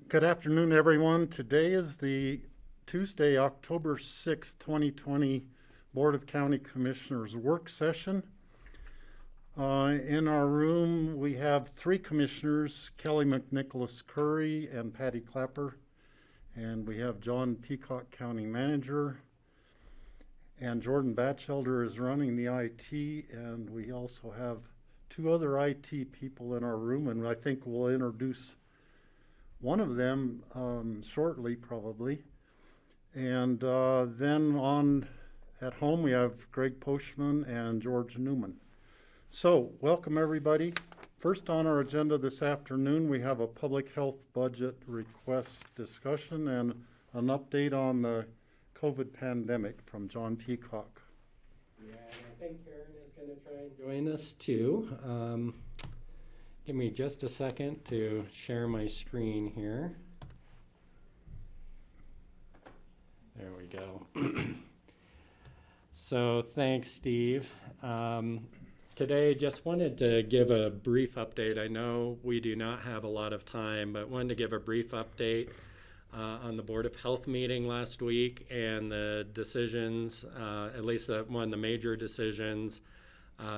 Good afternoon, everyone. Today is the Tuesday, October 6, 2020 Board of County Commissioners work session. In our room, we have three commissioners, Kelly McNicholas Curry and Patty Clapper, and we have John Peacock, County Manager, and Jordan Batchelder is running the IT, and we also have two other IT people in our room, and I think we'll introduce one of them shortly, probably. And then on at home, we have Greg Poshman and George Newman. So, welcome everybody. First on our agenda this afternoon, we have a public health budget request discussion and an update on the COVID pandemic from John Peacock. Yeah, and I think Karen is going to try and join us too. Give me just a second to share my screen here. There we go. So thanks, Steve. Today, just wanted to give a brief update. I know we do not have a lot of time, but wanted to give a brief update on the Board of Health meeting last week and the decisions, at least one of the major decisions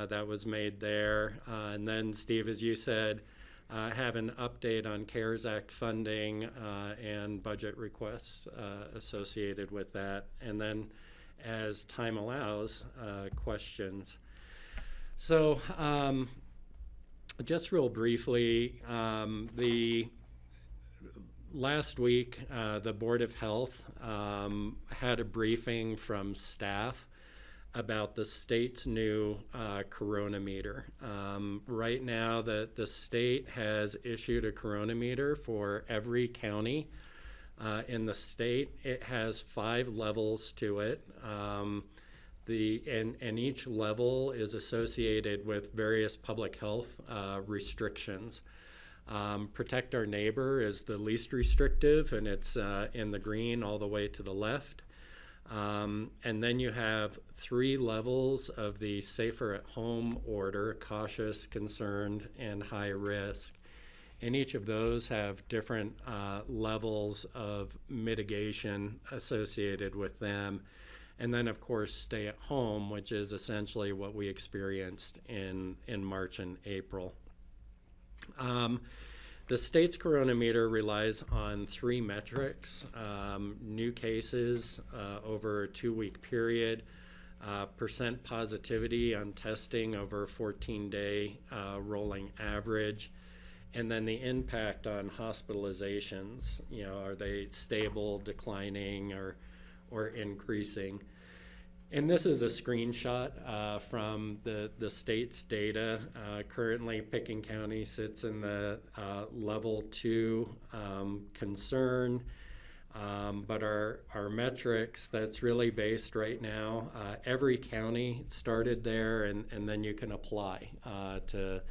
that was made there. And then, Steve, as you said, have an update on CARES Act funding and budget requests associated with that. And then, as time allows, questions. So, just real briefly, the last week, the Board of Health had a briefing from staff about the state's new coronameter. Right now, the state has issued a coronameter for every county in the state. It has 5 levels to it. And each level is associated with various public health restrictions. Protect Our Neighbor is the least restrictive, and it's in the green all the way to the left. And then you have 3 levels of the Safer at Home order: cautious, concerned, and high risk. And each of those have different levels of mitigation associated with them. And then, of course, stay at home, which is essentially what we experienced in March and April. The state's coronameter relies on 3 metrics: new cases over a 2-week period, percent positivity on testing over a 14-day rolling average, and then the impact on hospitalizations. Are they stable, declining, or increasing? And this is a screenshot from the state's data. Currently, Pickens County sits in the level 2 concern. But our metrics, that's really based right now, every county started there, and then you can apply to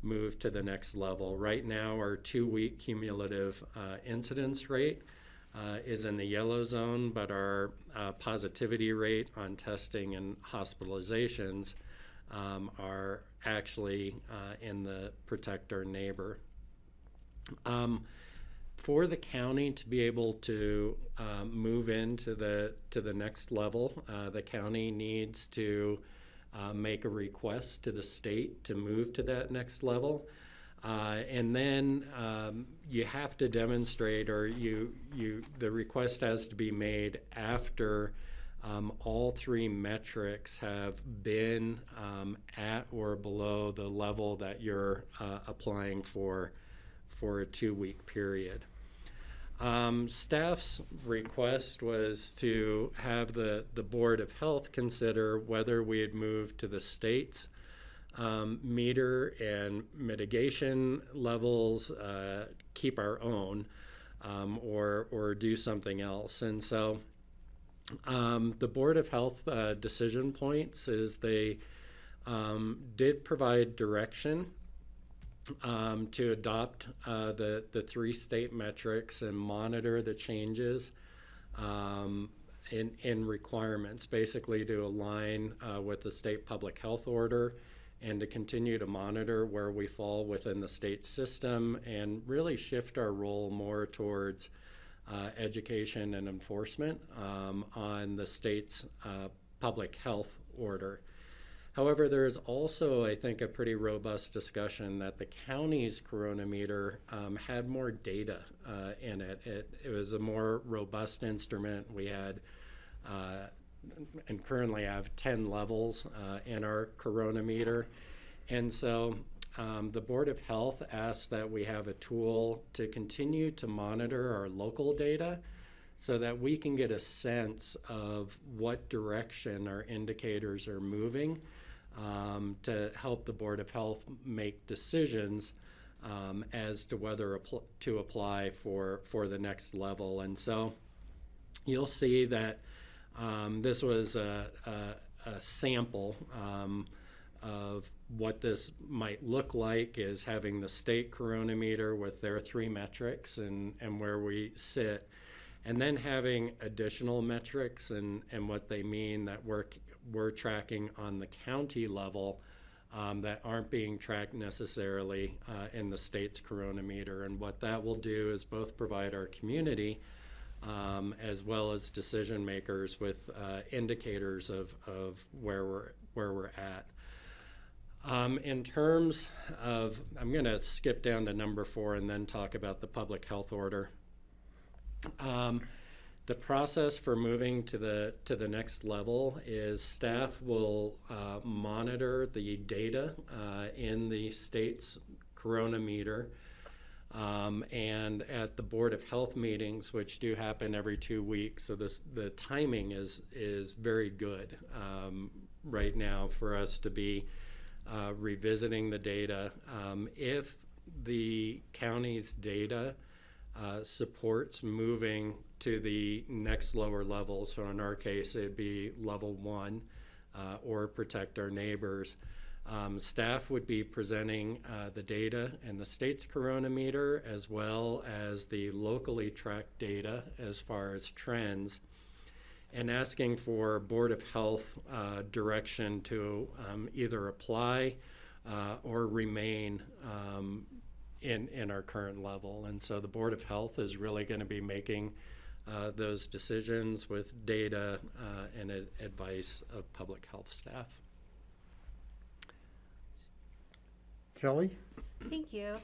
move to the next level. Right now, our 2-week cumulative incidence rate is in the yellow zone, but our positivity rate on testing and hospitalizations are actually in the protect our neighbor. For the county to be able to move into the next level, the county needs to make a request to the state to move to that next level. And then you have to demonstrate, or the request has to be made after all 3 metrics have been at or below the level that you're applying for a 2-week period. Staff's request was to have the Board of Health consider whether we had moved to the state's meter and mitigation levels, keep our own, or do something else. And so the Board of Health decision points is they did provide direction to adopt the 3 state metrics and monitor the changes in requirements, basically to align with the state public health order and to continue to monitor where we fall within the state system and really shift our role more towards education and enforcement on the state's public health order. However, there is also, I think, a pretty robust discussion that the county's coronameter had more data in it. It was a more robust instrument. We had, and currently have 10 levels in our coronameter. And so the Board of Health asked that we have a tool to continue to monitor our local data so that we can get a sense of what direction our indicators are moving to help the Board of Health make decisions as to whether to apply for the next level. And so you'll see that this was a sample of what this might look like, is having the state coronameter with their 3 metrics and where we sit, and then having additional metrics and what they mean that we're tracking on the county level that aren't being tracked necessarily in the state's coronameter. And what that will do is both provide our community as well as decision makers with indicators of where we're at. In terms of, I'm going to skip down to number 4 and then talk about the public health order. The process for moving to the next level is staff will monitor the data in the state's coronameter, and at the Board of Health meetings, which do happen every 2 weeks. So the timing is very good right now for us to be revisiting the data. If the county's data supports moving to the next lower level, so in our case it'd be level 1 or protect our neighbors, staff would be presenting the data in the state's coronameter as well as the locally tracked data as far as trends, and asking for Board of Health direction to either apply or remain in our current level. And so the Board of Health is really going to be making those decisions with data and advice of public health staff. Kelly? Thank you.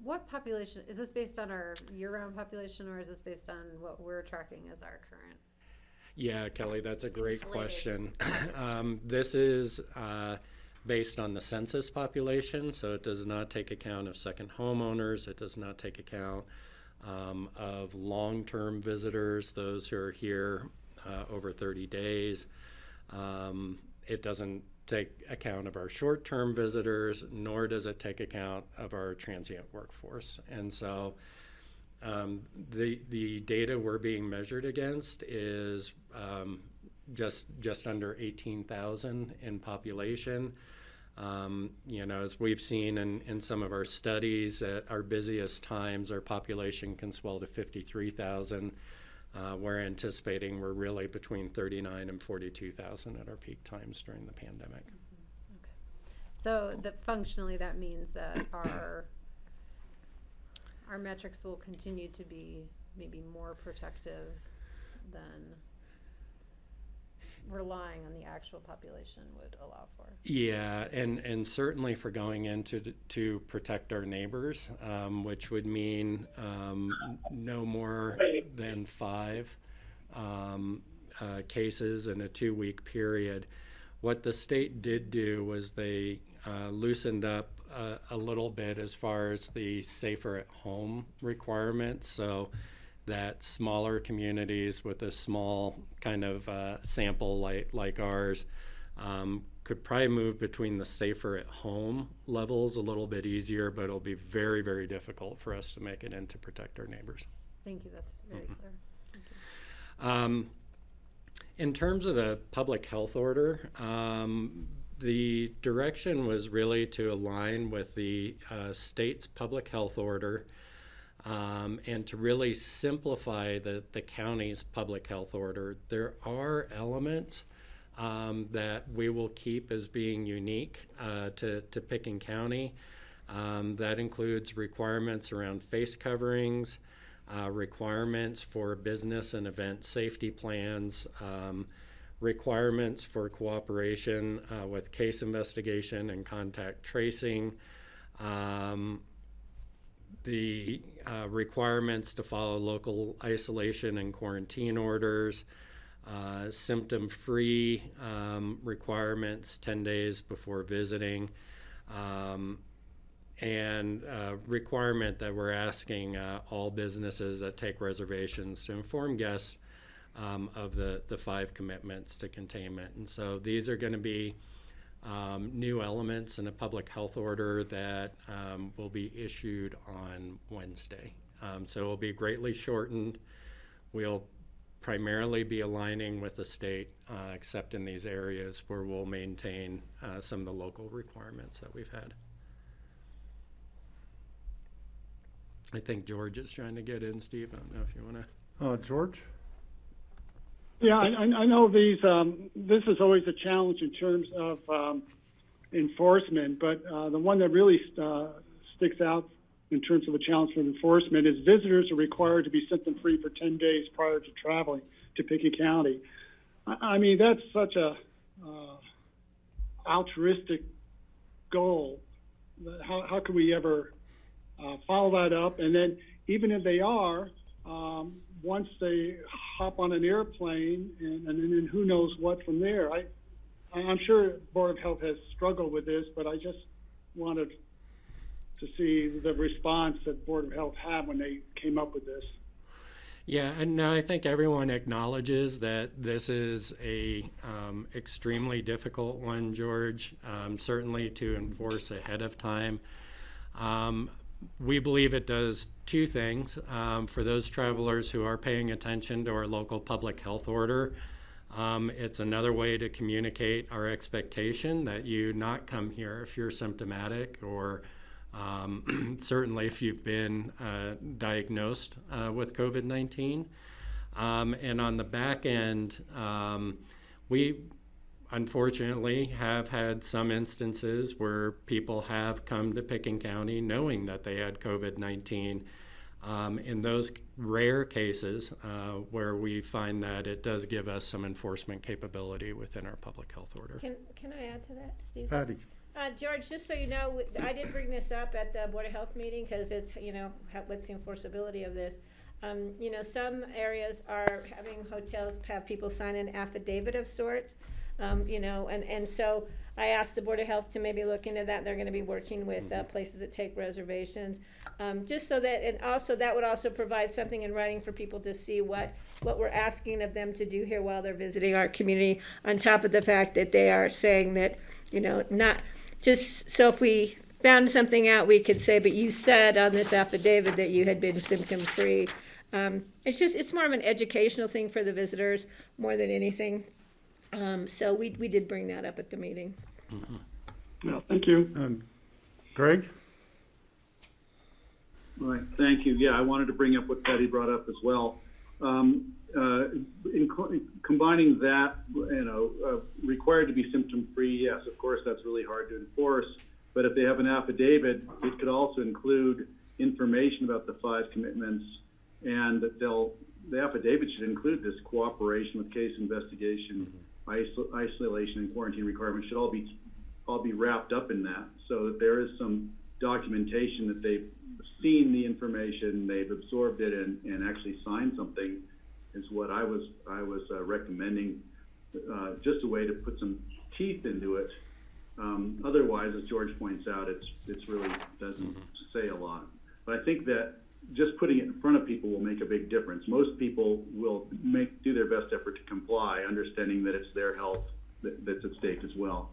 What population, is this based on our year-round population, or is this based on what we're tracking as our current? Yeah, Kelly, that's a great Inflated question. population. This is based on the census population, so it does not take account of second homeowners. It does not take account of long-term visitors, those who are here over 30 days. It doesn't take account of our short-term visitors, nor does it take account of our transient workforce. And so the data we're being measured against is just under 18,000 in population. As we've seen in some of our studies, at our busiest times, our population can swell to 53,000. We're anticipating we're really between 39 and 42,000 at our peak times during the pandemic. Okay. So functionally, that means that our metrics will continue to be maybe more protective than relying on the actual population would allow for. Yeah, and certainly for going into to protect our neighbors, which would mean no more than 5 cases in a 2-week period. What the state did do was they loosened up a little bit as far as the safer at home requirements. So that smaller communities with a small kind of sample like ours could probably move between the safer at home levels a little bit easier, but it'll be very, very difficult for us to make it in to protect our neighbors. Thank you, that's very clear. Thank you. In terms of the public health order, the direction was really to align with the state's public health order and to really simplify the county's public health order. There are elements that we will keep as being unique to Pickens County. That includes requirements around face coverings, requirements for business and event safety plans, requirements for cooperation with case investigation and contact tracing, the requirements to follow local isolation and quarantine orders, symptom-free requirements 10 days before visiting, and requirement that we're asking all businesses that take reservations to inform guests of the 5 commitments to containment. And so these are going to be new elements in a public health order that will be issued on Wednesday. So it will be greatly shortened. We'll primarily be aligning with the state, except in these areas where we'll maintain some of the local requirements that we've had. I think George is trying to get in, Steve. I don't know if you want to. George? Yeah, I know these. This is always a challenge in terms of enforcement, but the one that really sticks out in terms of a challenge for enforcement is visitors are required to be symptom-free for 10 days prior to traveling to Pickens County. I mean, that's such a altruistic goal. How can we ever follow that up? And then even if they are, once they hop on an airplane, and then who knows what from there. I'm sure Board of Health has struggled with this, but I just wanted to see the response that Board of Health had when they came up with this. Yeah, and I think everyone acknowledges that this is a extremely difficult one, George, certainly to enforce ahead of time. We believe it does 2 things. For those travelers who are paying attention to our local public health order, it's another way to communicate our expectation that you not come here if you're symptomatic, or certainly if you've been diagnosed with COVID-19. And on the back end, we unfortunately have had some instances where people have come to Pickens County knowing that they had COVID-19. In those rare cases where we find that it does give us some enforcement capability within our public health order. Can I add to that, Steve? Patty? George, just so you know, I did bring this up at the Board of Health meeting because it's, what's the enforceability of this? Some areas are having hotels have people sign an affidavit of sorts, and so I asked the Board of Health to maybe look into that. They're going to be working with places that take reservations, just so that, and also that would also provide something in writing for people to see what we're asking of them to do here while they're visiting our community, on top of the fact that they are saying that, not just, so if we found something out, we could say, but you said on this affidavit that you had been symptom-free. It's more of an educational thing for the visitors more than anything. So we did bring that up at the meeting. Well, thank you. Greg? Right, thank you. Yeah, I wanted to bring up what Patty brought up as well. Combining that, required to be symptom-free, yes, of course, that's really hard to enforce. But if they have an affidavit, it could also include information about the 5 commitments, and the affidavit should include this cooperation with case investigation, isolation, and quarantine requirements should all be wrapped up in that, so that there is some documentation that they've seen the information, they've absorbed it, and actually signed something. Is what I was recommending, just a way to put some teeth into it. Otherwise, as George points out, it's really doesn't say a lot. But I think that just putting it in front of people will make a big difference. Most people will do their best effort to comply, understanding that it's their health that's at stake as well.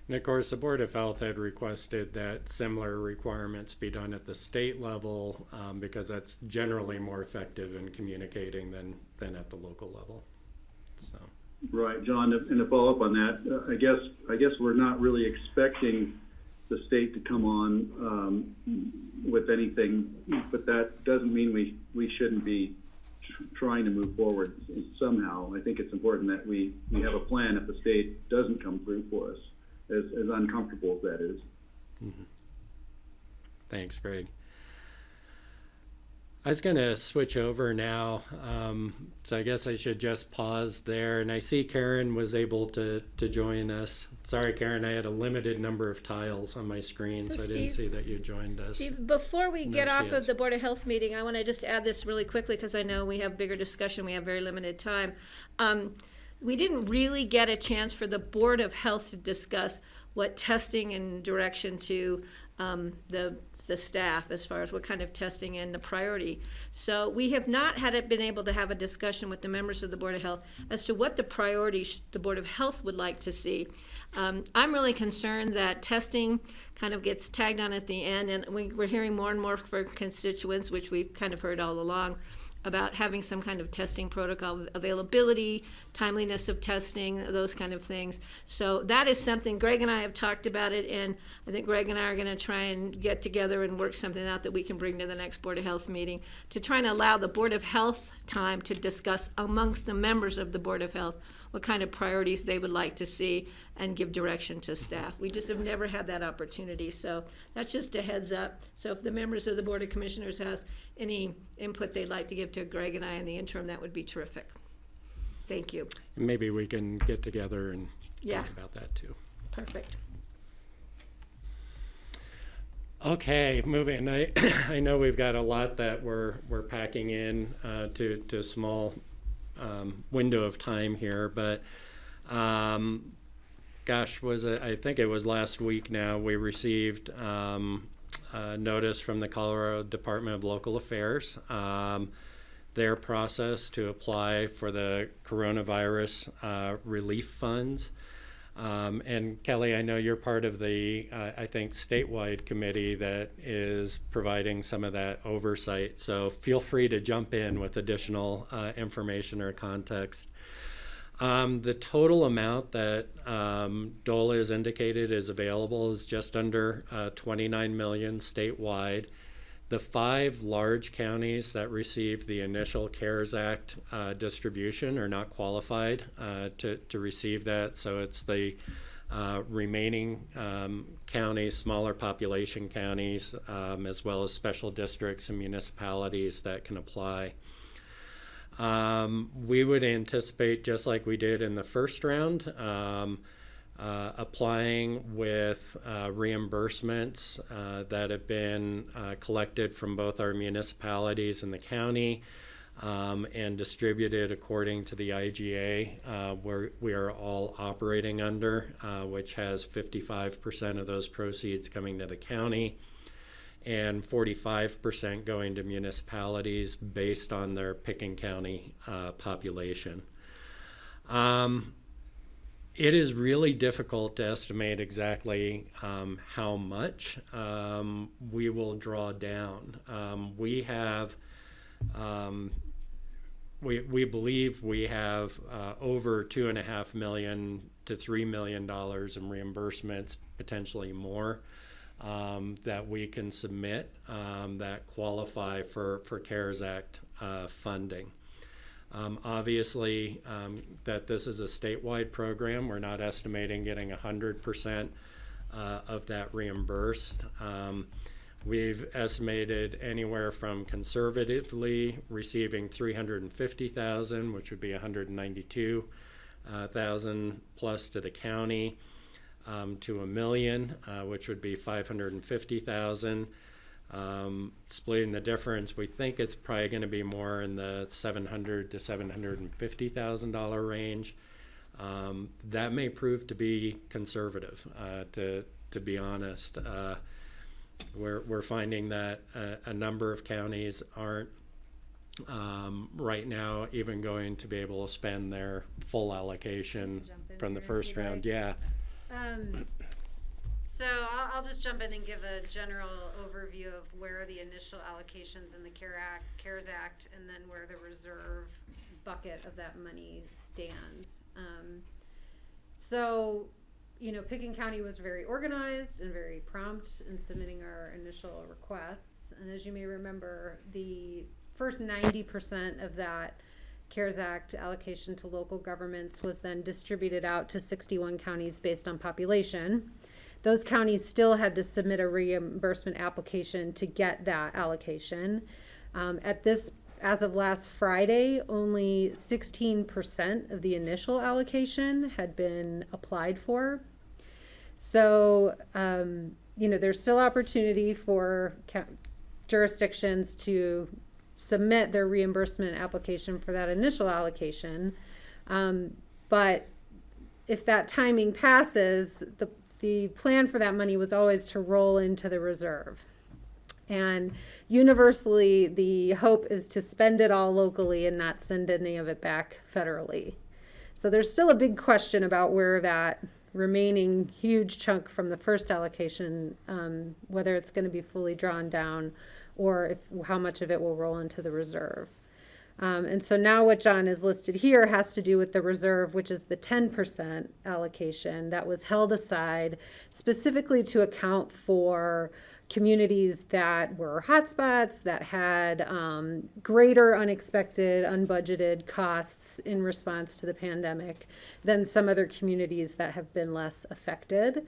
And of course, the Board of Health had requested that similar requirements be done at the state level, because that's generally more effective in communicating than at the local level. So. Right, John, and to follow up on that, I guess we're not really expecting the state to come on with anything, but that doesn't mean we shouldn't be trying to move forward somehow. I think it's important that we have a plan if the state doesn't come through for us, as uncomfortable as that is. Thanks, Greg. I was going to switch over now, so I guess I should just pause there. And I see Karen was able to join us. Sorry, Karen, I had a limited number of tiles on my screen, so I didn't see that you joined us. Steve, before we get off of the Board of Health meeting, I want to just add this really quickly because I know we have bigger discussion. We have very limited time. We didn't really get a chance for the Board of Health to discuss what testing and direction to the staff as far as what kind of testing and the priority. So we have not been able to have a discussion with the members of the Board of Health as to what the priorities the Board of Health would like to see. I'm really concerned that testing kind of gets tagged on at the end, and we're hearing more and more from constituents, which we've kind of heard all along, about having some kind of testing protocol, availability, timeliness of testing, those kind of things. So that is something, Greg and I have talked about it, and I think Greg and I are going to try and get together and work something out that we can bring to the next Board of Health meeting to try and allow the Board of Health time to discuss amongst the members of the Board of Health what kind of priorities they would like to see and give direction to staff. We just have never had that opportunity, so that's just a heads up. So if the members of the Board of Commissioners has any input they'd like to give to Greg and I in the interim, that would be terrific. Thank you. Maybe we can get together and Yeah. talk about that too. Perfect. Okay, moving. I know we've got a lot that we're packing in to a small window of time here, but gosh, I think it was last week now, we received a notice from the Colorado Department of Local Affairs, their process to apply for the coronavirus relief funds. And Kelly, I know you're part of the, I think, statewide committee that is providing some of that oversight. So feel free to jump in with additional information or context. The total amount that DOLA has indicated is available is just under 29 million statewide. The 5 large counties that received the initial CARES Act distribution are not qualified to receive that. So it's the remaining counties, smaller population counties, as well as special districts and municipalities that can apply. We would anticipate, just like we did in the first round, applying with reimbursements that have been collected from both our municipalities and the county, and distributed according to the IGA where we are all operating under, which has 55% of those proceeds coming to the county and 45% going to municipalities based on their Pickens County population. It is really difficult to estimate exactly how much we will draw down. We have we believe we have over $2.5 million to $3 million in reimbursements, potentially more, that we can submit that qualify for CARES Act funding. Obviously, that this is a statewide program. We're not estimating getting 100% of that reimbursed. We've estimated anywhere from conservatively receiving $350,000, which would be $192,000 plus to the county, to $1 million, which would be $550,000. Splitting the difference, we think it's probably going to be more in the $700,000 to $750,000 range. That may prove to be conservative, to be honest. We're finding that a number of counties aren't right now even going to be able to spend their full allocation from the first round. Yeah. So I'll just jump in and give a general overview of where the initial allocations in the CARES Act and then where the reserve bucket of that money stands. So, you know, Pickens County was very organized and very prompt in submitting our initial requests. And as you may remember, the first 90% of that CARES Act allocation to local governments was then distributed out to 61 counties based on population. Those counties still had to submit a reimbursement application to get that allocation. As of last Friday, only 16% of the initial allocation had been applied for. So, you know, there's still opportunity for jurisdictions to submit their reimbursement application for that initial allocation. But if that timing passes, the plan for that money was always to roll into the reserve. And universally, the hope is to spend it all locally and not send any of it back federally. So there's still a big question about where that remaining huge chunk from the first allocation, whether it's going to be fully drawn down or how much of it will roll into the reserve. And so now what John has listed here has to do with the reserve, which is the 10% allocation that was held aside specifically to account for communities that were hotspots, that had greater unexpected, unbudgeted costs in response to the pandemic than some other communities that have been less affected,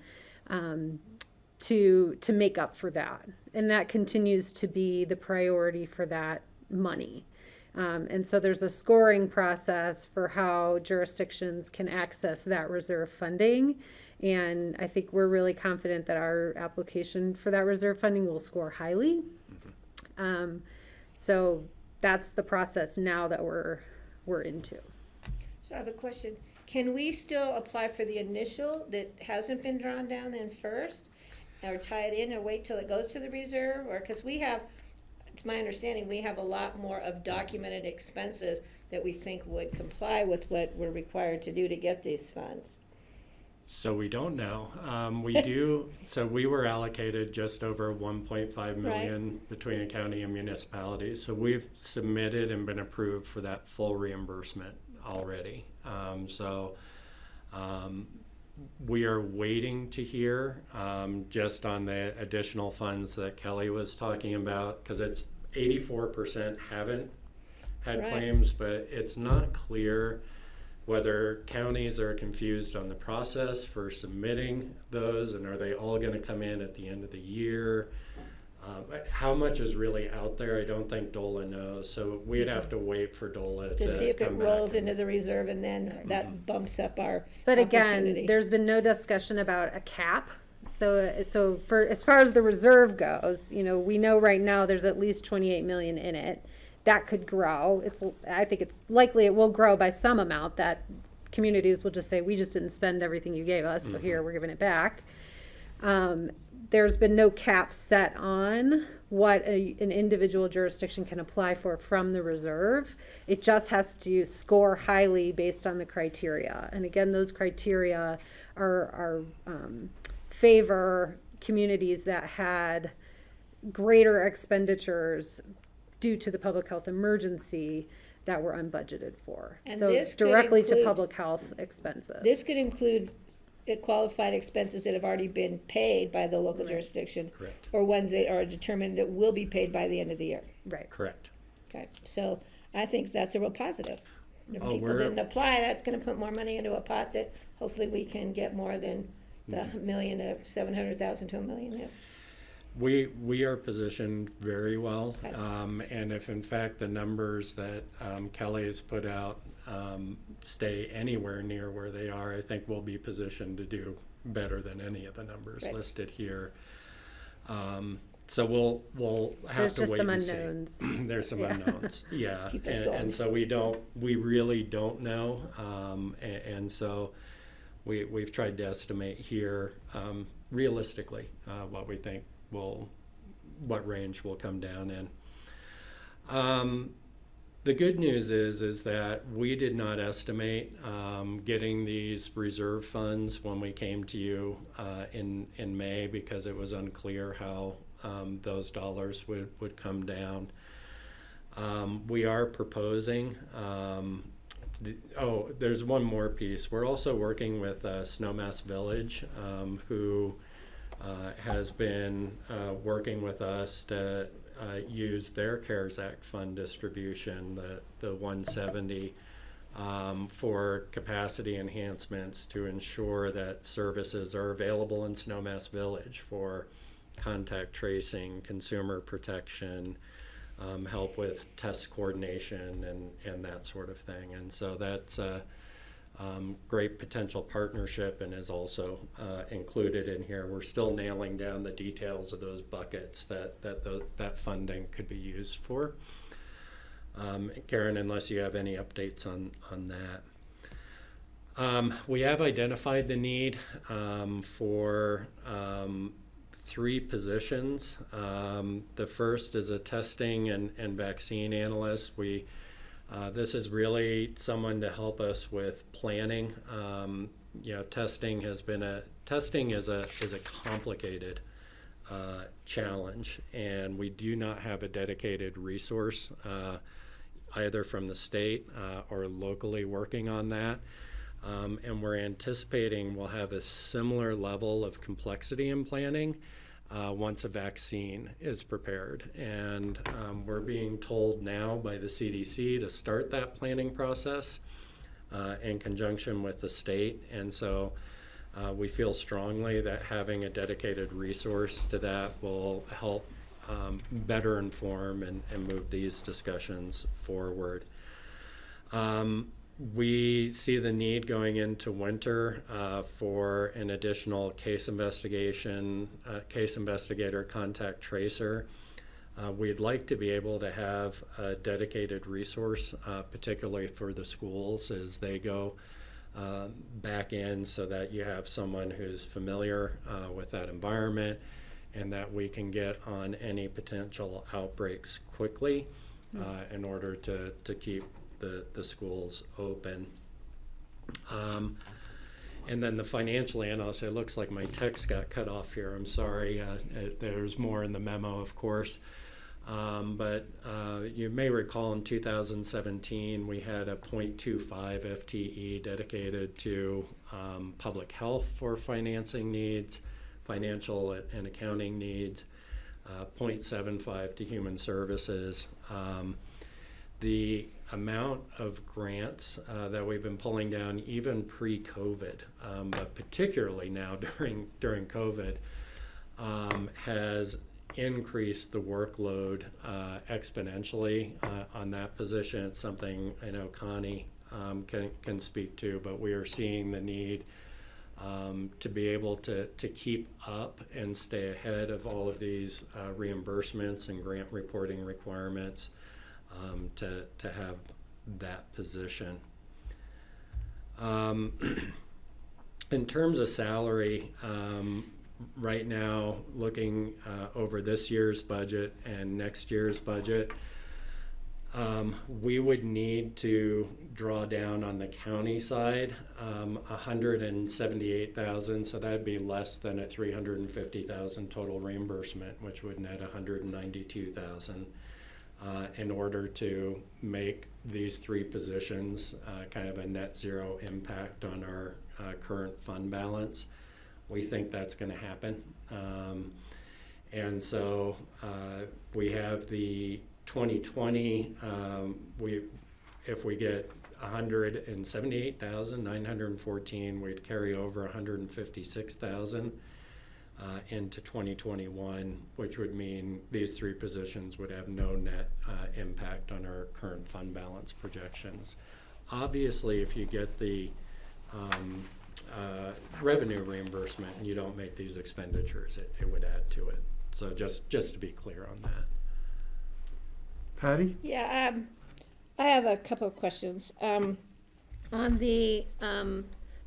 to make up for that. And that continues to be the priority for that money. And so there's a scoring process for how jurisdictions can access that reserve funding. And I think we're really confident that our application for that reserve funding will score highly. So that's the process now that we're into. So I have a question. Can we still apply for the initial that hasn't been drawn down then first? Or tie it in or wait till it goes to the reserve? Or because we have, it's my understanding, we have a lot more of documented expenses that we think would comply with what we're required to do to get these funds. So we don't know. We do. So we were allocated just over 1.5 million between the county and municipalities. So we've submitted and been approved for that full reimbursement already. We are waiting to hear just on the additional funds that Kelly was talking about, because it's 84% haven't had claims, but it's not clear whether counties are confused on the process for submitting those, and are they all going to come in at the end of the year? How much is really out there, I don't think DOLA knows, so we'd have to wait for DOLA To see if it come back rolls and- into the reserve and then that bumps up our But again, opportunity. there's been no discussion about a cap. So for, as far as the reserve goes, we know right now there's at least 28 million in it. That could grow. I think it's likely it will grow by some amount, that communities will just say, we just didn't spend everything you gave us, so here, we're giving it back. There's been no cap set on what an individual jurisdiction can apply for from the reserve. It just has to score highly based on the criteria. And again, those criteria are favor communities that had greater expenditures due to the public health emergency that were unbudgeted for. And So this could directly to include- public health expenses. This could include qualified expenses that have already been paid by the local jurisdiction. Correct. Or ones that are determined that will be paid by the end of the year. Right. Correct. Okay, so I think that's a real positive. If Oh, people we're- didn't apply, that's gonna put more money into a pot that hopefully we can get more than the million to 700,000 to $1 million there. We are positioned very well, Okay. and if in fact the numbers that Kelly has put out stay anywhere near where they are, I think we'll be positioned to do better than any of the numbers Right. listed here. So we'll have There's to just wait some and see. unknowns. There's some Yeah. unknowns, yeah, Keep us and going. so we really don't know, and so we've tried to estimate here realistically what we think what range will come down in. The good news is that we did not estimate getting these reserve funds when we came to you in May, because it was unclear how those dollars would come down. We are proposing, there's one more piece. We're also working with Snowmass Village, who has been working with us to use their CARES Act fund distribution, the 170, for capacity enhancements to ensure that services are available in Snowmass Village for contact tracing, consumer protection, help with test coordination and that sort of thing. And so that's a great potential partnership and is also included in here. We're still nailing down the details of those buckets that funding could be used for. Karen, unless you have any updates on that. We have identified the need for 3 positions. The first is a testing and vaccine analyst. This is really someone to help us with planning. Testing is a complicated challenge, and we do not have a dedicated resource either from the state or locally working on that. And we're anticipating we'll have a similar level of complexity in planning once a vaccine is prepared. And we're being told now by the CDC to start that planning process in conjunction with the state. And so we feel strongly that having a dedicated resource to that will help better inform and move these discussions forward. We see the need going into winter for an additional case investigator, contact tracer. We'd like to be able to have a dedicated resource, particularly for the schools as they go back in, so that you have someone who's familiar with that environment and that we can get on any potential outbreaks quickly in order to keep the schools open. And then the financial analyst, it looks like my text got cut off here. I'm sorry. There's more in the memo, of course. But you may recall in 2017, we had a 0.25 FTE dedicated to public health for financing needs, financial and accounting needs, 0.75 to human services. The amount of grants that we've been pulling down, even pre-COVID, but particularly now during COVID, has increased the workload exponentially on that position. It's something I know Connie can speak to, but we are seeing the need to be able to keep up and stay ahead of all of these reimbursements and grant reporting requirements to have that position. In terms of salary, right now, looking over this year's budget and next year's budget, we would need to draw down on the county side $178,000, so that'd be less than a $350,000 total reimbursement, which would net $192,000 in order to make these three positions kind of a net zero impact on our current fund balance. We think that's going to happen, and so we have the 2020, if we get 178,914, we'd carry over 156,000 into 2021, which would mean these three positions would have no net impact on our current fund balance projections. Obviously, if you get the revenue reimbursement and you don't make these expenditures, it would add to it. So just to be clear on that. Patty? Yeah, I have a couple of questions. On the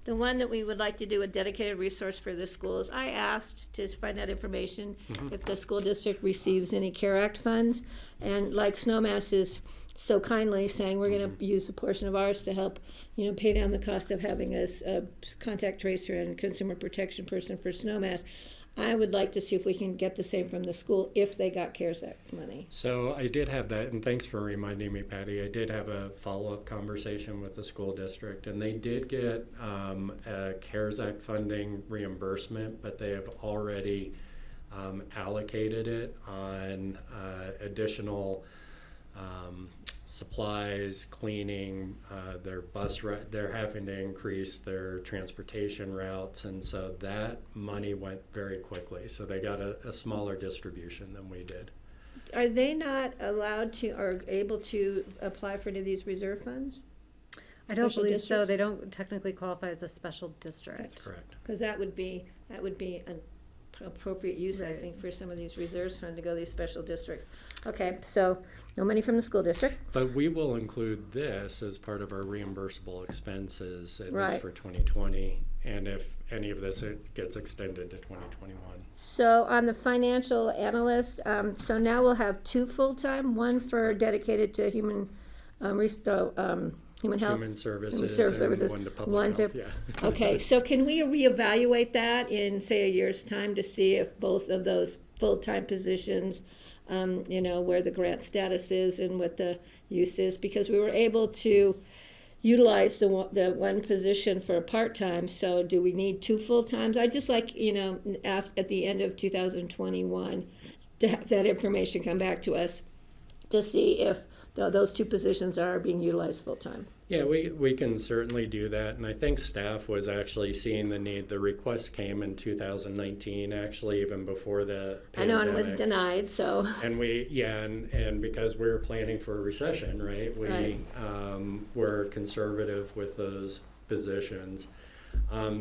one that we would like to do a dedicated resource for the schools, I asked to find out information if the school district receives any CARE Act funds. And like Snowmass is so kindly saying we're going to use a portion of ours to help, pay down the cost of having a contact tracer and consumer protection person for Snowmass. I would like to see if we can get the same from the school if they got CARES Act money. So I did have that, and thanks for reminding me, Patty. I did have a follow-up conversation with the school district, and they did get a CARES Act funding reimbursement, but they have already allocated it on additional supplies, cleaning, their bus they're having to increase their transportation routes, and so that money went very quickly. So they got a smaller distribution than we did. Are they not allowed to or able to apply for any of these reserve funds? I don't Special believe so. districts? They don't technically qualify as a special district. That's correct. Because that would be an appropriate use, I Right. think, for some of these reserves funds to go to these special districts. Okay, so no money from the school district. But we will include this as part of our reimbursable expenses, at Right. least for 2020, and if any of this gets extended to 2021. So on the financial analyst, so now we'll have two full-time, one for dedicated to human health. Human services, Services, and one to public one to- health, yeah. Okay, so can we reevaluate that in, say, a year's time to see if both of those full-time positions, where the grant status is and what the use is? Because we were able to utilize the one position for a part-time, so do we need two full-times? I'd just like, at the end of 2021, to have that information come back to us to see if those two positions are being utilized full-time. Yeah, we can certainly do that, and I think staff was actually seeing the need. The request came in 2019, actually, even before the pandemic. I know, and was denied, so. And and because we were planning for a recession, right? Right. Were conservative with those positions.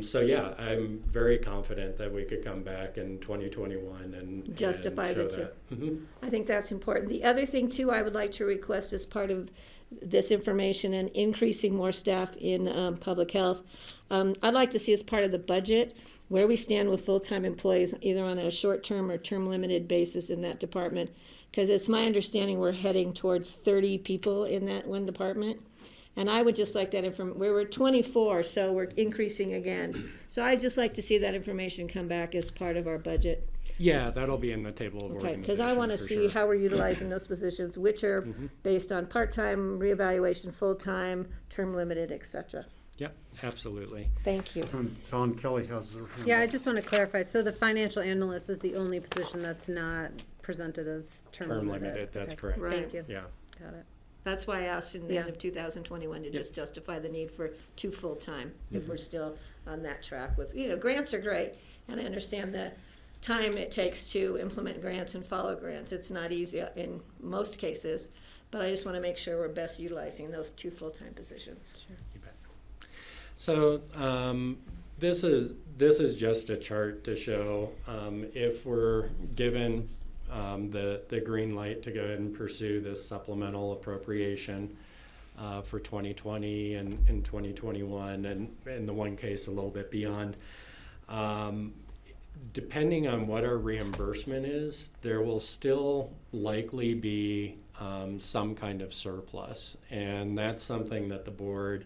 So yeah, I'm very confident that we could come back in 2021 and Justify and show the two. that. Mhm. I think that's important. The other thing, too, I would like to request as part of this information and increasing more staff in public health, I'd like to see as part of the budget where we stand with full-time employees, either on a short-term or term-limited basis in that department, because it's my understanding we're heading towards 30 people in that one department. And I would just like that information. We were 24, so we're increasing again. So I'd just like to see that information come back as part of our budget. Yeah, that'll be in the table of Okay, organization. because I want to for see sure. how we're utilizing those positions, which are based on part-time, reevaluation, full-time, term limited, et cetera. Yep, absolutely. Thank you. And John Kelly has their hand Yeah, I up. just want to clarify. So the financial analyst is the only position that's not presented as term limited. That's Okay. correct. Right. Thank you. Yeah. Got it. That's why I asked in the end Yeah. of 2021 to Yep. just justify the need for two full-time, if we're still on that track with, grants are great, and I understand the time it takes to implement grants and follow grants. It's not easy in most cases, but I just want to make sure we're best utilizing those 2 full-time positions. You bet. So this is just a chart to show if we're given the green light to go ahead and pursue this supplemental appropriation for 2020 and 2021, and in the one case a little bit beyond. Depending on what our reimbursement is, there will still likely be some kind of surplus, and that's something that the board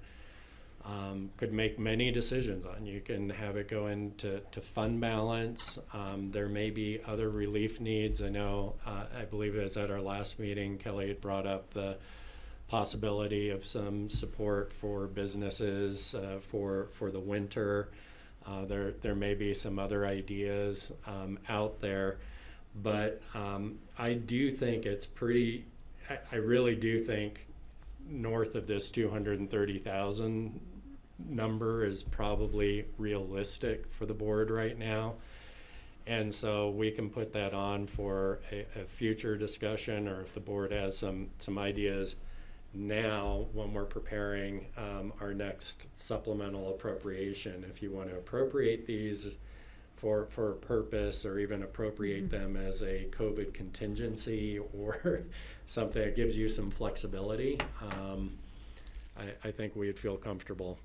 could make many decisions on. You can have it go into fund balance. There may be other relief needs. I know, I believe it was at our last meeting, Kelly had brought up the possibility of some support for businesses for the winter. There may be some other ideas out there, but I do think it's pretty, I really do think north of this 230,000 number is probably realistic for the board right now. And so we can put that on for a future discussion, or if the board has some ideas now when we're preparing our next supplemental appropriation. If you want to appropriate these for a purpose, or even appropriate them as a COVID contingency or something that gives you some flexibility, I think we'd feel comfortable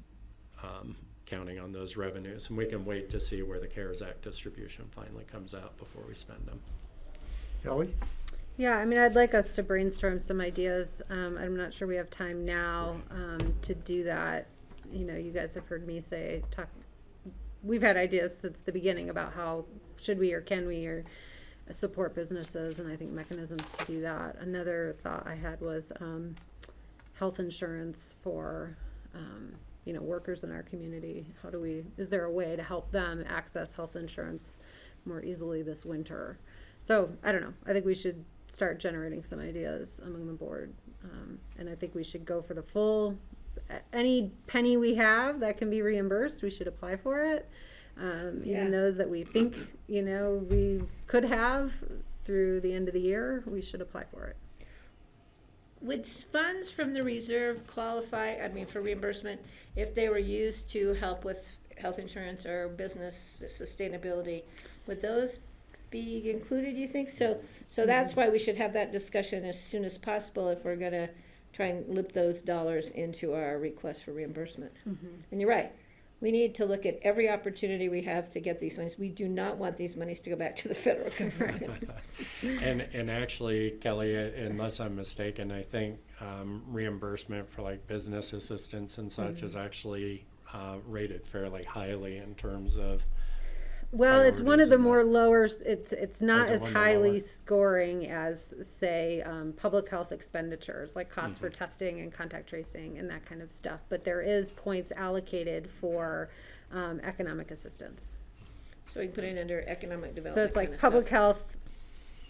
counting on those revenues. And we can wait to see where the CARES Act distribution finally comes out before we spend them. Kelly? Yeah, I mean, I'd like us to brainstorm some ideas. I'm not sure we have time now to do that. You know, you guys have heard me we've had ideas since the beginning about how should we or can we or support businesses, and I think mechanisms to do that. Another thought I had was health insurance for workers in our community. Is there a way to help them access health insurance more easily this winter? So I don't know. I think we should start generating some ideas among the board. And I think we should go for the full, any penny we have that can be reimbursed, we should apply for it. Even those that we think, we could have through the end of the year, we should apply for it. Would funds from the reserve qualify, for reimbursement, if they were used to help with health insurance or business sustainability? Would those be included, you think? So that's why we should have that discussion as soon as possible if we're going to try and loop those dollars into our request for reimbursement. And you're right. We need to look at every opportunity we have to get these monies. We do not want these monies to go back to the federal government. And actually, Kelly, unless I'm mistaken, I think reimbursement for like business assistance and such is actually rated fairly highly in terms of. Well, it's one of the more lower. It's not as one of the highly lower? scoring as, say, public health expenditures like costs for testing and contact tracing and that kind of stuff. But there is points allocated for economic assistance. So we can put it under economic development. So it's like public health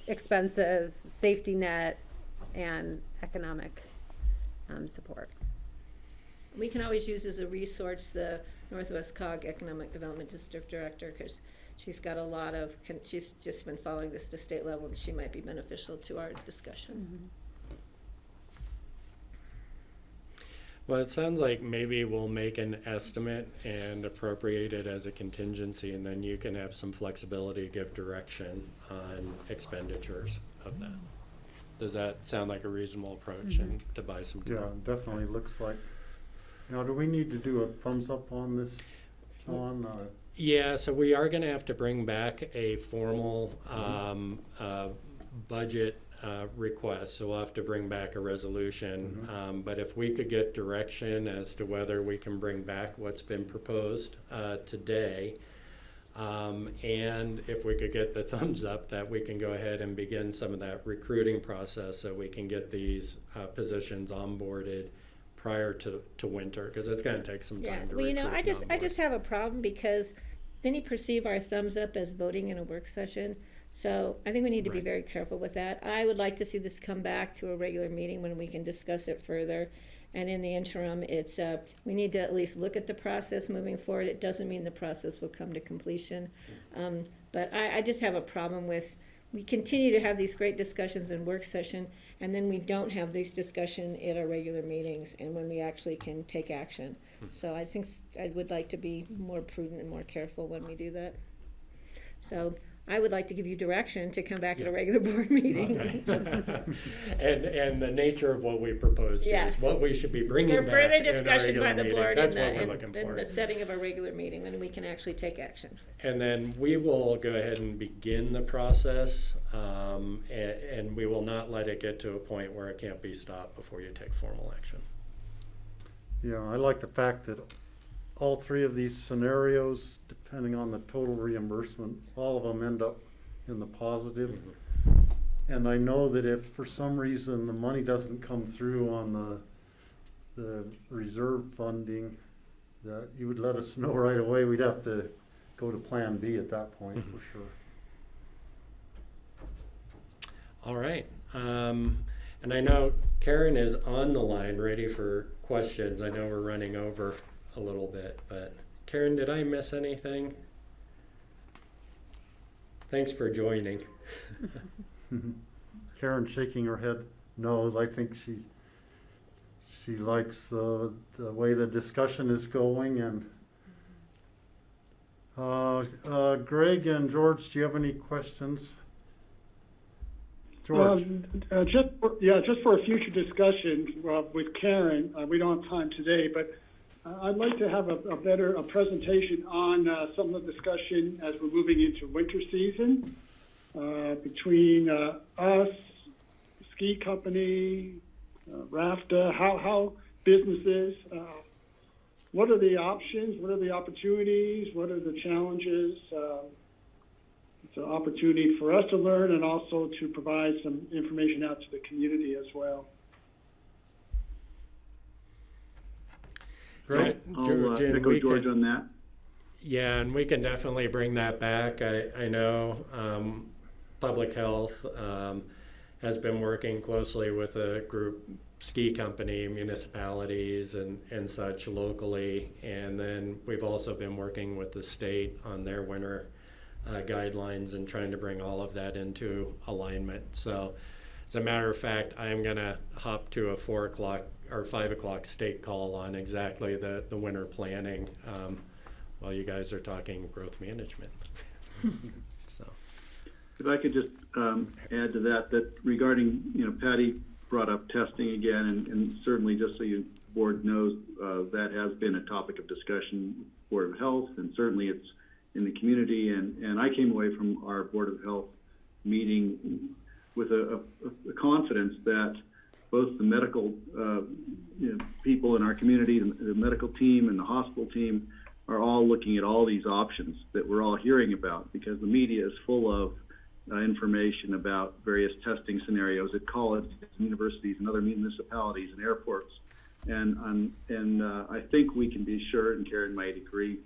expenses, safety net, and economic support. We can always use as a resource the Northwest COG Economic Development District Director, because she's got a lot of, she's just been following this to state level, and she might be beneficial to our discussion. Well, it sounds like maybe we'll make an estimate and appropriate it as a contingency, and then you can have some flexibility to give direction on expenditures of that. Does that sound like a reasonable approach and to buy some time? Yeah, definitely looks like. Now, do we need to do a thumbs up on this, Sean? Yeah, so we are going to have to bring back a formal budget request. So we'll have to bring back a resolution. But if we could get direction as to whether we can bring back what's been proposed today, and if we could get the thumbs up that we can go ahead and begin some of that recruiting process so we can get these positions onboarded prior to winter, because it's going to take some time to recruit. Well, I just have a problem because many perceive our thumbs up as voting in a work session. So I think we need to be very careful with that. I would like to see this come back to a regular meeting when we can discuss it further. And in the interim, it's, we need to at least look at the process moving forward. It doesn't mean the process will come to completion. But I just have a problem with, we continue to have these great discussions in work session, and then we don't have these discussions at our regular meetings and when we actually can take action. So I think I would like to be more prudent and more careful when we do that. So I would like to give you direction to come back at a regular board meeting. And the nature of what we proposed Yes. is what we should be bringing For back further in a discussion by regular the meeting. board That's what in we're looking for. the setting of a regular meeting, when we can actually take action. And then we will go ahead and begin the process, and we will not let it get to a point where it can't be stopped before you take formal action. Yeah, I like the fact that all three of these scenarios, depending on the total reimbursement, all of them end up in the positive. And I know that if for some reason the money doesn't come through on the reserve funding, that you would let us know right away. We'd have to go to Plan B at that point for sure. All right. And I know Karen is on the line ready for questions. I know we're running over a little bit, but Karen, did I miss anything? Thanks for joining. Karen shaking her head no. I think she likes the way the discussion is going. And Greg and George, do you have any questions? George. Just for a future discussion with Karen, we don't have time today, but I'd like to have a better presentation on some of the discussion as we're moving into winter season between us, ski company, RAFTA, how businesses, what are the options, what are the opportunities, what are the challenges. It's an opportunity for us to learn and also to provide some information out to the community as well. Right. I'll echo George on that. Yeah, and we can definitely bring that back. I know Public Health has been working closely with a group, ski company, municipalities, and such locally. And then we've also been working with the state on their winter guidelines and trying to bring all of that into alignment. So as a matter of fact, I'm going to hop to a 4 o'clock or 5 o'clock state call on exactly the winter planning while you guys are talking growth management. So, if I could just add to that regarding, Patty brought up testing again, and certainly just so you board knows, that has been a topic of discussion, Board of Health, and certainly it's in the community. And I came away from our Board of Health meeting with a confidence that both the medical people in our community, the medical team and the hospital team, are all looking at all these options that we're all hearing about, because the media is full of information about various testing scenarios at colleges, universities, and other municipalities and airports. And I think we can be sure, and Karen might agree,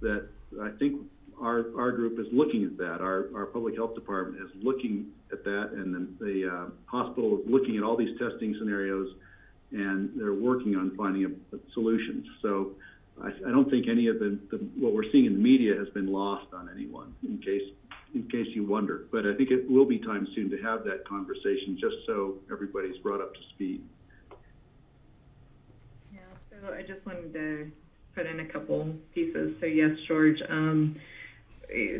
that I think our group is looking at that. Our public health department is looking at that, and the hospital is looking at all these testing scenarios, and they're working on finding solutions. So I don't think any of what we're seeing in the media has been lost on anyone, in case you wonder. But I think it will be time soon to have that conversation, just so everybody's brought up to speed. Yeah, so I just wanted to put in a couple pieces. So yes, George,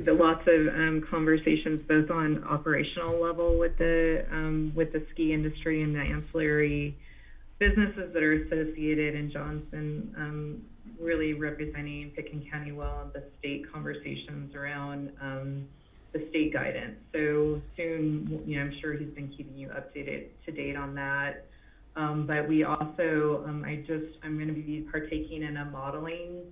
lots of conversations both on operational level with the ski industry and the ancillary businesses that are associated, and John's been really representing Pickens County well in the state conversations around the state guidance. So soon, I'm sure he's been keeping you updated to date on that. But we also, I'm going to be partaking in a modeling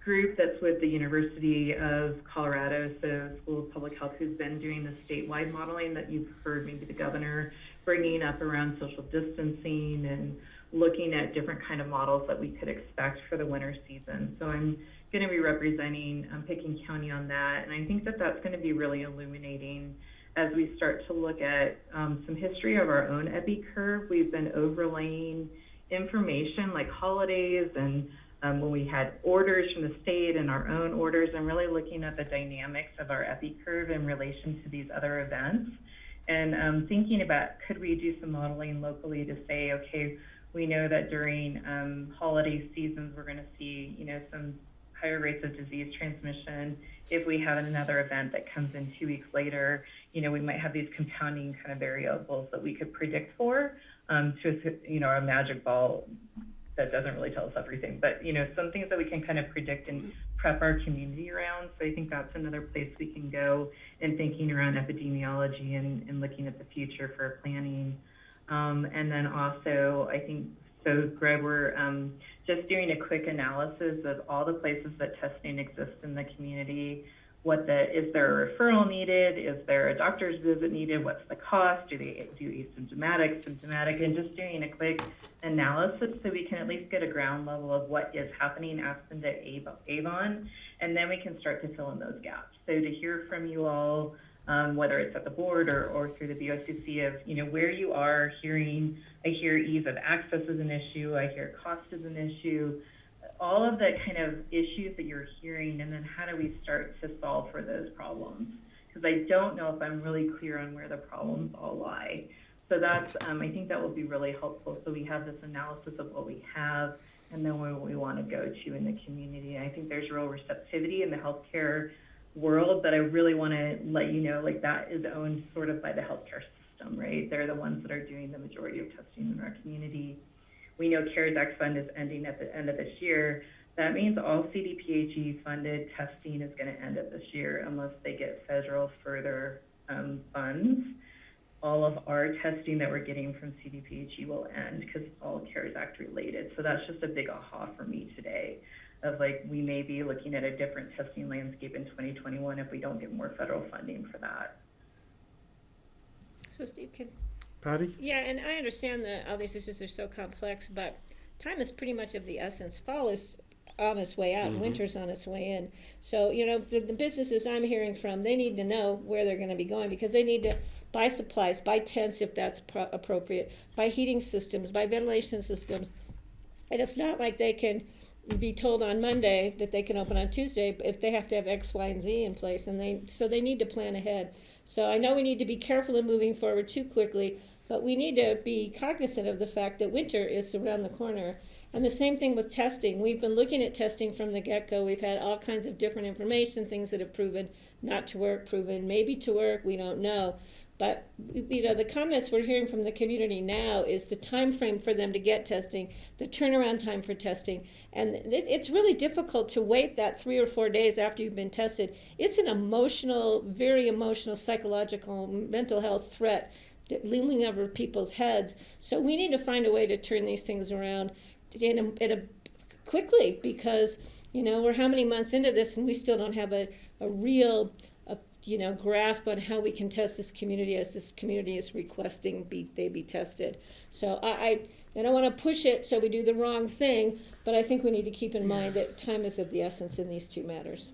group that's with the University of Colorado, so School of Public Health, who's been doing the statewide modeling that you've heard maybe the governor bringing up around social distancing and looking at different kind of models that we could expect for the winter season. So I'm going to be representing Pickens County on that, and I think that that's going to be really illuminating as we start to look at some history of our own epi curve. We've been overlaying information like holidays and when we had orders from the state and our own orders, and really looking at the dynamics of our epi curve in relation to these other events, and thinking about, could we do some modeling locally to say, okay, we know that during holiday seasons we're going to see, you know, some higher rates of disease transmission. If we have another event that comes in 2 weeks later, you know, we might have these compounding kind of variables that we could predict for, to, you know, a magic ball that doesn't really tell us everything, but, you know, some things that we can kind of predict and prep our community around. So I think that's another place we can go in thinking around epidemiology and looking at the future for planning. And then also, I think, so Greg, we're just doing a quick analysis of all the places that testing exists in the community. Is there a referral needed? Is there a doctor's visit needed? What's the cost? Do they do asymptomatic, symptomatic? And just doing a quick analysis so we can at least get a ground level of what is happening absent at Avon, and then we can start to fill in those gaps. So to hear from you all, whether it's at the board or through the BOCC, of, you know, where you are hearing, I hear ease of access is an issue, I hear cost is an issue, all of the kind of issues that you're hearing, and then how do we start to solve for those problems? Because I don't know if I'm really clear on where the problems all lie. So that's, I think that will be really helpful. So we have this analysis of what we have and then where we want to go to in the community. And I think there's real receptivity in the healthcare world, but I really want to let you know, like, that is owned sort of by the healthcare system, right? They're the ones that are doing the majority of testing in our community. We know CARES Act fund is ending at the end of this year. That means all CDPHE funded testing is going to end at this year unless they get federal further funds. All of our testing that we're getting from CDPHE will end because it's all CARES Act related. So that's just a big aha for me today, of like, we may be looking at a different testing landscape in 2021 if we don't get more federal funding for that. So Steve, Patty? Yeah, and I understand that all these issues are so complex, but time is pretty much of the essence. Fall is on its way out, and winter's on its way in. So, you know, the businesses I'm hearing from, they need to know where they're going to be going, because they need to buy supplies, buy tents if that's appropriate, buy heating systems, buy ventilation systems. And it's not like they can be told on Monday that they can open on Tuesday if they have to have X, Y, and Z in place, and so they need to plan ahead. So I know we need to be careful in moving forward too quickly, but we need to be cognizant of the fact that winter is around the corner. And the same thing with testing. We've been looking at testing from the get-go. We've had all kinds of different information, things that have proven not to work, proven maybe to work, we don't know. But, you know, the comments we're hearing from the community now is the time frame for them to get testing, the turnaround time for testing. And it's really difficult to wait that 3 or 4 days after you've been tested. It's an emotional, very emotional, psychological, mental health threat that looming over people's heads. So we need to find a way to turn these things around quickly, because, you know, we're how many months into this and we still don't have a real grasp on how we can test this community as this community is requesting they be tested. So I don't want to push it so we do the wrong thing, but I think we need to keep in mind that time is of the essence in these two matters.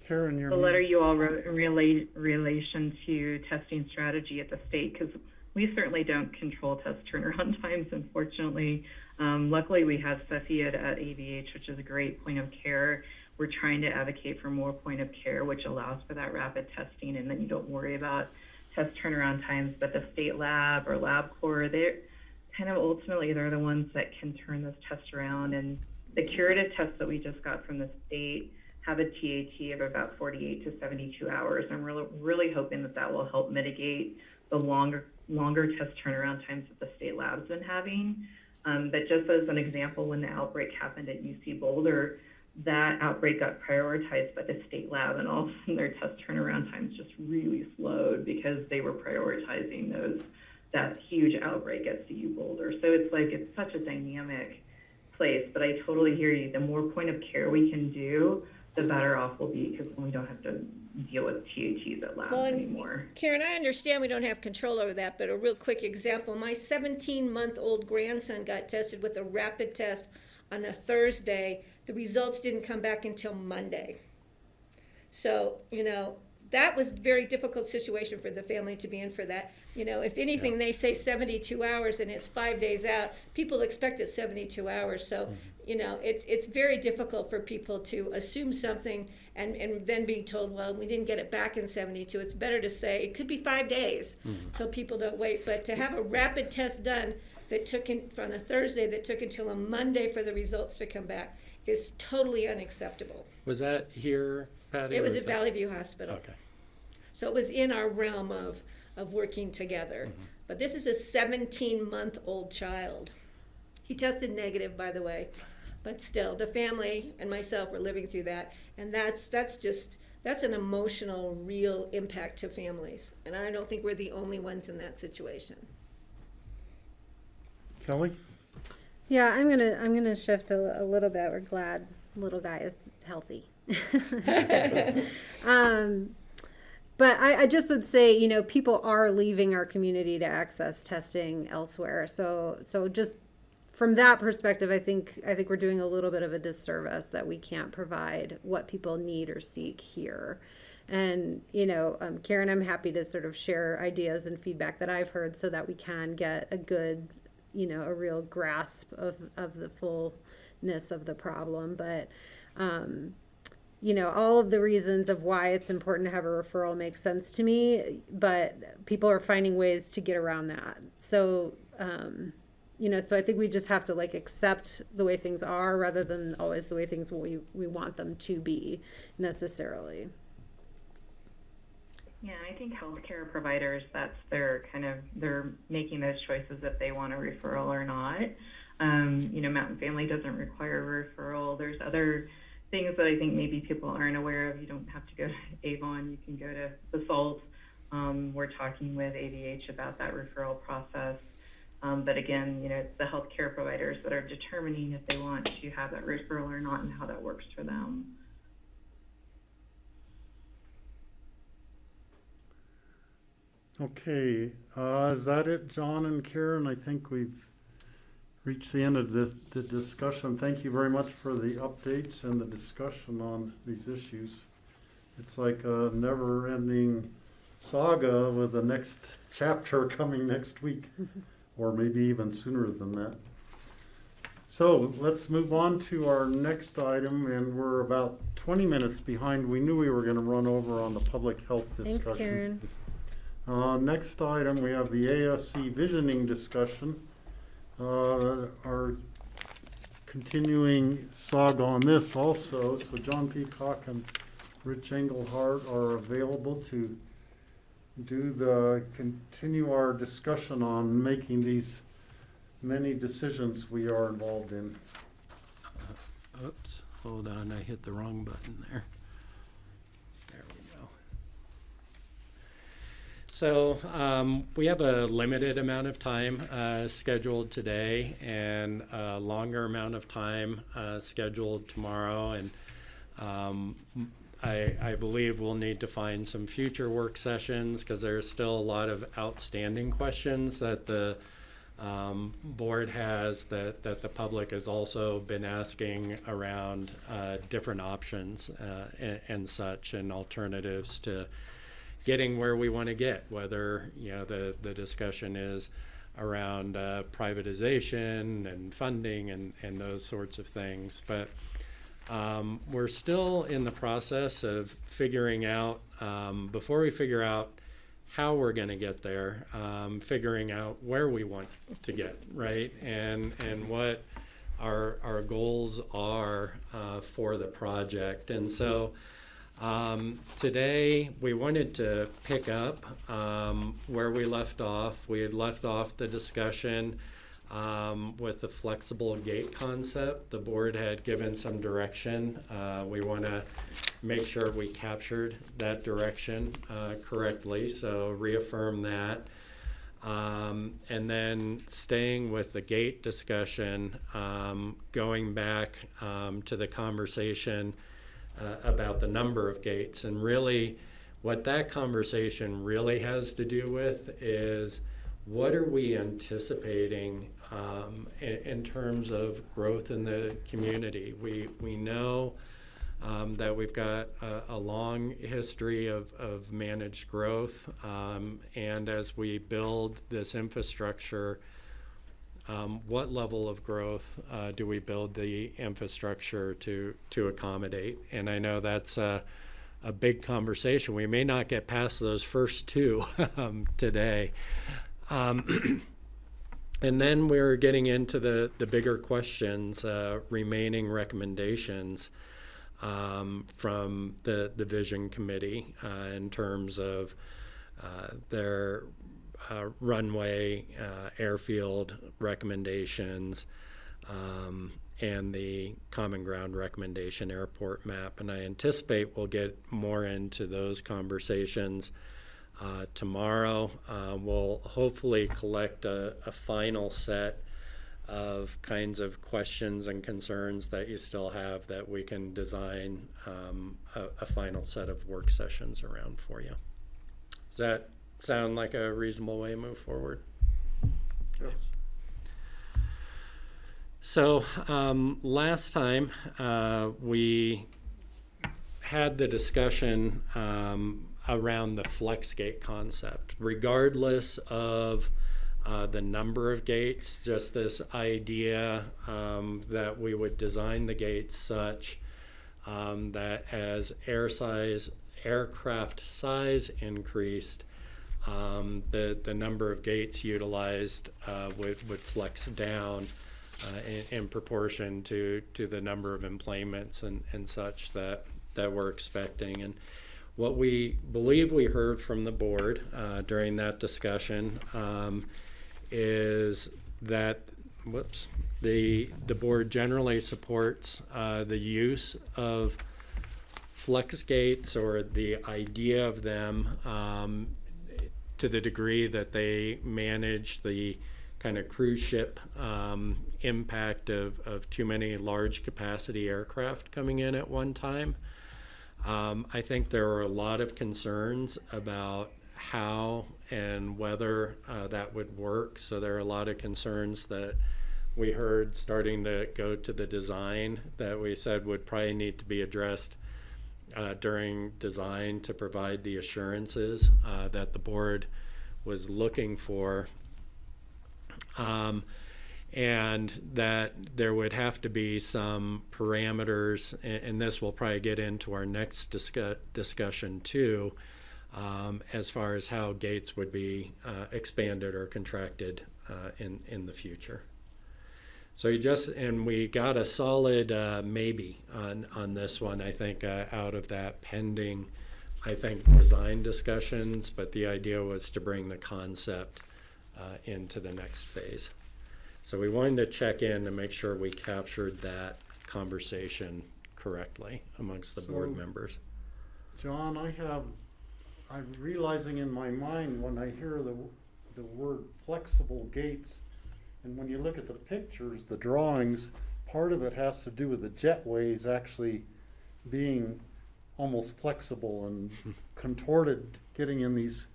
Karen, the letter you all wrote in relation to testing strategy at the state, because we certainly don't control test turnaround times, unfortunately. Luckily, we have Cepheid at AVH, which is a great point of care. We're trying to advocate for more point of care, which allows for that rapid testing, and then you don't worry about test turnaround times. But the state lab or LabCorp, they're kind of ultimately, they're the ones that can turn those tests around. And the curative tests that we just got from the state have a TAT of about 48 to 72 hours. I'm really hoping that will help mitigate the longer test turnaround times that the state lab's been having. But just as an example, when the outbreak happened at UC Boulder, that outbreak got prioritized by the state lab, and all of a sudden their test turnaround times just really slowed because they were prioritizing that huge outbreak at CU Boulder. So it's such a dynamic place, but I totally hear you. The more point of care we can do, the better off we'll be, because then we don't have to deal with THCs at labs Well, and anymore. Karen, I understand we don't have control over that, but a real quick example, my 17-month-old grandson got tested with a rapid test on a Thursday. The results didn't come back until Monday. So, that was a very difficult situation for the family to be in for that. If anything, they say 72 hours and it's 5 days out. People expect it 72 hours. So, it's very difficult for people to assume something and then being told, well, we didn't get it back in 72. It's better to say it could be 5 days so people don't wait. But to have a rapid test done that took on a Thursday that took until a Monday for the results to come back is totally unacceptable. Was that here, Patty? It or was is at that- Valley View Hospital. Okay. So it was in our realm of working together. But this is a 17-month-old child. He tested negative, by the way. But still, the family and myself were living through that. And that's an emotional, real impact to families. And I don't think we're the only ones in that situation. Kelly? Yeah, I'm gonna shift a little bit. We're glad little guy is healthy. But I just would say, people are leaving our community to access testing elsewhere. So just from that perspective, I think we're doing a little bit of a disservice that we can't provide what people need or seek here. And, Karen, I'm happy to sort of share ideas and feedback that I've heard so that we can get a good, a real grasp of the fullness of the problem. But, all of the reasons of why it's important to have a referral makes sense to me, but people are finding ways to get around that. So, so I think we just have to accept the way things are rather than always the way things we want them to be necessarily. Yeah, I think healthcare providers, that's they're making those choices if they want a referral or not. Mountain Family doesn't require a referral. There's other things that I think maybe people aren't aware of. You don't have to go to Avon. You can go to Basalt. We're talking with ADH about that referral process. But again, it's the healthcare providers that are determining if they want to have that referral or not and how that works for them. Okay, is that it, John and Karen? I think we've reached the end of the discussion. Thank you very much for the updates and the discussion on these issues. It's like a never-ending saga with the next chapter coming next week, or maybe even sooner than that. So let's move on to our next item, and we're about 20 minutes behind. We knew we were going to run over on the public health discussion. Thanks, Karen. Next item, we have the ASC visioning discussion. Our continuing saga on this also. So John Peacock and Rich Engelhardt are available to continue our discussion on making these many decisions we are involved in. Oops, hold on, I hit the wrong button there. There we go. So we have a limited amount of time scheduled today and a longer amount of time scheduled tomorrow. And I believe we'll need to find some future work sessions because there's still a lot of outstanding questions that the board has that the public has also been asking around different options and such, and alternatives to getting where we want to get, whether the discussion is around privatization and funding and those sorts of things. But we're still in the process of figuring out, before we figure out how we're going to get there, figuring out where we want to get, right? And what our goals are for the project. And so today we wanted to pick up where we left off. We had left off the discussion with the flexible gate concept. The board had given some direction. We want to make sure we captured that direction correctly, so reaffirm that. And then staying with the gate discussion, going back to the conversation about the number of gates. And really, what that conversation really has to do with is what are we anticipating in terms of growth in the community. We know that we've got a long history of managed growth, and as we build this infrastructure, what level of growth do we build the infrastructure to accommodate? And I know that's a big conversation. We may not get past those first two today. And then we're getting into the bigger questions, remaining recommendations from the Vision Committee in terms of their runway, airfield recommendations, and the Common Ground recommendation airport map. And I anticipate we'll get more into those conversations tomorrow. We'll hopefully collect a final set of kinds of questions and concerns that you still have that we can design a final set of work sessions around for you. Does that sound like a reasonable way to move forward? Yes. So last time we had the discussion around the FlexGate concept, regardless of the number of gates, just this idea that we would design the gates such that as aircraft size increased, the number of gates utilized would flex down in proportion to the number of employments and such that we're expecting. And what we believe we heard from the board during that discussion is that the board generally supports the use of flex gates, or the idea of them, to the degree that they manage the kind of cruise ship impact of too many large capacity aircraft coming in at one time. I think there are a lot of concerns about how and whether that would work. So there are a lot of concerns that we heard starting to go to the design that we said would probably need to be addressed during design to provide the assurances that the board was looking for. And that there would have to be some parameters, and this will probably get into our next discussion too, as far as how gates would be expanded or contracted in the future. So we got a solid maybe on this one, I think, out of that pending, I think, design discussions, but the idea was to bring the concept into the next phase. So we wanted to check in to make sure we captured that conversation correctly amongst the board members. John, I'm realizing in my mind when I hear the word flexible gates, and when you look at the pictures, the drawings, part of it has to do with the jetways actually being almost flexible and contorted, getting in these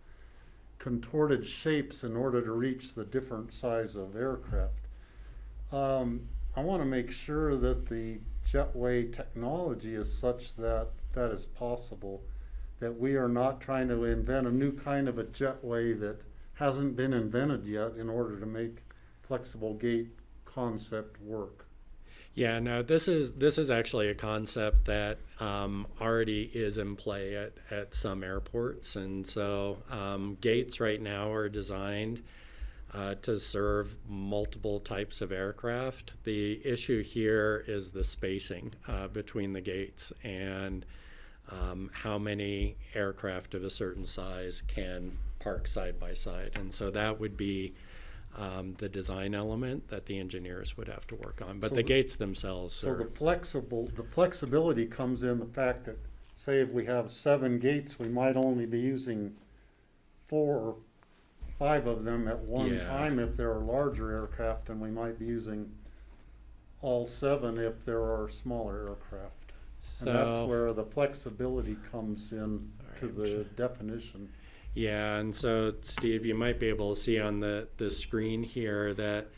contorted shapes in order to reach the different size of aircraft. I want to make sure that the jetway technology is such that that is possible, that we are not trying to invent a new kind of a jetway that hasn't been invented yet in order to make flexible gate concept work. Yeah, no, this is actually a concept that already is in play at some airports, and so gates right now are designed to serve multiple types of aircraft. The issue here is the spacing between the gates and how many aircraft of a certain size can park side by side, and so that would be the design element that the engineers would have to work on, but the gates themselves. So the flexibility comes in the fact that, say, if we have 7 gates, we might only be using 4 or 5 of them at one time if there are larger aircraft, and we might be using all 7 if there are smaller aircraft. So And that's where the flexibility comes in to Alright, the definition. yeah, and so Steve, you might be able to see on the screen here that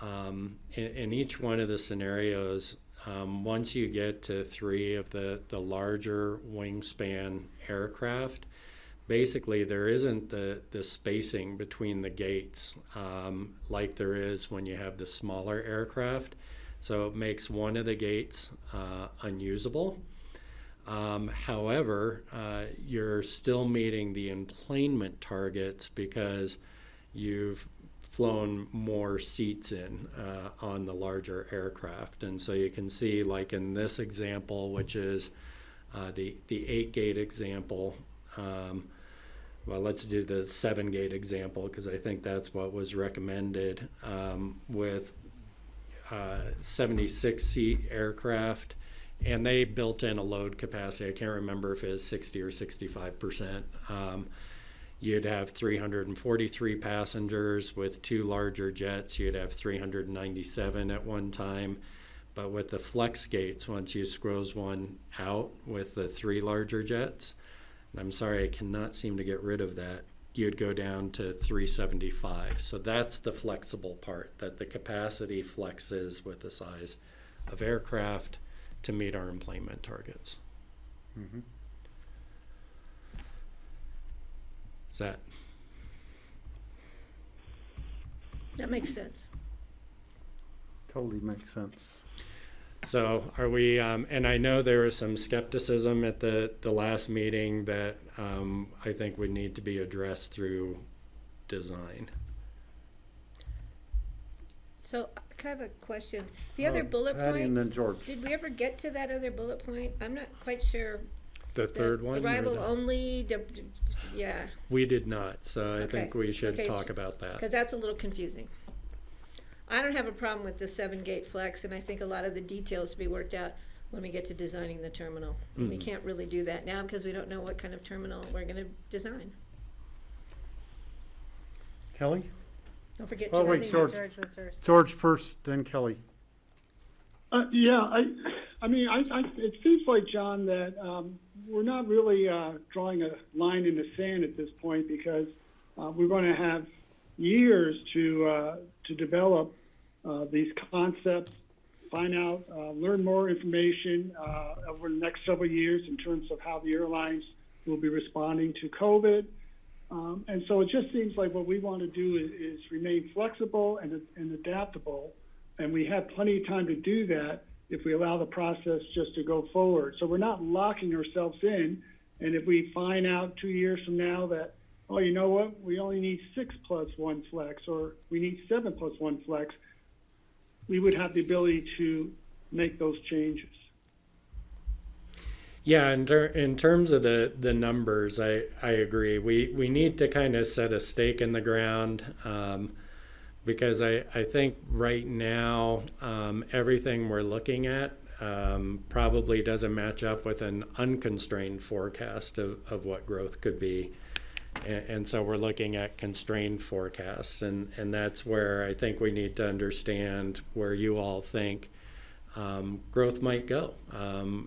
in each one of the scenarios, once you get to 3 of the larger wingspan aircraft, basically there isn't the spacing between the gates like there is when you have the smaller aircraft. So it makes one of the gates unusable. However, you're still meeting the enplanement targets because you've flown more seats in on the larger aircraft. And so you can see, like in this example, which is the 8-gate example, well, let's do the 7-gate example because I think that's what was recommended with 76-seat aircraft, and they built in a load capacity. I can't remember if it was 60 or 65%. You'd have 343 passengers. With 2 larger jets, you'd have 397 at one time. But with the flex gates, once you squeeze one out with the 3 larger jets, and I'm sorry, I cannot seem to get rid of that, you'd go down to 375. So that's the flexible part, that the capacity flexes with the size of aircraft to meet our enplanement targets. Mhm. Is that? That makes sense. Totally makes sense. So are we, and I know there was some skepticism at the last meeting that I think would need to be addressed through design. So I have a question. The other bullet Patty and point, then George. did we ever get to that other bullet point? I'm not quite sure. The third one? or Arrival the- only, yeah, We did not, so I think Okay. we should Okay, talk so- about that. because that's a little confusing. I don't have a problem with the 7-gate flex, and I think a lot of the details to be worked out when we get to designing the terminal. We Mhm. can't really do that now because we don't know what kind of terminal we're going to design. Kelly? Don't forget Oh, to wait, George. George was first. George first, then Kelly. Yeah, I mean, it seems like, John, that we're not really drawing a line in the sand at this point because we're going to have years to develop these concepts, find out, learn more information over the next several years in terms of how the airlines will be responding to COVID. And so it just seems like what we want to do is remain flexible and adaptable. And we have plenty of time to do that if we allow the process just to go forward. So we're not locking ourselves in. And if we find out 2 years from now that, oh, you know what, we only need 6 + 1 flex, or we need 7 + 1 flex, we would have the ability to make those changes. Yeah, in terms of the numbers, I agree. We need to kind of set a stake in the ground because I think right now everything we're looking at probably doesn't match up with an unconstrained forecast of what growth could be. And so we're looking at constrained forecasts, and that's where I think we need to understand where you all think growth might go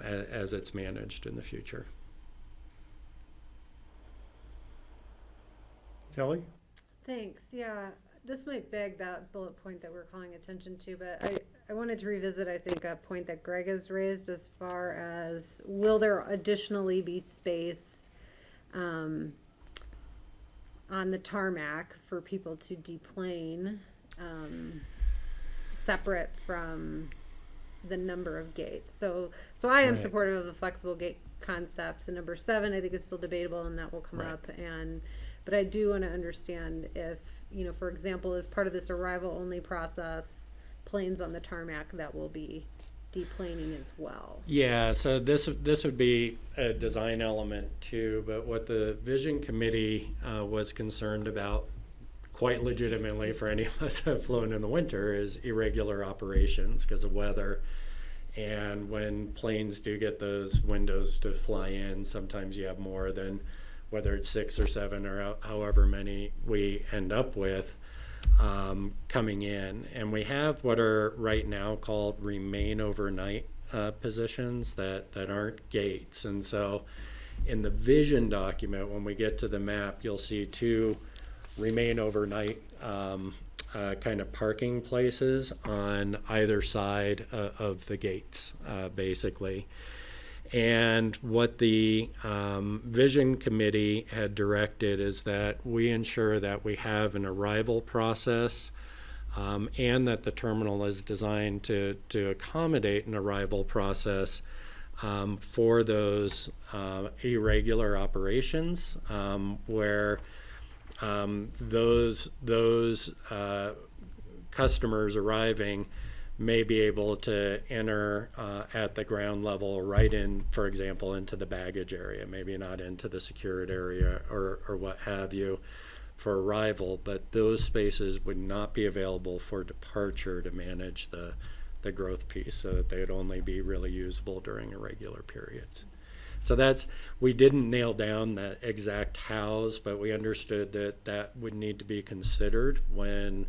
as it's managed in the future. Kelly? Thanks. Yeah, this might beg that bullet point that we're calling attention to, but I wanted to revisit, I think, a point that Greg has raised as far as will there additionally be space on the tarmac for people to deplane separate from the number of gates. So I am Right. supportive of the flexible gate concept. The number 7, I think, is still debatable, and that will come Right. up. But I do want to understand if, for example, as part of this arrival only process, planes on the tarmac that will be deplaning as well. Yeah, so this would be a design element too, but what the Vision Committee was concerned about, quite legitimately for any of us who have flown in the winter, is irregular operations because of weather. And when planes do get those windows to fly in, sometimes you have more than, whether it's 6 or 7 or however many we end up with coming in. And we have what are right now called remain overnight positions that aren't gates. And so in the vision document, when we get to the map, you'll see 2 remain overnight kind of parking places on either side of the gates, basically. And what the vision committee had directed is that we ensure that we have an arrival process and that the terminal is designed to accommodate an arrival process for those irregular operations where those customers arriving may be able to enter at the ground level right in, for example, into the baggage area, maybe not into the secured area or what have you for arrival, but those spaces would not be available for departure to manage the growth piece, so that they'd only be really usable during irregular periods. So we didn't nail down the exact hows, but we understood that would need to be considered when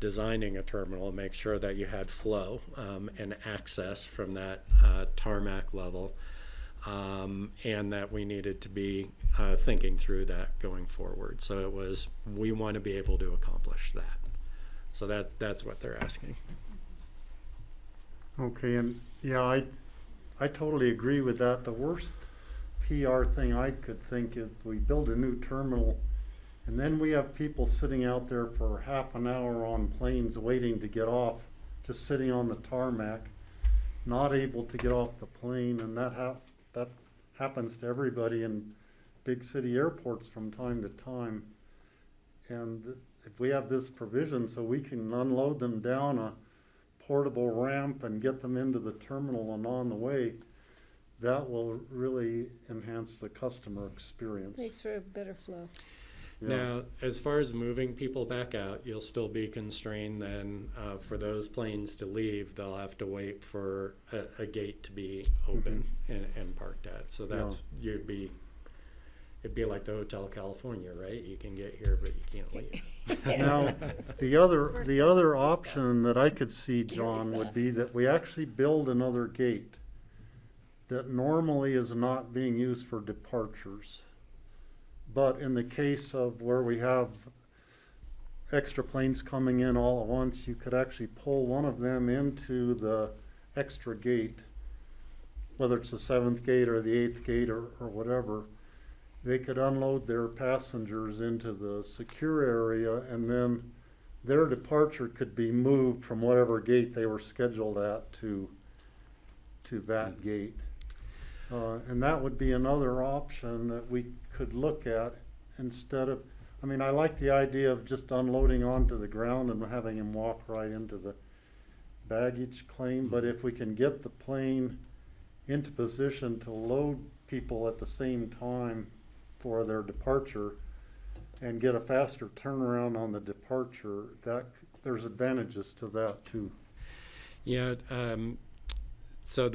designing a terminal, make sure that you had flow and access from that tarmac level, and that we needed to be thinking through that going forward. So we want to be able to accomplish that. So that's what they're asking. Okay, and yeah, I totally agree with that. The worst PR thing I could think is we build a new terminal and then we have people sitting out there for half an hour on planes waiting to get off, just sitting on the tarmac, not able to get off the plane, and that happens to everybody in big city airports from time to time. And if we have this provision so we can unload them down a portable ramp and get them into the terminal and on the way, that will really enhance the customer experience. Makes for a better flow. Yeah. Now, as far as moving people back out, you'll still be constrained then for those planes to leave. They'll have to wait for a gate to be open and parked at. So it'd be like the Hotel California, right? You can get here, but you can't leave. Now, the other option that I could see, John, would be that we actually build another gate that normally is not being used for departures. But in the case of where we have extra planes coming in all at once, you could actually pull one of them into the extra gate, whether it's the 7th gate or the 8th gate or whatever. They could unload their passengers into the secure area, and then their departure could be moved from whatever gate they were scheduled at to that gate. And that would be another option that we could look at instead of, I mean, I like the idea of just unloading onto the ground and having him walk right into the baggage claim, but if we can get the plane into position to load people at the same time for their departure and get a faster turnaround on the departure, that there's advantages to that too. Yeah, so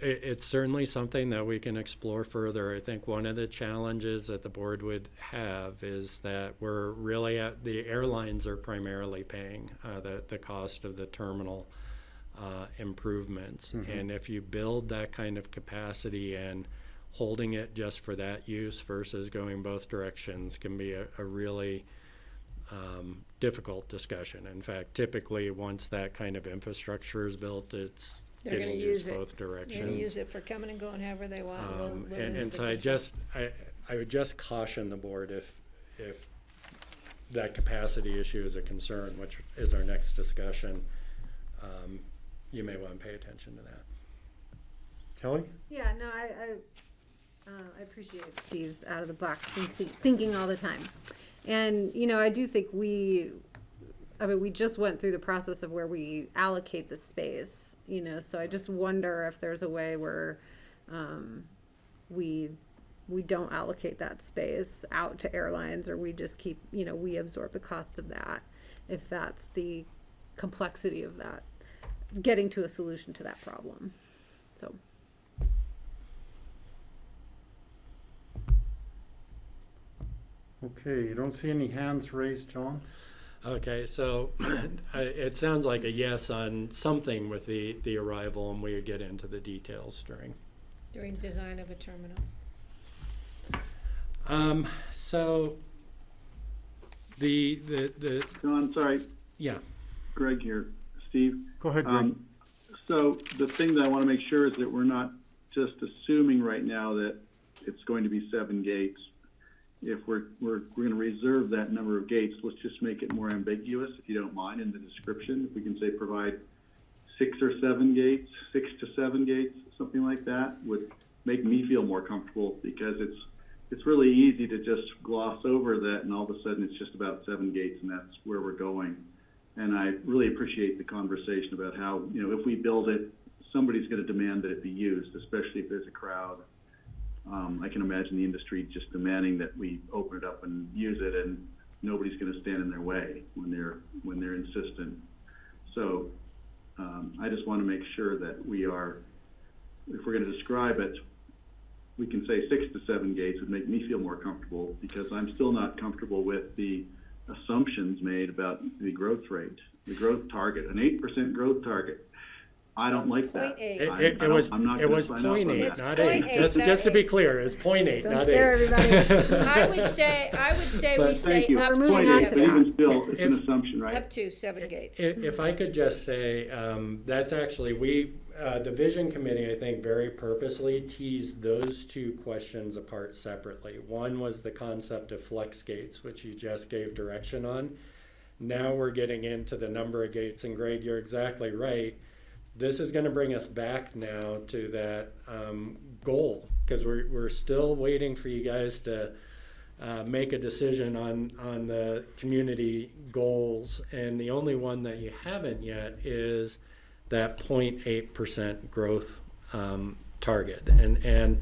it's certainly something that we can explore further. I think one of the challenges that the board would have is that we're really the airlines are primarily paying the cost of the terminal improvements. And if you build that kind of capacity and holding it just for that use versus going both directions can be a really difficult discussion. In fact, typically once that kind of infrastructure is built, They're going to use use both it. directions. They're going to use it for coming and going however they want. And so I would just caution the board if that capacity issue is a concern, which is our next discussion, you may want to pay attention to that. Kelly? Yeah, no, I appreciate Steve's out of the box thinking all the time. And, you know, I do think we just went through the process of where we allocate the space, you know, so I just wonder if there's a way where we don't allocate that space out to airlines, or we just keep, you know, we absorb the cost of that, if that's the complexity of that, getting to a solution to that problem. So. Okay, you don't see any hands raised, John? Okay, so it sounds like a yes on something with the arrival, and we would get into the details During design of a terminal. So the John, sorry, yeah. Greg here. Steve? Go ahead, Greg. So the thing that I want to make sure is that we're not just assuming right now that it's going to be 7 gates. If we're going to reserve that number of gates, let's just make it more ambiguous, if you don't mind, in the description. If we can say provide 6 or 7 gates, 6 to 7 gates, something like that would make me feel more comfortable, because it's really easy to just gloss over that, and all of a sudden it's just about 7 gates, and that's where we're going. And I really appreciate the conversation about how, if we build it, somebody's going to demand that it be used, especially if there's a crowd. I can imagine the industry just demanding that we open it up and use it, and nobody's going to stand in their way when they're insistent. So I just want to make sure that we are, if we're going to describe it, we can say 6 to 7 gates would make me feel more comfortable, because I'm still not comfortable with the assumptions made about the growth rate, the growth target, an 8% growth target. I don't like that. 0.8. It was 0.8, It's not 0.8, 8. Just to be clear, it's 0.8, Don't not scare 8. everybody. I would say But we say Thank you. up to Moving Point on eight, to but that. even still, it's an assumption, right? Up to 7 gates. If I could just say, that's actually, the Vision Committee, I think, very purposely teased those 2 questions apart separately. One was the concept of flex gates, which you just gave direction on. Now we're getting into the number of gates, and Greg, you're exactly right. This is going to bring us back now to that goal, because we're still waiting for you guys to make a decision on the community goals, and the only one that you haven't yet is that 0.8% growth target. And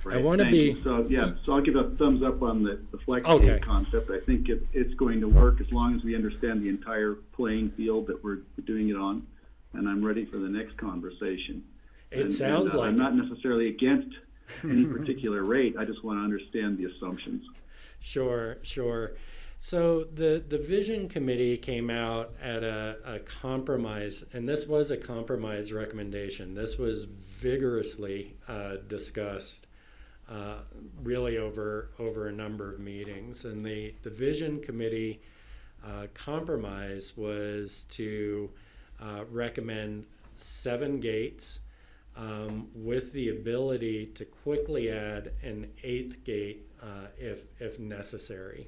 I Right, want to thank be you. So I'll give a thumbs up on the flex Okay. gate concept. I think it's going to work as long as we understand the entire playing field that we're doing it on, and I'm ready for the next conversation. It sounds like I'm not necessarily against any particular rate. I just want to understand the assumptions. Sure. So the Vision Committee came out at a compromise, and this was a compromise recommendation. This was vigorously discussed really over a number of meetings. And the Vision Committee compromise was to recommend 7 gates with the ability to quickly add an 8th gate if necessary.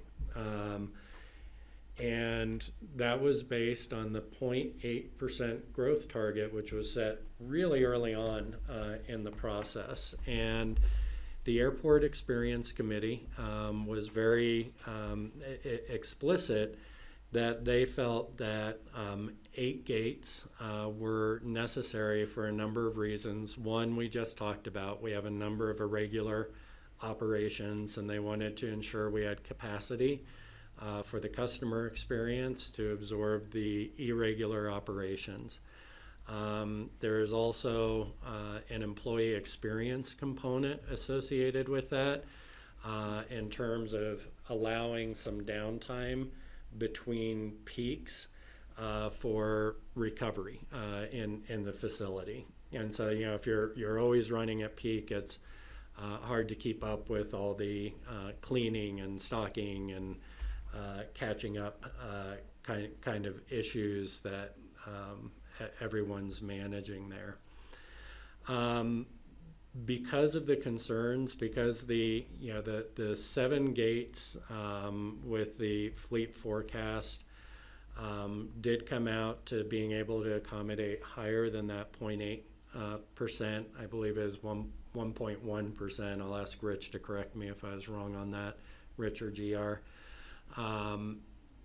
And that was based on the 0.8% growth target, which was set really early on in the process. And the Airport Experience Committee was very explicit that they felt that 8 gates were necessary for a number of reasons. One, we just talked about, we have a number of irregular operations, and they wanted to ensure we had capacity for the customer experience to absorb the irregular operations. There is also an employee experience component associated with that in terms of allowing some downtime between peaks for recovery in the facility. And so, if you're always running at peak, it's hard to keep up with all the cleaning and stocking and catching up kind of issues that everyone's managing there. Because of the concerns, because the 7 gates with the fleet forecast did come out to being able to accommodate higher than that 0.8%. I believe it is 1.1%. I'll ask Rich to correct me if I was wrong on that, Rich or GR,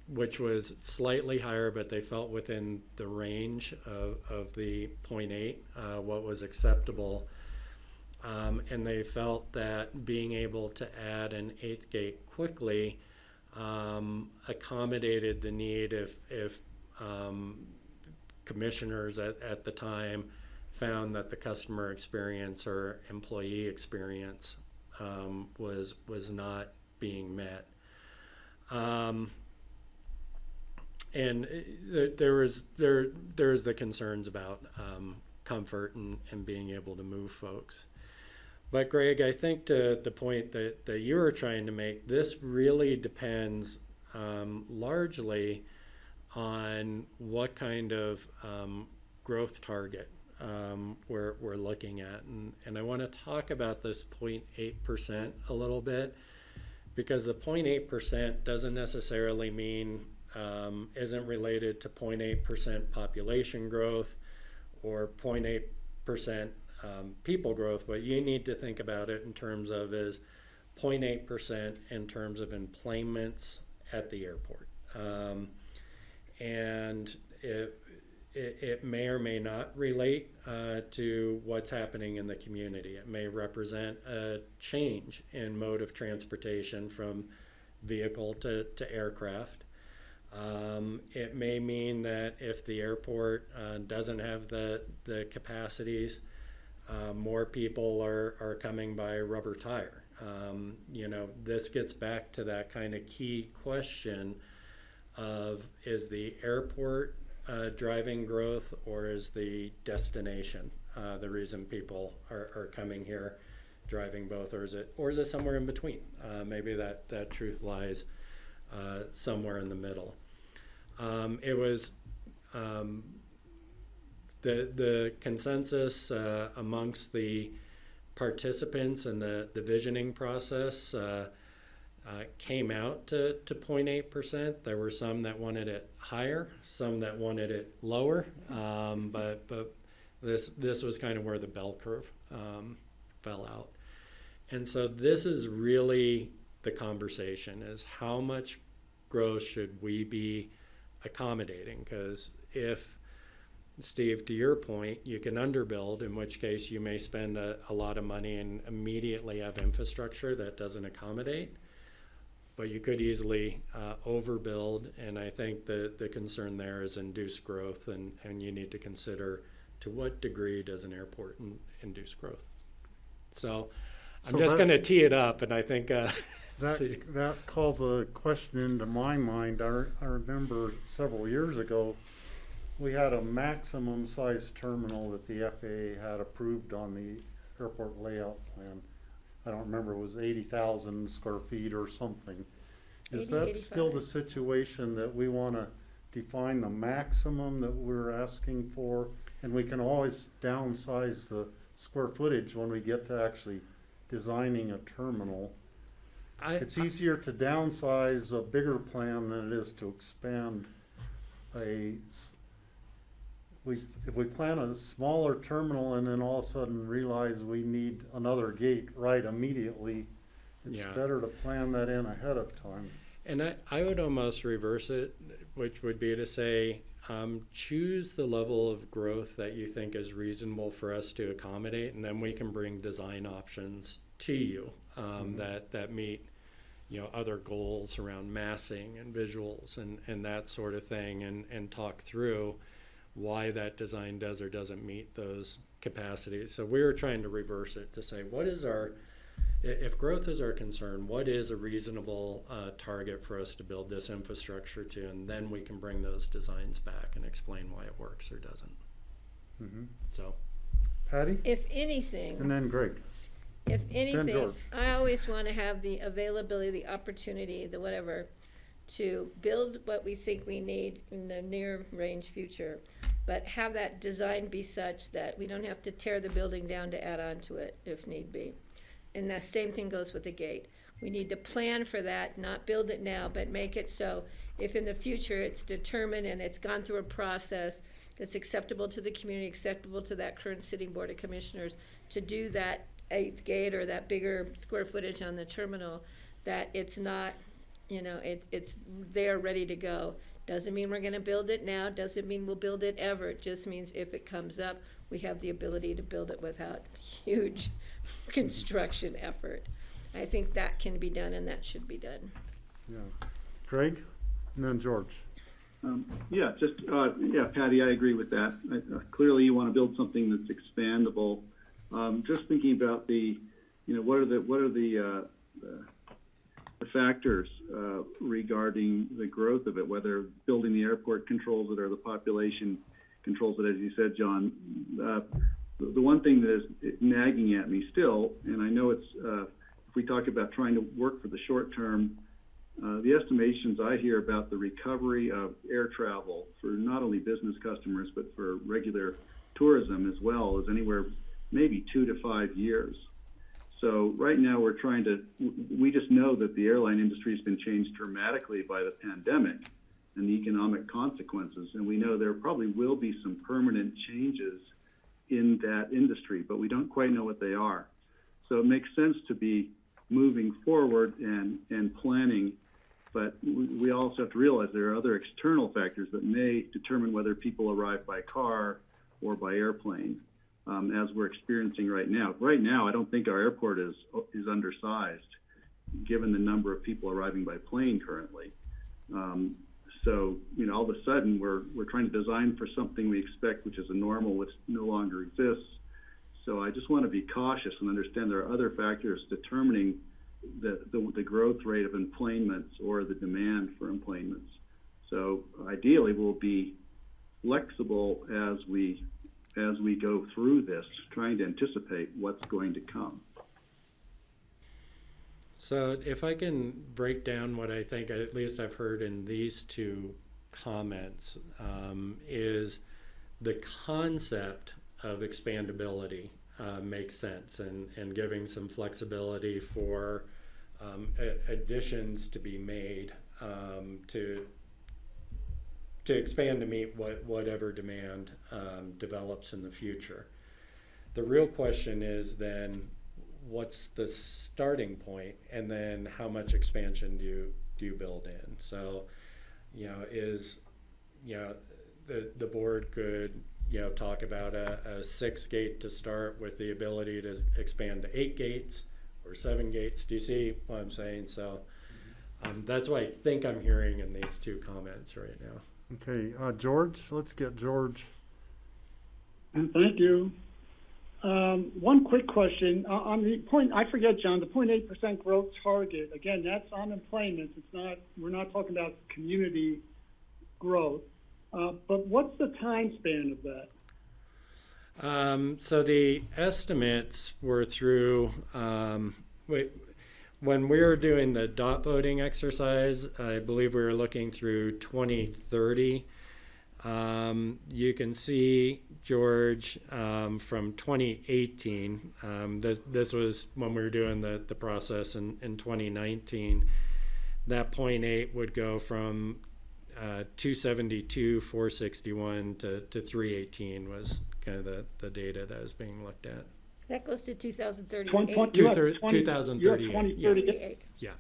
which was slightly higher, but they felt within the range of the 0.8, what was acceptable. And they felt that being able to add an 8th gate quickly accommodated the need if commissioners at the time found that the customer experience or employee experience was not being met. there was the concerns about comfort and being able to move folks. But Greg, I think to the point that you were trying to make, this really depends largely on what kind of growth target we're looking at. And I want to talk about this 0.8% a little bit, because the 0.8% doesn't necessarily mean isn't related to 0.8% population growth or 0.8% people growth. What you need to think about it in terms of is 0.8% in terms of employments at the airport. And it may or may not relate to what's happening in the community. It may represent a change in mode of transportation from vehicle to aircraft. It may mean that if the airport doesn't have the capacities, more people are coming by rubber tire. This gets back to that kind of key question of, is the airport driving growth, or is the destination the reason people are coming here, driving both, or is it somewhere in between? Maybe that truth lies somewhere in the middle. It was the consensus amongst the participants in the visioning process came out to 0.8%. There were some that wanted it higher, some that wanted it lower, but this was kind of where the bell curve fell out. And so this is really the conversation, is how much growth should we be accommodating? Because if, Steve, to your point, you can underbuild, in which case you may spend a lot of money and immediately have infrastructure that doesn't accommodate. But you could easily overbuild, and I think the concern there is induced growth, and you need to consider to what degree does an airport induce growth. So I'm just going to tee it up, and I think that calls a question into my mind. I remember several years ago, we had a maximum size terminal that the FAA had approved on the airport layout plan. I don't remember, it was 80,000 square feet or something. Is that 85. still the situation, that we want to define the maximum that we're asking for? And we can always downsize the square footage when we get to actually designing a terminal. It's easier to downsize a bigger plan than it is to expand if we plan a smaller terminal and then all of a sudden realize we need another gate right immediately, it's better to plan that in ahead of time. And I would almost reverse it, which would be to say, choose the level of growth that you think is reasonable for us to accommodate, and then we can bring design options to you that meet other goals around massing and visuals and that sort of thing, and talk through why that design does or doesn't meet those capacities. So we were trying to reverse it to say, if growth is our concern, what is a reasonable target for us to build this infrastructure to, and then we can bring those designs back and explain why it works or doesn't. Mm-hmm. So, Patty? If anything. And then Greg. If anything, George. I always want to have the availability, the opportunity, the whatever, to build what we think we need in the near range future, but have that design be such that we don't have to tear the building down to add on to it if need be. And the same thing goes with the gate. We need to plan for that, not build it now, but make it so if in the future it's determined and it's gone through a process that's acceptable to the community, acceptable to that current sitting Board of Commissioners, to do that 8th gate or that bigger square footage on the terminal, that it's not, it's there ready to go. Doesn't mean we're going to build it now, doesn't mean we'll build it ever. It just means if it comes up, we have the ability to build it without huge construction effort. I think that can be done, and that should be done. Yeah. Greg, and then George. Patty, I agree with that. Clearly, you want to build something that's expandable. Just thinking about what are the factors regarding the growth of it, whether building the airport controls it or the population controls it, as you said, John. The one thing that is nagging at me still, and I know it's, if we talk about trying to work for the short term, the estimations I hear about the recovery of air travel for not only business customers, but for regular tourism as well, is anywhere maybe 2 to 5 years. So right now we just know that the airline industry has been changed dramatically by the pandemic and the economic consequences. And we know there probably will be some permanent changes in that industry, but we don't quite know what they are. So it makes sense to be moving forward and planning, but we also have to realize there are other external factors that may determine whether people arrive by car or by airplane, as we're experiencing right now. Right now, I don't think our airport is undersized, given the number of people arriving by plane currently. So, all of a sudden, we're trying to design for something we expect, which is a normal, which no longer exists. So I just want to be cautious and understand there are other factors determining the growth rate of enplanements or the demand for enplanements. So ideally, we'll be flexible as we go through this, trying to anticipate what's going to come. So if I can break down what I think, at least I've heard in these two comments, is the concept of expandability makes sense, and giving some flexibility for additions to be made to expand to meet whatever demand develops in the future. The real question is then, what's the starting point, and then how much expansion do you build in? So, the board could talk about a 6 gate to start with the ability to expand to 8 gates or 7 gates. Do you see what I'm saying? So that's what I think I'm hearing in these two comments right now. Okay, George, let's get George. Thank you. One quick question on the point. I forget, John. The 0.8% growth target. Again, that's on employment. It's not. We're not talking about community growth. But what's the time span of that? So the estimates were through. When we were doing the dot voting exercise, I believe we were looking through 2030. You can see, George, from 2018, this was when we were doing the process in 2019, that 0.8 would go from 272, 461 to 318 was kind of the data that was being looked at. That goes to 2038. 2038. Yeah.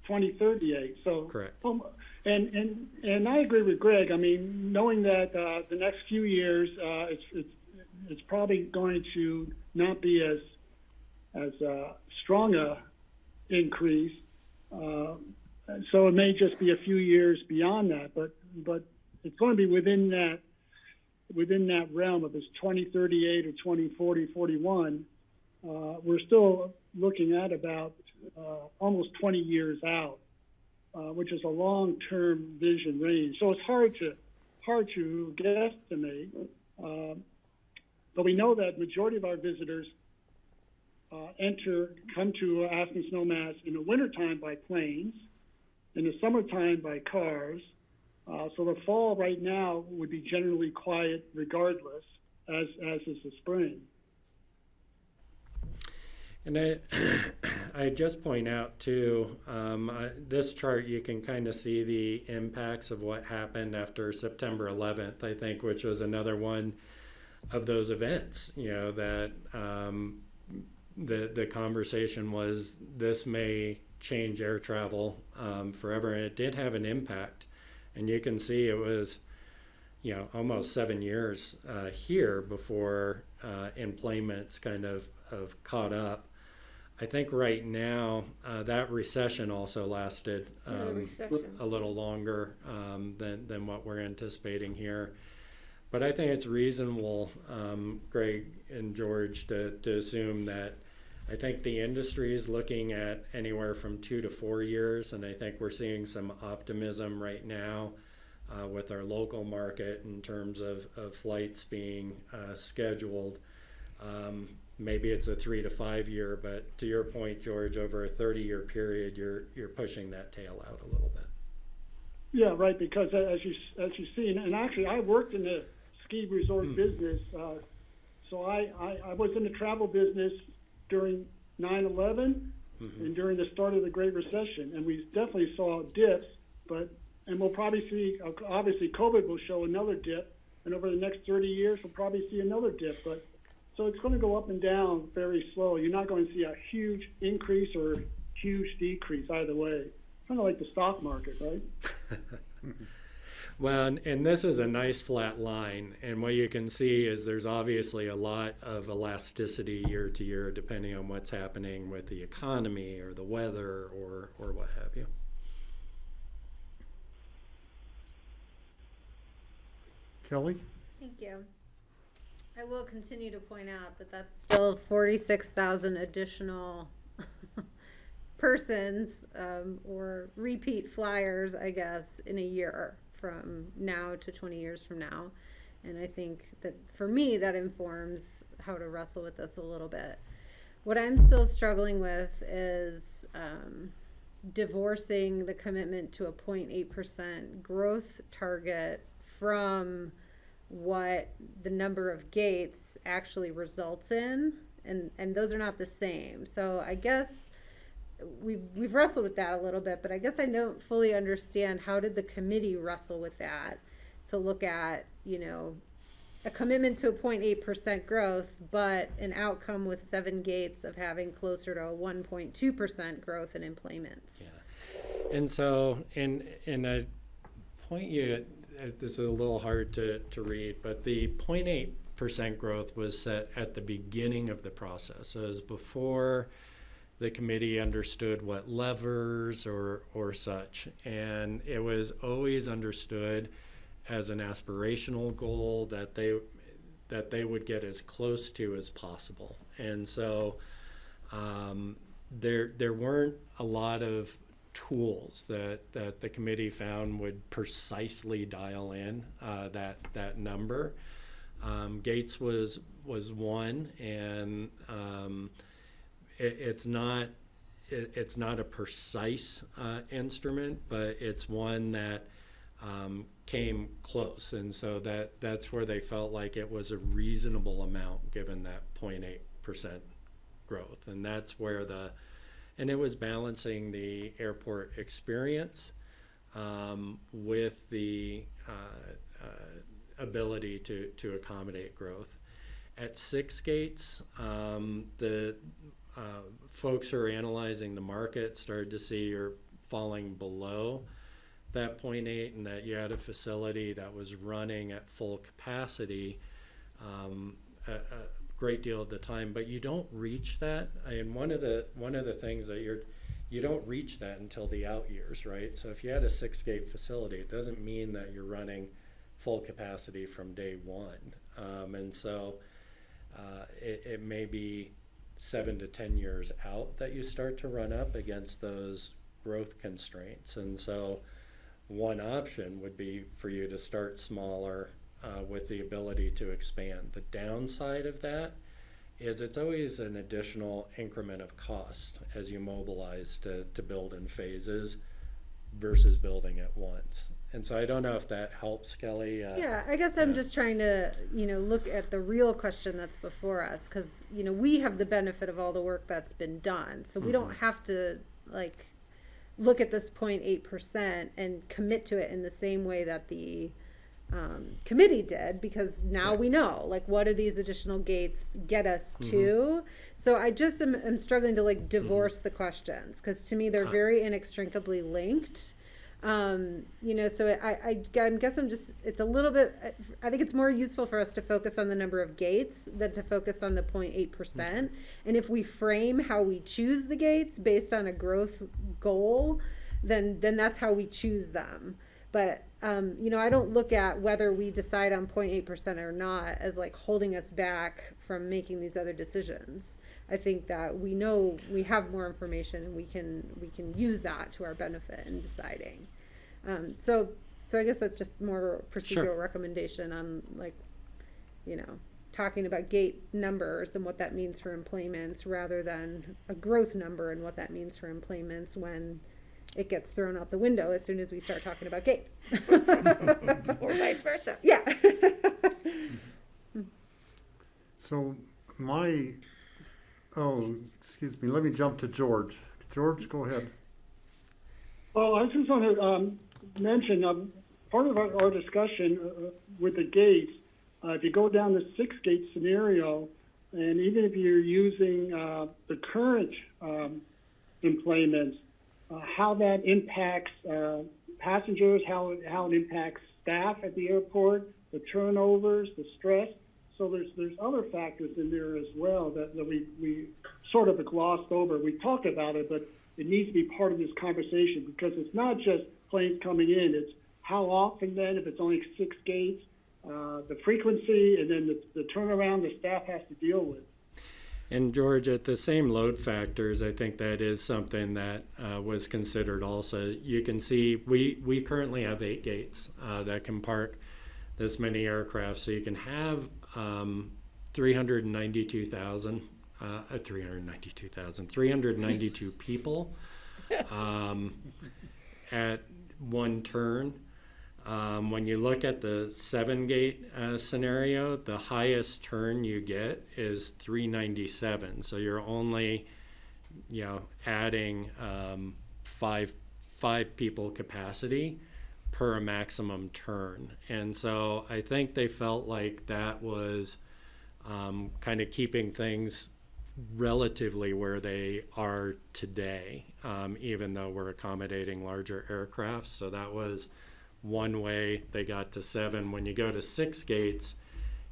2038. So correct. And I agree with Greg. I mean, knowing that the next few years, it's probably going to not be as strong a increase. So it may just be a few years beyond that, but it's going to be within that realm of this 2038 or 2040, 41. We're still looking at about almost 20 years out, which is a long-term vision range. So it's hard to guesstimate, but we know that majority of our visitors come to Aspen Snowmass in the wintertime by planes, in the summertime by cars. So the fall right now would be generally quiet regardless, as is the spring. And I just point out too, this chart, you can kind of see the impacts of what happened after September 11th, I think, which was another one of those events, that the conversation was, this may change air travel forever, and it did have an impact. And you can see it was, almost 7 years here before employments kind of caught up. I think right now that recession also lasted a little longer than what we're anticipating here. But I think it's reasonable, Greg and George, to assume that I think the industry is looking at anywhere from 2 to 4 years, and I think we're seeing some optimism right now with our local market in terms of flights being scheduled. Maybe it's a 3 to 5 year, but to your point, George, over a 30-year period, you're pushing that tail out a little bit. Yeah, right. Because as you see, and actually, I worked in the ski resort business, so I was in the travel business during 9/11 and during the start of the Great Recession, and we definitely saw dips. And we'll probably see. Obviously, COVID will show another dip, and over the next 30 years, we'll probably see another dip. So it's going to go up and down very slow. You're not going to see a huge increase or huge decrease either way. Kind of like the stock market, right? Well, and this is a nice flat line, and what you can see is there's obviously a lot of elasticity year to year depending on what's happening with the economy or the weather or what have you. Kelly? Thank you. I will continue to point out that that's still 46,000 additional persons or repeat flyers, I guess, in a year from now to 20 years from now. And I think that for me, that informs how to wrestle with this a little bit. What I'm still struggling with is divorcing the commitment to a 0.8% growth target from what the number of gates actually results in, and those are not the same. So I guess we've wrestled with that a little bit, but I guess I don't fully understand how did the committee wrestle with that to look at, you know, a commitment to a 0.8% growth, but an outcome with 7 gates of having closer to a 1.2% growth in employments. Yeah, and so in I point you. This is a little hard to read, but the 0.8% growth was set at the beginning of the process. So it was before the committee understood what levers or such. And it was always understood as an aspirational goal that they would get as close to as possible. And so there weren't a lot of tools that the committee found would precisely dial in that number. Gates was one, and it's not a precise instrument, but it's one that came close, and so that's where they felt like it was a reasonable amount given that 0.8% growth, and that's where and it was balancing the airport experience with the ability to accommodate growth. At 6 gates, the folks who are analyzing the market started to see you're falling below that 0.8 and that you had a facility that was running at full capacity a great deal of the time, but you don't reach that. And one of the things that you don't reach that until the out years, right? So if you had a 6-gate facility, it doesn't mean that you're running full capacity from day one. And so it may be 7 to 10 years out that you start to run up against those growth constraints. And so one option would be for you to start smaller with the ability to expand. The downside of that is it's always an additional increment of cost as you mobilize to build in phases versus building at once. And so I don't know if that helps, Kelly. Yeah, I guess I'm just trying to, look at the real question that's before us, because, we have the benefit of all the work that's been done. So we don't have to, look at this 0.8% and commit to it in the same way that the committee did, because now we know, what do these additional gates get us to? So I just am struggling to divorce the questions, because to me they're very inextricably linked. So I guess it's a little bit, I think it's more useful for us to focus on the number of gates than to focus on the 0.8%. And if we frame how we choose the gates based on a growth goal, then that's how we choose them. But, you know, I don't look at whether we decide on 0.8% or not as like holding us back from making these other decisions. I think that we know we have more information and we can use that to our benefit in deciding. So I guess that's just more a procedural recommendation on, like, you know, talking about gate numbers and what that means for employments rather than a growth number and what that means for employments when it gets thrown out the window as soon as we start talking about gates. Or vice versa. Yeah. So excuse me, let me jump to George. George, go ahead. Well, I just want to mention part of our discussion with the gates. If you go down the 6-gate scenario, and even if you're using the current employments, how that impacts passengers, how it impacts staff at the airport, the turnovers, the stress. So there's other factors in there as well that we sort of glossed over. We talked about it, but it needs to be part of this conversation because it's not just planes coming in. It's how often then, if it's only 6 gates, the frequency, and then the turnaround the staff has to deal with. And George, at the same load factors, I think that is something that was considered also. You can see we currently have 8 gates that can park this many aircraft. So you can have 392 people at one turn. When you look at the 7-gate scenario, the highest turn you get is 397. So you're only, adding five people capacity per maximum turn. And so I think they felt like that was kind of keeping things relatively where they are today, even though we're accommodating larger aircraft. So that was one way they got to 7. When you go to 6 gates,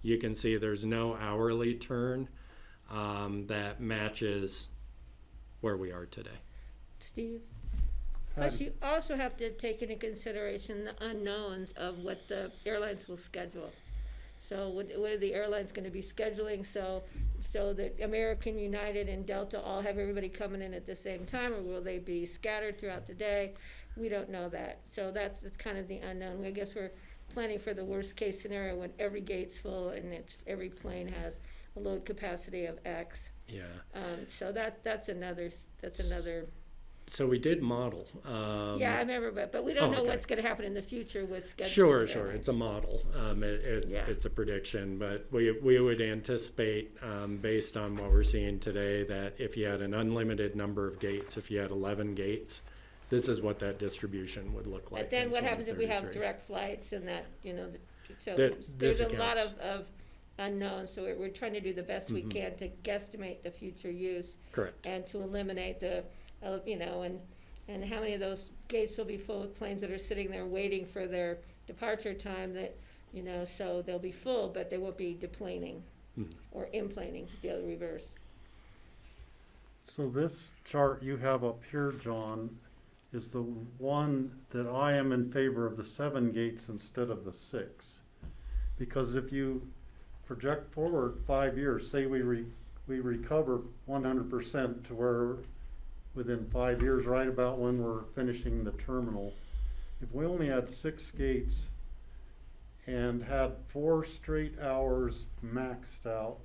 you can see there's no hourly turn that matches where we are today. Steve? Plus, you also have to take into consideration the unknowns of what the airlines will schedule. So what are the airlines going to be scheduling so that American, United, and Delta all have everybody coming in at the same time, or will they be scattered throughout the day? We don't know that. So that's kind of the unknown. I guess we're planning for the worst case scenario when every gate's full and every plane has a load capacity of X. Yeah. So that's another. So we did model. Yeah, I remember, but we don't know what's going to happen in the future with scheduling. Sure. It's a model. It's a prediction, but we would anticipate, based on what we're seeing today, that if you had an unlimited number of gates, if you had 11 gates, this is what that distribution would look like. But then what happens if we have direct flights and that, there's a lot of unknowns, so we're trying to do the best we can to guesstimate the future use. Correct. And to eliminate the and how many of those gates will be full with planes that are sitting there waiting for their departure time that, so they'll be full, but they won't be deplaning or implaning, the other reverse. So this chart you have up here, John, is the one that I am in favor of the 7 gates instead of the 6. Because if you project forward 5 years, say we recover 100% to where within 5 years, right about when we're finishing the terminal, if we only had 6 gates and had 4 straight hours maxed out,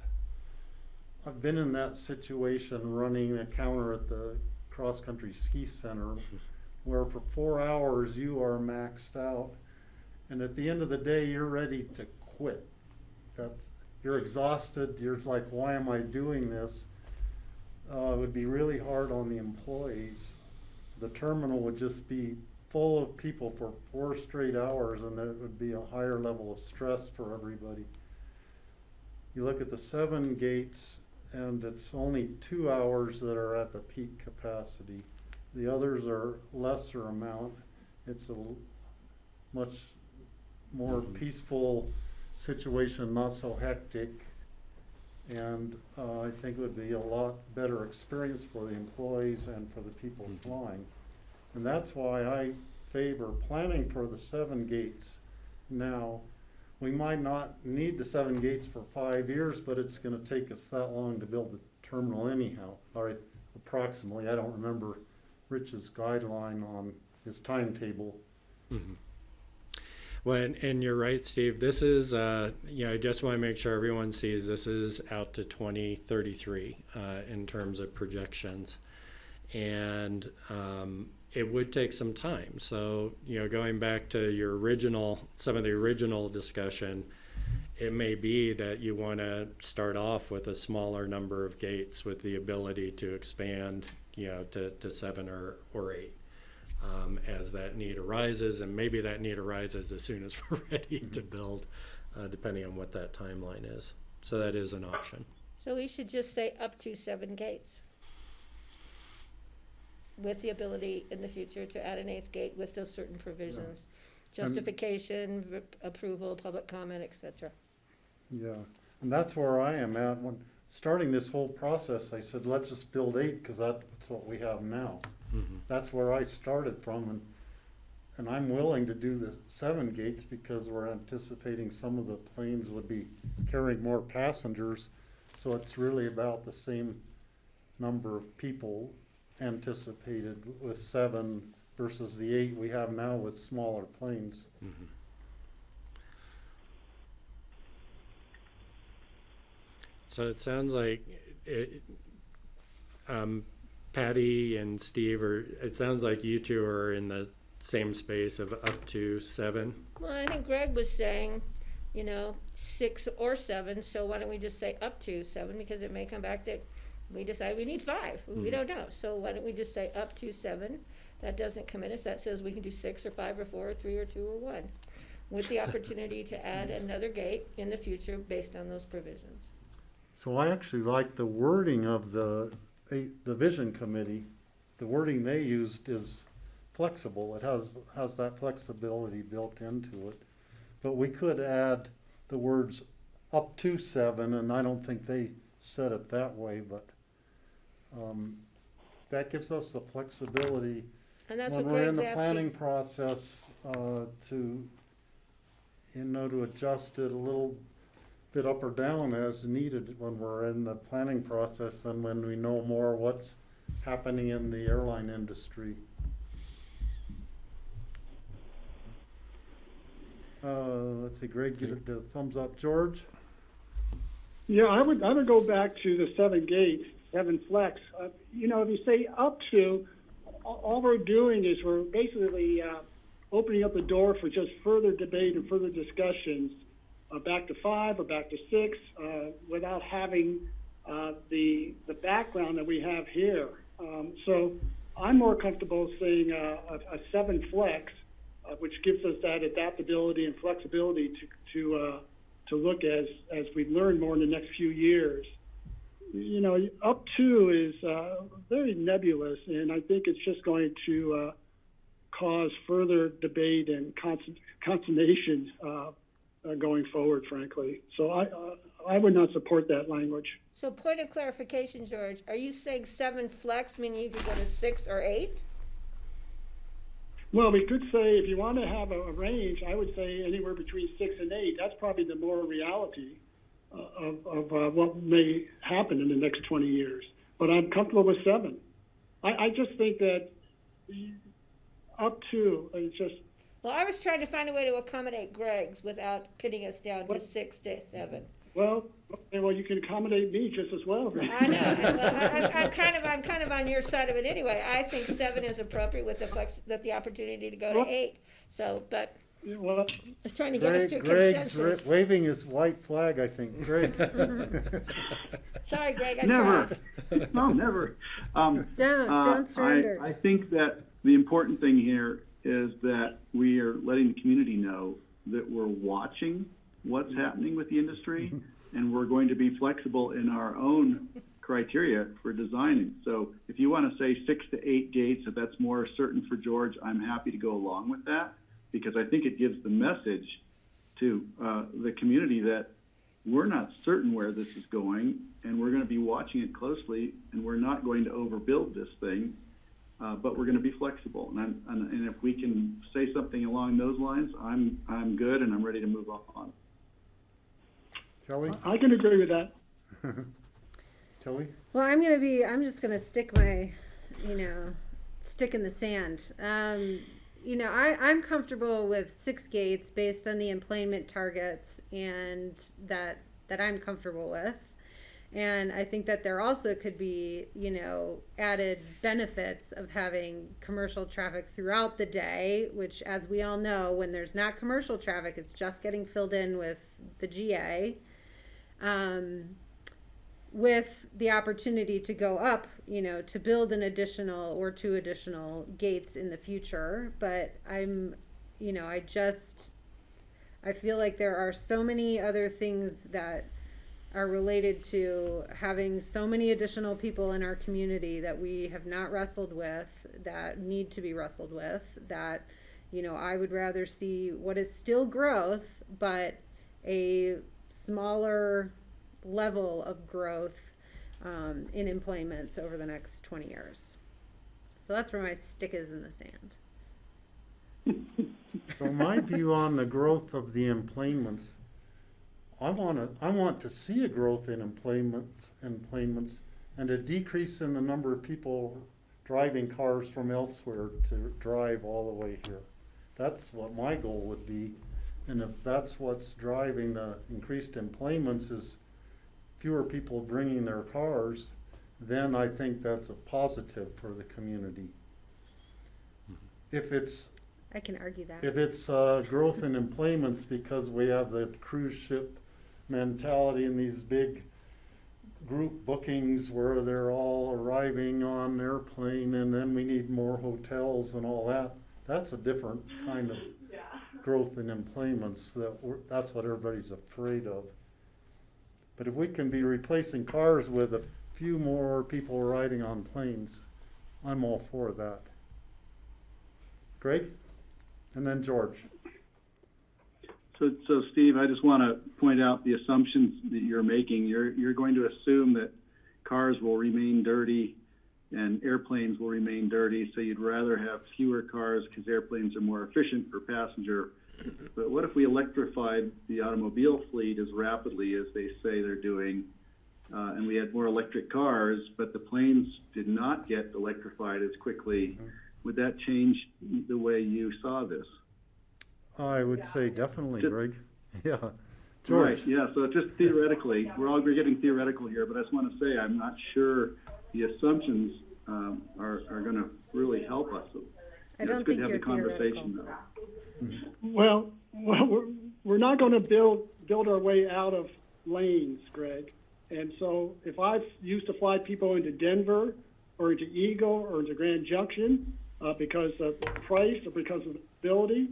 I've been in that situation running a counter at the cross-country ski center where for 4 hours you are maxed out, and at the end of the day you're ready to quit. You're exhausted, you're like, why am I doing this? It would be really hard on the employees. The terminal would just be full of people for 4 straight hours, and there would be a higher level of stress for everybody. You look at the 7 gates, and it's only 2 hours that are at the peak capacity. The others are lesser amount. It's a much more peaceful situation, not so hectic. And I think it would be a lot better experience for the employees and for the people flying. And that's why I favor planning for the 7 gates now. We might not need the 7 gates for 5 years, but it's gonna take us that long to build the terminal anyhow, or approximately. I don't remember Rich's guideline on his timetable. Mm-hmm. Well, and you're right, Steve. This is, I just want to make sure everyone sees this is out to 2033 in terms of projections. And it would take some time. So, going back to some of the original discussion, it may be that you want to start off with a smaller number of gates with the ability to expand, to 7 or 8. As that need arises, and maybe that need arises as soon as we're ready to build, depending on what that timeline is. So that is an option. So we should just say up to 7 gates, with the ability in the future to add an 8th gate with those certain provisions. Justification, approval, public comment, etc. Yeah, and that's where I am at. When starting this whole process, I said, let's just build 8, because that's what we have now. Mm-hmm. That's where I started from, and I'm willing to do the 7 gates because we're anticipating some of the planes would be carrying more passengers. So it's really about the same number of people anticipated with 7 versus the 8 we have now with smaller planes. Mm-hmm. So it sounds like Patty and Steve it sounds like you two are in the same space of up to 7. Well, I think Greg was saying, 6 or 7, so why don't we just say up to 7, because it may come back that we decide we need 5. We don't know. So why don't we just say up to 7? That doesn't commit us. That says we can do 6 or 5 or 4 or 3 or 2 or 1, with the opportunity to add another gate in the future based on those provisions. So I actually like the wording of the vision committee. The wording they used is flexible. It has that flexibility built into it. But we could add the words up to 7, and I don't think they said it that way, but that gives us the flexibility And that's when what we're in Greg's the planning asking. process to adjust it a little bit up or down as needed when we're in the planning process and when we know more what's happening in the airline industry. Let's see, Greg, give it the thumbs up. George? Yeah, I would go back to the 7 gates, 7 flex. If you say up to, all we're doing is we're basically opening up the door for just further debate and further discussions back to 5 or back to 6 without having the background that we have here. So I'm more comfortable saying a 7 flex, which gives us that adaptability and flexibility to look as we learn more in the next few years. Up to is very nebulous, and I think it's just going to cause further debate and consternation going forward, frankly. So I would not support that language. So point of clarification, George, are you saying 7 flex, meaning you could go to 6 or 8? Well, we could say if you want to have a range, I would say anywhere between 6 and 8. That's probably the more reality of what may happen in the next 20 years. But I'm comfortable with 7. I just think that up to is just. Well, I was trying to find a way to accommodate Greg's without pitting us down to 6 to 7. Well, okay, well, you can accommodate me just as well. I know. Well, I'm kind of on your side of it anyway. I think 7 is appropriate with the opportunity to go to 8. So, but Well, I was trying to get us to a Greg's consensus. waving his white flag, I think. Greg? Sorry, Greg, I Never. tried. No, never. Don't surrender. I think that the important thing here is that we are letting the community know that we're watching what's happening with the industry, and we're going to be flexible in our own criteria for designing. So if you want to say 6 to 8 gates, if that's more certain for George, I'm happy to go along with that, because I think it gives the message to the community that we're not certain where this is going, and we're going to be watching it closely, and we're not going to overbuild this thing. but we're going to be flexible. And if we can say something along those lines, I'm good and I'm ready to move on. Kelly? I can agree with that. Kelly? Well, I'm just gonna stick my, stick in the sand. I'm comfortable with 6 gates based on the employment targets and that I'm comfortable with. And I think that there also could be, added benefits of having commercial traffic throughout the day, which, as we all know, when there's not commercial traffic, it's just getting filled in with the GA. With the opportunity to go up, to build an additional or 2 additional gates in the future. But I feel like there are so many other things that are related to having so many additional people in our community that we have not wrestled with, that need to be wrestled with, that, I would rather see what is still growth, but a smaller level of growth in employments over the next 20 years. So that's where my stick is in the sand. So my view on the growth of the employments, I want to see a growth in employments and a decrease in the number of people driving cars from elsewhere to drive all the way here. That's what my goal would be. And if that's what's driving the increased employments is fewer people bringing their cars, then I think that's a positive for the community. I can argue that. If it's growth in employments because we have the cruise ship mentality and these big group bookings where they're all arriving on an airplane and then we need more hotels and all that, that's a different kind of growth in employments. That's what everybody's afraid of. But if we can be replacing cars with a few more people riding on planes, I'm all for that. Greg? And then George. So Steve, I just want to point out the assumptions that you're making. You're going to assume that cars will remain dirty and airplanes will remain dirty, so you'd rather have fewer cars because airplanes are more efficient per passenger. But what if we electrified the automobile fleet as rapidly as they say they're doing, and we had more electric cars, but the planes did not get electrified as quickly? Would that change the way you saw this? I would say definitely, Greg. Yeah. George. Right, yeah, so just theoretically, we're getting theoretical here, but I just want to say I'm not sure the assumptions are going to really help us. I don't think you're conversation theoretical. Well, we're not going to build our way out of lanes, Greg. And so if I used to fly people into Denver or into Eagle or into Grand Junction because of price or because of ability,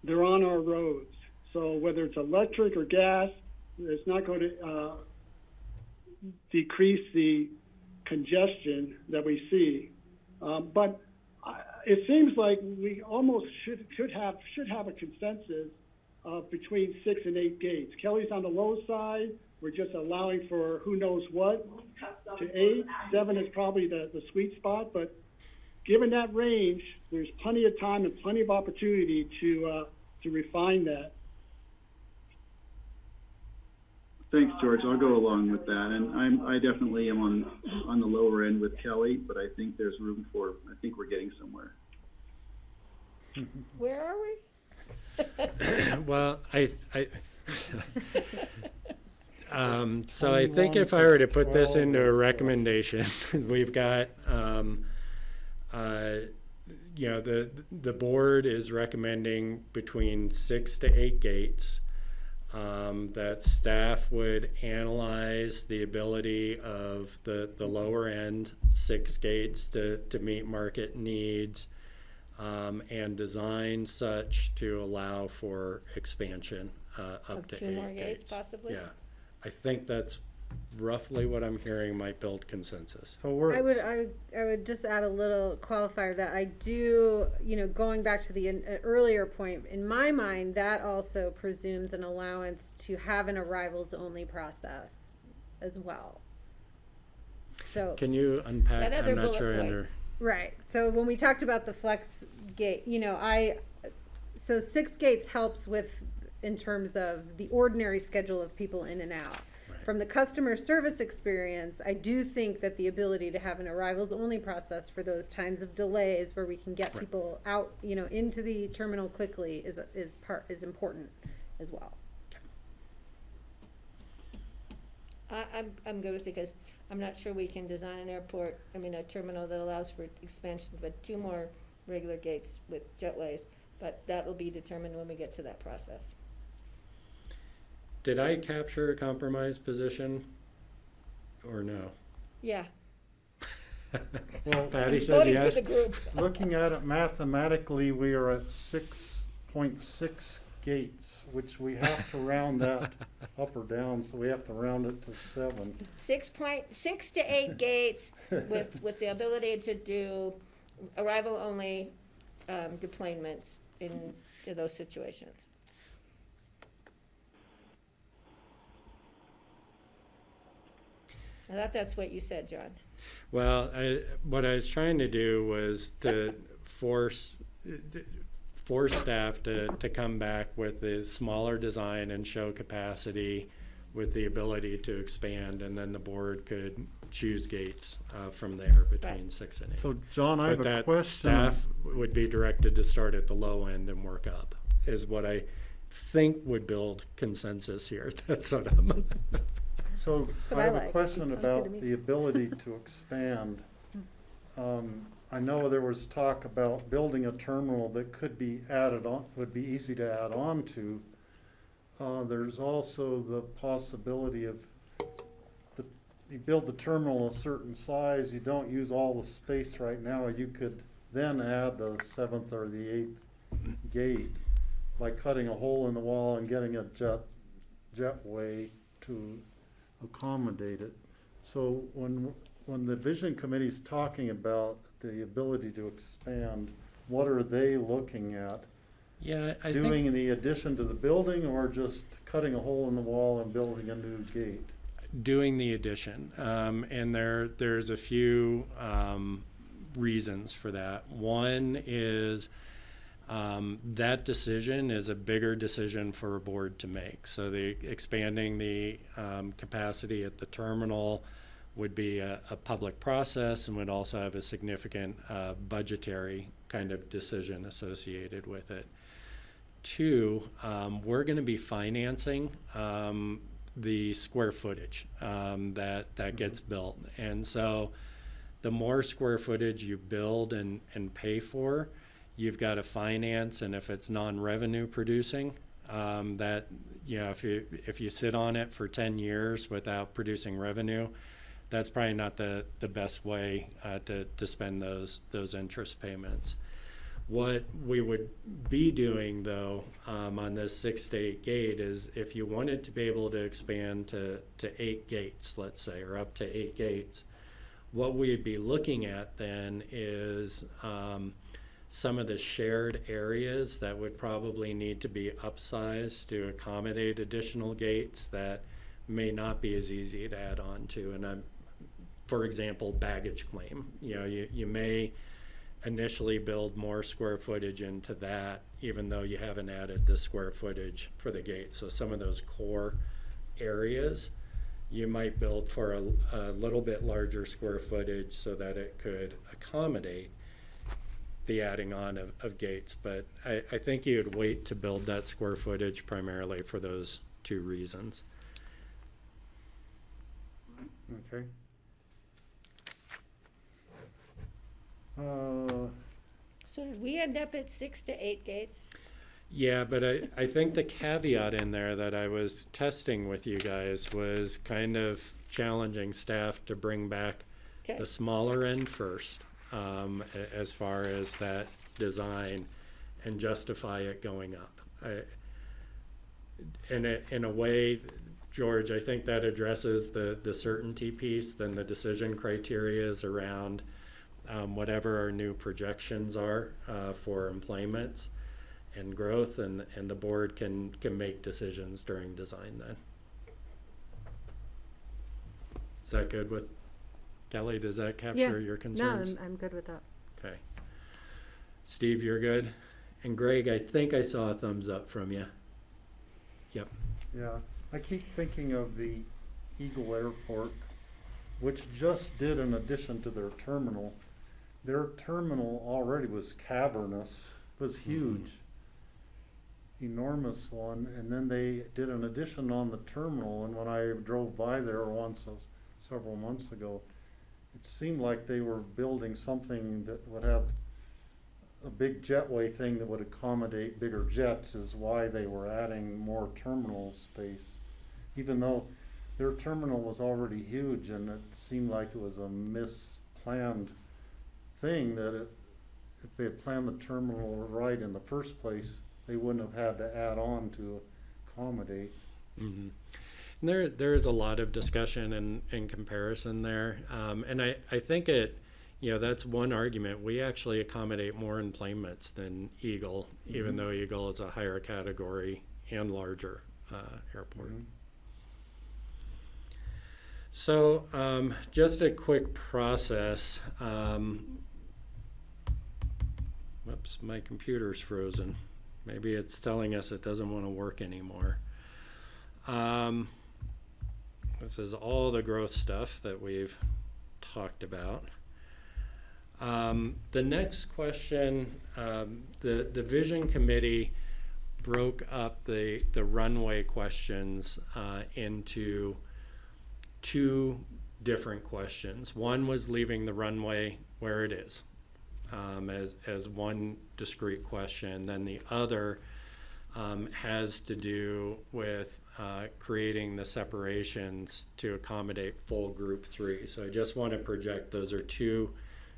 they're on our roads. So whether it's electric or gas, it's not going to decrease the congestion that we see. But it seems like we almost should have a consensus of between 6 and 8 gates. Kelly's on the low side. We're just allowing for who knows what to 8. 7 is probably the sweet spot. But given that range, there's plenty of time and plenty of opportunity to refine that. Thanks, George. I'll go along with that, and I definitely am on the lower end with Kelly, but I think there's room for. I think we're getting somewhere. Where are we? Well, so I think if I were to put this into a recommendation, we've got, the board is recommending between 6 to 8 gates. That staff would analyze the ability of the lower end 6 gates to meet market needs, and design such to allow for expansion up to 2 more 8 gates, possibly? Yeah, I think that's roughly what I'm hearing might build consensus. So we're. I would just add a little qualifier that I do, going back to the earlier point, in my mind, that also presumes an allowance to have an arrivals only process as well. So Can you unpack? That other I'm not bullet sure. point. Right. So when we talked about the flex gate, so 6 gates helps with, in terms of the ordinary schedule of people in and out. Right. From the customer service experience, I do think that the ability to have an arrivals only process for those times of delays where we can get Right. people out, into the terminal quickly is important as well. I'm good with it, because I'm not sure we can design a terminal that allows for expansion, but 2 more regular gates with jetways, but that will be determined when we get to that process. Did I capture a compromise position or no? Yeah. Well, Patty says Voting yes. for the group. looking at it mathematically, we are at 6.6 gates, which we have to round that up or down, so we have to round it to 7. 6 to 8 gates with the ability to do arrival only deplanements in those situations. I thought that's what you said, John. Well, what I was trying to do was to force staff to come back with a smaller design and show capacity with the ability to expand, and then the board could choose gates from there between Right. 6 and 8. So, John, I have But a that question. staff would be directed to start at the low end and work up, is what I think would build consensus here. That's what I'm. So What I I have a like. question Sounds good about to me. the ability to expand. I know there was talk about building a terminal that could be added on, would be easy to add on to. There's also the possibility of you build the terminal a certain size, you don't use all the space right now, you could then add the 7th or the 8th gate by cutting a hole in the wall and getting a jetway to accommodate it. So when the vision committee's talking about the ability to expand, what are they looking at? Yeah, I Doing think the addition to the building or just cutting a hole in the wall and building a new gate? doing the addition, and there's a few reasons for that. One is that decision is a bigger decision for a board to make. So the expanding the capacity at the terminal would be a public process and would also have a significant budgetary kind of decision associated with it. 2, we're going to be financing the square footage that gets built. And so the more square footage you build and pay for, you've got to finance, and if it's non-revenue producing, that, if you sit on it for 10 years without producing revenue, that's probably not the best way to spend those interest payments. What we would be doing, though, on this 6 to 8 gate is if you wanted to be able to expand to 8 gates, let's say, or up to 8 gates, what we'd be looking at then is some of the shared areas that would probably need to be upsized to accommodate additional gates that may not be as easy to add on to. And for example, baggage claim. You may initially build more square footage into that, even though you haven't added the square footage for the gate. So some of those core areas, you might build for a little bit larger square footage so that it could accommodate the adding on of gates. But I think you'd wait to build that square footage primarily for those 2 reasons. Okay. So did we end up at 6 to 8 gates? Yeah, but I think the caveat in there that I was testing with you guys was kind of challenging staff to bring back Okay. the smaller end first, as far as that design, and justify it going up. In a way, George, I think that addresses the certainty piece. Then the decision criteria is around whatever our new projections are for employment and growth, and the board can make decisions during design then. Is that good with Kelly? Does that capture your concerns? No, I'm good with that. Okay. Steve, you're good? And Greg, I think I saw a thumbs up from you. Yep. Yeah, I keep thinking of the Eagle Airport, which just did an addition to their terminal. Their terminal already was cavernous, was huge, enormous one, and then they did an addition on the terminal, and when I drove by there once several months ago, it seemed like they were building something that would have a big jetway thing that would accommodate bigger jets, is why they were adding more terminal space, even though their terminal was already huge, and it seemed like it was a misplanned thing, that if they had planned the terminal right in the first place, they wouldn't have had to add on to accommodate. Mm-hmm. And there is a lot of discussion and comparison there, and I think that's one argument. We actually accommodate more enplanements than Eagle, even though Eagle is a higher category and larger airport. So just a quick process. Whoops, my computer's frozen. Maybe it's telling us it doesn't want to work anymore. This is all the growth stuff that we've talked about. The next question, the Vision Committee broke up the runway questions into two different questions. One was leaving the runway where it is as one discrete question. Then the other has to do with creating the separations to accommodate full group 3. So I just want to project those are two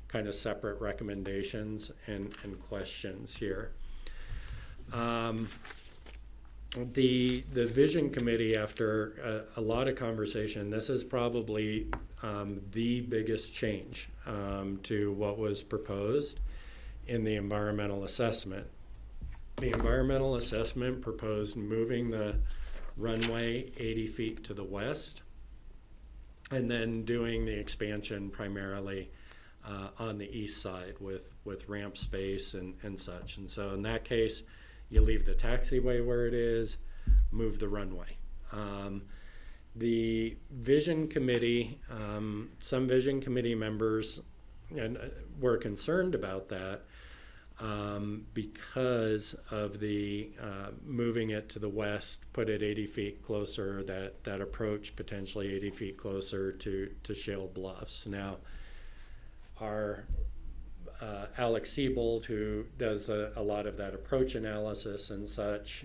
kind of separate recommendations and questions here. The Vision Committee, after a lot of conversation, this is probably the biggest change to what was proposed in the environmental assessment. The environmental assessment proposed moving the runway 80 feet to the west and then doing the expansion primarily on the east side with ramp space and such. And so in that case, you leave the taxiway where it is, move the runway. The Vision Committee, some Vision Committee members were concerned about that because of the moving it to the west, put it 80 feet closer, that approach potentially 80 feet closer to Shale Bluffs. Now, our Alex Siebold, who does a lot of that approach analysis and such,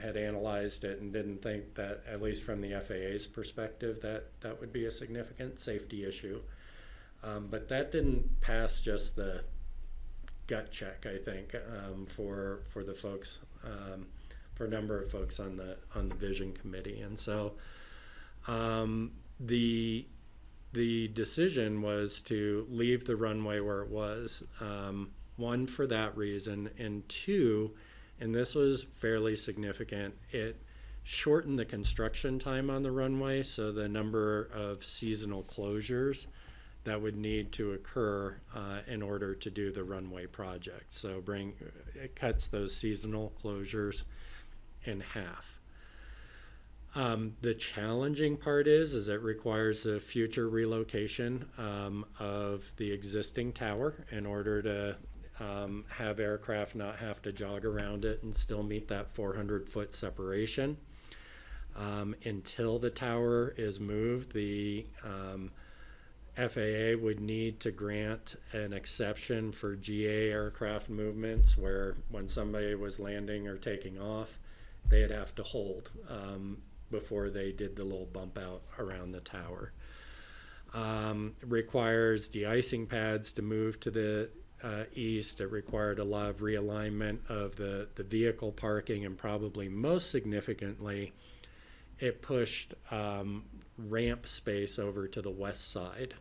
had analyzed it and didn't think that, at least from the FAA's perspective, that would be a significant safety issue. But that didn't pass just the gut check, I think, for the folks, for a number of folks on the Vision Committee. And so the decision was to leave the runway where it was, one, for that reason, and two, and this was fairly significant, it shortened the construction time on the runway, so the number of seasonal closures that would need to occur in order to do the runway project. So it cuts those seasonal closures in half. The challenging part is it requires a future relocation of the existing tower in order to have aircraft not have to jog around it and still meet that 400-foot separation. Until the tower is moved, the FAA would need to grant an exception for GA aircraft movements, where when somebody was landing or taking off, they'd have to hold before they did the little bump out around the tower. It requires de-icing pads to move to the east. It required a lot of realignment of the vehicle parking, and probably most significantly, it pushed ramp space over to the west side.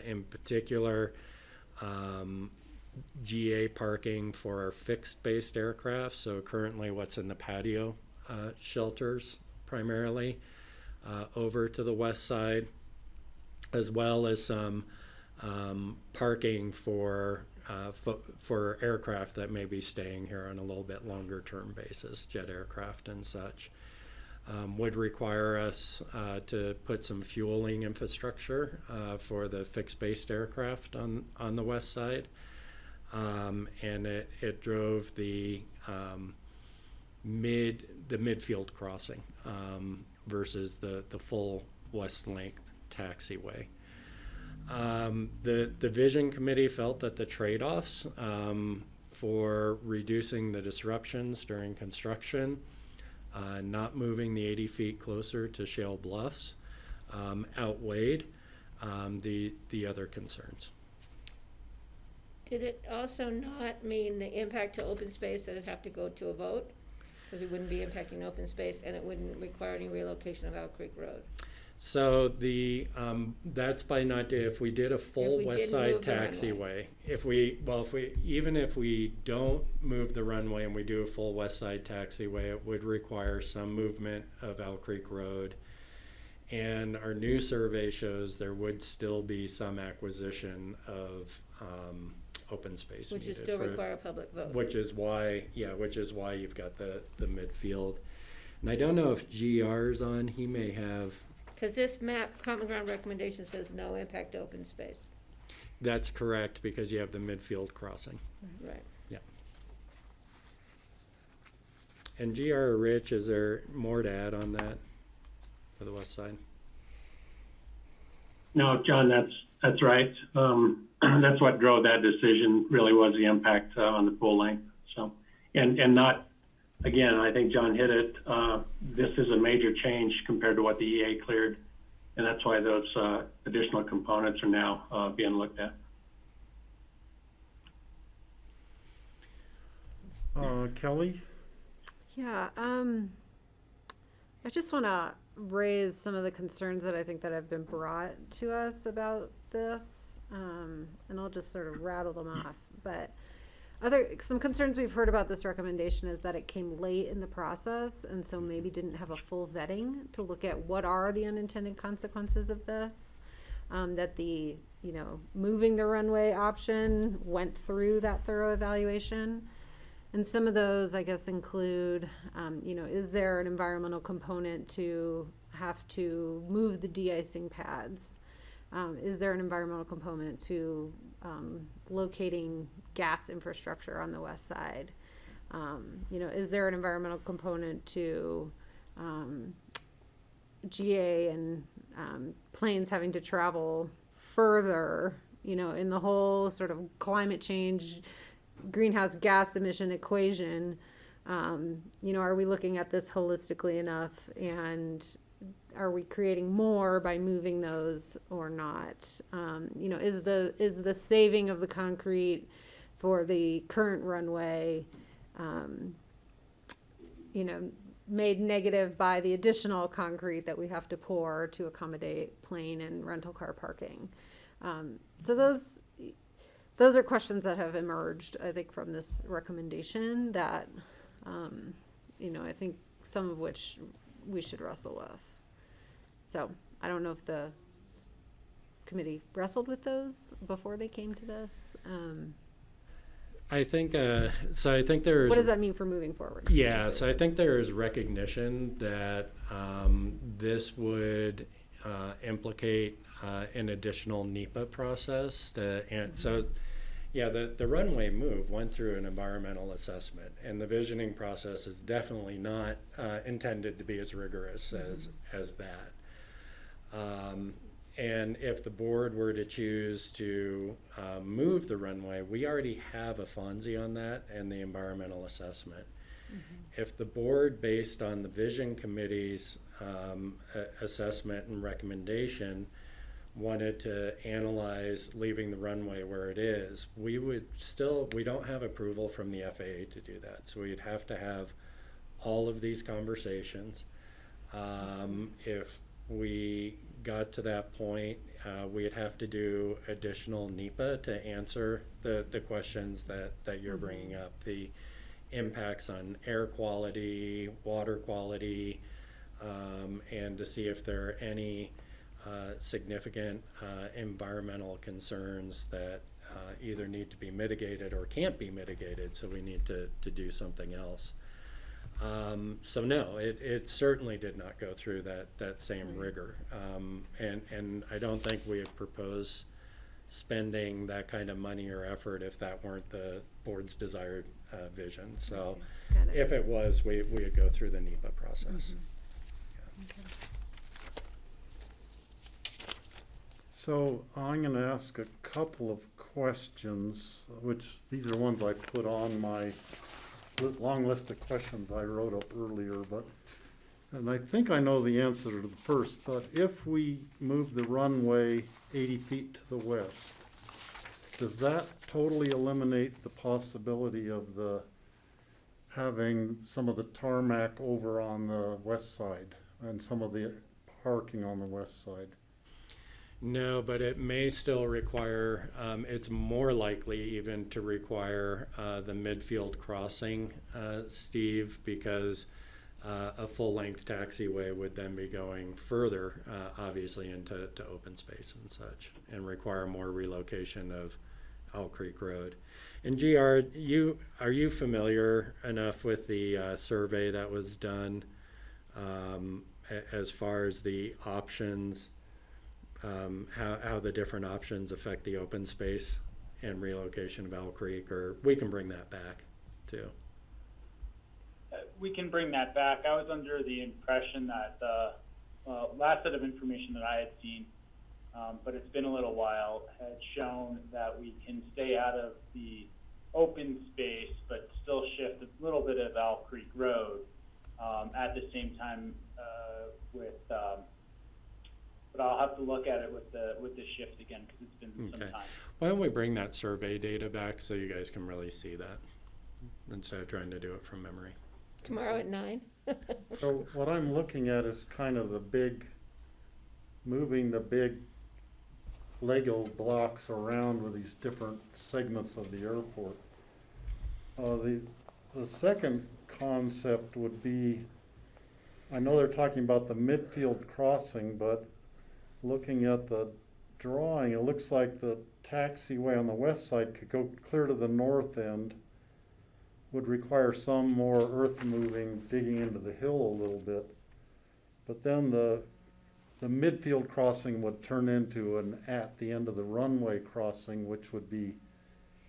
In particular, GA parking for our fixed-based aircraft, so currently what's in the patio shelters primarily, over to the west side, as well as some parking for for aircraft that may be staying here on a little bit longer term basis, jet aircraft and such. Would require us to put some fueling infrastructure for the fixed-based aircraft on the west side. And it drove the midfield crossing versus the full west length taxiway. The Vision Committee felt that the trade-offs for reducing the disruptions during construction, not moving the 80 feet closer to Shale Bluffs, outweighed the other concerns. Did it also not mean the impact to open space that it'd have to go to a vote? Because it wouldn't be impacting open space and it wouldn't require any relocation of Owl Creek Road. So that's by not if we did a full west side taxiway. If we don't move the runway and we do a full west side taxiway, it would require some movement of Owl Creek Road. And our new survey shows there would still be some acquisition of open space which needed is still require a public vote. Which is why you've got the midfield. And I don't know if GR's on. He may have. Because this map, Common Ground recommendation says no impact to open space. That's correct, because you have the midfield crossing. Right. Yeah. And GR or Rich, is there more to add on that for the west side? No, John, that's right. That's what drove that decision, really was the impact on the full length. So, and not, again, I think John hit it. This is a major change compared to what the EA cleared, and that's why those additional components are now being looked at. Kelly? Yeah, I just want to raise some of the concerns that I think that have been brought to us about this, and I'll just sort of rattle them off. But some concerns we've heard about this recommendation is that it came late in the process, and so maybe didn't have a full vetting to look at what are the unintended consequences of this. That the moving the runway option went through that thorough evaluation. And some of those, I guess, include, is there an environmental component to have to move the de-icing pads? Is there an environmental component to locating gas infrastructure on the west side? Is there an environmental component to GA and planes having to travel further, in the whole sort of climate change greenhouse gas emission equation? Are we looking at this holistically enough, and are we creating more by moving those or not? Is the saving of the concrete for the current runway made negative by the additional concrete that we have to pour to accommodate plane and rental car parking? So those are questions that have emerged, I think, from this recommendation that, I think some of which we should wrestle with. So I don't know if the committee wrestled with those before they came to this. I think, so I think there's... What does that mean for moving forward? Yeah, so I think there is recognition that this would implicate an additional NEPA process. The runway move went through an environmental assessment, and the visioning process is definitely not intended to be as rigorous as that. And if the board were to choose to move the runway, we already have a FONSI on that and the environmental assessment. If the board, based on the Vision Committee's assessment and recommendation, wanted to analyze leaving the runway where it is, we don't have approval from the FAA to do that. So we'd have to have all of these conversations. If we got to that point, we'd have to do additional NEPA to answer the questions that you're bringing up, the impacts on air quality, water quality, and to see if there are any significant environmental concerns that either need to be mitigated or can't be mitigated, so we need to do something else. So no, it certainly did not go through that same rigor. And I don't think we would propose spending that kind of money or effort if that weren't the board's desired vision. So Got it. if it was, we would go through the NEPA process. So I'm going to ask a couple of questions, which these are ones I put on my long list of questions I wrote up earlier, and I think I know the answer to the first, but if we move the runway 80 feet to the west, does that totally eliminate the possibility of having some of the tarmac over on the west side and some of the parking on the west side? No, but it may still require, it's more likely even to require the midfield crossing, Steve, because a full-length taxiway would then be going further, obviously, into open space and such, and require more relocation of Owl Creek Road. And GR, are you familiar enough with the survey that was done as far as the options, how the different options affect the open space and relocation of Owl Creek? Or we can bring that back too. We can bring that back. I was under the impression that the last set of information that I had seen, but it's been a little while, had shown that we can stay out of the open space but still shift a little bit of Owl Creek Road at the same time but I'll have to look at it with the shift again because it's been some time. Why don't we bring that survey data back so you guys can really see that instead of trying to do it from memory? Tomorrow at 9. So what I'm looking at is kind of moving the big Lego blocks around with these different segments of the airport. The second concept would be, I know they're talking about the midfield crossing, but looking at the drawing, it looks like the taxiway on the west side could go clear to the north end, would require some more earth moving, digging into the hill a little bit. But then the midfield crossing would turn into an at the end of the runway crossing, which would be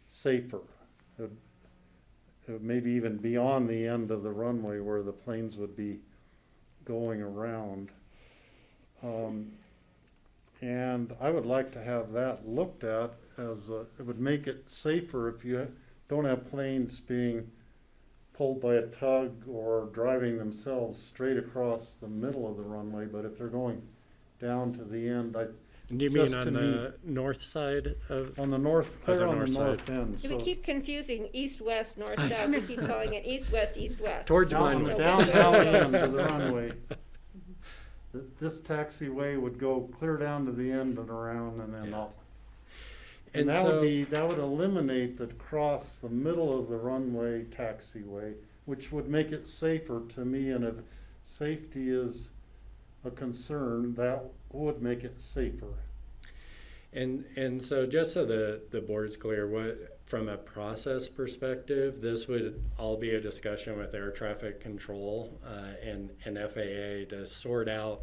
safer. It would maybe even beyond the end of the runway where the planes would be going around. And I would like to have that looked at it would make it safer if you don't have planes being pulled by a tug or driving themselves straight across the middle of the runway, but if they're going down to the end, Do you mean on the north side of? On the north, clear on the north end. We keep confusing east-west, north-south. We keep calling it east-west, east-west. Towards down Glenwood. the end of the runway. This taxiway would go clear down to the end and around and then up. And that would eliminate the cross the middle of the runway taxiway, which would make it safer to me. And if safety is a concern, that would make it safer. And so just so the board's clear, from a process perspective, this would all be a discussion with air traffic control and FAA to sort out,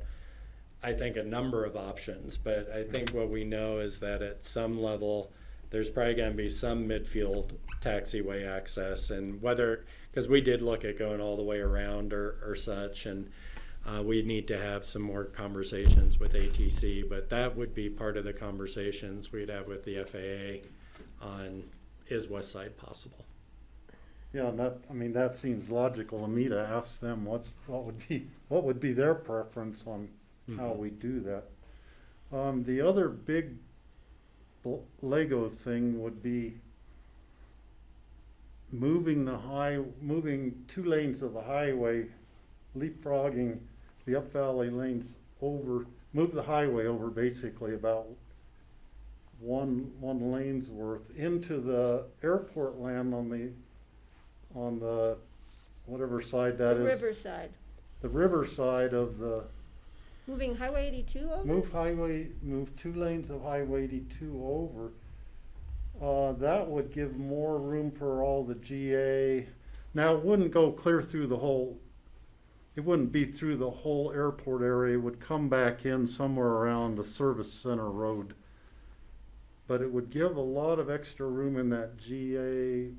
I think, a number of options. But I think what we know is that at some level, there's probably going to be some midfield taxiway access, and because we did look at going all the way around or such, and we need to have some more conversations with ATC, but that would be part of the conversations we'd have with the FAA on, is West Side possible? Yeah, and that seems logical to me to ask them what would be their preference on how we do that. The other big Lego thing would be moving 2 lanes of the highway, leapfrogging the up valley lanes over, move the highway over basically about one lane's worth into the airport land on the whatever side that is. The river side. The river side of the. Moving Highway 82 over? Move 2 lanes of Highway 82 over. That would give more room for all the GA. Now, it wouldn't go clear through the whole, it wouldn't be through the whole airport area. It would come back in somewhere around the service center road. But it would give a lot of extra room in that GA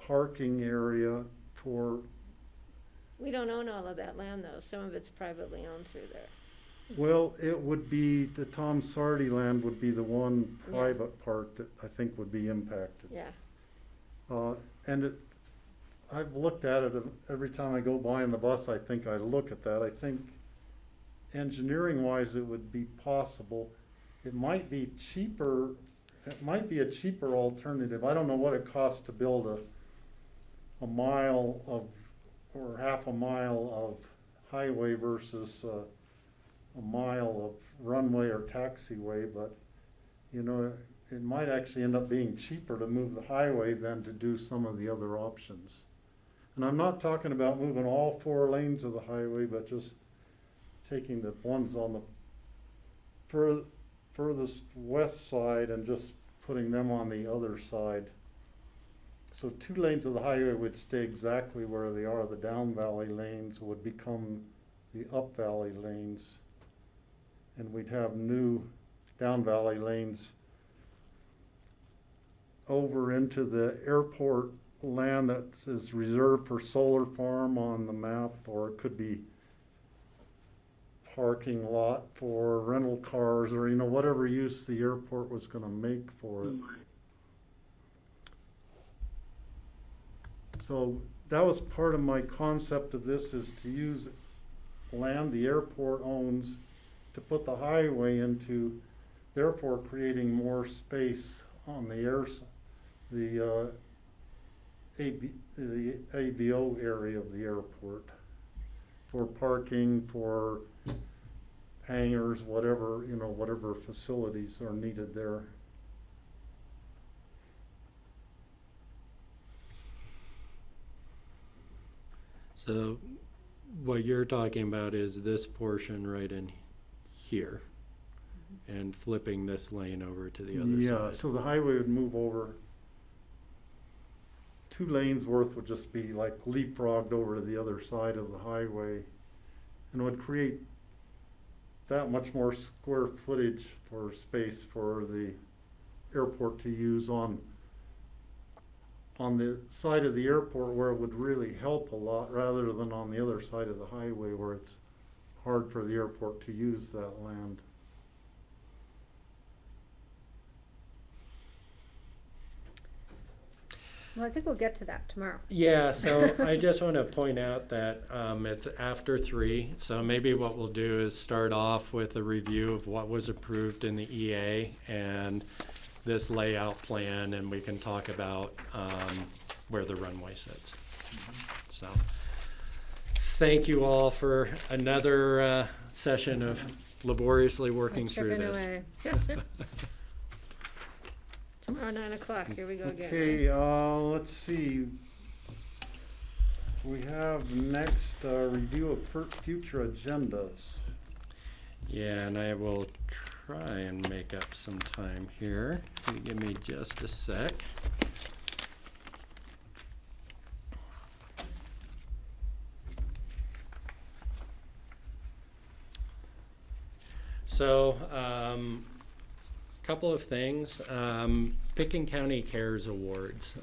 parking area for, We don't own all of that land though. Some of it's privately owned through there. well, it would be, the Tom Sardi land would be the one Yeah. private part that I think would be impacted. Yeah. And it, I've looked at it every time I go by in the bus. I think I look at that. I think engineering wise, it would be possible. It might be cheaper. It might be a cheaper alternative. I don't know what it costs to build a mile of, or half a mile of highway versus a mile of runway or taxiway, but you know, it might actually end up being cheaper to move the highway than to do some of the other options. And I'm not talking about moving all 4 lanes of the highway, but just taking the ones on the furthest west side and just putting them on the other side. So 2 lanes of the highway would stay exactly where they are. The down valley lanes would become the up valley lanes. And we'd have new down valley lanes over into the airport land that is reserved for solar farm on the map, or it could be parking lot for rental cars, or, you know, whatever use the airport was gonna make for it. So that was part of my concept of this, is to use land the airport owns to put the highway into, therefore creating more space on the the AVO area of the airport for parking, for hangars, whatever, you know, whatever facilities are needed there. So what you're talking about is this portion right in here and flipping this lane over to the other Yeah, side. so the highway would move over. 2 lanes worth would just be like leapfrogged over to the other side of the highway, and would create that much more square footage for space for the airport to use on the side of the airport where it would really help a lot, rather than on the other side of the highway where it's hard for the airport to use that land. Well, I think we'll get to that tomorrow. Yeah, so I just want to point out that it's after 3, so maybe what we'll do is start off with a review of what was approved in the EA and this layout plan, and we can talk about where the runway sits. So thank you all for another session of laboriously working through Chipping this. away. Tomorrow, 9 o'clock, here we go again. Okay, let's see. We have next review of future agendas. Yeah, and I will try and make up some time here. If you give me just a sec. So, couple of things. Picken County Cares Awards.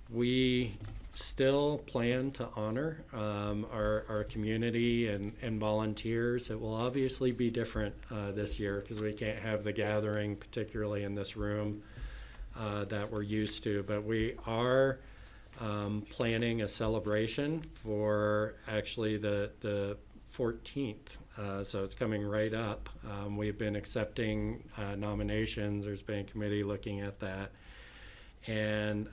We still plan to honor our community and volunteers. It will obviously be different this year because we can't have the gathering, particularly in this room, that we're used to. But we are planning a celebration for actually the 14th. So it's coming right up. We've been accepting nominations. There's been a committee looking at that. And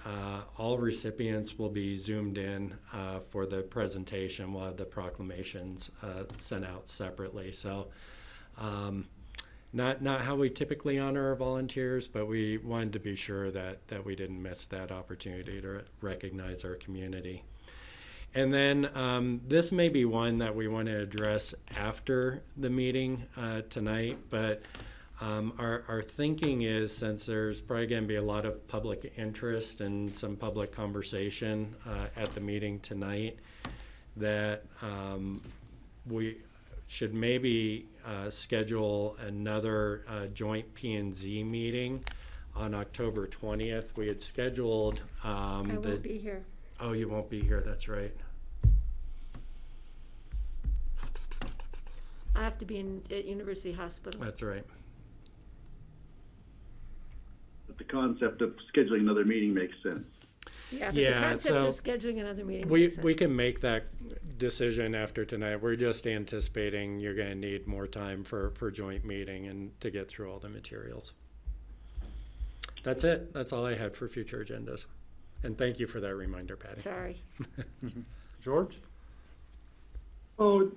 all recipients will be zoomed in for the presentation. We'll have the proclamations sent out separately. So not how we typically honor our volunteers, but we wanted to be sure that we didn't miss that opportunity to recognize our community. And then this may be one that we want to address after the meeting tonight, but Our thinking is, since there's probably going to be a lot of public interest and some public conversation at the meeting tonight, that we should maybe schedule another joint P&Z meeting on October 20th. We had scheduled I won't be here. Oh, you won't be here, that's right. I have to be at University Hospital. That's right. But the concept of scheduling another meeting makes sense. Yeah, but Yeah, the concept so of scheduling another meeting We makes sense. can make that decision after tonight. We're just anticipating you're going to need more time for joint meeting and to get through all the materials. That's it. That's all I had for future agendas. And thank you for that reminder, Patty. Sorry. George? Oh,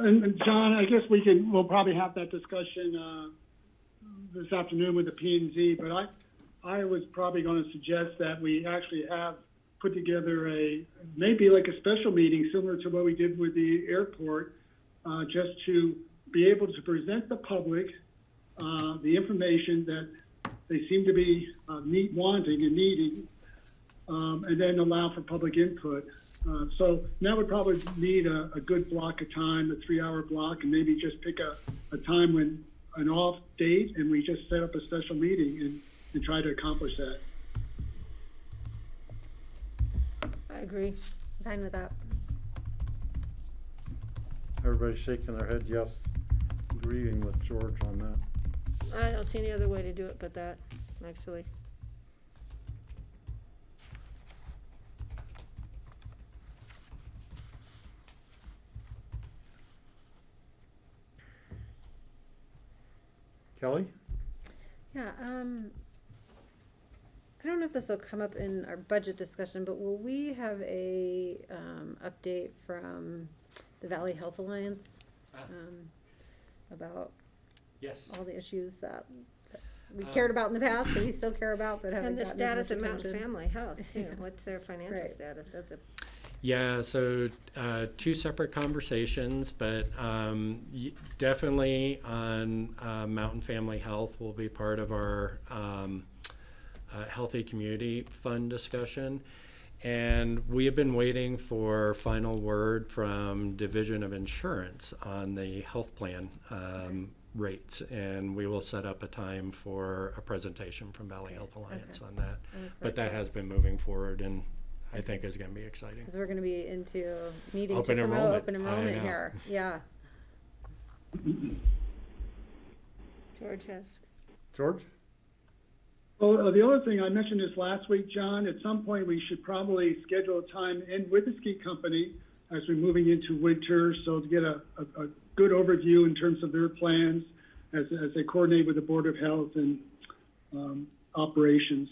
and John, I guess we'll probably have that discussion this afternoon with the P&Z, but I was probably going to suggest that we actually have put together maybe like a special meeting similar to what we did with the airport, just to be able to present the public the information that they seem to be wanting and needing, and then allow for public input. So that would probably need a good block of time, a 3-hour block, and maybe just pick a time when an off date, and we just set up a special meeting and try to accomplish that. I agree. Fine with that. Everybody's shaking their head yes, agreeing with George on that. I don't see any other way to do it but that, actually. Kelly? Yeah, I don't know if this will come up in our budget discussion, but will we have a update from the Valley Health Alliance about Yes. all the issues that we cared about in the past, and we still care about, but haven't And the gotten as status much of Mountain attention? Family Health, too. What's their financial Right. status? That's a Yeah, so two separate conversations, but definitely on Mountain Family Health will be part of our Healthy Community Fund discussion. And we have been waiting for final word from Division of Insurance on the health plan rates. And we will set up a time for a presentation from Valley Health Alliance on that. But that has been moving forward, and I think is going to be exciting. Because we're going to be into needing Open to promote enrollment. open I enrollment know. here. Yeah. George has. George? Well, the other thing, I mentioned this last week, John, at some point we should probably schedule a time in with the ski company as we're moving into winter, so to get a good overview in terms of their plans as they coordinate with the Board of Health and operations.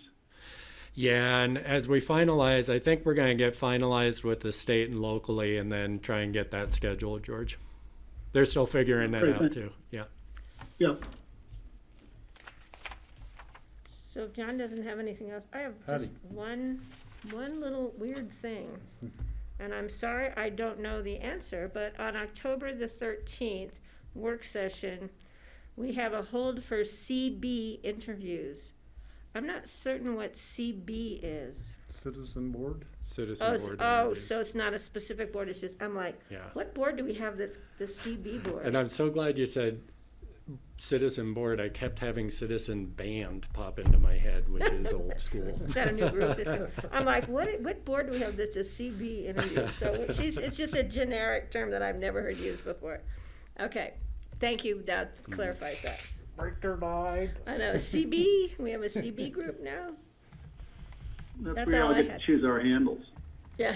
Yeah, and as we finalize, I think we're going to get finalized with the state and locally and then try and get that scheduled, George. They're still figuring that Great, out thanks. too. Yeah. Yeah. So if John doesn't have anything else, I have just one little weird thing. And I'm sorry I don't know the answer, but on October the 13th, work session, we have a hold for CB interviews. I'm not certain what CB is. Citizen Board? Citizen board interviews. So it's not a specific board, it's just, I'm like, Yeah. what board do we have that's the CB board? And I'm so glad you said citizen board. I kept having citizen band pop into my head, which is old school. Is that a new group? I'm like, what board do we have that's a CB interview? So it's just a generic term that I've never heard used before. Okay, thank you, that clarifies that. Breaker died. I know, CB, we have a CB group now? That's we all all I get had. to choose our handles. Yeah.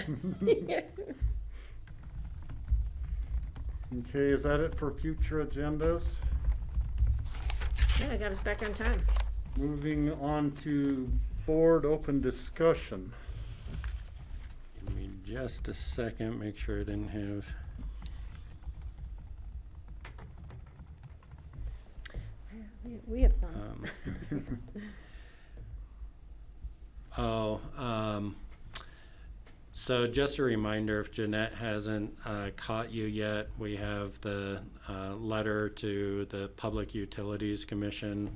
Okay, is that it for future agendas? Yeah, I got us back on time. Moving on to board open discussion. Give me just a second, make sure I didn't have. We have some. So just a reminder, if Jeanette hasn't caught you yet, we have the letter to the Public Utilities Commission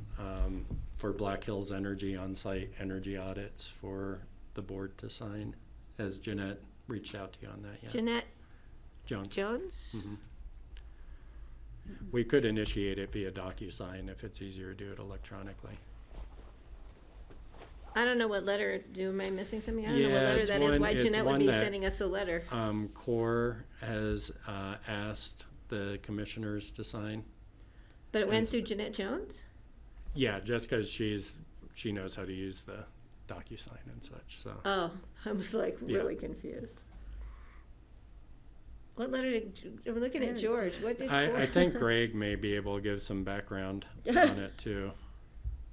for Black Hills Energy on-site energy audits for the board to sign. Has Jeanette reached out to you on that yet? Jeanette Jones. Jones? Mhm. We could initiate it via DocuSign if it's easier to do it electronically. I don't know what letter, am I missing something? I don't know what Yeah, letter it's that is, one- why it's Jeanette would one be that- sending us a letter. CORE has asked the commissioners to sign. But it went and- through Jeanette Jones? Yeah, just because she knows how to use the DocuSign and such, so. Oh, I was like Yeah. really confused. What letter did, I'm looking at George, what did? I think Greg may be able to give some background on it too.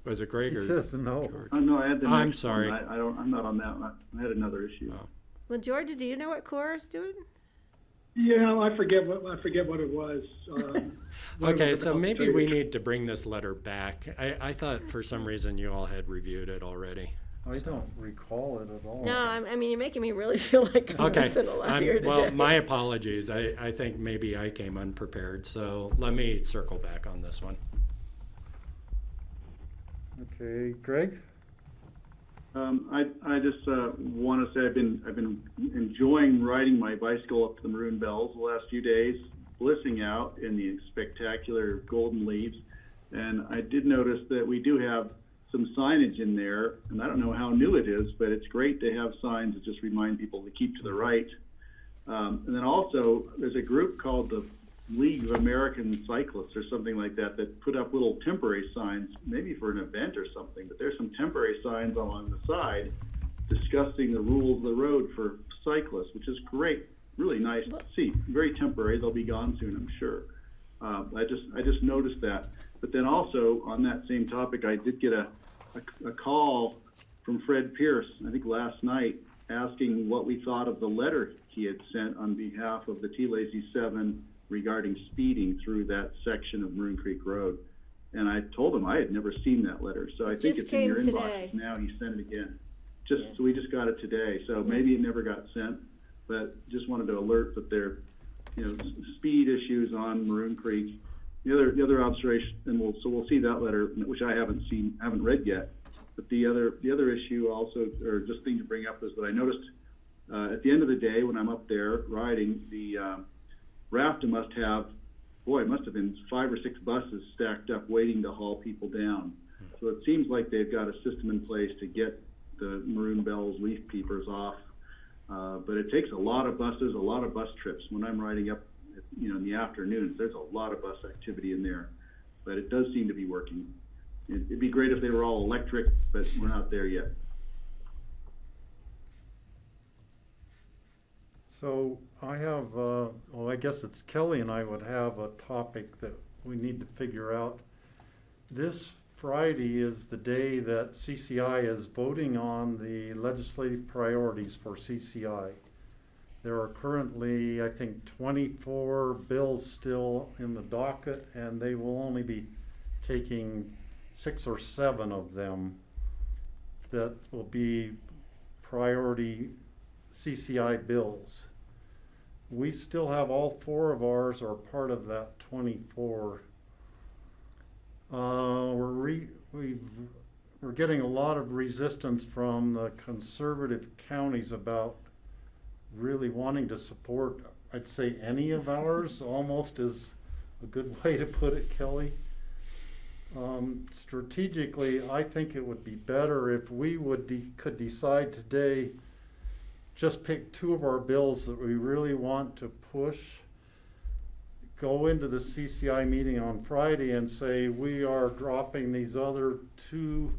Was it Greg He or says no. George? Oh, no, I had the I'm next sorry. one. I'm not on that one. I had another issue. Oh. Well, George, do you know what CORE is doing? Yeah, I forget what it was. Okay, so maybe we need to bring this letter back. I thought for some reason you all had reviewed it already. I don't recall it at all. No, I mean, you're making me really feel like I'm Okay, missing a lot here today. well, my apologies. I think maybe I came unprepared, so let me circle back on this one. Okay, Greg? I just want to say I've been enjoying riding my bicycle up to the Maroon Bells the last few days, blissing out in the spectacular golden leaves, and I did notice that we do have some signage in there, and I don't know how new it is, but it's great to have signs that just remind people to keep to the right. And then also, there's a group called the League of American Cyclists or something like that that put up little temporary signs, maybe for an event or something, but there's some temporary signs along the side discussing the rules of the road for cyclists, which is great, really nice to see. Very temporary, they'll be gone soon, I'm sure. I just noticed that. But then also, on that same topic, I did get a call from Fred Pierce, I think last night, asking what we thought of the letter he had sent on behalf of the T-Lazy 7 regarding speeding through that section of Maroon Creek Road. And I told him I had never seen that letter, so I think just it's in your came inbox today. now. He sent it again. So we just got it today, so maybe it never got sent, but just wanted to alert that there, speed issues on Maroon Creek. The other observation, and we'll see that letter, which I haven't read yet. But the other issue also, or just thing to bring up, is that I noticed at the end of the day when I'm up there riding, the RAFTA must have been 5 or 6 buses stacked up waiting to haul people down. So it seems like they've got a system in place to get the Maroon Bells leaf peepers off. But it takes a lot of buses, a lot of bus trips. When I'm riding up, in the afternoons, there's a lot of bus activity in there. But it does seem to be working. It'd be great if they were all electric, but we're not there yet. So I have, I guess it's Kelly and I would have a topic that we need to figure out. This Friday is the day that CCI is voting on the legislative priorities for CCI. There are currently, I think, 24 bills still in the docket, and they will only be taking 6 or 7 of them that will be priority CCI bills. We still have all 4 of ours are part of that 24. We're getting a lot of resistance from the conservative counties about really wanting to support, I'd say, any of ours, almost is a good way to put it, Kelly. Strategically, I think it would be better if we could decide today, just pick 2 of our bills that we really want to push, go into the CCI meeting on Friday and say we are dropping these other 2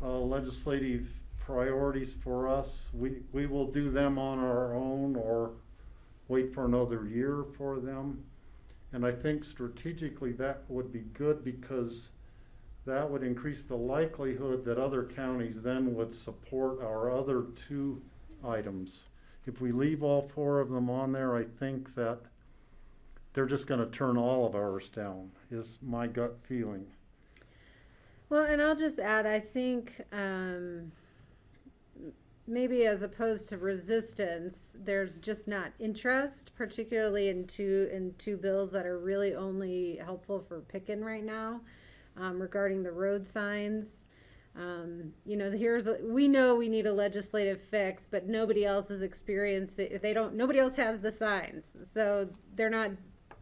legislative priorities for us. We will do them on our own or wait for another year for them. And I think strategically that would be good, because that would increase the likelihood that other counties then would support our other 2 items. If we leave all 4 of them on there, I think that they're just going to turn all of ours down, is my gut feeling. Well, and I'll just add, I think maybe as opposed to resistance, there's just not interest, particularly in two bills that are really only helpful for Picken right now, regarding the road signs. You know, we know we need a legislative fix, but nobody else is experiencing. Nobody else has the signs, so they're not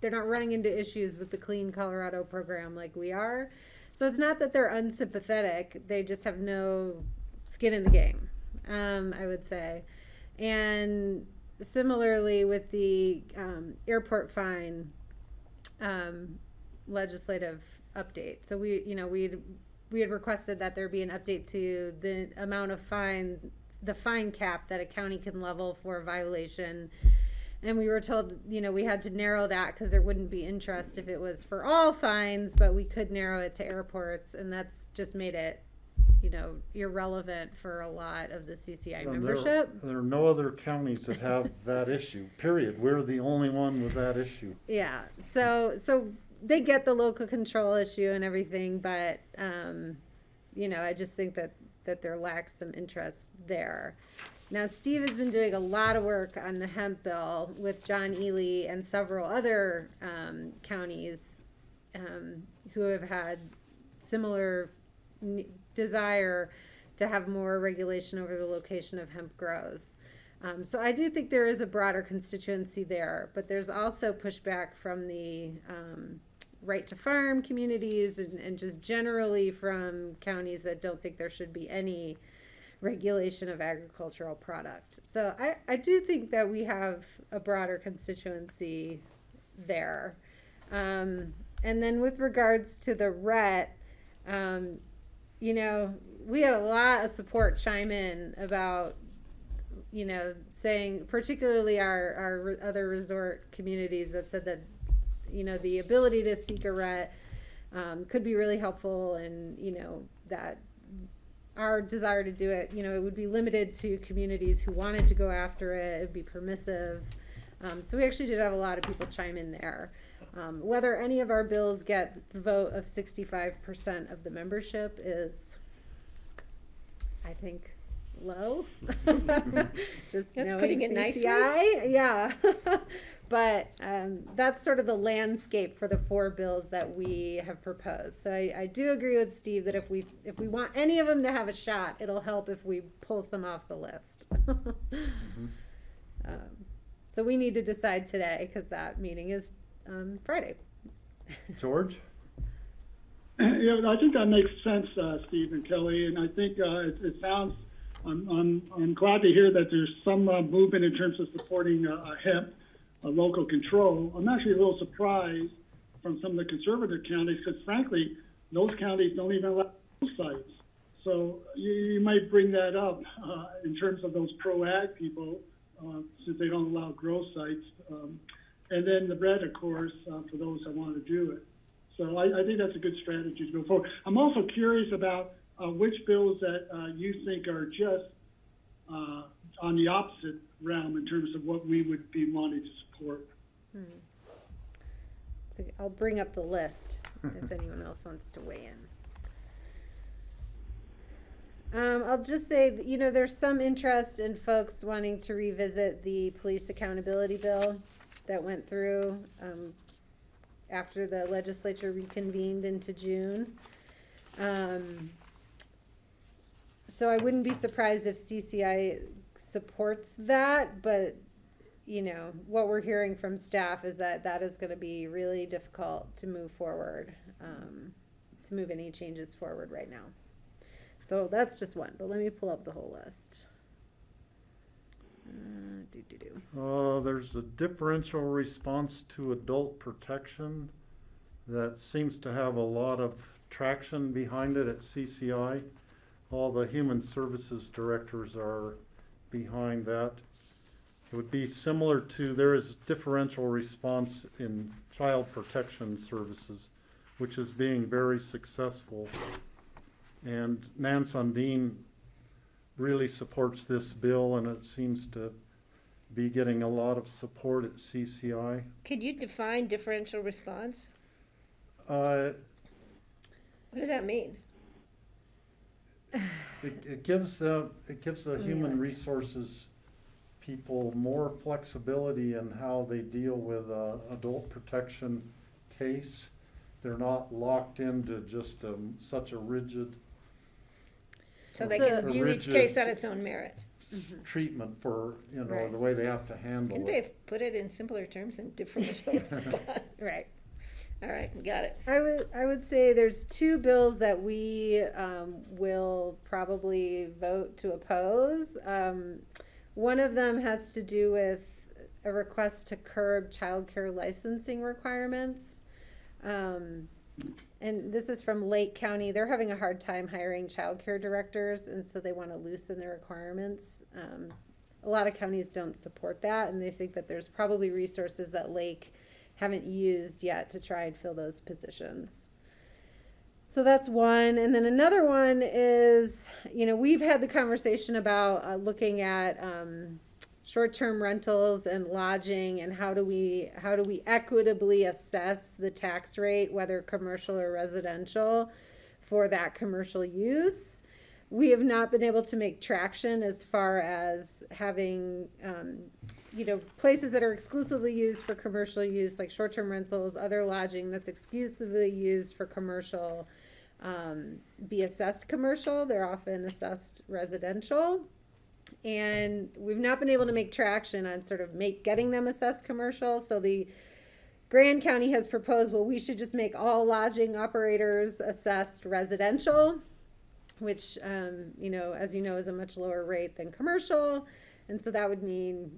running into issues with the Clean Colorado program like we are. So it's not that they're unsympathetic; they just have no skin in the game, I would say. And similarly with the airport fine legislative update. So we had requested that there be an update to the amount of the fine cap that a county can level for a violation. And we were told, we had to narrow that because there wouldn't be interest if it was for all fines, but we could narrow it to airports, and that's just made it, irrelevant for a lot of the CCI membership. There are no other counties that have that issue, period. We're the only one with that issue. Yeah, so they get the local control issue and everything, but, I just think that there lacks some interest there. Now, Steve has been doing a lot of work on the hemp bill with John Ely and several other counties who have had similar desire to have more regulation over the location of hemp grows. So I do think there is a broader constituency there, but there's also pushback from the right to farm communities and just generally from counties that don't think there should be any regulation of agricultural product. So I do think that we have a broader constituency there. And then with regards to the RET, we had a lot of support chime in about, saying, particularly our other resort communities that said that, the ability to seek a RET could be really helpful, and, that our desire to do it, it would be limited to communities who wanted to go after it. It would be permissive. So we actually did have a lot of people chime in there. Whether any of our bills get the vote of 65% of the membership is, I think, low. Just That's knowing putting it CCI, nicely. yeah. But that's sort of the landscape for the 4 bills that we have proposed. So I do agree with Steve that if we want any of them to have a shot, it'll help if we pull some off the list. So we need to decide today because that meeting is Friday. George? I think that makes sense, Steve and Kelly, and I think it sounds. I'm glad to hear that there's some movement in terms of supporting hemp. Local control. I'm actually a little surprised from some of the conservative counties because, frankly, those counties don't even allow sites. So you might bring that up in terms of those pro-ag people since they don't allow grow sites. And then the bread, of course, for those that want to do it. So I think that's a good strategy to go forward. I'm also curious about which bills that you think are just on the opposite realm in terms of what we would be wanting to support. So I'll bring up the list if anyone else wants to weigh in. I'll just say that, there's some interest in folks wanting to revisit the police accountability bill that went through after the legislature reconvened into June. So I wouldn't be surprised if CCI supports that, but what we're hearing from staff is that is going to be really difficult to move forward, to move any changes forward right now. So that's just one, but let me pull up the whole list. There's a differential response to adult protection that seems to have a lot of traction behind it at CCI. All the human services directors are behind that. It would be similar to, there is differential response in child protection services, which is being very successful. And Nan Sundin really supports this bill, and it seems to be getting a lot of support at CCI. Could you define differential response? Uh, What does that mean? it gives the human resources people more flexibility in how they deal with a adult protection case. They're not locked into just such a rigid. So they can view each rigid case on its own merit. treatment for, Right. the way they have to handle Can it. they put it in simpler terms and differential response? Right. All right, got it. I would say there's two bills that we will probably vote to oppose. One of them has to do with a request to curb childcare licensing requirements. And this is from Lake County. They're having a hard time hiring childcare directors, and so they want to loosen their requirements. A lot of counties don't support that, and they think that there's probably resources that Lake haven't used yet to try and fill those positions. So that's one. And then another one is, we've had the conversation about looking at short-term rentals and lodging, and how do we equitably assess the tax rate, whether commercial or residential, for that commercial use. We have not been able to make traction as far as having places that are exclusively used for commercial use, like short-term rentals, other lodging that's exclusively used for commercial, be assessed commercial. They're often assessed residential. And we've not been able to make traction on sort of getting them assessed commercial. So the Grand County has proposed, well, we should just make all lodging operators assessed residential, which, as you know, is a much lower rate than commercial. And so that would mean,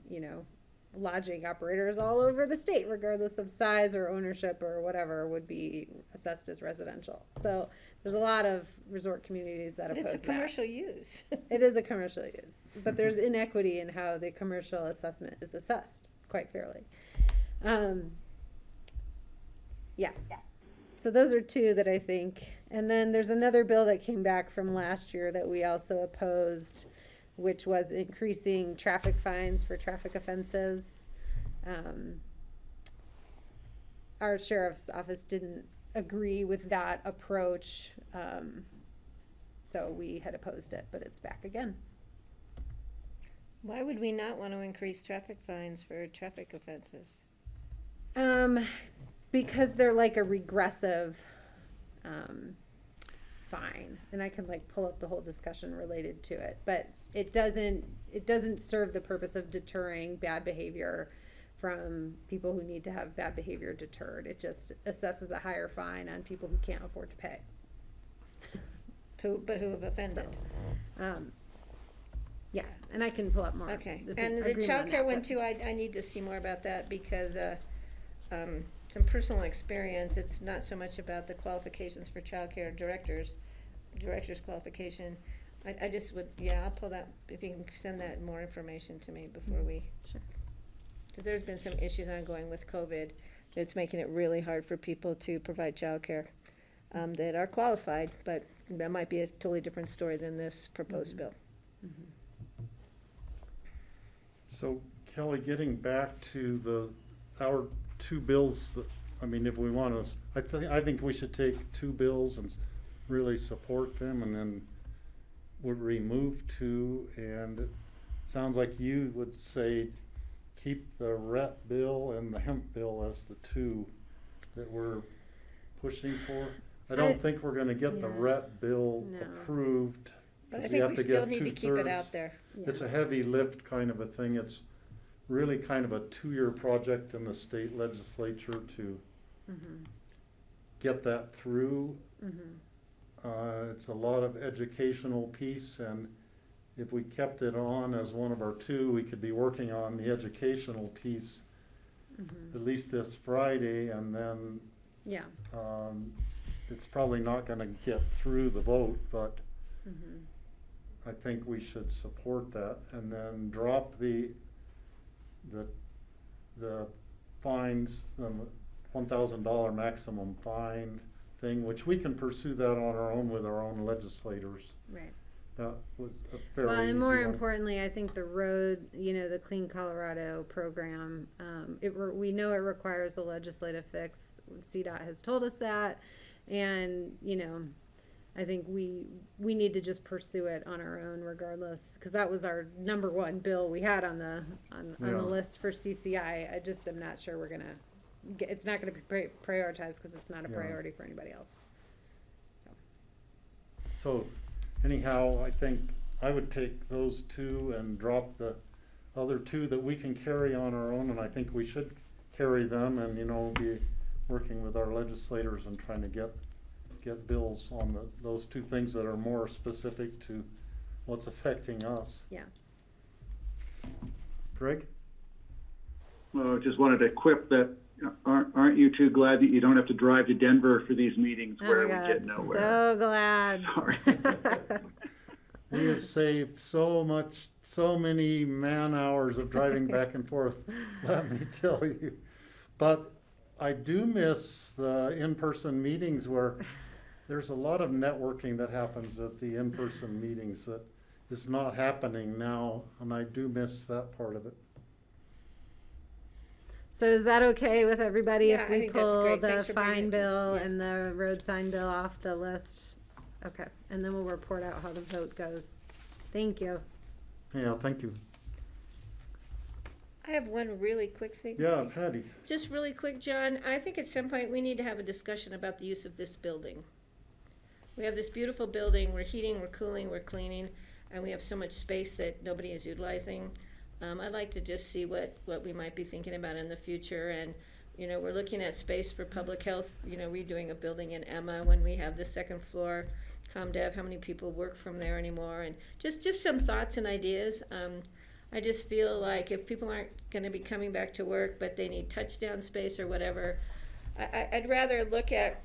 lodging operators all over the state, regardless of size or ownership or whatever, would be assessed as residential. So there's a lot of resort communities that oppose that. It's a commercial use. It is a commercial use, but there's inequity in how the commercial assessment is assessed, quite fairly. Yeah. So those are two that I think. And then there's another bill that came back from last year that we also opposed, which was increasing traffic fines for traffic offenses. Our sheriff's office didn't agree with that approach, so we had opposed it, but it's back again. Why would we not want to increase traffic fines for traffic offenses? Because they're like a regressive fine, and I can pull up the whole discussion related to it, but it doesn't serve the purpose of deterring bad behavior from people who need to have bad behavior deterred. It just assesses a higher fine on people who can't afford to pay. But who have offended. Yeah, and I can pull up more. Okay, and the childcare one too, I need to see more about that, because from personal experience, it's not so much about the qualifications for childcare director's qualification. I just would, I'll pull that, if you can send that more information to me before we. Sure. Because there's been some issues ongoing with COVID that's making it really hard for people to provide childcare that are qualified, but that might be a totally different story than this proposed bill. So Kelly, getting back to our two bills, if we want to, I think we should take two bills and really support them, and then would remove two. And it sounds like you would say keep the RET bill and the hemp bill as the two that we're pushing for. I don't think we're going to get the RET bill approved. But I think we still need to keep it out there. It's a heavy lift kind of a thing. It's really kind of a 2-year project in the state legislature to get that through. It's a lot of educational piece, and if we kept it on as one of our two, we could be working on the educational piece at least this Friday, and then it's probably not going to get through the vote, but I think we should support that, and then drop the fines, the $1,000 maximum fine thing, which we can pursue that on our own with our own legislators. Right. That was a fairly Well, and easy more one. importantly, I think the road, the Clean Colorado program, we know it requires a legislative fix. CDOT has told us that, and I think we need to just pursue it on our own regardless, because that was our number one bill we had on the Yeah. list for CCI. I just am not sure we're gonna it's not gonna be prioritized because it's not a Yeah. priority for anybody else. So anyhow, I think I would take those two and drop the other two that we can carry on our own, and I think we should carry them and, be working with our legislators and trying to get bills on those two things that are more specific to what's affecting us. Yeah. Greg? Well, just wanted to quip that, aren't you too glad that you don't have to drive to Denver for these meetings Oh where my we God, get nowhere? so glad. Sorry. We have saved so many man hours of driving back and forth, let me tell you. But I do miss the in-person meetings where there's a lot of networking that happens at the in-person meetings that is not happening now, and I do miss that part of it. So is that okay with everybody Yeah, if I we think that's pull great. the Thanks for bringing fine it to- bill yeah. and the road sign bill off the list? Okay, and then we'll report out how the vote goes. Thank you. Yeah, thank you. I have one really quick thing to Yeah, say. Patty. Just really quick, John, I think at some point we need to have a discussion about the use of this building. We have this beautiful building, we're heating, we're cooling, we're cleaning, and we have so much space that nobody is utilizing. I'd like to just see what we might be thinking about in the future, and, we're looking at space for public health, redoing a building in Emma when we have the second floor. ComDev, how many people work from there anymore, and just some thoughts and ideas. I just feel like if people aren't gonna be coming back to work, but they need touchdown space or whatever, I'd rather look at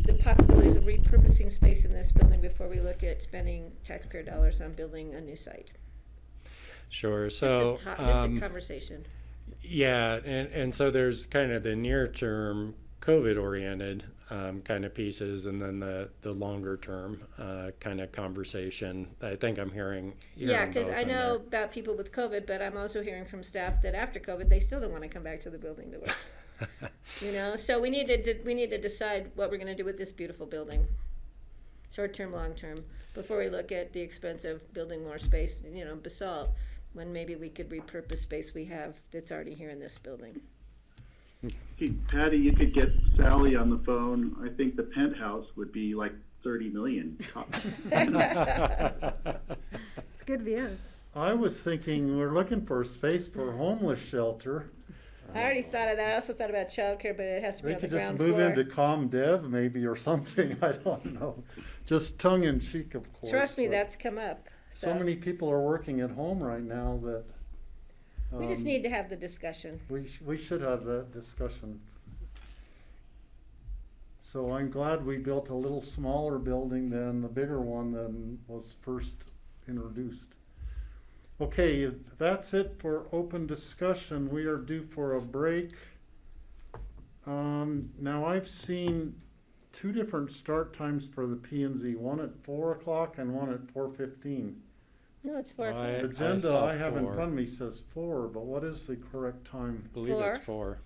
the possibilities of repurposing space in this building before we look at spending taxpayer dollars on building a new site. Sure. Just So, just a conversation. yeah, and so there's kind of the near-term COVID-oriented kind of pieces, and then the longer-term kind of conversation. I think I'm hearing. Yeah, because both I in know there. about people with COVID, but I'm also hearing from staff that after COVID, they still don't want to come back to the building to work. So we need to decide what we're going to do with this beautiful building, short-term, long-term, before we look at the expense of building more space, basalt, when maybe we could repurpose space we have that's already here in this building. Hey, Patty, you could get Sally on the phone. I think the penthouse would be like 30 million. It's good views. I was thinking we're looking for a space for a homeless shelter. I already thought of that. I also thought about childcare, but it has to be They on the could just ground move floor. into ComDev maybe or something, I don't know. Just tongue in cheek, of course. Trust me, but that's come up. so many people are working at home right now that. We just need to have the discussion. We should have that discussion. So I'm glad we built a little smaller building than the bigger one than was first introduced. Okay, if that's it for open discussion. We are due for a break. Now I've seen two different start times for the P&Z, one at 4 o'clock and one at 4:15. No, it's 4 o'clock. I The agenda saw I have in 4. front of me says 4, but what is the correct time? I believe it's 4.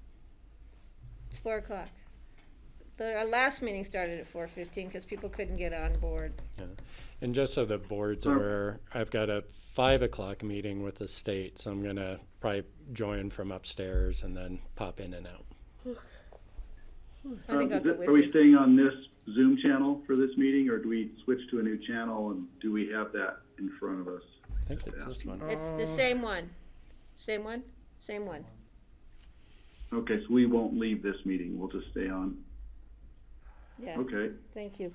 It's 4 o'clock. Our last meeting started at 4:15 because people couldn't get on board. Yeah. And just so the board's aware, I've got a 5 o'clock meeting with the state, so I'm gonna probably join from upstairs and then pop in and out. I think I'll go with Are we you. staying on this Zoom channel for this meeting, or do we switch to a new channel, and do we have that in front of us? I think it's this one. It's the same one. Same one? Same one. Okay, so we won't leave this meeting, we'll just stay on. Yeah. Okay, Thank you.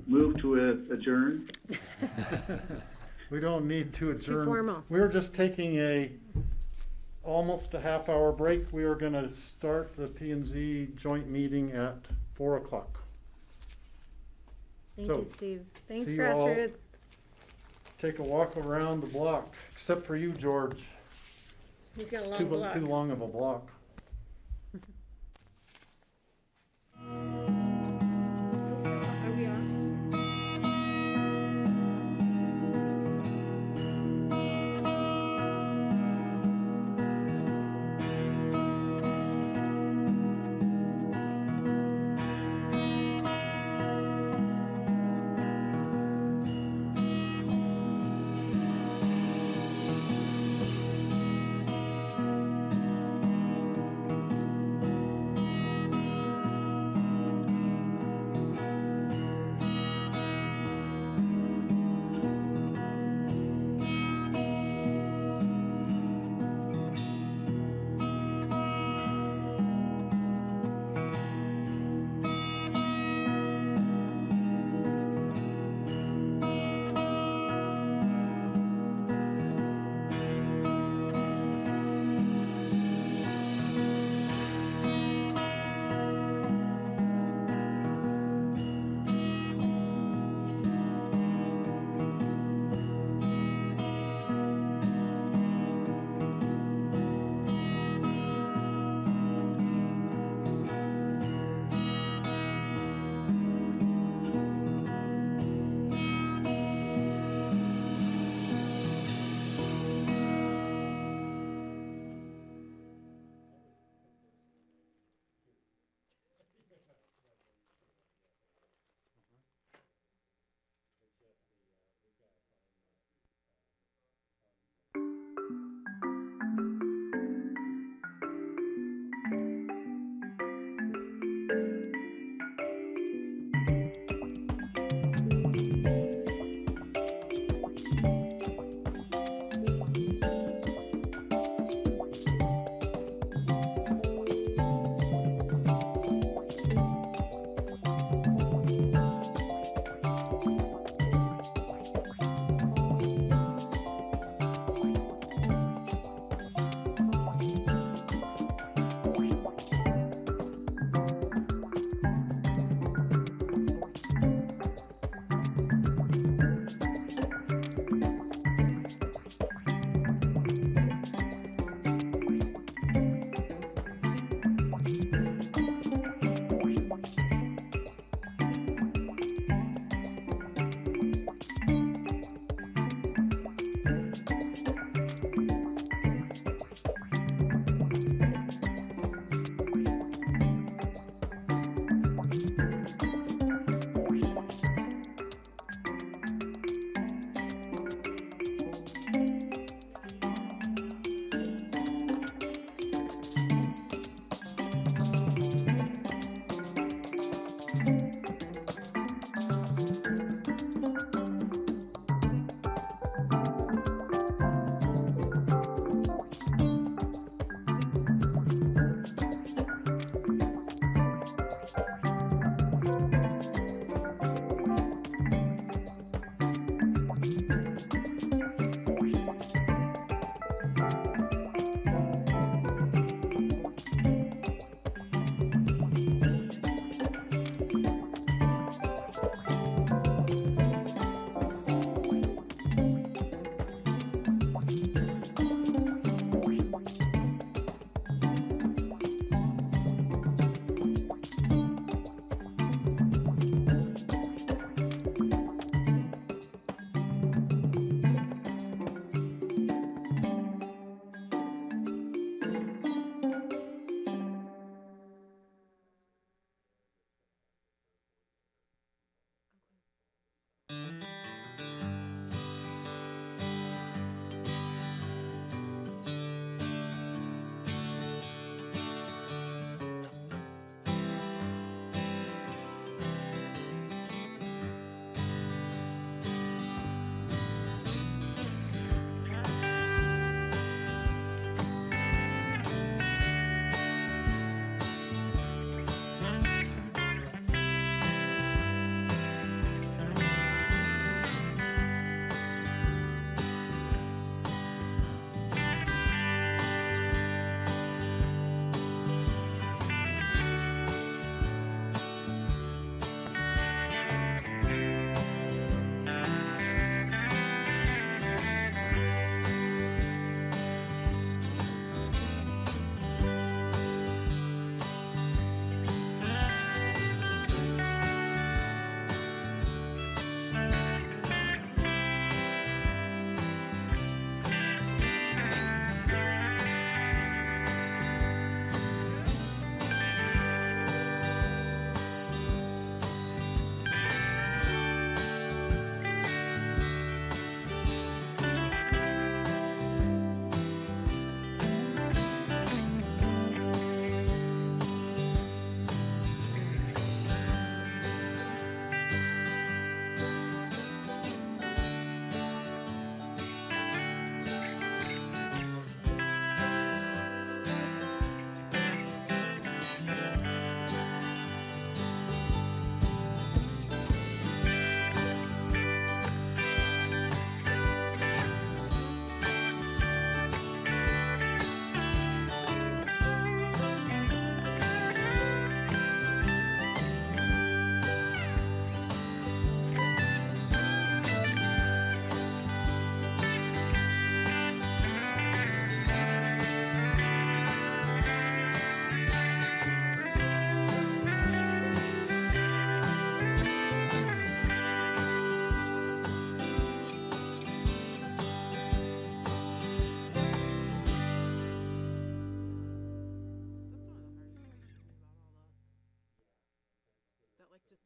move to adjourn. We don't need to It's too adjourn. formal. We're just taking almost a half-hour break. We are gonna start the P&Z joint meeting at 4 o'clock. Thank So, you, Steve. Thanks, see you all. Grassroots. Take a walk around the block, except for you, George. He's got a Too, long block. too long of a block.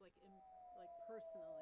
like personally.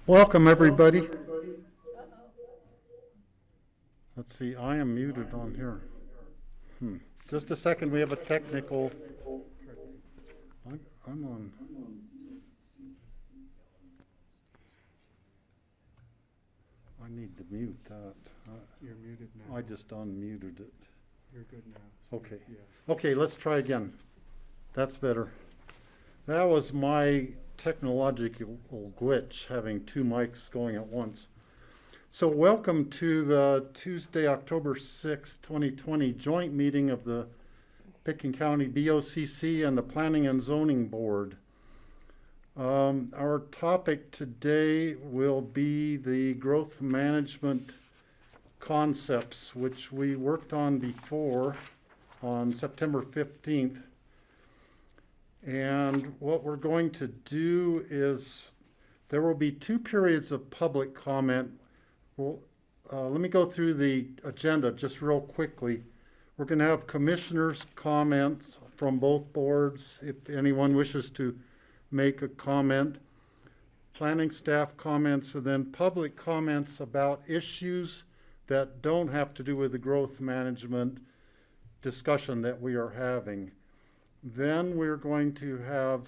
Welcome, everybody. Let's see, I am muted on here. Just a second, we have a technical. I'm on. I need to mute that. You're muted now. I just unmuted it. You're good now. So Okay. Yeah. Okay, let's try again. That's better. That was my technological glitch, having two mics going at once. So welcome to the Tuesday, October 6, 2020 joint meeting of the Pickens County BOCC and the Planning and Zoning Board. Our topic today will be the growth management concepts, which we worked on before on September 15th. And what we're going to do is there will be 2 periods of public comment. Well, let me go through the agenda just real quickly. We're going to have commissioners' comments from both boards if anyone wishes to make a comment, planning staff comments, and then public comments about issues that don't have to do with the growth management discussion that we are having. Then we're going to have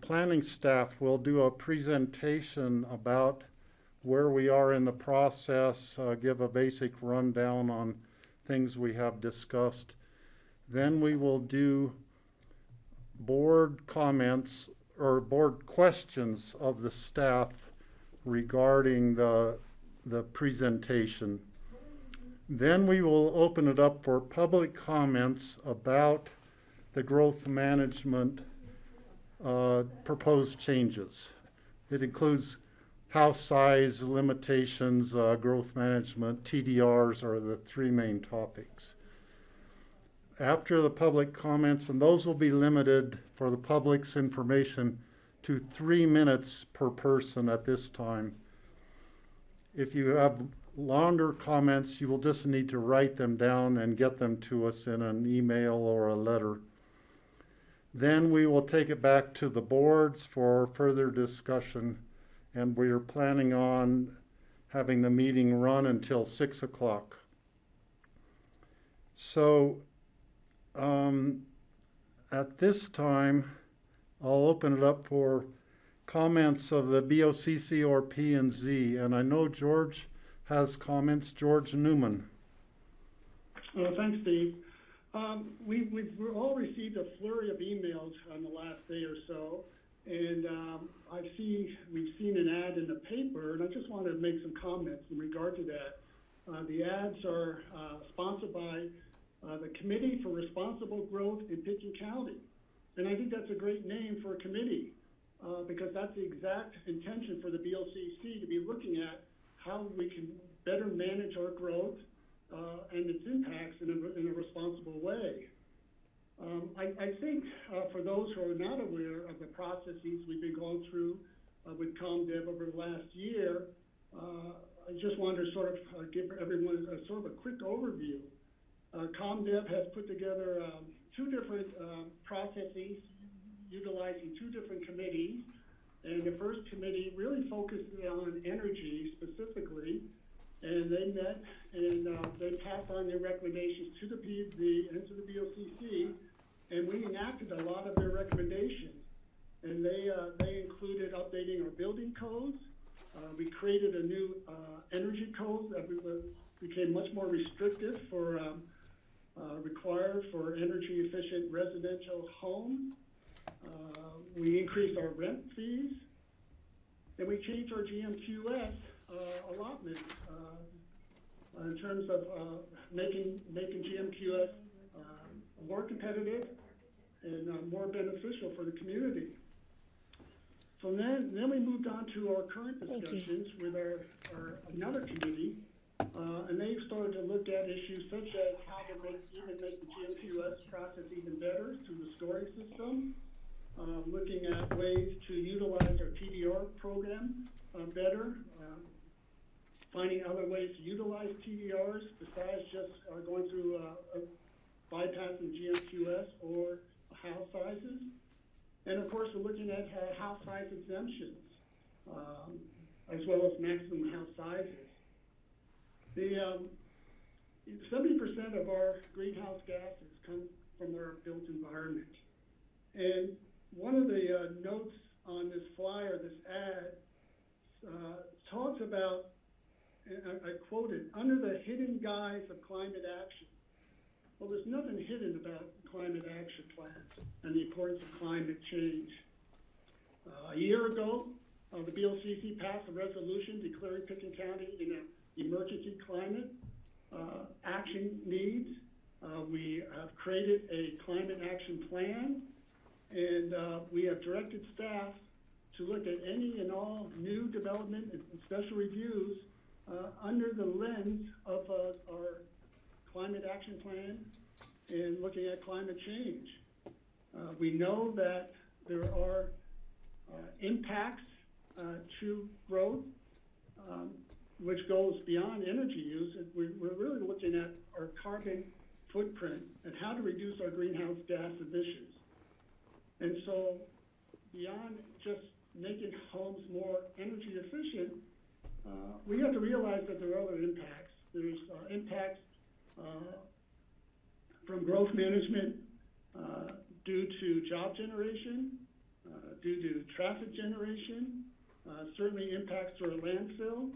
planning staff will do a presentation about where we are in the process, give a basic rundown on things we have discussed. Then we will do board comments or board questions of the staff regarding the presentation. Then we will open it up for public comments about the growth management proposed changes. It includes house size limitations, growth management, TDRs are the 3 main topics. After the public comments, and those will be limited for the public's information to 3 minutes per person at this time. If you have longer comments, you will just need to write them down and get them to us in an email or a letter. Then we will take it back to the boards for further discussion, and we are planning on having the meeting run until 6 o'clock. So at this time, I'll open it up for comments of the BOCC or P&Z, and I know George has comments. George Newman. Thanks, Steve. We've all received a flurry of emails on the last day or so, and we've seen an ad in the paper, and I just wanted to make some comments in regard to that. The ads are sponsored by the Committee for Responsible Growth in Pickens County, and I think that's a great name for a committee because that's the exact intention for the BOCC to be looking at how we can better manage our growth and its impacts in a responsible way. I think for those who are not aware of the processes we've been going through with ComDev over the last year, I just wanted to sort of give everyone a sort of a quick overview. ComDev has put together 2 different processes utilizing 2 different committees. And the first committee really focused on energy specifically, and they met and they passed on their recommendations to the PHO and to the BOCC, and we enacted a lot of their recommendations. And they included updating our building codes. We created a new energy code that became much more restrictive for required for energy efficient residential homes. We increased our rent fees, and we changed our GMQS allotment in terms of making GMQS more competitive and more beneficial for the community. So then we moved on to our current discussions with our another committee, and they've started to look at issues such as how to make the GMQS process even better through the scoring system. Looking at ways to utilize our TDR program better, finding other ways to utilize TDRs besides just going through bypassing GMQS or house sizes. And of course, we're looking at house size exemptions. as well as maximum house sizes. The 70% of our greenhouse gases come from our built environment. And one of the notes on this flyer, this ad, talks about, and I quote it, under the hidden guise of climate action. Well, there's nothing hidden about climate action plans and the importance of climate change. A year ago, the BOCC passed a resolution declaring Pickens County in an emergency climate action needs. We have created a climate action plan, and we have directed staff to look at any and all new development and special reviews under the lens of our climate action plan and looking at climate change. We know that there are impacts to growth, which goes beyond energy use. We're really looking at our carbon footprint and how to reduce our greenhouse gas emissions. And so beyond just making homes more energy efficient, we have to realize that there are other impacts. There's impacts from growth management due to job generation, due to traffic generation, certainly impacts to our landfill.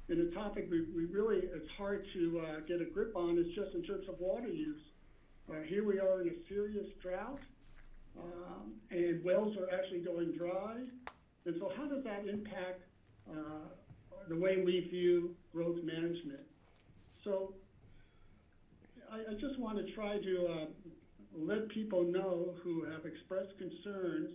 And a topic we really, it's hard to get a grip on is just in terms of water use. Here we are in a serious drought, and wells are actually going dry. And so how does that impact the way we view growth management? So I just want to try to let people know who have expressed concerns.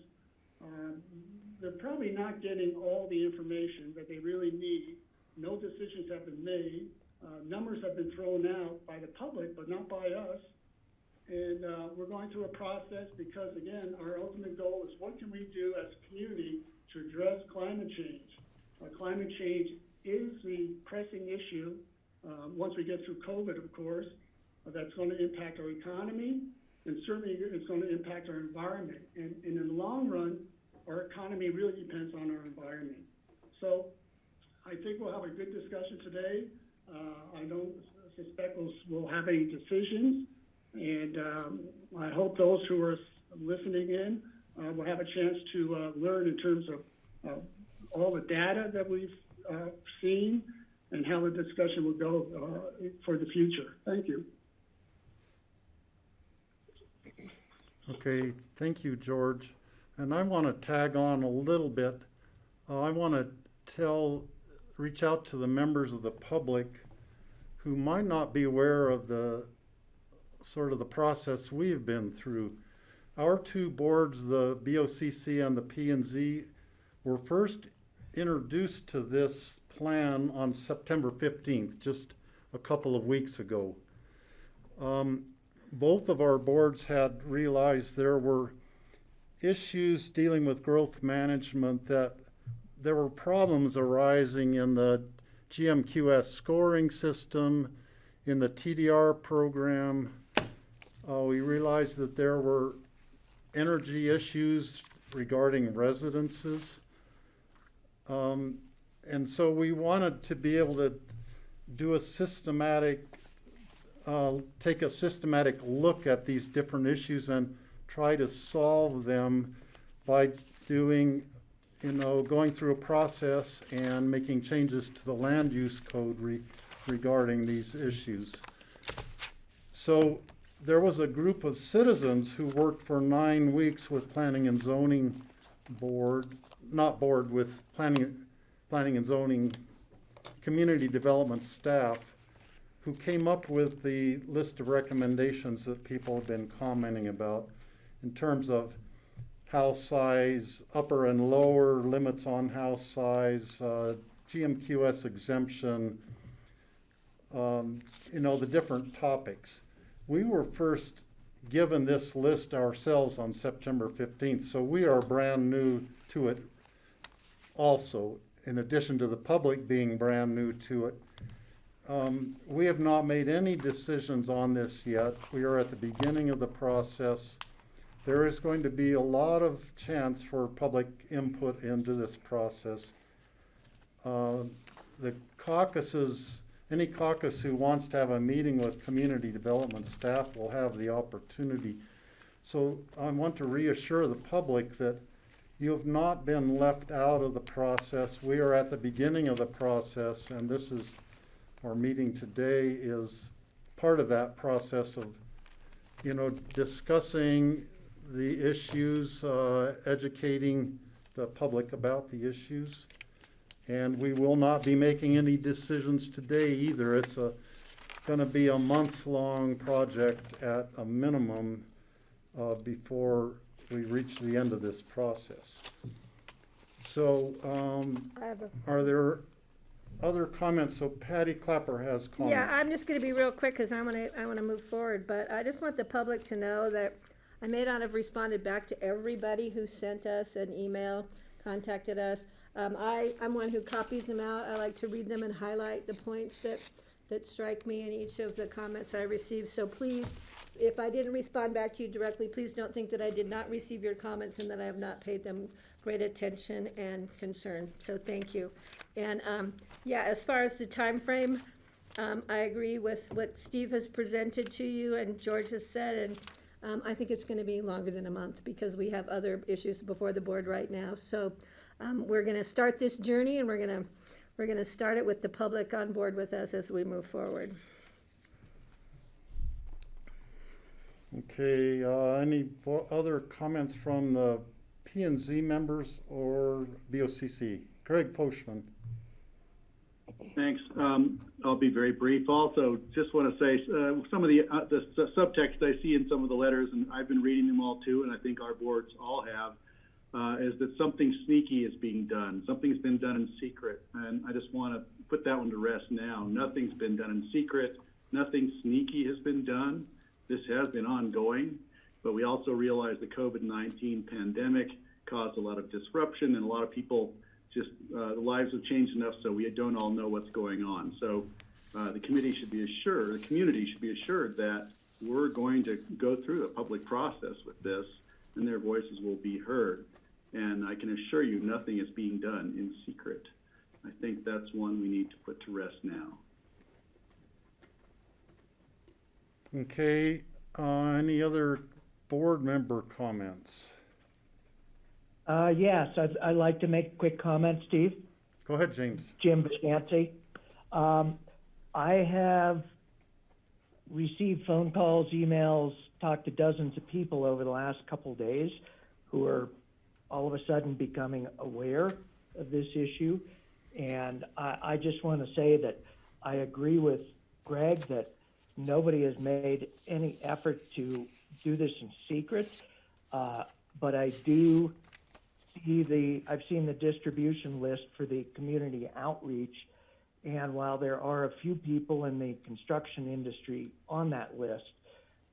They're probably not getting all the information that they really need. No decisions have been made. Numbers have been thrown out by the public, but not by us. And we're going through a process because, again, our ultimate goal is what can we do as a community to address climate change? Climate change is the pressing issue, once we get through COVID, of course, that's going to impact our economy, and certainly it's going to impact our environment. And in the long run, our economy really depends on our environment. So I think we'll have a good discussion today. I don't suspect we'll have any decisions, and I hope those who are listening in will have a chance to learn in terms of all the data that we've seen and how the discussion will go for the future. Thank you. Okay, thank you, George. And I want to tag on a little bit. I want to reach out to the members of the public who might not be aware of the sort of the process we've been through. Our two boards, the BOCC and the P&Z, were first introduced to this plan on September 15th, just a couple of weeks ago. Both of our boards had realized there were issues dealing with growth management, that there were problems arising in the GMQS scoring system, in the TDR program. We realized that there were energy issues regarding residences. And so we wanted to be able to do a systematic, take a systematic look at these different issues and try to solve them by doing, going through a process and making changes to the land use code regarding these issues. So there was a group of citizens who worked for 9 weeks with Planning and Zoning Board, with Planning and Zoning Community Development staff, who came up with the list of recommendations that people have been commenting about in terms of house size, upper and lower limits on house size, GMQS exemption, the different topics. We were first given this list ourselves on September 15th, so we are brand new to it also, in addition to the public being brand new to it. We have not made any decisions on this yet. We are at the beginning of the process. There is going to be a lot of chance for public input into this process, The caucuses, any caucus who wants to have a meeting with community development staff will have the opportunity. So I want to reassure the public that you have not been left out of the process. We are at the beginning of the process, and this is, our meeting today is part of that process of, discussing the issues, educating the public about the issues. And we will not be making any decisions today either. It's going to be a months-long project at a minimum before we reach the end of this process. So, are there other comments? So Patty Clapper has comments. Yeah, I'm just going to be real quick because I want to move forward. But I just want the public to know that I may not have responded back to everybody who sent us an email, contacted us. I'm one who copies them out. I like to read them and highlight the points that strike me in each of the comments I received. So please, if I didn't respond back to you directly, please don't think that I did not receive your comments and that I have not paid them great attention and concern. So thank you. And yeah, as far as the time frame, I agree with what Steve has presented to you and George has said, and I think it's going to be longer than a month because we have other issues before the board right now. So we're going to start this journey, and we're going to start it with the public on board with us as we move forward. Okay, any other comments from the P&Z members or BOCC? Greg Postman. Thanks. I'll be very brief. Also, just want to say some of the subtext I see in some of the letters, and I've been reading them all too, and I think our boards all have, is that something sneaky is being done. Something's been done in secret, and I just want to put that one to rest now. Nothing's been done in secret. Nothing sneaky has been done. This has been ongoing, but we also realize the COVID-19 pandemic caused a lot of disruption, and a lot of people just, the lives have changed enough so we don't all know what's going on. So the committee should be assured, the community should be assured that we're going to go through a public process with this, and their voices will be heard. And I can assure you nothing is being done in secret. I think that's one we need to put to rest now. Okay, any other board member comments? Yes, I'd like to make a quick comment, Steve. Go ahead, James. Jim Viscanti. I have received phone calls, emails, talked to dozens of people over the last couple of days who are all of a sudden becoming aware of this issue. And I just want to say that I agree with Greg that nobody has made any effort to do this in secret, but I do see I've seen the distribution list for the community outreach, and while there are a few people in the construction industry on that list,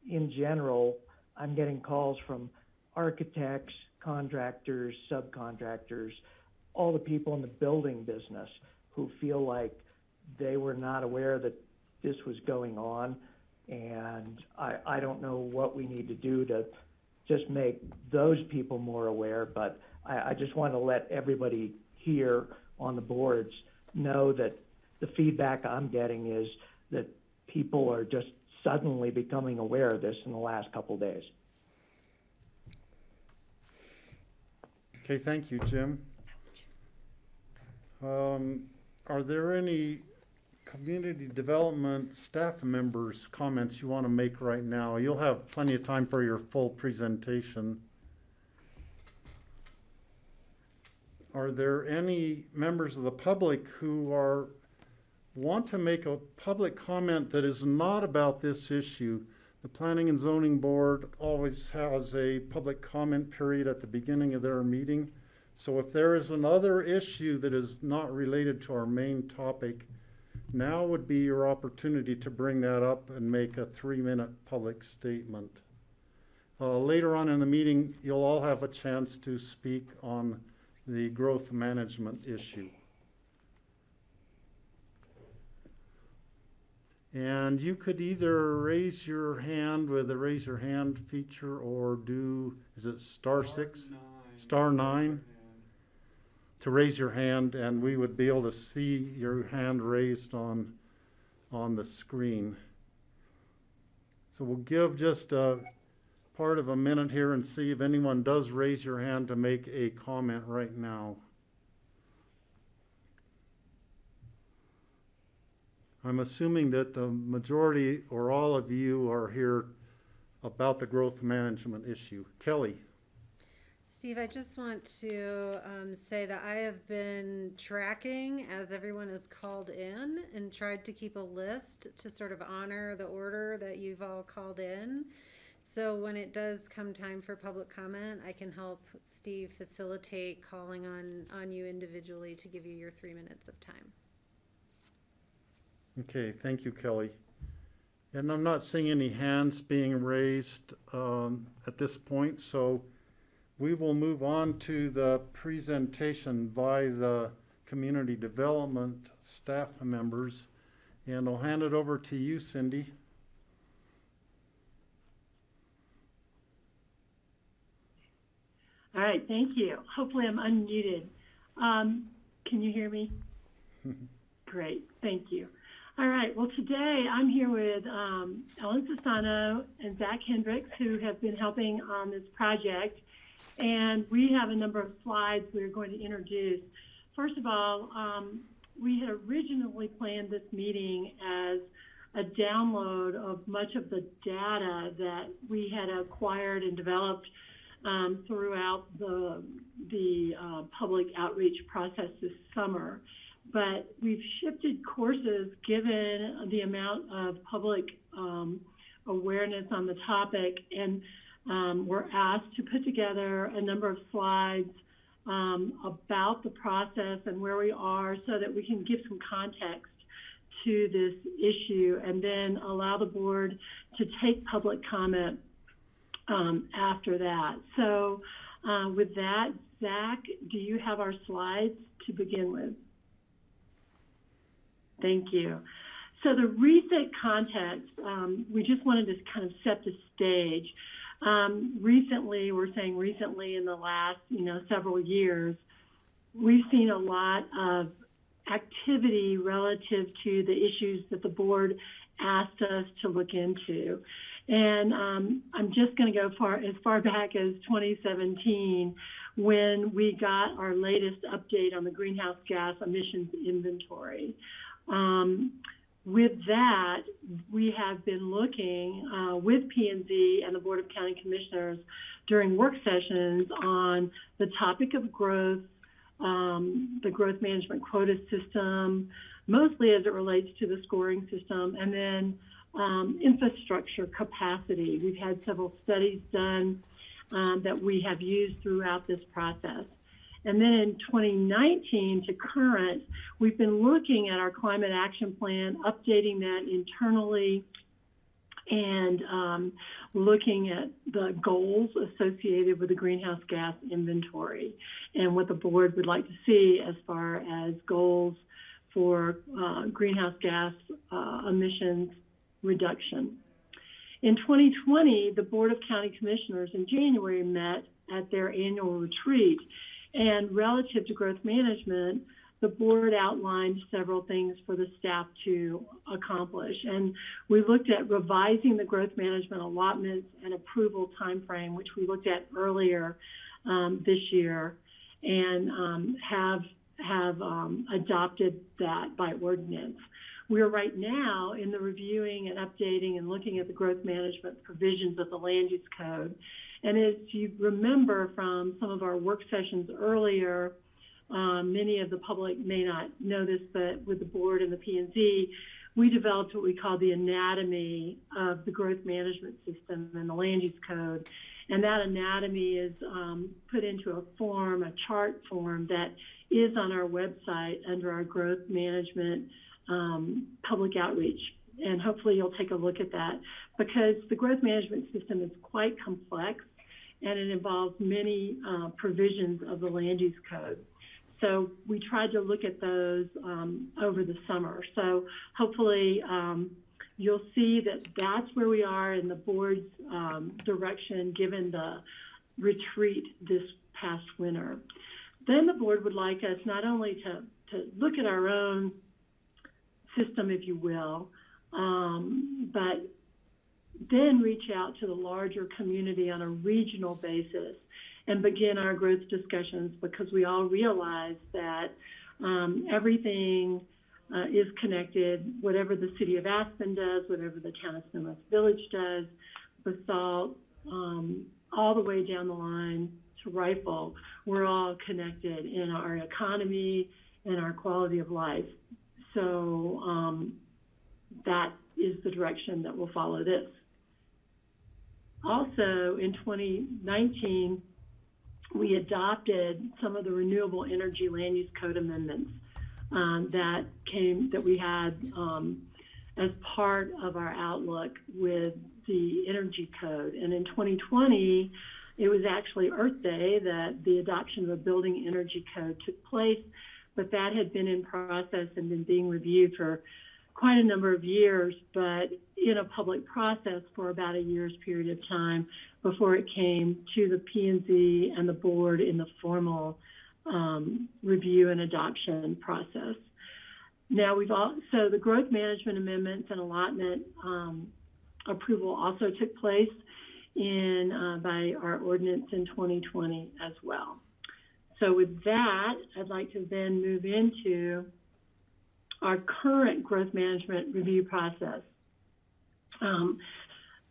in general, I'm getting calls from architects, contractors, subcontractors, all the people in the building business who feel like they were not aware that this was going on, and I don't know what we need to do to just make those people more aware, but I just want to let everybody here on the boards know that the feedback I'm getting is that people are just suddenly becoming aware of this in the last couple of days. Okay, thank you, Jim. Are there any community development staff members' comments you want to make right now? You'll have plenty of time for your full presentation. Are there any members of the public who want to make a public comment that is not about this issue? The Planning and Zoning Board always has a public comment period at the beginning of their meeting. So if there is another issue that is not related to our main topic, now would be your opportunity to bring that up and make a 3-minute public statement. Later on in the meeting, you'll all have a chance to speak on the growth management issue. And you could either raise your hand with the raise your hand feature or do, is it *6? *9. to raise your hand, and we would be able to see your hand raised on the screen. So we'll give just a part of a minute here and see if anyone does raise your hand to make a comment right now. I'm assuming that the majority or all of you are here about the growth management issue. Kelly. Steve, I just want to say that I have been tracking as everyone is called in and tried to keep a list to sort of honor the order that you've all called in. So when it does come time for public comment, I can help Steve facilitate calling on you individually to give you your 3 minutes of time. Okay, thank you, Kelly. And I'm not seeing any hands being raised at this point, so we will move on to the presentation by the community development staff members, and I'll hand it over to you, Cindy. All right, thank you. Hopefully I'm unmuted. Can you hear me? Great, thank you. All right, well, today I'm here with Ellen Sassano and Zach Hendricks, who have been helping on this project. And we have a number of slides we're going to introduce. First of all, we had originally planned this meeting as a download of much of the data that we had acquired and developed throughout the public outreach process this summer. But we've shifted courses given the amount of public awareness on the topic, and we're asked to put together a number of slides about the process and where we are so that we can give some context to this issue and then allow the board to take public comment after that. So with that, Zach, do you have our slides to begin with? Thank you. So the recent context, we just wanted to kind of set the stage. Recently, we're saying recently in the last, several years, we've seen a lot of activity relative to the issues that the board asked us to look into. And I'm just going to go as far back as 2017 when we got our latest update on the greenhouse gas emissions inventory. With that, we have been looking with P&Z and the Board of County Commissioners during work sessions on the topic of growth, the growth management quota system, mostly as it relates to the scoring system, and then infrastructure capacity. We've had several studies done that we have used throughout this process. And then in 2019 to current, we've been looking at our climate action plan, updating that internally, and looking at the goals associated with the greenhouse gas inventory and what the board would like to see as far as goals for greenhouse gas emissions reduction. In 2020, the Board of County Commissioners in January met at their annual retreat. And relative to growth management, the board outlined several things for the staff to accomplish. And we looked at revising the growth management allotments and approval timeframe, which we looked at earlier this year, and have adopted that by ordinance. We are right now in the reviewing and updating and looking at the growth management provisions of the Land Use Code. And as you remember from some of our work sessions earlier, many of the public may not know this, but with the board and the P&Z, we developed what we call the anatomy of the growth management system and the Land Use Code. And that anatomy is put into a form, a chart form that is on our website under our growth management public outreach. And hopefully you'll take a look at that because the growth management system is quite complex and it involves many provisions of the Land Use Code. So we tried to look at those over the summer. So hopefully you'll see that that's where we are in the board's direction given the retreat this past winter. Then the board would like us not only to look at our own system, if you will, but then reach out to the larger community on a regional basis and begin our growth discussions, because we all realize that everything is connected. Whatever the city of Aspen does, whatever the town of Snow Village does, Basalt, all the way down the line to Rifle, we're all connected in our economy and our quality of life. So that is the direction that will follow this. Also, in 2019, we adopted some of the renewable energy land use code amendments that we had as part of our outlook with the energy code. And in 2020, it was actually Earth Day that the adoption of a building energy code took place, but that had been in process and been being reviewed for quite a number of years, but in a public process for about a year's period of time before it came to the P&Z and the board in the formal review and adoption process. Now so the growth management amendments and allotment approval also took place by our ordinance in 2020 as well. So with that, I'd like to then move into our current growth management review process.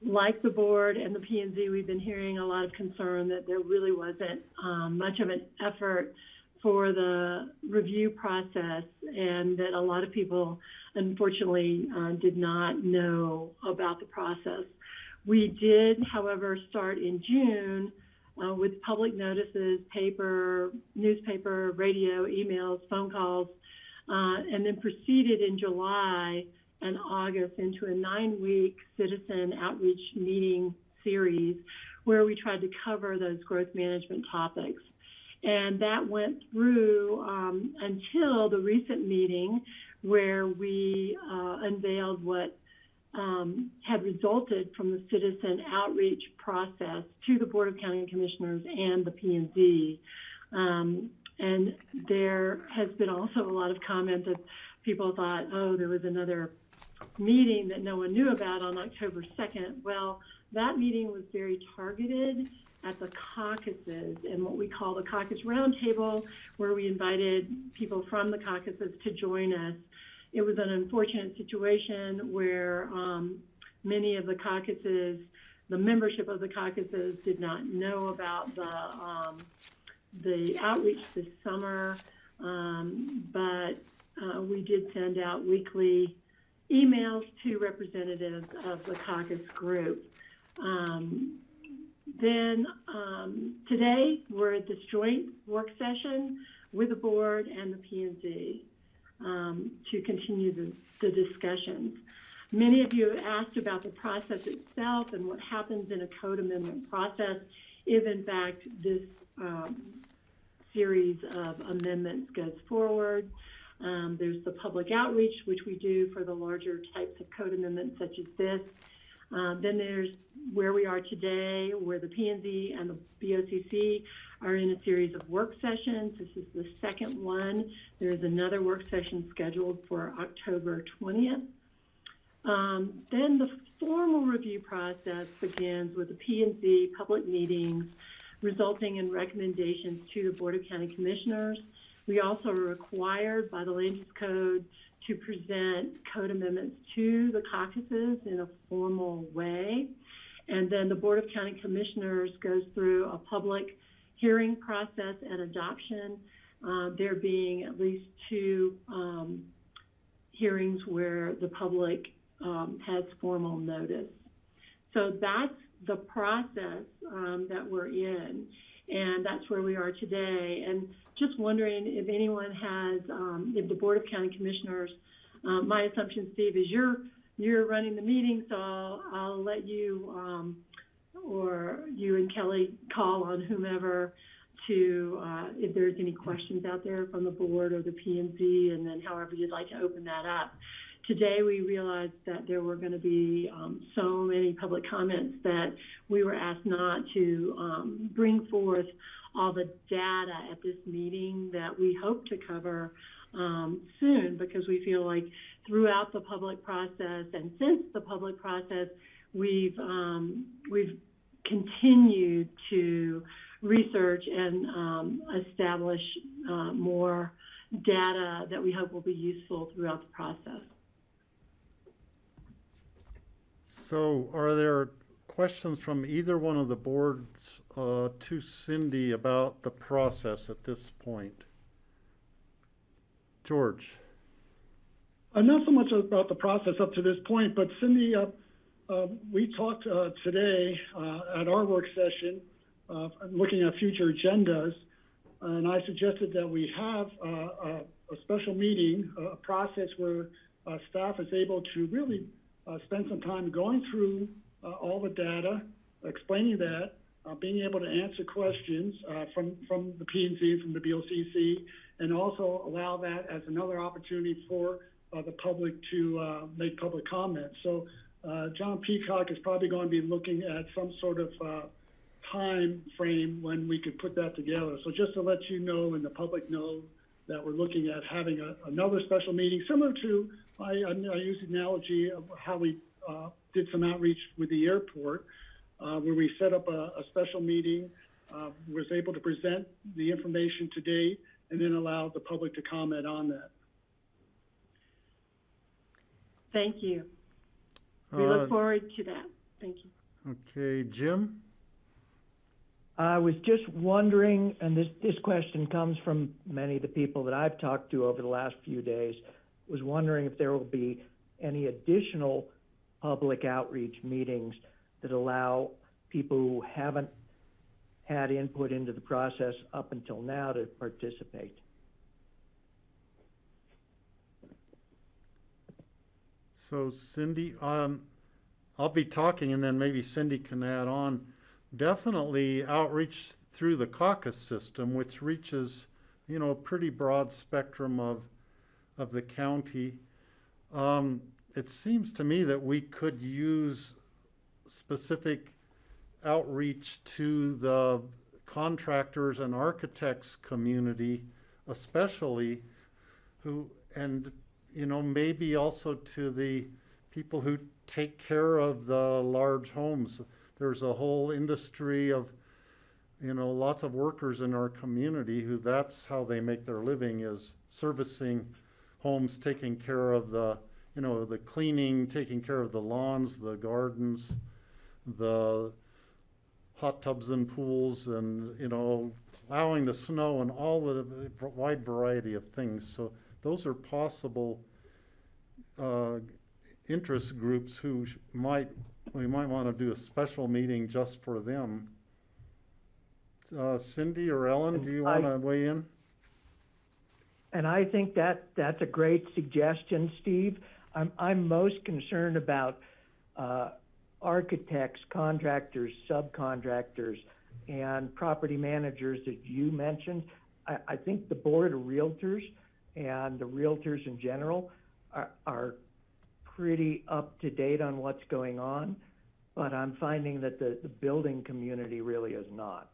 Like the board and the P&Z, we've been hearing a lot of concern that there really wasn't much of an effort for the review process, and that a lot of people, unfortunately, did not know about the process. We did, however, start in June with public notices, paper, newspaper, radio, emails, phone calls, and then proceeded in July and August into a 9-week citizen outreach meeting series where we tried to cover those growth management topics. And that went through until the recent meeting where we unveiled what had resulted from the citizen outreach process to the Board of County Commissioners and the P&Z. And there has been also a lot of comments that people thought, oh, there was another meeting that no one knew about on October 2nd. Well, that meeting was very targeted at the caucuses and what we call the caucus roundtable, where we invited people from the caucuses to join us. It was an unfortunate situation where many of the caucuses, the membership of the caucuses, did not know about the outreach this summer, but we did send out weekly emails to representatives of the caucus group. Then today we're at this joint work session with the board and the P&Z to continue the discussions. Many of you have asked about the process itself and what happens in a code amendment process if, in fact, this series of amendments goes forward. There's the public outreach, which we do for the larger types of code amendments such as this. Then there's where we are today, where the P&Z and the BOCC are in a series of work sessions. This is the second one. There's another work session scheduled for October 20th. Then the formal review process begins with the P&Z public meetings, resulting in recommendations to the Board of County Commissioners. We also are required by the Land Use Code to present code amendments to the caucuses in a formal way. And then the Board of County Commissioners goes through a public hearing process and adoption, there being at least 2 hearings where the public has formal notice. So that's the process that we're in, and that's where we are today. And just wondering if anyone has, if the Board of County Commissioners, my assumption, Steve, is you're running the meeting, so I'll let you or you and Kelly call on whomever to, if there's any questions out there from the board or the P&Z, and then however you'd like to open that up. Today we realized that there were going to be so many public comments that we were asked not to bring forth all the data at this meeting that we hope to cover soon, because we feel like throughout the public process and since the public process, we've continued to research and establish more data that we hope will be useful throughout the process. So are there questions from either one of the boards to Cindy about the process at this point? George? Not so much about the process up to this point, but Cindy, we talked today at our work session looking at future agendas, and I suggested that we have a special meeting, a process where staff is able to really spend some time going through all the data, explaining that, being able to answer questions from the P&Z, from the BOCC, and also allow that as another opportunity for the public to make public comments. So John Peacock is probably going to be looking at some sort of time frame when we could put that together. So just to let you know and the public know that we're looking at having another special meeting, similar to, I use the analogy of how we did some outreach with the airport, where we set up a special meeting, was able to present the information to date, and then allow the public to comment on that. Thank you. We look forward to that. Thank you. Okay, Jim? I was just wondering, and this question comes from many of the people that I've talked to over the last few days, was wondering if there will be any additional public outreach meetings that allow people who haven't had input into the process up until now to participate. So Cindy, I'll be talking and then maybe Cindy can add on. Definitely outreach through the caucus system, which reaches, a pretty broad spectrum of the county. It seems to me that we could use specific outreach to the contractors and architects community, especially maybe also to the people who take care of the large homes. There's a whole industry of, lots of workers in our community who that's how they make their living, is servicing homes, taking care of the cleaning, taking care of the lawns, the gardens, the hot tubs and pools, and, plowing the snow and all the wide variety of things. So those are possible interest groups who we might want to do a special meeting just for them. Cindy or Ellen, do you want to weigh in? And I think that's a great suggestion, Steve. I'm most concerned about architects, contractors, subcontractors, and property managers that you mentioned. I think the Board of Realtors and the realtors in general are pretty up to date on what's going on, but I'm finding that the building community really is not.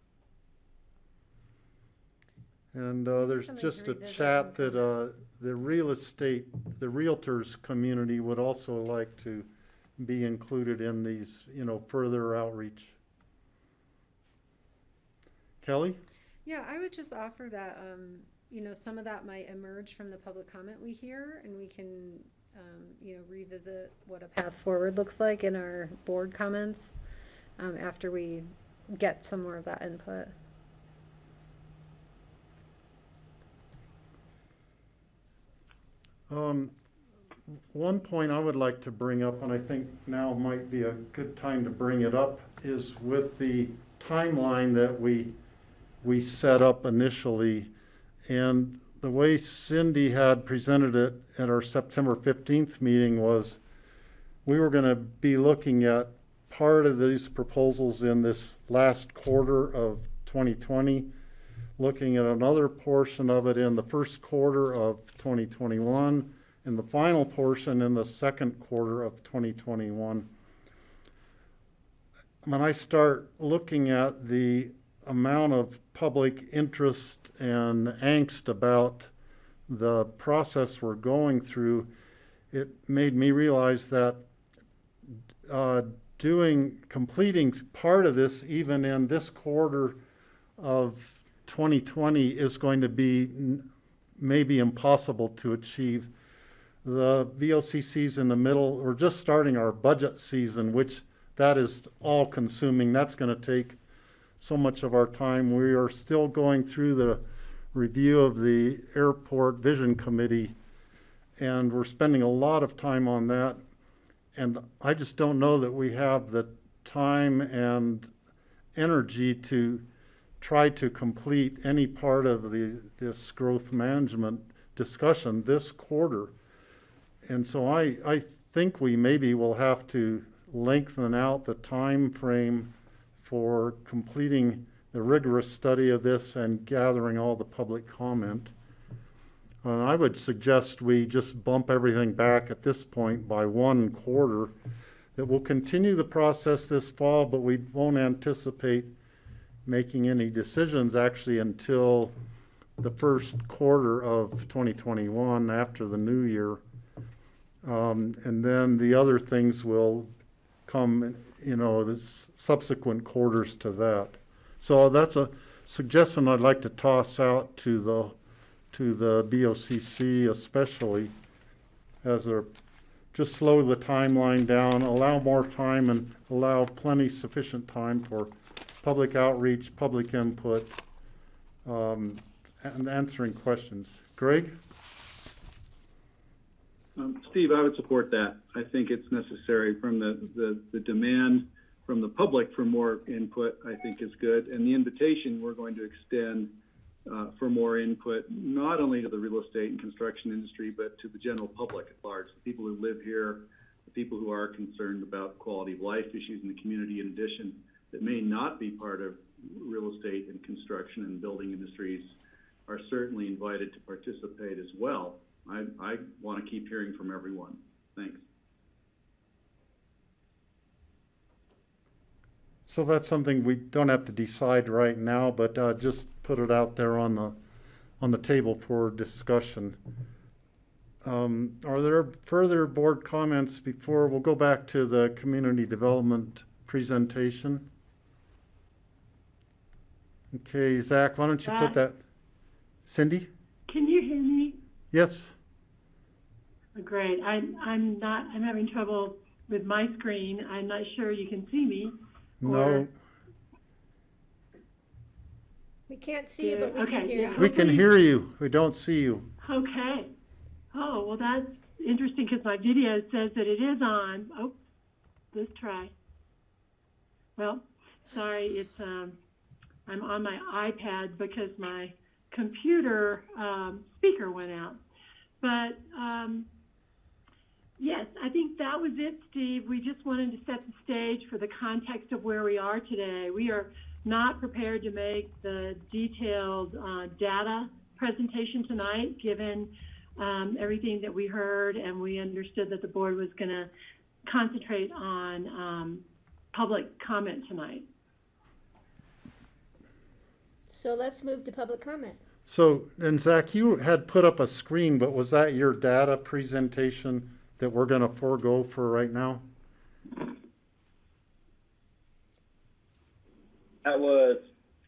And there's just a chat that the realtors community would also like to be included in these, further outreach. Kelly? Yeah, I would just offer that, some of that might emerge from the public comment we hear, and we can, revisit what a path forward looks like in our board comments after we get some more of that input. One point I would like to bring up, and I think now might be a good time to bring it up, is with the timeline that we set up initially, and the way Cindy had presented it at our September 15th meeting was we were going to be looking at part of these proposals in this last quarter of 2020, looking at another portion of it in the first quarter of 2021, and the final portion in the second quarter of 2021. When I start looking at the amount of public interest and angst about the process we're going through, it made me realize that completing part of this even in this quarter of 2020 is going to be maybe impossible to achieve. The BOCC's in the middle, we're just starting our budget season, which that is all consuming. That's going to take so much of our time. We are still going through the review of the Airport Vision Committee, and we're spending a lot of time on that. And I just don't know that we have the time and energy to try to complete any part of this growth management discussion this quarter. And so I think we maybe will have to lengthen out the time frame for completing the rigorous study of this and gathering all the public comment. I would suggest we just bump everything back at this point by 1 quarter. That we'll continue the process this fall, but we won't anticipate making any decisions actually until the first quarter of 2021 after the new year. And then the other things will come, the subsequent quarters to that. So that's a suggestion I'd like to toss out to the BOCC especially, as just slow the timeline down, allow more time, and allow sufficient time for public outreach, public input, and answering questions. Greg? Steve, I would support that. I think it's necessary from the demand from the public for more input, I think is good. And the invitation we're going to extend for more input, not only to the real estate and construction industry, but to the general public at large, the people who live here, the people who are concerned about quality of life issues in the community, in addition, that may not be part of real estate and construction and building industries, are certainly invited to participate as well. I want to keep hearing from everyone. Thanks. So that's something we don't have to decide right now, but just put it out there on the table for discussion. Are there further board comments before we'll go back to the community development presentation? Okay, Zach, why don't you put that? Cindy? Can you hear me? Yes. Great. I'm having trouble with my screen. I'm not sure you can see me. No. We can't see you, but we can hear you. We can hear you. We don't see you. Okay. Oh, well, that's interesting because my video says that it is on. Oh, let's try. Well, sorry, it's I'm on my iPad because my computer speaker went out. But yes, I think that was it, Steve. We just wanted to set the stage for the context of where we are today. We are not prepared to make the detailed data presentation tonight, given everything that we heard, and we understood that the board was going to concentrate on public comment tonight. So let's move to public comment. So, and Zach, you had put up a screen, but was that your data presentation that we're going to forego for right now? That was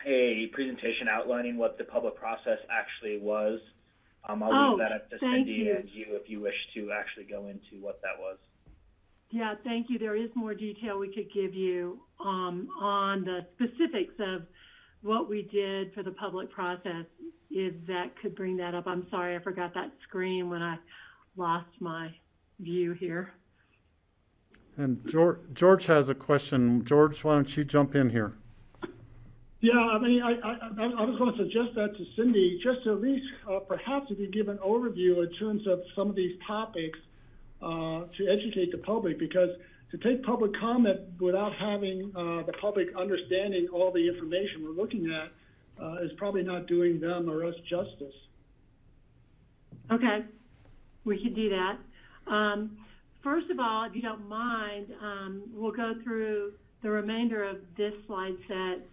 a presentation outlining what the public process actually was. I'll leave that up to Cindy and you if you wish to actually go into what that was. Yeah, thank you. There is more detail we could give you on the specifics of what we did for the public process, if Zach could bring that up. I'm sorry, I forgot that screen when I lost my view here. And George has a question. George, why don't you jump in here? Yeah, I mean, I was going to suggest that to Cindy, just to at least perhaps if you give an overview in terms of some of these topics to educate the public, because to take public comment without having the public understanding all the information we're looking at is probably not doing them or us justice. Okay, we can do that. First of all, if you don't mind, we'll go through the remainder of this slide set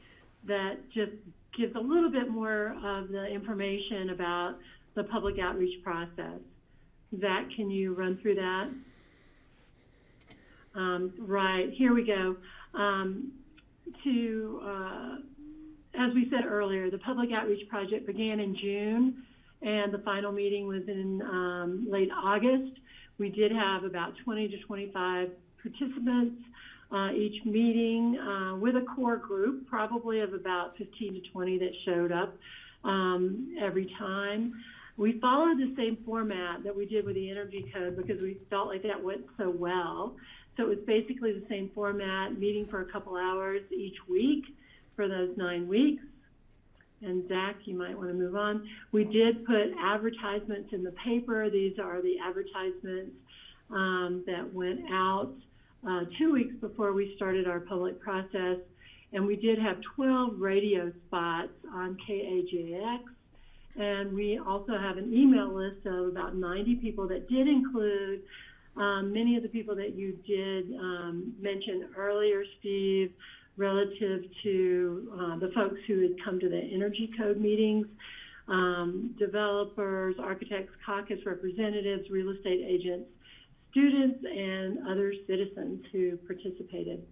that just gives a little bit more of the information about the public outreach process. Zach, can you run through that? Right, here we go. As we said earlier, the public outreach project began in June, and the final meeting was in late August. We did have about 20 to 25 participants each meeting with a core group, probably of about 15 to 20 that showed up every time. We followed the same format that we did with the Energy Code because we felt like that went so well. So it was basically the same format, meeting for a couple hours each week for those 9 weeks. And Zach, you might want to move on. We did put advertisements in the paper. These are the advertisements that went out 2 weeks before we started our public process. And we did have 12 radio spots on KAJX. And we also have an email list of about 90 people that did include many of the people that you did mention earlier, Steve, relative to the folks who had come to the Energy Code meetings, developers, architects, caucus representatives, real estate agents, students, and other citizens who participated.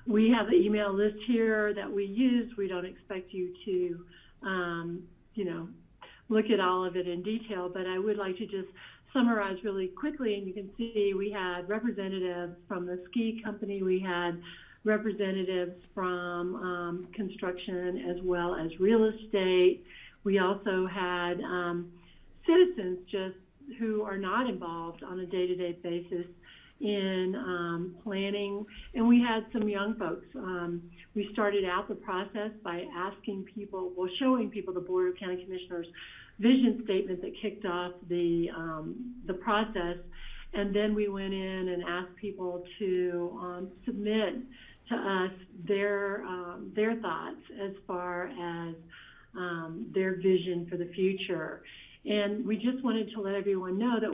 We have the email list here that we use. We don't expect you to, look at all of it in detail, but I would like to just summarize really quickly, and you can see we had representatives from the ski company, we had representatives from construction as well as real estate. We also had citizens just who are not involved on a day-to-day basis in planning, and we had some young folks. We started out the process by asking people, showing people the Board of County Commissioners vision statement that kicked off the process, and then we went in and asked people to submit to us their thoughts as far as their vision for the future. And we just wanted to let everyone know that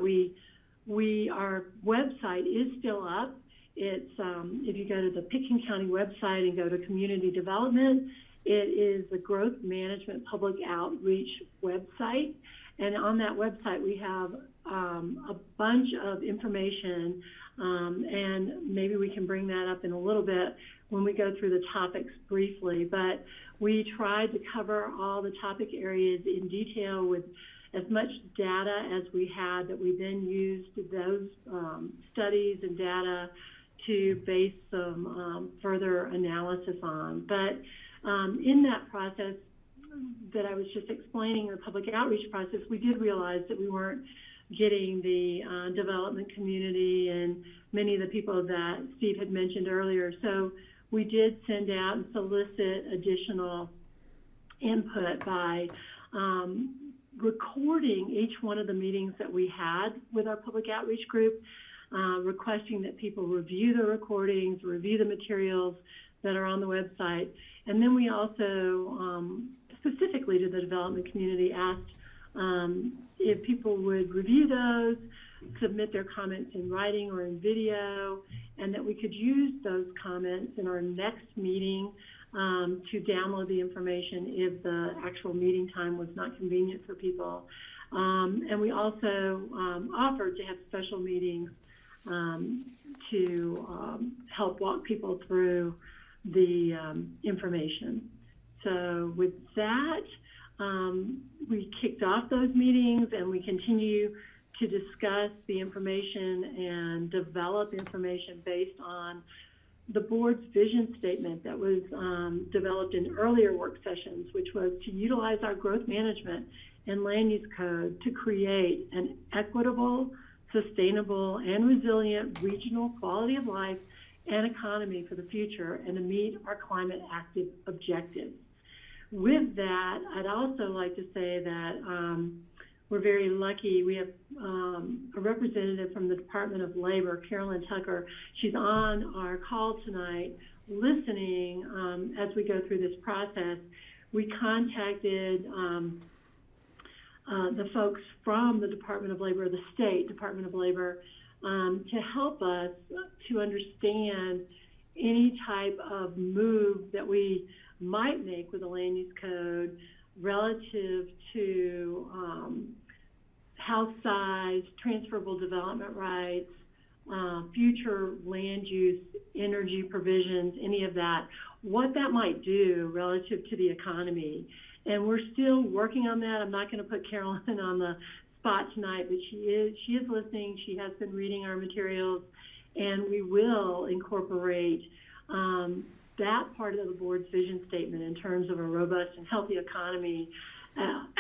our website is still up. It's if you go to the Pickens County website and go to community development, it is the Growth Management Public Outreach website. And on that website, we have a bunch of information, and maybe we can bring that up in a little bit when we go through the topics briefly. But we tried to cover all the topic areas in detail with as much data as we had, that we then used those studies and data to base some further analysis on. But in that process that I was just explaining, the public outreach process, we did realize that we weren't getting the development community and many of the people that Steve had mentioned earlier. So we did send out and solicit additional input by recording each one of the meetings that we had with our public outreach group, requesting that people review the recordings, review the materials that are on the website. And then we also, specifically to the development community, asked if people would review those, submit their comments in writing or in video, and that we could use those comments in our next meeting to download the information if the actual meeting time was not convenient for people. And we also offered to have special meetings to help walk people through the information. So with that, we kicked off those meetings, and we continue to discuss the information and develop information based on the board's vision statement that was developed in earlier work sessions, which was to utilize our growth management and land use code to create an equitable, sustainable, and resilient regional quality of life and economy for the future, and to meet our climate active objectives. With that, I'd also like to say that we're very lucky. We have a representative from the Department of Labor, Carolyn Tucker. She's on our call tonight listening as we go through this process. We contacted the folks from the Department of Labor, the State Department of Labor, to help us to understand any type of move that we might make with the land use code relative to house size, transferable development rights, future land use, energy provisions, any of that, what that might do relative to the economy. And we're still working on that. I'm not going to put Carolyn on the spot tonight, but she is listening. She has been reading our materials, and we will incorporate that part of the board's vision statement in terms of a robust and healthy economy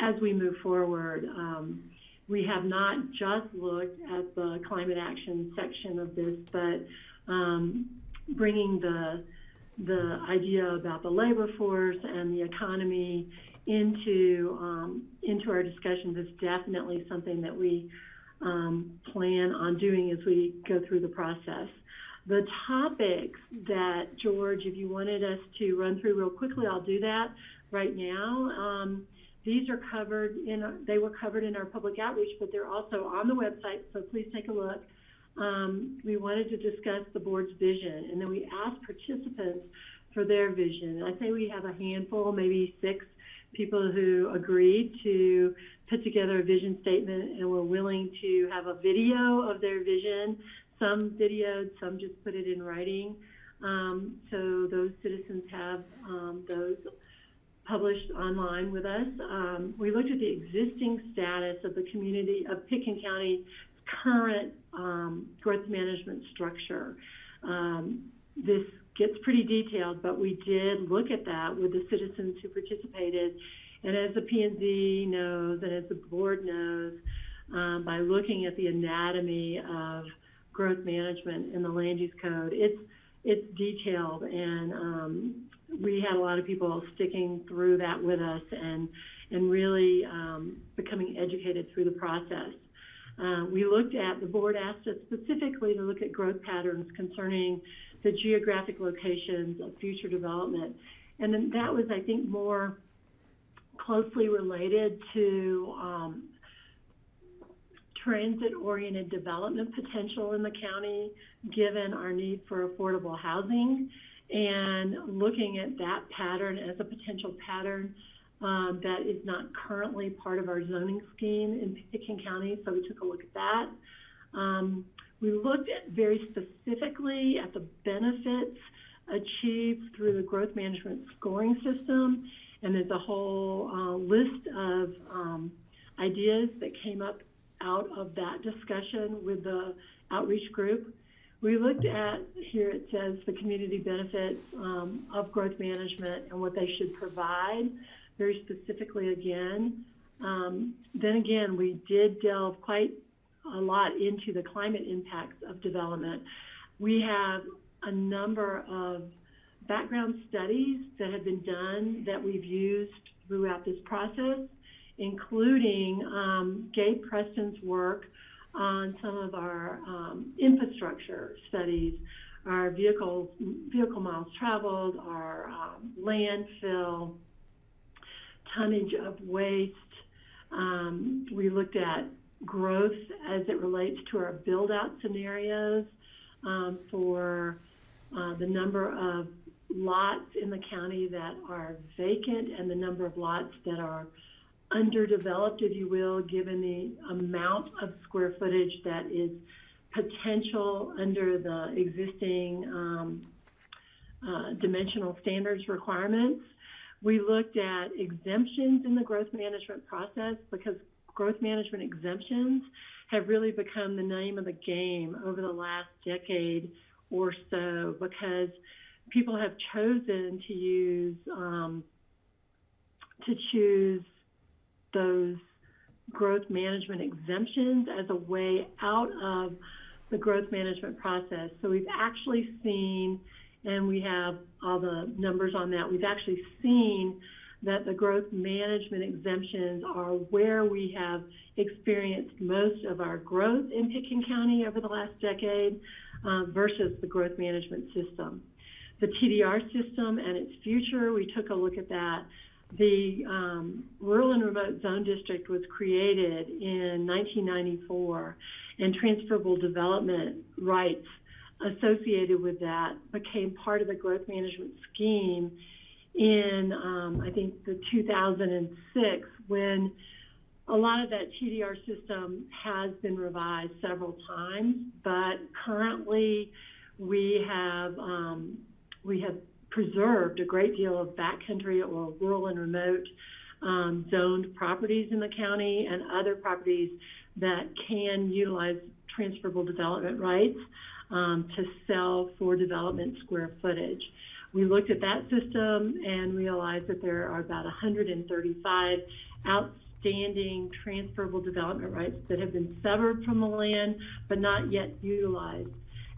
as we move forward. We have not just looked at the climate action section of this, but bringing the idea about the labor force and the economy into our discussions is definitely something that we plan on doing as we go through the process. The topics that, George, if you wanted us to run through real quickly, I'll do that right now. These are covered they were covered in our public outreach, but they're also on the website, so please take a look. We wanted to discuss the board's vision, and then we asked participants for their vision. I say we have a handful, maybe 6 people who agreed to put together a vision statement and were willing to have a video of their vision. Some videoed, some just put it in writing. So those citizens have those published online with us. We looked at the existing status of the community of Pitkin County's current growth management structure. This gets pretty detailed, but we did look at that with the citizens who participated. And as the P&Z knows, and as the board knows, by looking at the anatomy of growth management in the land use code, it's detailed, and we had a lot of people sticking through that with us and really becoming educated through the process. The board asked us specifically to look at growth patterns concerning the geographic locations of future development. And then that was, I think, more closely related to transit-oriented development potential in the county, given our need for affordable housing, and looking at that pattern as a potential pattern that is not currently part of our zoning scheme in Pitkin County, so we took a look at that. We looked at very specifically at the benefits achieved through the growth management scoring system, and there's a whole list of ideas that came up out of that discussion with the outreach group. We looked at, here it says, the community benefits of growth management and what they should provide, very specifically again. Then again, we did delve quite a lot into the climate impacts of development. We have a number of background studies that have been done that we've used throughout this process, including Gabe Preston's work on some of our infrastructure studies, our vehicle miles traveled, our landfill, tonnage of waste. We looked at growth as it relates to our build-out scenarios for the number of lots in the county that are vacant and the number of lots that are underdeveloped, if you will, given the amount of square footage that is potential under the existing dimensional standards requirements. We looked at exemptions in the growth management process, because growth management exemptions have really become the name of the game over the last decade or so, because people have chosen to choose those growth management exemptions as a way out of the growth management process. So we've actually seen, and we have all the numbers on that, we've actually seen that the growth management exemptions are where we have experienced most of our growth in Pitkin County over the last decade versus the growth management system. The TDR system and its future, we took a look at that. The Rural and Remote Zone District was created in 1994, and transferable development rights associated with that became part of the growth management scheme in, I think, the 2006, when a lot of that TDR system has been revised several times, but currently we have preserved a great deal of backcountry or rural and remote zoned properties in the county and other properties that can utilize transferable development rights to sell for development square footage. We looked at that system and realized that there are about 135 outstanding transferable development rights that have been severed from the land but not yet utilized.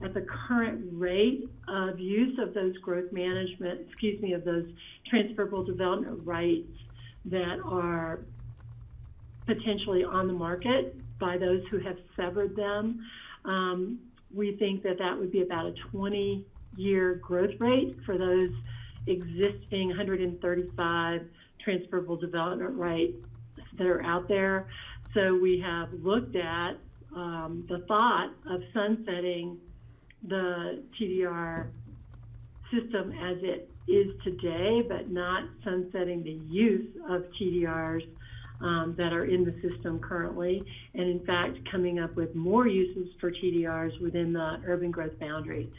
At the current rate of use of those of those transferable development rights that are potentially on the market by those who have severed them, we think that that would be about a 20-year growth rate for those existing 135 transferable development rights that are out there. So we have looked at the thought of sunsetting the TDR system as it is today, but not sunsetting the use of TDRs that are in the system currently, and in fact coming up with more uses for TDRs within the urban growth boundary.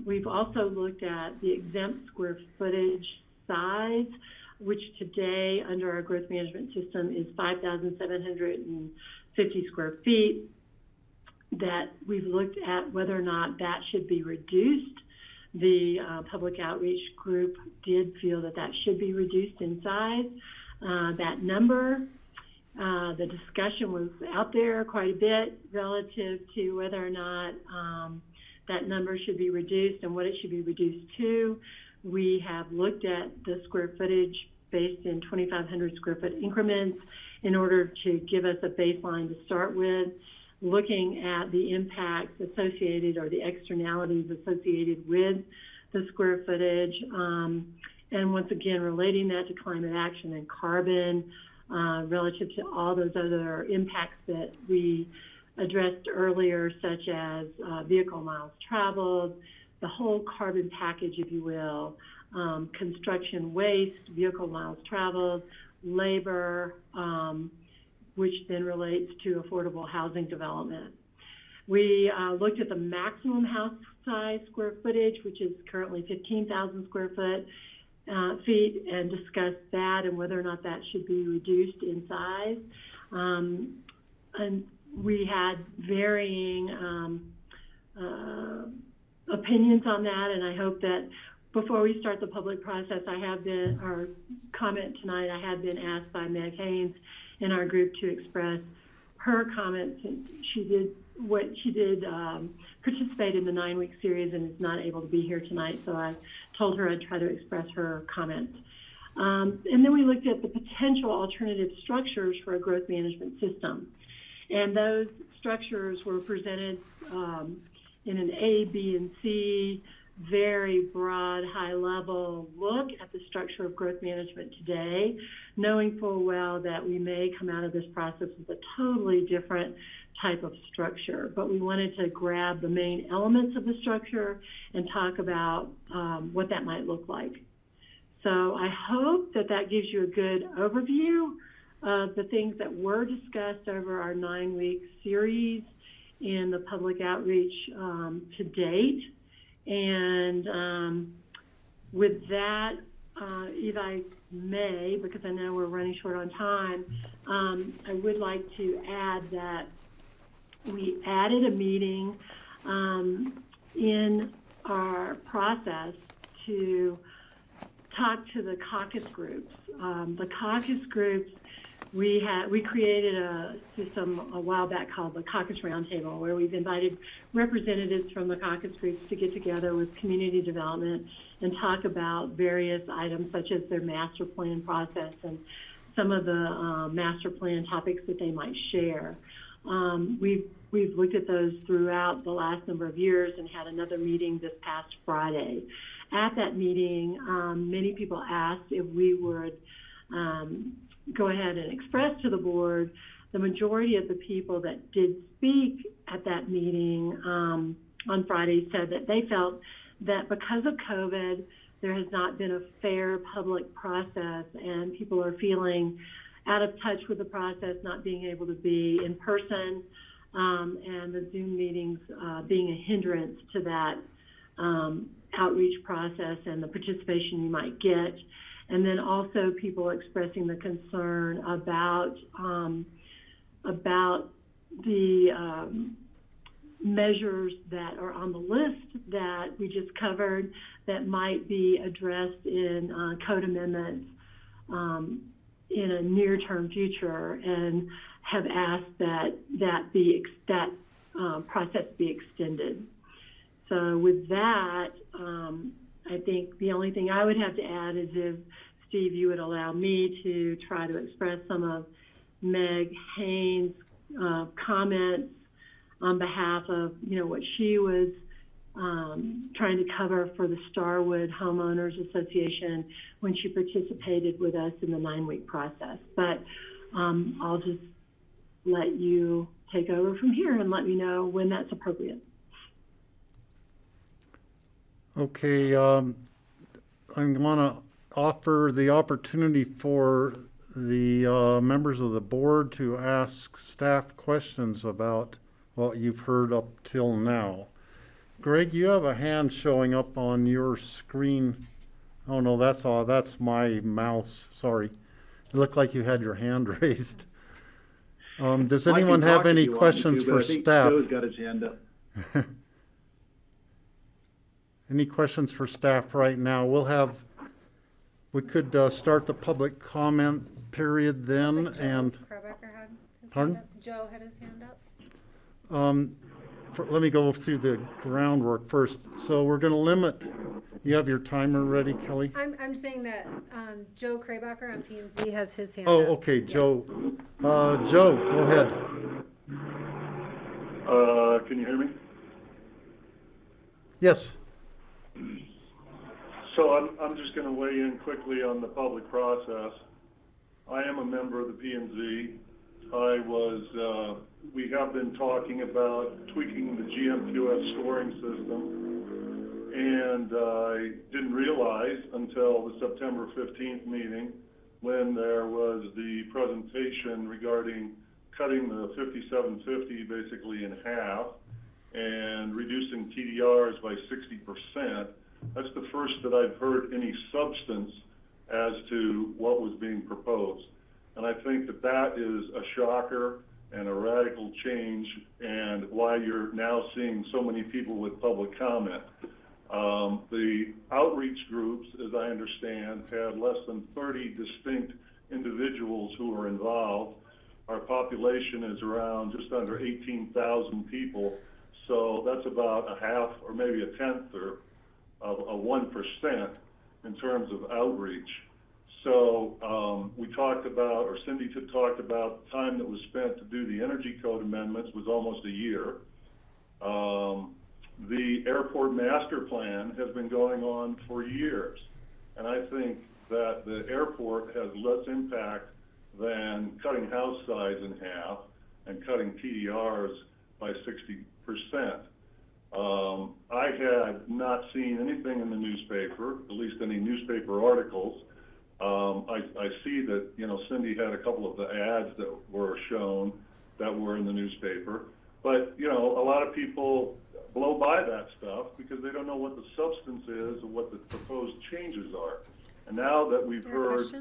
We've also looked at the exempt square footage size, which today under our growth management system is 5,750 square feet, that we've looked at whether or not that should be reduced. The public outreach group did feel that that should be reduced in size. That number, the discussion was out there quite a bit relative to whether or not that number should be reduced and what it should be reduced to. We have looked at the square footage based in 2,500 square foot increments in order to give us a baseline to start with, looking at the impacts associated or the externalities associated with the square footage, and once again relating that to climate action and carbon relative to all those other impacts that we addressed earlier, such as vehicle miles traveled, the whole carbon package, if you will, construction waste, vehicle miles traveled, labor, which then relates to affordable housing development. We looked at the maximum house size square footage, which is currently 15,000 square feet, and discussed that and whether or not that should be reduced in size. And we had varying opinions on that, and I hope that before we start the public process, our comment tonight, I have been asked by Meg Haynes in our group to express her comments. She did participate in the 9-week series and is not able to be here tonight, so I told her I'd try to express her comments. And then we looked at the potential alternative structures for a growth management system. And those structures were presented in an A, B, and C, very broad, high-level look at the structure of growth management today, knowing full well that we may come out of this process with a totally different type of structure. But we wanted to grab the main elements of the structure and talk about what that might look like. So I hope that that gives you a good overview of the things that were discussed over our 9-week series in the public outreach to date. And with that, if I may, because I know we're running short on time, I would like to add that we added a meeting in our process to talk to the caucus groups. The caucus groups, we created a system a while back called the Caucus Roundtable, where we've invited representatives from the caucus groups to get together with community development and talk about various items such as their master plan process and some of the master plan topics that they might share. We've looked at those throughout the last number of years and had another meeting this past Friday. At that meeting, many people asked if we would go ahead and express to the board. The majority of the people that did speak at that meeting on Friday said that they felt that because of COVID, there has not been a fair public process, and people are feeling out of touch with the process, not being able to be in person, and the Zoom meetings being a hindrance to that outreach process and the participation you might get. And then also people expressing the concern about the measures that are on the list that we just covered that might be addressed in code amendments in a near-term future, and have asked that process be extended. So with that, I think the only thing I would have to add is if, Steve, you would allow me to try to express some of Meg Haynes' comments on behalf of, what she was trying to cover for the Starwood Homeowners Association when she participated with us in the 9-week process. But I'll just let you take over from here and let me know when that's appropriate. Okay, I'm going to offer the opportunity for the members of the board to ask staff questions about what you've heard up till now. Greg, you have a hand showing up on your screen. Oh no, that's my mouse. Sorry. It looked like you had your hand raised. Does anyone have any questions for staff? Joe's got his hand up. Any questions for staff right now? We could start the public comment period then. And pardon? Joe had his hand up. Let me go through the groundwork first. So we're going to limit. You have your timer ready, Kelly? I'm saying that Joe Krabacher on P&Z has his hand Oh, up. okay, Joe. Joe, go ahead. Can you hear me? Yes. So I'm just going to weigh in quickly on the public process. I am a member of the P&Z. We have been talking about tweaking the GMQS scoring system, and I didn't realize until the September 15th meeting when there was the presentation regarding cutting the 5750 basically in half and reducing TDRs by 60%. That's the first that I've heard any substance as to what was being proposed. And I think that is a shocker and a radical change, and why you're now seeing so many people with public comment. The outreach groups, as I understand, had less than 30 distinct individuals who were involved. Our population is around just under 18,000 people, so that's about a half or maybe a tenth of 1% in terms of outreach. So we talked about, or Cindy talked about, the time that was spent to do the energy code amendments was almost a year. The airport master plan has been going on for years, and I think that the airport has less impact than cutting house size in half and cutting TDRs by 60%. I had not seen anything in the newspaper, at least any newspaper articles. I see that, Cindy had a couple of the ads that were shown that were in the newspaper, but, a lot of people blow by that stuff because they don't know what the substance is or what the proposed changes are. And now that we've heard,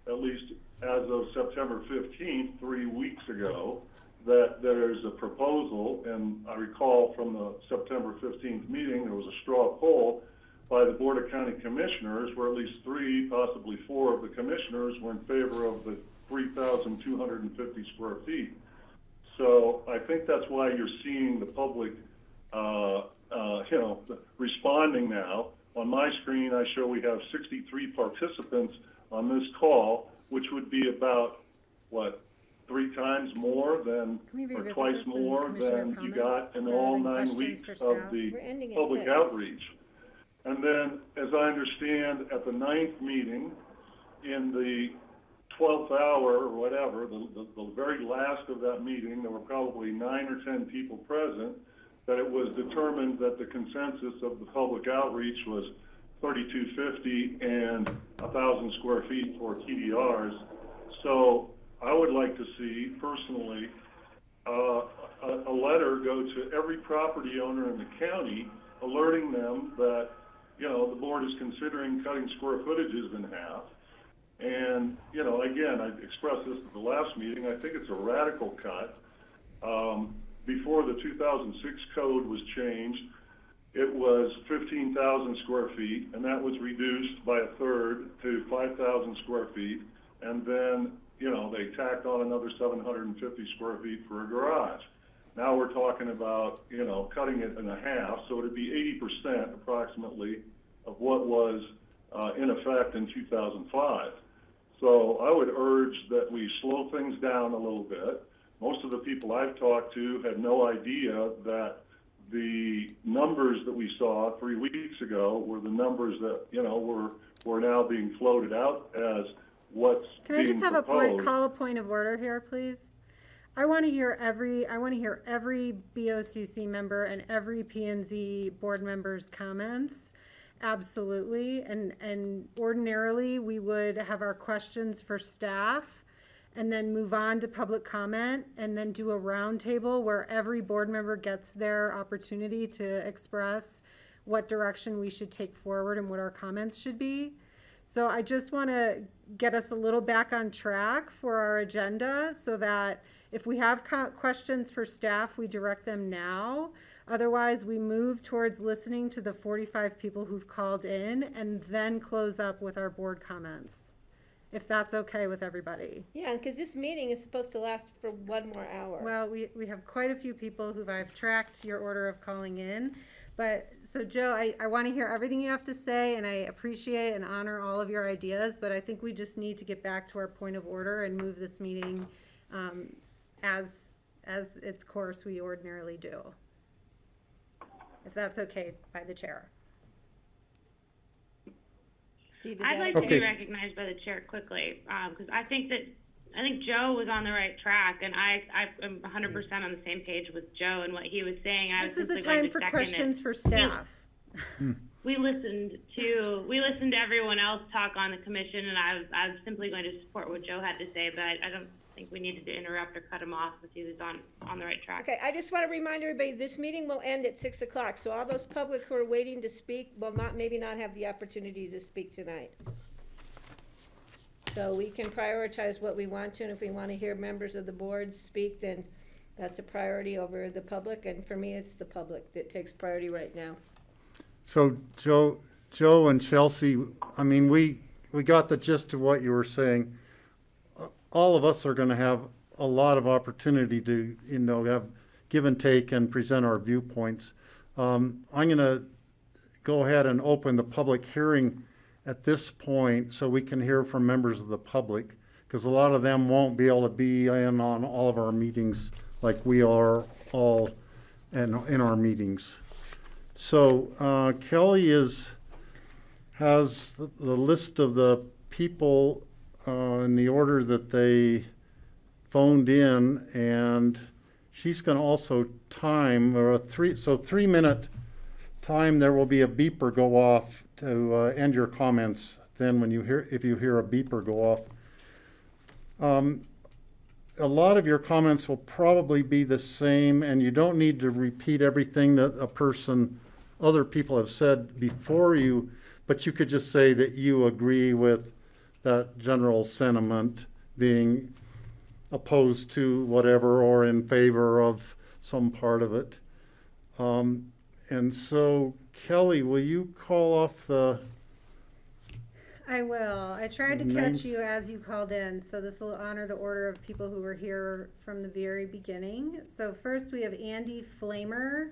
at least as of September 15th, 3 weeks ago, that there's a proposal, and I recall from the September 15th meeting, there was a straw poll by the Board of County Commissioners, where at least 3, possibly 4 of the commissioners were in favor of the 3,250 square feet. So I think that's why you're seeing the public, responding now. On my screen, I show we have 63 participants on this call, which would be about, 3 times more than, or twice more than you got in all 9 weeks of the public outreach. And then, as I understand, at the 9th meeting, in the 12th hour or whatever, the very last of that meeting, there were probably 9 or 10 people present. that it was determined that the consensus of the public outreach was 3,250 and 1,000 square feet for TDRs. So I would like to see, personally, a letter go to every property owner in the county alerting them that, you know, the board is considering cutting square footages in half. And, you know, again, I expressed this at the last meeting, I think it's a radical cut. Before the 2006 code was changed, it was 15,000 square feet, and that was reduced by a third to 5,000 square feet. And then, you know, they tacked on another 750 square feet for a garage. Now we're talking about, you know, cutting it in half, so it'd be 80% approximately of what was in effect in 2005. So I would urge that we slow things down a little bit. Most of the people I've talked to had no idea that the numbers that we saw 3 weeks ago were the numbers that, you know, were now being floated out as what's Can I just have proposed. call a point of order here, please? I want to hear every BOCC member and every P&Z board member's comments. Absolutely. And ordinarily we would have our questions for staff and then move on to public comment and then do a roundtable where every board member gets their opportunity to express what direction we should take forward and what our comments should be. So I just want to get us a little back on track for our agenda so that if we have questions for staff, we direct them now. Otherwise, we move towards listening to the 45 people who've called in and then close up with our board comments, if that's okay with everybody. Yeah, because this meeting is supposed to last for 1 more hour. Well, we have quite a few people who I've tracked your order of calling in. But, so Joe, I want to hear everything you have to say, and I appreciate and honor all of your ideas, but I think we just need to get back to our point of order and move this meeting as its course we ordinarily do. If that's okay by the chair. Steve, I'd like to be recognized by the chair quickly, because I think Joe was on the right track, and I am 100% on the same page with Joe and what he was saying. This is the time for questions for staff. We listened to everyone else talk on the commission, and I was simply going to support what Joe had to say, but I don't think we needed to interrupt or cut him off if he was on the right track. Okay, I just want to remind everybody, this meeting will end at 6 o'clock, so all those public who are waiting to speak will maybe not have the opportunity to speak tonight. So we can prioritize what we want to, and if we want to hear members of the board speak, then that's a priority over the public, and for me, it's the public that takes priority right now. So Joe and Chelsea, I mean, we got the gist of what you were saying. All of us are going to have a lot of opportunity to, you know, have give and take and present our viewpoints. I'm going to go ahead and open the public hearing at this point so we can hear from members of the public, because a lot of them won't be able to be in on all of our meetings like we are all in our meetings. So Kelly has the list of the people in the order that they phoned in, and she's going to also time or 3 minute time. There will be a beeper go off to end your comments. Then if you hear a beeper go off, a lot of your comments will probably be the same, and you don't need to repeat everything that other people have said before you, but you could just say that you agree with that general sentiment, being opposed to whatever or in favor of some part of it. And so, Kelly, will you call off the... I will. I tried to catch you as you called in, so this will honor the order of people who were here from the very beginning. So first we have Andy Flamer,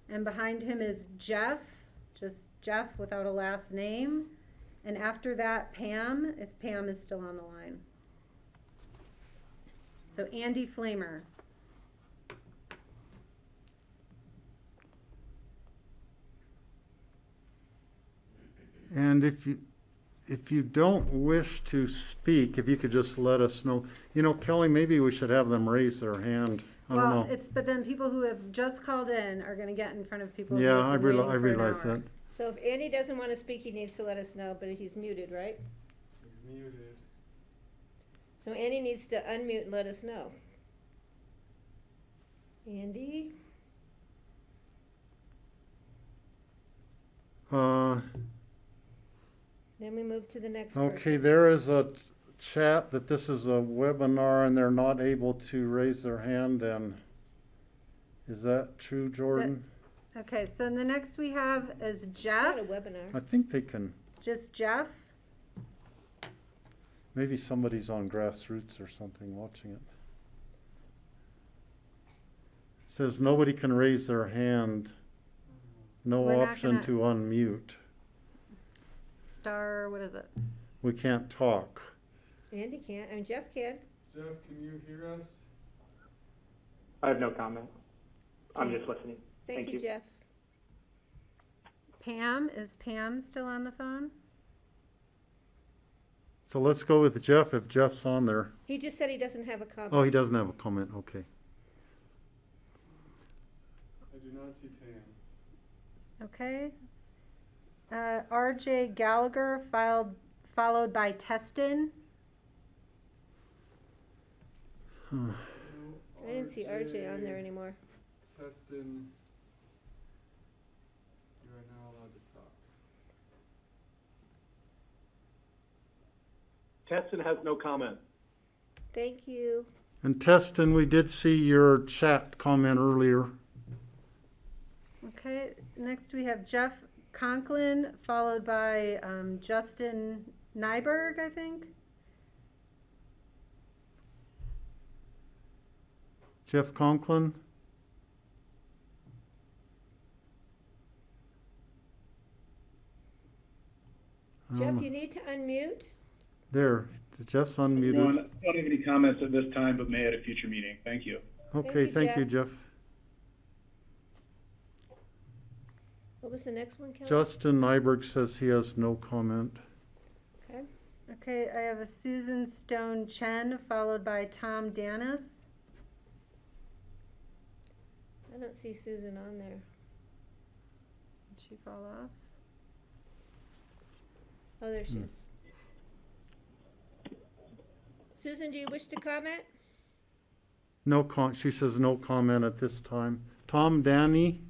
and behind him is Jeff, just Jeff without a last name. And after that, Pam, if Pam is still on the line. So Andy Flamer. And if you don't wish to speak, if you could just let us know. You know, Kelly, maybe we should have them raise their hand. I don't Well, know. but then people who have just called in are gonna get in front of people who Yeah, have I been waiting for an realize hour. that. So if Andy doesn't want to speak, he needs to let us know, but he's muted, right? He's muted. So Andy needs to unmute and let us know. Andy? Then we move to the next Okay, person. there is a chat that this is a webinar and they're not able to raise their hand, and is that true, Jordan? Okay, so the next we have is It's Jeff, not a webinar. I think they can, just Jeff. maybe somebody's on grassroots or something watching it. It says nobody can raise their hand, no We're not option gonna- to unmute. Star, what is it? We can't talk. Andy can't, and Jeff can. Jeff, can you hear us? I have no comment. I'm just listening. Thank you, Jeff. Pam, is Pam still on the phone? So let's go with Jeff if Jeff's on there. He just said he doesn't have a comment. Oh, he doesn't have a comment, okay. I do not see Pam. Okay. RJ Gallagher followed by Teston. I didn't see RJ on there anymore. Teston, you are now allowed to talk. Teston has no comment. Thank you. And Teston, we did see your chat comment earlier. Okay, next we have Jeff Conklin, followed by Justin Nyberg, I think. Jeff Conklin? Jeff, you need to unmute. There, Jeff's unmuted. No, I don't have any comments at this time, but may at a future meeting. Thank you. Okay, thank you, Jeff. What was the next one, Kelly? Justin Nyberg says he has no comment. Okay. Okay, I have a Susan Stone Chen, followed by Tom Danis. I don't see Susan on there. Did she fall off? Oh, there she is. Susan, do you wish to comment? No she says no comment at this time. Tom Danny?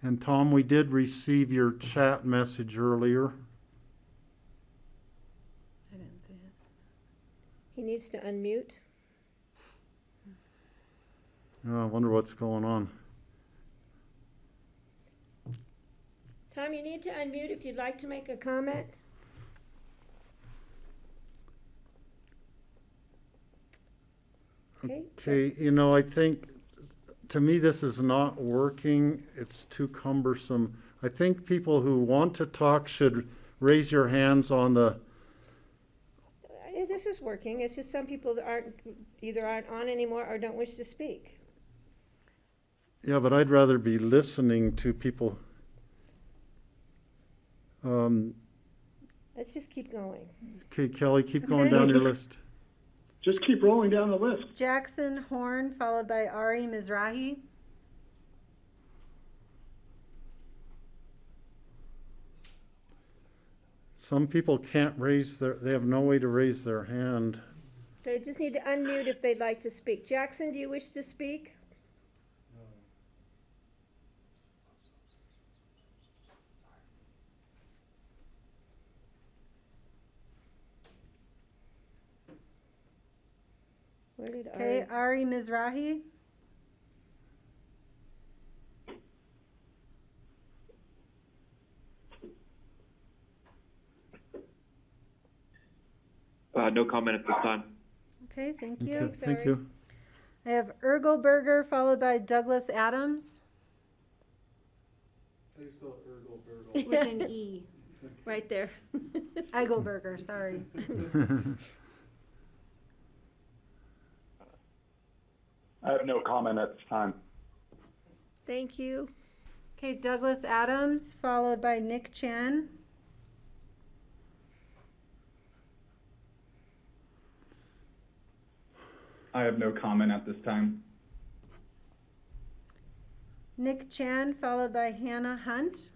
And Tom, we did receive your chat message earlier. I didn't see it. He needs to unmute. Oh, I wonder what's going on. Tom, you need to unmute if you'd like to make a comment. Okay, you know, I think, to me, this is not working. It's too cumbersome. I think people who want to talk should raise your hands on the... This is working. It's just some people that either aren't on anymore or don't wish to speak. Yeah, but I'd rather be listening to people. Let's just keep going. Okay, Kelly, keep going down your list. Just keep rolling down the list. Jackson Horn, followed by Ari Mizrahi. Some people can't they have no way to raise their hand. They just need to unmute if they'd like to speak. Jackson, do you wish to speak? Where did Okay, Ari Mizrahi. No comment at this time. Okay, thank you. Okay, thank you. I have Ergelberger, followed by Douglas Adams. How do you spell Ergelberger? With an E. Right there. Eigelberger, sorry. I have no comment at this time. Thank you. Okay, Douglas Adams, followed by Nick Chan. I have no comment at this time. Nick Chan, followed by Hannah Hunt.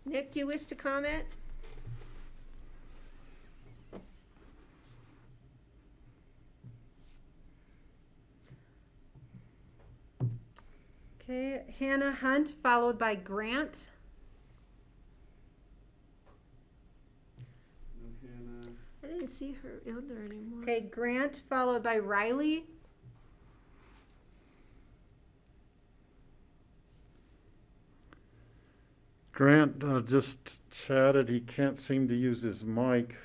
Nick, do you wish to comment? Okay, Hannah Hunt, followed by Grant. No Hannah. I didn't see her in there anymore. Okay, Grant, followed by Riley. Grant just chatted. He can't seem to use his mic.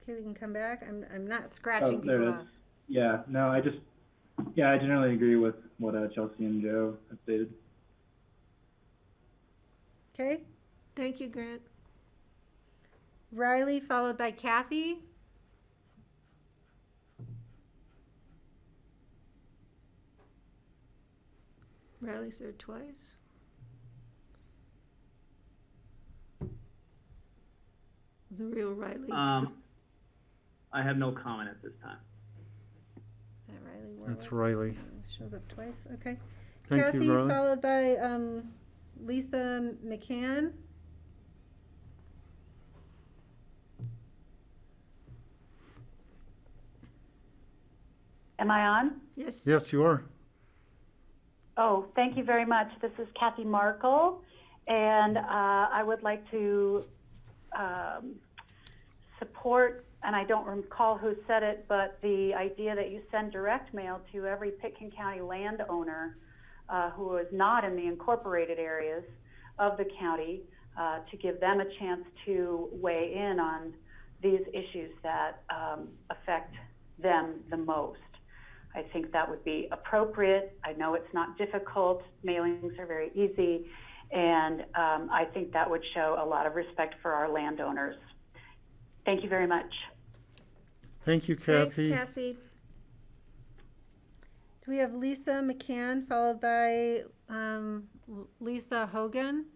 Okay, we can come back. I'm not scratching there people it is. off. Yeah, no, I generally agree with what Chelsea and Joe have stated. Okay, Thank you, Grant. Riley, followed by Kathy. Riley's there twice. The real Riley. I have no comment at this time. Is that Riley Warwick? That's Riley. Shows up twice, okay. Thank Kathy, you, Riley. followed by Lisa McCann. Am I on? Yes. Yes, you are. Oh, thank you very much. This is Kathy Markle, and I would like to support, and I don't recall who said it, but the idea that you send direct mail to every Pitkin County landowner who is not in the incorporated areas of the county to give them a chance to weigh in on these issues that affect them the most. I think that would be appropriate. I know it's not difficult. Mailings are very easy. And I think that would show a lot of respect for our landowners. Thank you very much. Thank you, Kathy. Thanks, Kathy. Do we have Lisa McCann, followed by Lisa Hogan?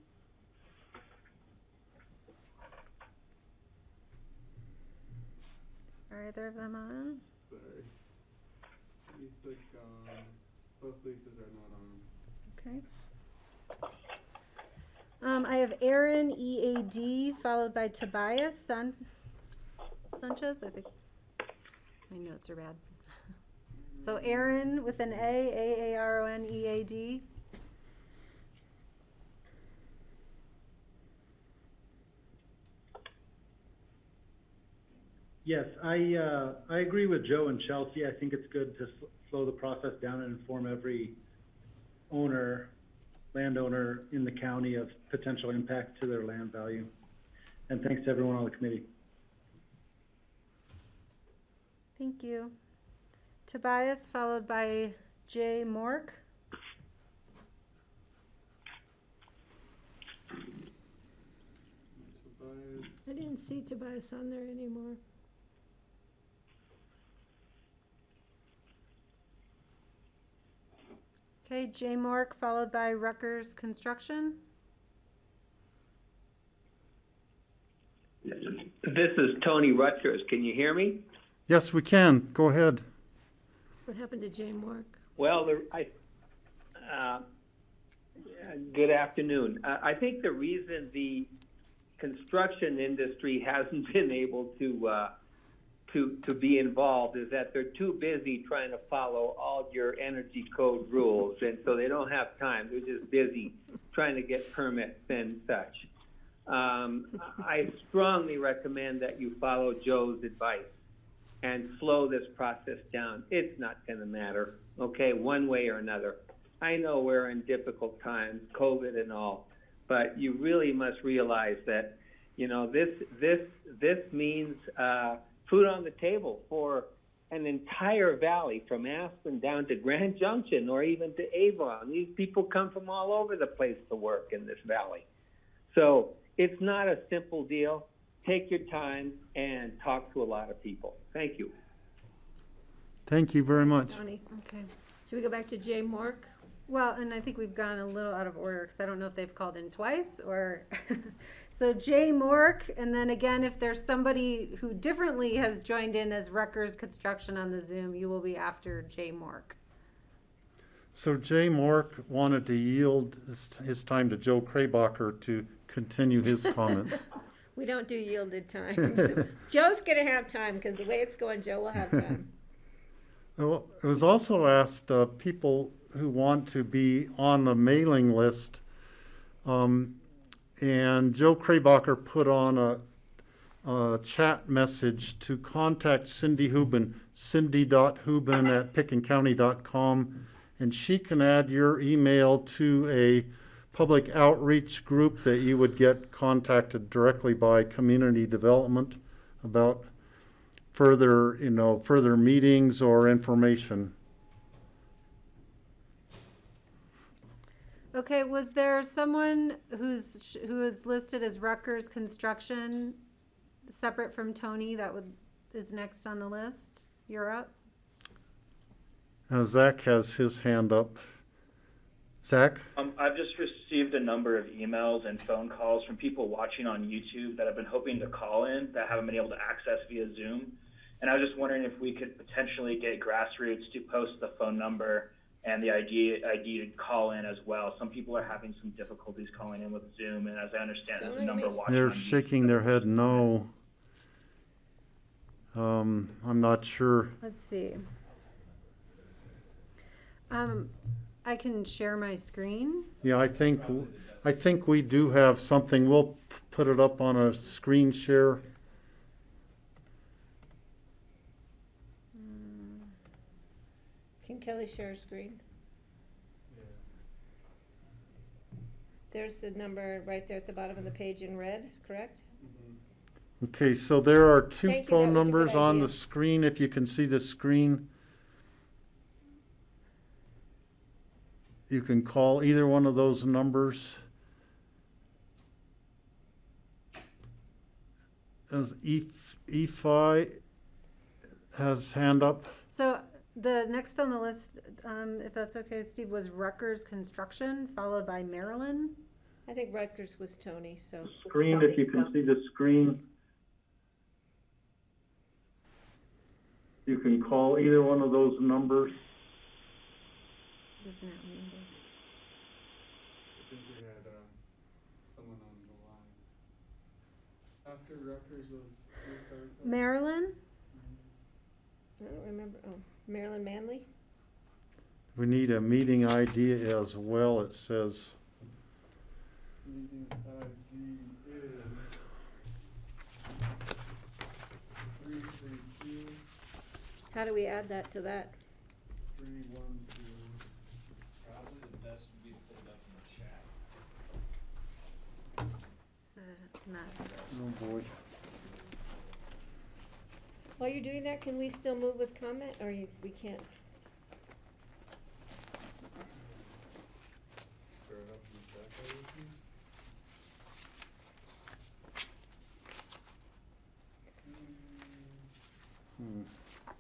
Are either of them on? Sorry. Lisa gone. Both Lisas are not on. Okay. I have Aaron, EAD, followed by Tobias Sanchez. I think my notes are bad. So Aaron with an A, Aaron, EAD. Yes, I agree with Joe and Chelsea. I think it's good to slow the process down and inform every landowner in the county of potential impact to their land value. And thanks to everyone on the committee. Thank you. Tobias, followed by Jay Mork. Tobias. I didn't see Tobias on there anymore. Okay, Jay Mork, followed by Rutgers Construction. This is Tony Rutgers. Can you hear me? Yes, we can. Go ahead. What happened to Jay Mork? Well, good afternoon. I think the reason the construction industry hasn't been able to be involved is that they're too busy trying to follow all your energy code rules, and so they don't have time. They're just busy trying to get permits and such. I strongly recommend that you follow Joe's advice and slow this process down. It's not going to matter, okay, one way or another. I know we're in difficult times, COVID and all, but you really must realize that, you know, this means food on the table for an entire valley from Aspen down to Grand Junction or even to Avon. These people come from all over the place to work in this valley. So it's not a simple deal. take your time and talk to a lot of people. Thank you. Thank you very much. Tony, okay. Should we go back to Jay Mork? Well, and I think we've gone a little out of order because I don't know if they've called in twice or. So Jay Mork, and then again, if there's somebody who differently has joined in as Rutgers Construction on the Zoom, you will be after Jay Mork. So Jay Mork wanted to yield his time to Joe Krabacher to continue his comments. We don't do yielded time. So Joe's going to have time because the way it's going, Joe will have time. Well, it was also asked people who want to be on the mailing list, and Joe Krabacher put on a chat message to contact Cindy Hubin, cindy.hubin@pickenscounty.com, and she can add your email to a public outreach group that you would get contacted directly by community development about further meetings or information. Okay, was there someone who is listed as Rutgers Construction, separate from Tony, that is next on the list? You're up. Zach has his hand up. Zach? I've just received a number of emails and phone calls from people watching on YouTube that have been hoping to call in that haven't been able to access via Zoom. And I was just wondering if we could potentially get Grassroots to post the phone number and the ID to call in as well. Some people are having some difficulties calling in with Zoom, and as I understand, there's a number watching They're on YouTube. shaking their head no. I'm not sure. Let's see. I can share my screen. Yeah, I think we do have something. We'll put it up on a screen share. Can Kelly share a screen? There's the number right there at the bottom of the page in red, correct? Okay, so there are two Thank you, phone that was a good numbers on idea. the screen, if you can see the screen. You can call either one of those numbers. As EFI has hand up. So the next on the list, if that's okay, Steve, was Rutgers Construction, followed by Maryland. I think Rutgers was Tony, so. Screen, if you can see the screen. You can call either one of those numbers. Isn't it Mandy? I think we had someone on the line. After Rutgers was who, sorry? Maryland? I don't remember. Oh, Marilyn Manley? We need a meeting ID as well, it says. Meeting ID is 332. How do we add that to that? 312. Probably the best would be to put it up in the chat. It's a mess. Oh, boy. While you're doing that, can we still move with comment, or we can't? Throw it up in the chat, I would think.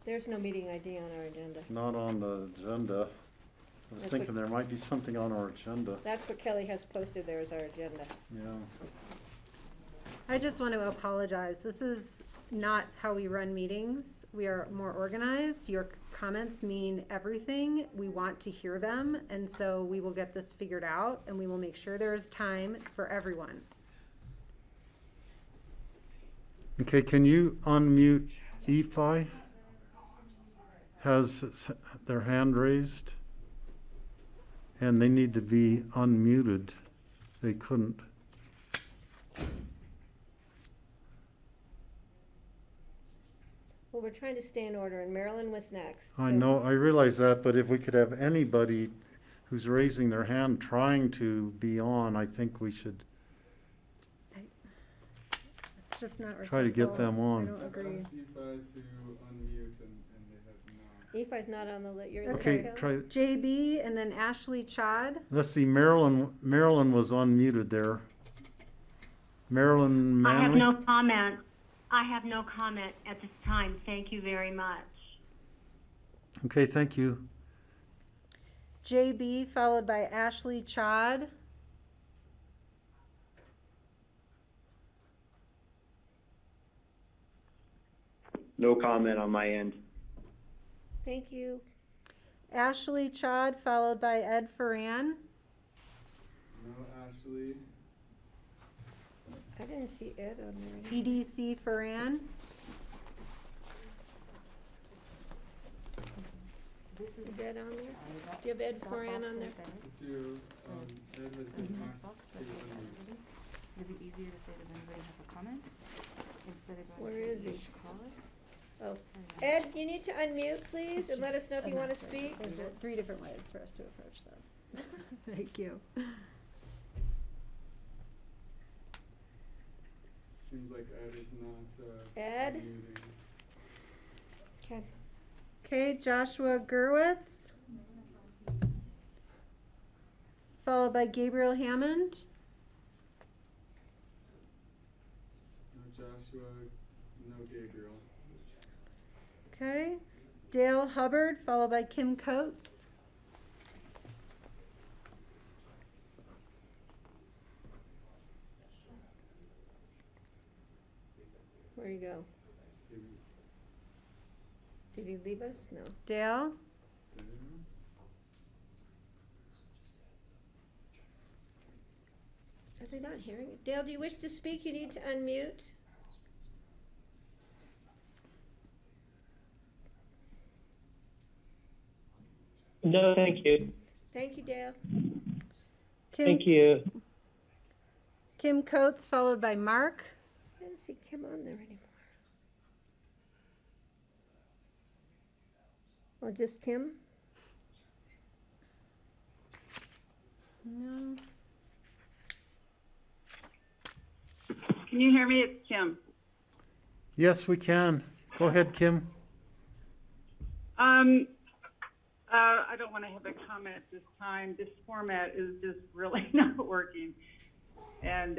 There's no meeting ID on our agenda. Not on the agenda. I was That's thinking what- there might be something on our agenda. That's what Kelly has posted there as our agenda. Yeah. I just want to apologize. This is not how we run meetings. We are more organized. Your comments mean everything. We want to hear them, and so we will get this figured out, and we will make sure there is time for everyone. Okay, can you unmute EFI? Has their hand raised? And they need to be unmuted. They couldn't. Well, we're trying to stay in order, and Marilyn was next. I so- know, I realize that, but if we could have anybody who's raising their hand trying to be on, I think we should It's just not try to get them respectful. on. I don't agree. Asked EFI to unmute and they have not. EFI's not on the list. You're Okay, Kelly? try, JB and then Ashley Chad. let's see, Marilyn was unmuted there. Marilyn I have Manley? no comment. I have no comment at this time. Thank you very much. Okay, thank you. JB, followed by Ashley Chod. No comment on my end. Thank you. Ashley Chod, followed by Ed Ferran. No, Ashley. I didn't see Ed on there. EDC Ferran. Is Ed on there? Do you have Ed Foran on there? I do. Ed has been asked to unmute. Maybe easier to say, does anybody have a comment? Instead of going Where through is he? each caller. Oh, Ed, you need to unmute, please, and let us know if you want to speak. There's 3 different ways for us to approach this. Thank you. Seems like Ed is not Ed? unmuting. Okay. Okay, Joshua Gerwitz, followed by Gabriel Hammond. No Joshua, no Gabriel. Okay, Dale Hubbard, followed by Kim Coates. Where'd he go? Did he leave us? No. Dale. Are they not hearing it? Dale, do you wish to speak? You need to unmute. No, thank you. Thank you, Dale. Thank you. Kim Coates, followed by Mark. I didn't see Kim on there anymore. Well, just Kim? No. Can you hear me? It's Kim. Yes, we can. Go ahead, Kim. I don't want to have a comment at this time. This format is just really not working. And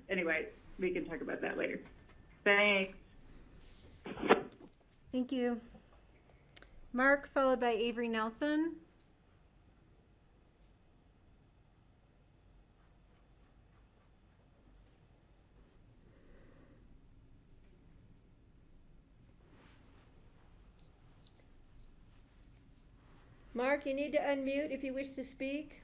anyway, we can talk about that later. Thanks. Thank you. Mark, followed by Avery Nelson. Mark, you need to unmute if you wish to speak.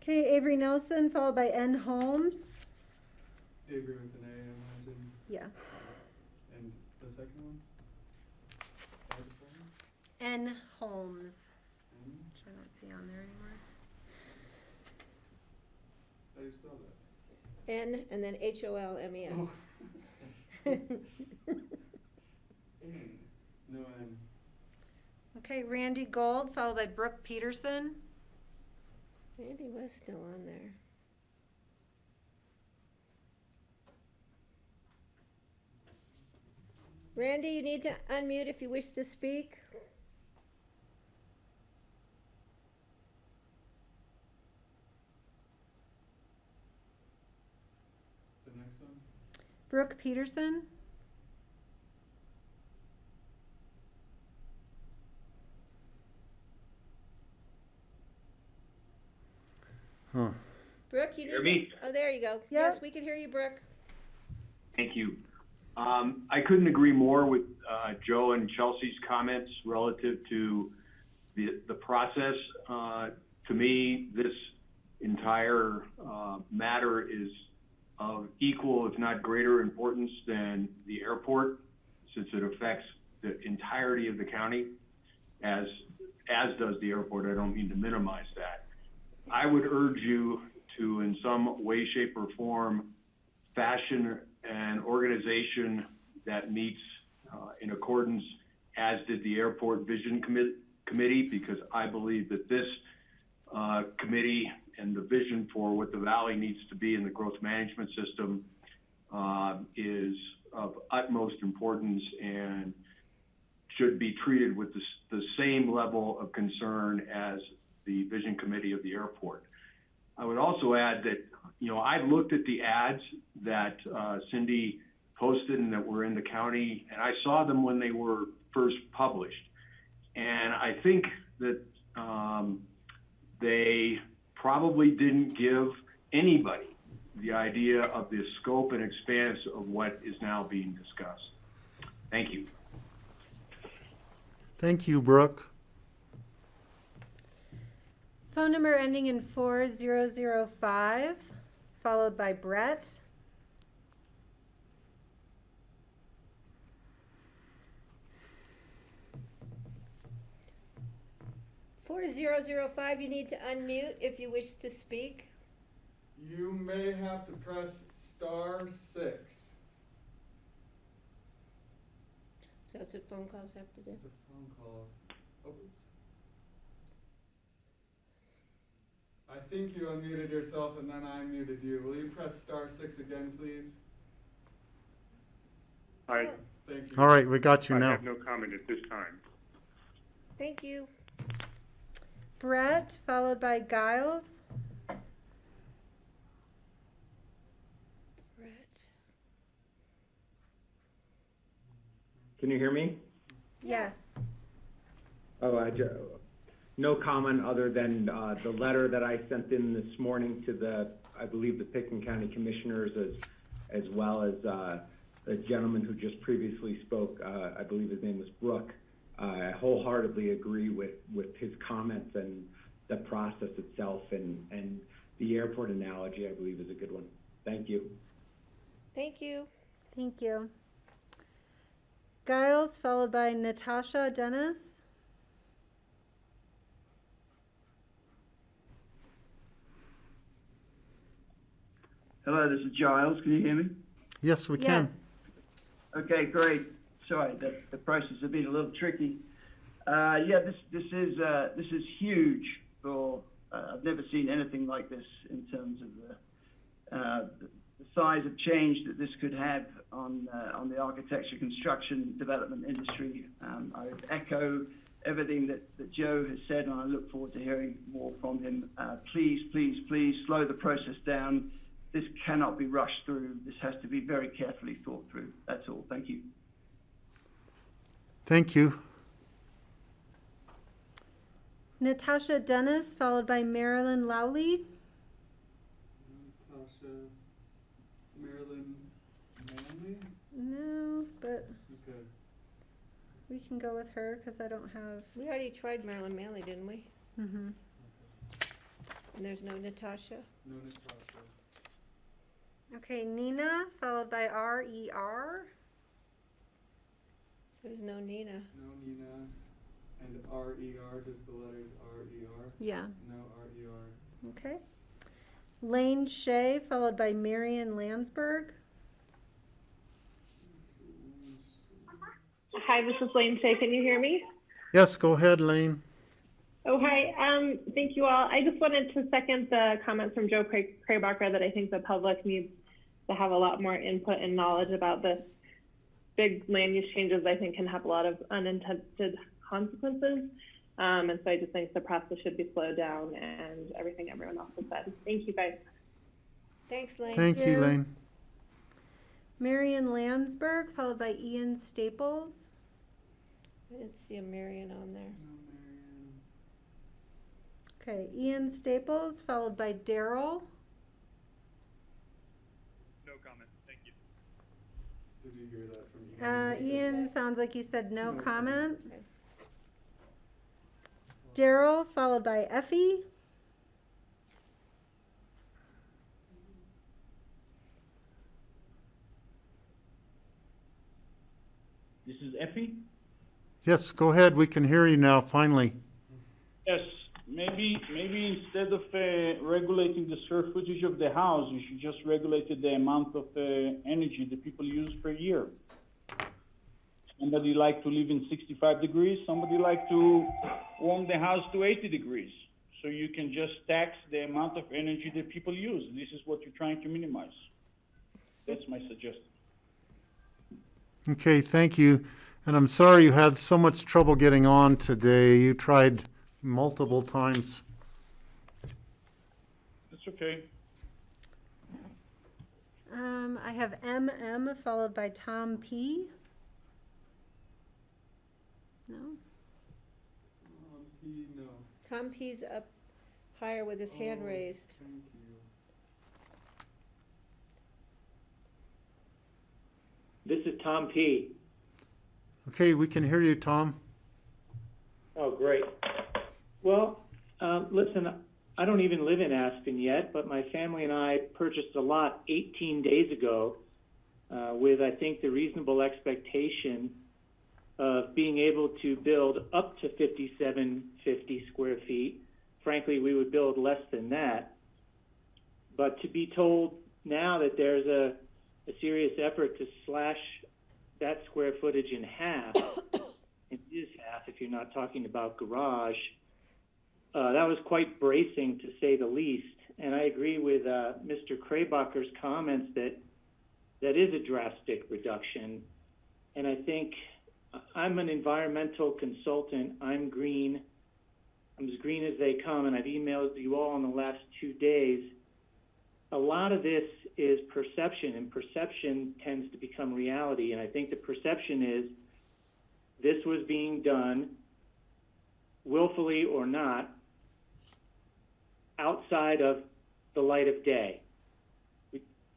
Okay, Avery Nelson, followed by N. Holmes. Avery with an A, I imagine. Yeah. And the second one? N. Holmes. Which I don't see on there anymore. How do you spell that? N and then Holmes. Oh. N. No N. Okay, Randy Gold, followed by Brooke Peterson. Randy was still on there. Randy, you need to unmute if you wish to speak. The next one? Brooke Peterson. Huh. Brooke, you Hear need me? to, oh, there you go. Yes, we can hear you, Brooke. Thank you. I couldn't agree more with Joe and Chelsea's comments relative to the process. To me, this entire matter is of equal, if not greater importance than the airport, since it affects the entirety of the county, as does the airport. I don't mean to minimize that. I would urge you to, in some way, shape, or form, fashion an organization that meets in accordance, as did the Airport Vision Committee, because I believe that this committee and the vision for what the Valley needs to be in the growth management system is of utmost importance, and should be treated with the same level of concern as the Vision Committee of the airport. I would also add that, I've looked at the ads that Cindy posted and that were in the county, and I saw them when they were first published. And I think that they probably didn't give anybody the idea of the scope and expanse of what is now being discussed. Thank you. Thank you, Brooke. Phone number ending in 4005, followed by Brett. (4005). You need to unmute if you wish to speak. You may have to press *6. So that's what phone calls have to do. It's a phone call. Oops. I think you unmuted yourself and then I unmuted you. Will you press *6 again, please? Hi. Thank you. All right, we got you I now. have no comment at this time. Thank you. Brett, followed by Giles. Can you hear me? Yes. No comment other than the letter that I sent in this morning to I believe the Pickens County Commissioners, as well as the gentleman who just previously spoke. I believe his name was Brooke. I wholeheartedly agree with his comments and the process itself, and the airport analogy I believe is a good one. Thank you. Thank you. Thank you. Giles, followed by Natasha Dennis. Hello, this is Giles. Can you hear me? Yes, we can. Okay, great. Sorry, the process has been a little tricky. This is huge. I've never seen anything like this in terms of the size of change that this could have on the architecture, construction, development industry. I echo everything that Joe has said, and I look forward to hearing more from him. Please slow the process down. This cannot be rushed through. This has to be very carefully thought through. That's all. Thank you. Thank you. Natasha Dennis, followed by Marilyn Lowley. Natasha, Marilyn Manley? No, but Okay. we can go with her because I don't have. We already tried Marilyn Manley, didn't we? Mm-hmm. And there's no Natasha. No Natasha. Okay, Nina, followed by R-E-R. There's no Nina. No Nina. And R-E-R, just the letters R-E-R? Yeah. No R-E-R. Okay. Lane Shea, followed by Marion Landsberg. Hi, this is Lane Shea. Can you hear me? Yes, go ahead, Lane. Oh, hi. Thank you all. I just wanted to second the comments from Joe Kraybacher that I think the public needs to have a lot more input and knowledge about this. Big land use changes, I think, can have a lot of unintended consequences. And so I just think the process should be slowed down and everything everyone else has said. Thank you, guys. Thanks, Lane. Thank you, Lane. Marion Landsberg, followed by Ian Staples. I didn't see a Marion on there. Okay, Ian Staples, followed by Daryl. No comment. Thank you. Did you hear that from Ian sounds like he said no comment. Okay. Daryl, followed by Effie. This is Effie. Yes, go ahead. We can hear you now, finally. Yes, maybe instead of regulating the square footage of the house, you should just regulate the amount of energy that people use per year. Somebody like to live in 65 degrees, somebody like to warm the house to 80 degrees. So you can just tax the amount of energy that people use. This is what you're trying to minimize. That's my suggestion. Okay, thank you. And I'm sorry you had so much trouble getting on today. You tried multiple times. That's okay. I have MM followed by Tom P. No? No. Tom P's up higher with his hand raised. Thank you. This is Tom P. Okay, we can hear you, Tom. Oh, great. Well, listen, I don't even live in Aspen yet, but my family and I purchased a lot 18 days ago with, I think, the reasonable expectation of being able to build up to 5,750 square feet. Frankly, we would build less than that. But to be told now that there's a serious effort to slash that square footage in half, it is half if you're not talking about garage, that was quite bracing to say the least. And I agree with Mr. Krabacher's comments that that is a drastic reduction. And I think I'm an environmental consultant. I'm green. I'm as green as they come, and I've emailed you all in the last 2 days. A lot of this is perception, and perception tends to become reality. And I think the perception is this was being done, willfully or not, outside of the light of day.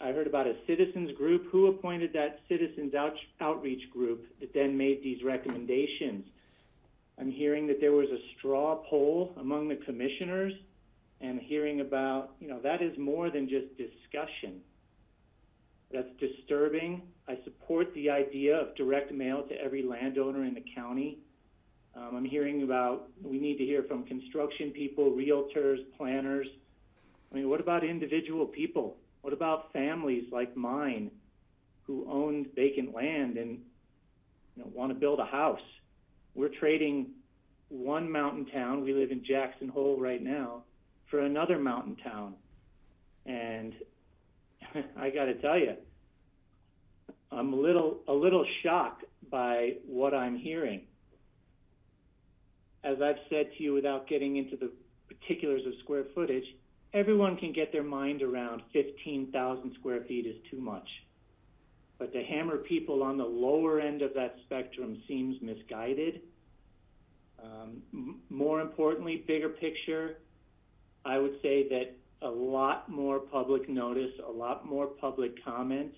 I heard about a citizens group. Who appointed that citizens outreach group that then made these recommendations? I'm hearing that there was a straw poll among the commissioners, and hearing about, that is more than just discussion. That's disturbing. I support the idea of direct mail to every landowner in the county. I'm hearing about, we need to hear from construction people, realtors, planners. I mean, what about individual people? What about families like mine who own vacant land and want to build a house? We're trading one mountain town, we live in Jackson Hole right now, for another mountain town. And I got to tell you, I'm a little shocked by what I'm hearing. As I've said to you, without getting into the particulars of square footage, everyone can get their mind around 15,000 square feet is too much. But to hammer people on the lower end of that spectrum seems misguided. More importantly, bigger picture, I would say that a lot more public notice, a lot more public comment.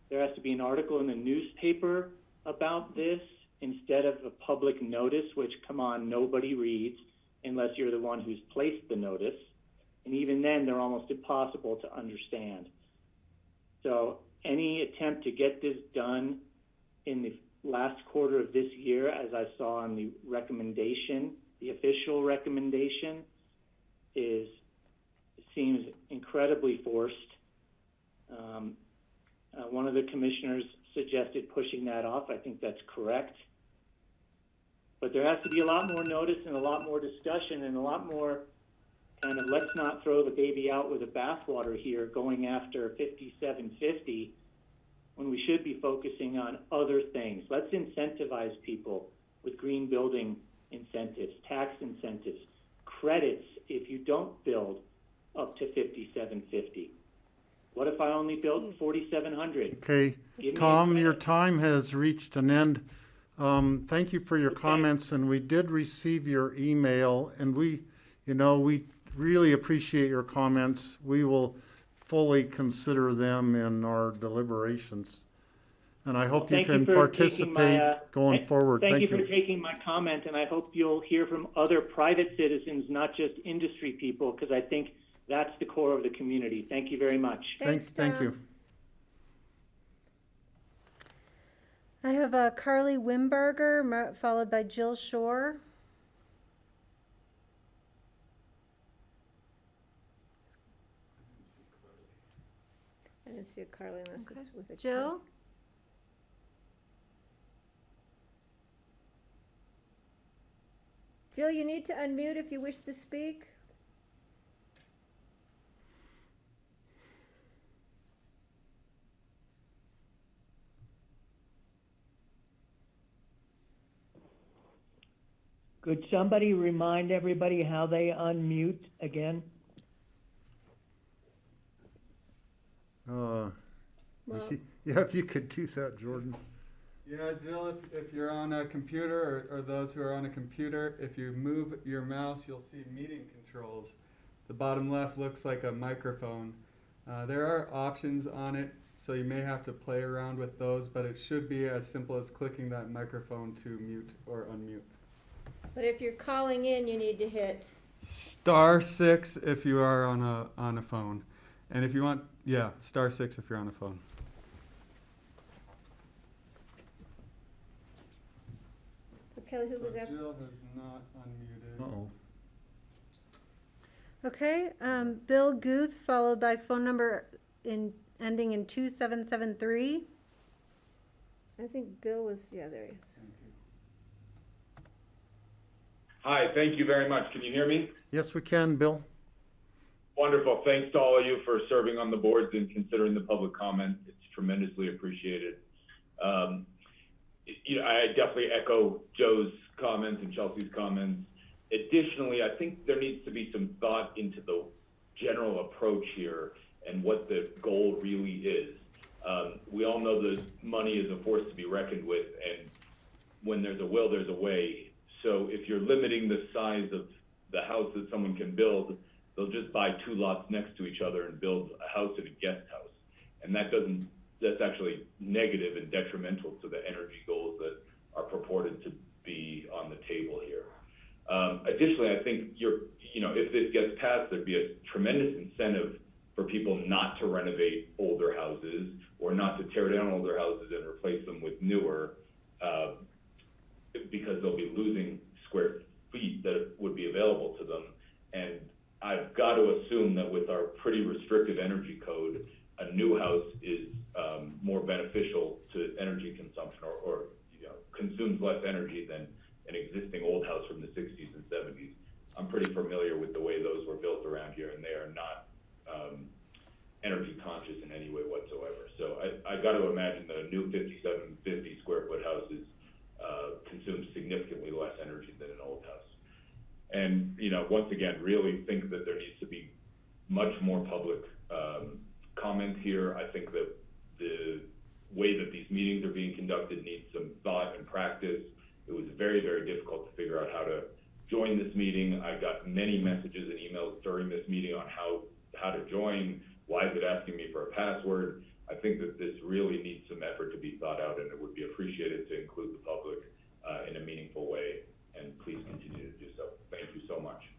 There has to be an article in the newspaper about this instead of a public notice, which, come on, nobody reads unless you're the one who's placed the notice. And even then, they're almost impossible to understand. So any attempt to get this done in the last quarter of this year, as I saw on the recommendation, the official recommendation, seems incredibly forced. One of the commissioners suggested pushing that off. I think that's correct. But there has to be a lot more notice and a lot more discussion and a lot more kind of, let's not throw the baby out with the bathwater here, going after 5750 when we should be focusing on other things. Let's incentivize people with green building incentives, tax incentives, credits if you don't build up to 5750. What if I only built 4,700? Okay, Tom, your time has reached an end. Thank you for your comments, and we did receive your email, and we really appreciate your comments. We will fully consider them in our deliberations. And I hope you can participate going forward. Thank you for taking my comment, and I hope you'll hear from other private citizens, not just industry people, because I think that's the core of the community. Thank you very much. Thank you. I have Carly Wimberger, followed by Jill Shore. I didn't see a Carly unless it's with a Jill? Jill, you need to unmute if you wish to speak. Could somebody remind everybody how they unmute again? Well- Yeah, if you could do that, Jordan. Yeah, Jill, if you're on a computer, or those who are on a computer, if you move your mouse, you'll see meeting controls. The bottom left looks like a microphone. There are options on it, so you may have to play around with those, but it should be as simple as clicking that microphone to mute or unmute. But if you're calling in, you need to hit. *6 if you are on a phone. And if you want, yeah, *6 if you're on a phone. So Kelly, who was that? Jill has not unmuted. Uh-oh. Okay, Bill Guth, followed by phone number ending in 2773. I think Bill was, yeah, there he is. Hi, thank you very much. Can you hear me? Yes, we can, Bill. Wonderful. Thanks to all of you for serving on the boards and considering the public comment. It's tremendously appreciated. I definitely echo Joe's comments and Chelsea's comments. Additionally, I think there needs to be some thought into the general approach here and what the goal really is. We all know that money is a force to be reckoned with, and when there's a will, there's a way. So if you're limiting the size of the house that someone can build, they'll just buy 2 lots next to each other and build a house and a guest house. And that's actually negative and detrimental to the energy goals that are purported to be on the table here. Additionally, I think if this gets passed, there'd be a tremendous incentive for people not to renovate older houses or not to tear down older houses and replace them with newer, because they'll be losing square feet that would be available to them. And I've got to assume that with our pretty restrictive energy code, a new house is more beneficial to energy consumption or consumes less energy than an existing old house from the 60s and 70s. I'm pretty familiar with the way those were built around here, and they are not energy conscious in any way whatsoever. So I got to imagine that a new 5750 square foot house consumes significantly less energy than an old house. And once again, really think that there needs to be much more public comment here. I think that the way that these meetings are being conducted needs some thought and practice. It was very, very difficult to figure out how to join this meeting. I got many messages and emails during this meeting on how to join. Why is it asking me for a password? I think that this really needs some effort to be thought out, and it would be appreciated to include the public in a meaningful way. And please continue to do so. Thank you so much.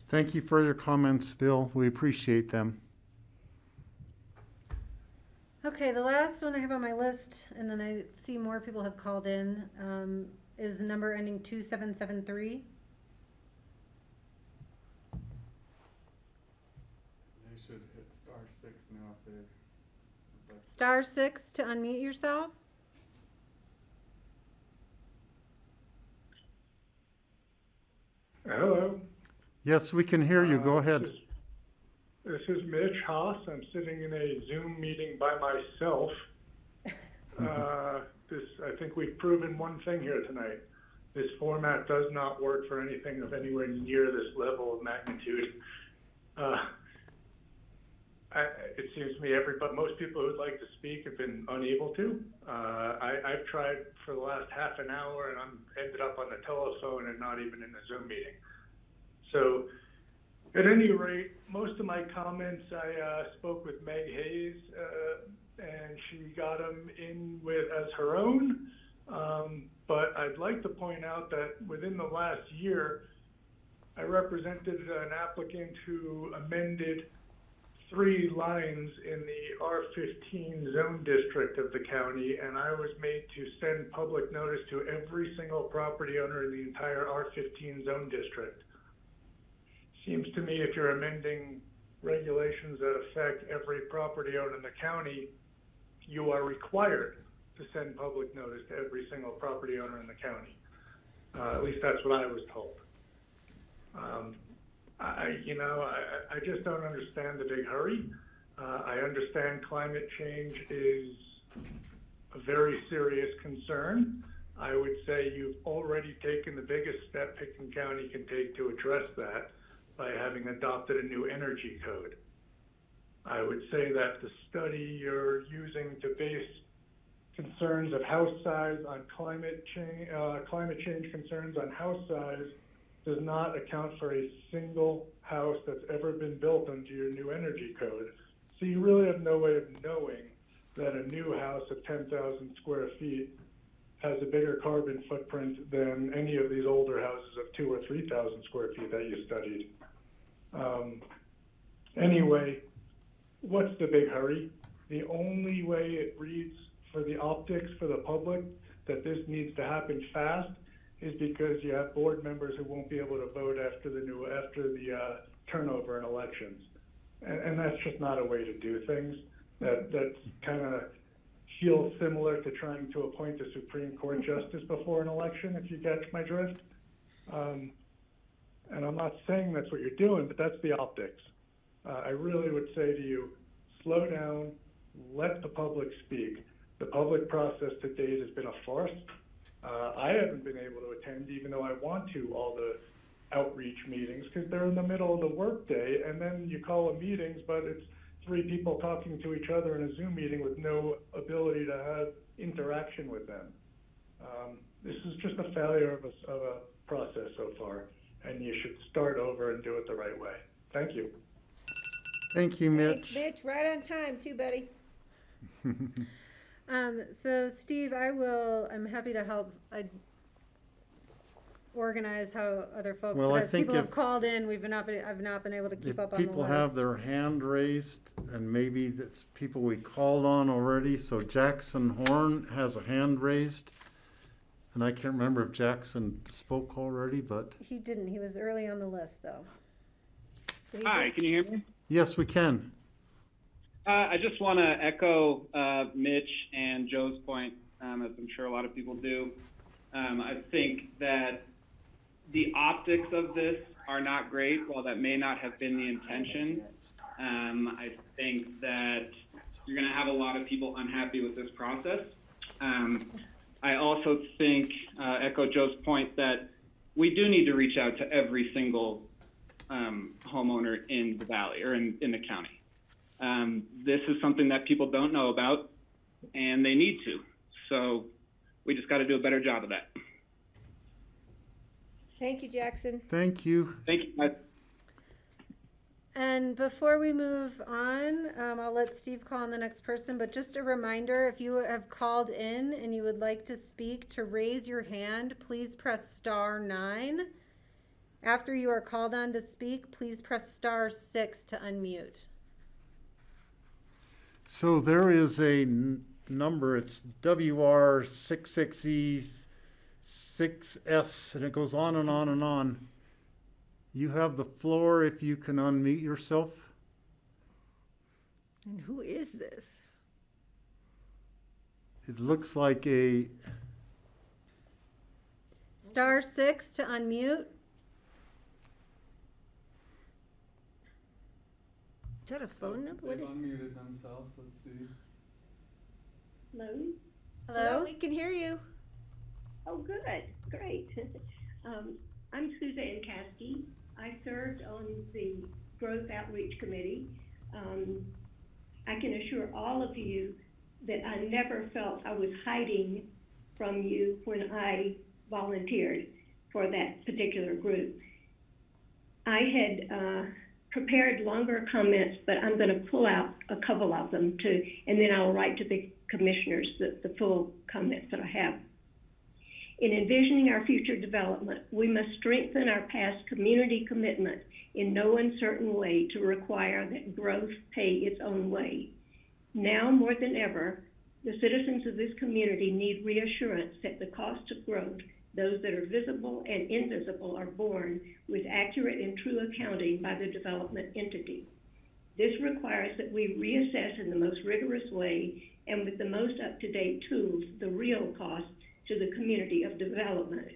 Thank you for your comments, Bill. We appreciate them. Okay, the last one I have on my list, and then I see more people have called in, is the number ending 2773. They should hit *6 now if they. *6 to unmute yourself. Hello. Yes, we can hear you. Go ahead. This is Mitch Haas. I'm sitting in a Zoom meeting by myself. I think we've proven one thing here tonight. This format does not work for anything of anywhere near this level of magnitude. It seems to me most people who'd like to speak have been unable to. I've tried for the last half an hour, and I'm ended up on the telephone and not even in a Zoom meeting. So, at any rate, most of my comments, I spoke with Meg Hayes, and she got them in as her own. But I'd like to point out that within the last year, I represented an applicant who amended 3 lines in the R15 zone district of the county, and I was made to send public notice to every single property owner in the entire R15 zone district. Seems to me if you're amending regulations that affect every property owner in the county, you are required to send public notice to every single property owner in the county. At least that's what I was told. I just don't understand the big hurry. I understand climate change is a very serious concern. I would say you've already taken the biggest step Pickens County can take to address that by having adopted a new energy code. I would say that the study you're using to base concerns of house size on climate change concerns on house size does not account for a single house that's ever been built under your new energy code. So you really have no way of knowing that a new house of 10,000 square feet has a bigger carbon footprint than any of these older houses of 2,000 or 3,000 square feet that you studied. Anyway, what's the big hurry? The only way it reads for the optics for the public that this needs to happen fast is because you have board members who won't be able to vote after the turnover in elections, and that's just not a way to do things. That kind of feels similar to trying to appoint a Supreme Court justice before an election, if you catch my drift. And I'm not saying that's what you're doing, but that's the optics. I really would say to you, slow down, let the public speak. The public process to date has been a farce. I haven't been able to attend, even though I want to, all the outreach meetings, because they're in the middle of the workday, and then you call them meetings, but it's 3 people talking to each other in a Zoom meeting with no ability to have interaction with them. This is just a failure of a process so far, and you should start over and do it the right way. Thank you. Thank you, Mitch. Thanks, Mitch. Right on time, too, buddy. So Steve, I'm happy to help organize how other folks, Well, I because think people have if- called in, I've not been able to keep up on the list. People have their hand raised, and maybe that's people we called on already. So Jackson Horn has a hand raised, and I can't remember if Jackson spoke already, but He didn't, he was early on the list, though. Hi, can you hear me? yes, we can. I just want to echo Mitch and Joe's point, as I'm sure a lot of people do. I think that the optics of this are not great. While that may not have been the intention, I think that you're going to have a lot of people unhappy with this process. I also think, echo Joe's point, that we do need to reach out to every single homeowner in the valley or in the county. This is something that people don't know about, and they need to. So we just got to do a better job of that. Thank you, Jackson. Thank you. Thank you, guys. And before we move on, I'll let Steve call on the next person, but just a reminder, if you have called in and you would like to speak, to raise your hand, please press *9. After you are called on to speak, please press *6 to unmute. So there is a number, it's WR66E6S, and it goes on and on and on. You have the floor if you can unmute yourself. And who is this? It looks like a... *6 to unmute. Is that a phone number? They've unmuted themselves. Let's see. Hello? Hello? We can hear you. Oh, good. Great. I'm Suzanne Caskey. I served on the Growth Outreach Committee. I can assure all of you that I never felt I was hiding from you when I volunteered for that particular group. I had prepared longer comments, but I'm going to pull out a couple of them and then I'll write to the commissioners the full comments that I have. In envisioning our future development, we must strengthen our past community commitment in no uncertain way to require that growth pay its own way. Now more than ever, the citizens of this community need reassurance that the cost of growth, those that are visible and invisible, are borne with accurate and true accounting by the development entity. This requires that we reassess in the most rigorous way and with the most up-to-date tools the real cost to the community of development.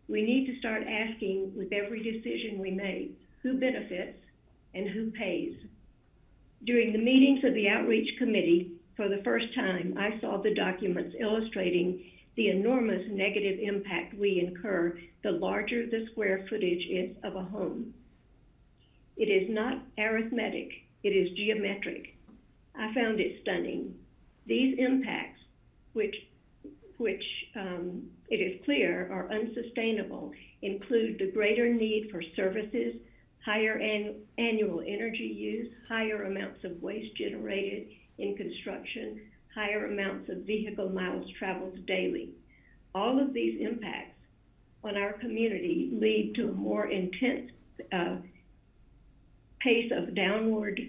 We need to start asking with every decision we make, who benefits and who pays. During the meetings of the Outreach Committee, for the first time, I saw the documents illustrating the enormous negative impact we incur the larger the square footage is of a home. It is not arithmetic, it is geometric. I found it stunning. These impacts, which it is clear are unsustainable, include the greater need for services, higher annual energy use, higher amounts of waste generated in construction, higher amounts of vehicle miles traveled daily. All of these impacts on our community lead to a more intense pace of downward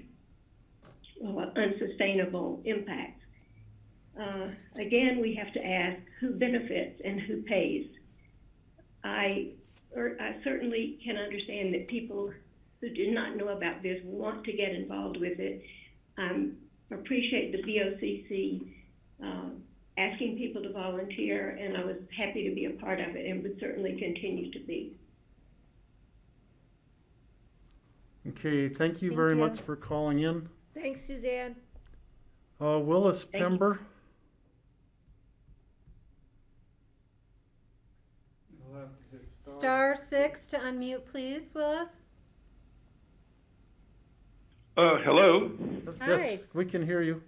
unsustainable impacts. Again, we have to ask who benefits and who pays. I certainly can understand that people who did not know about this want to get involved with it. Appreciate the BOCC asking people to volunteer, and I was happy to be a part of it and would certainly continue to be. Okay, thank you very much for calling in. Thanks, Suzanne. Willis Pember. You'll have to hit Star 6 to unmute, please, Willis. Hello. Hi. Yes, we can hear you.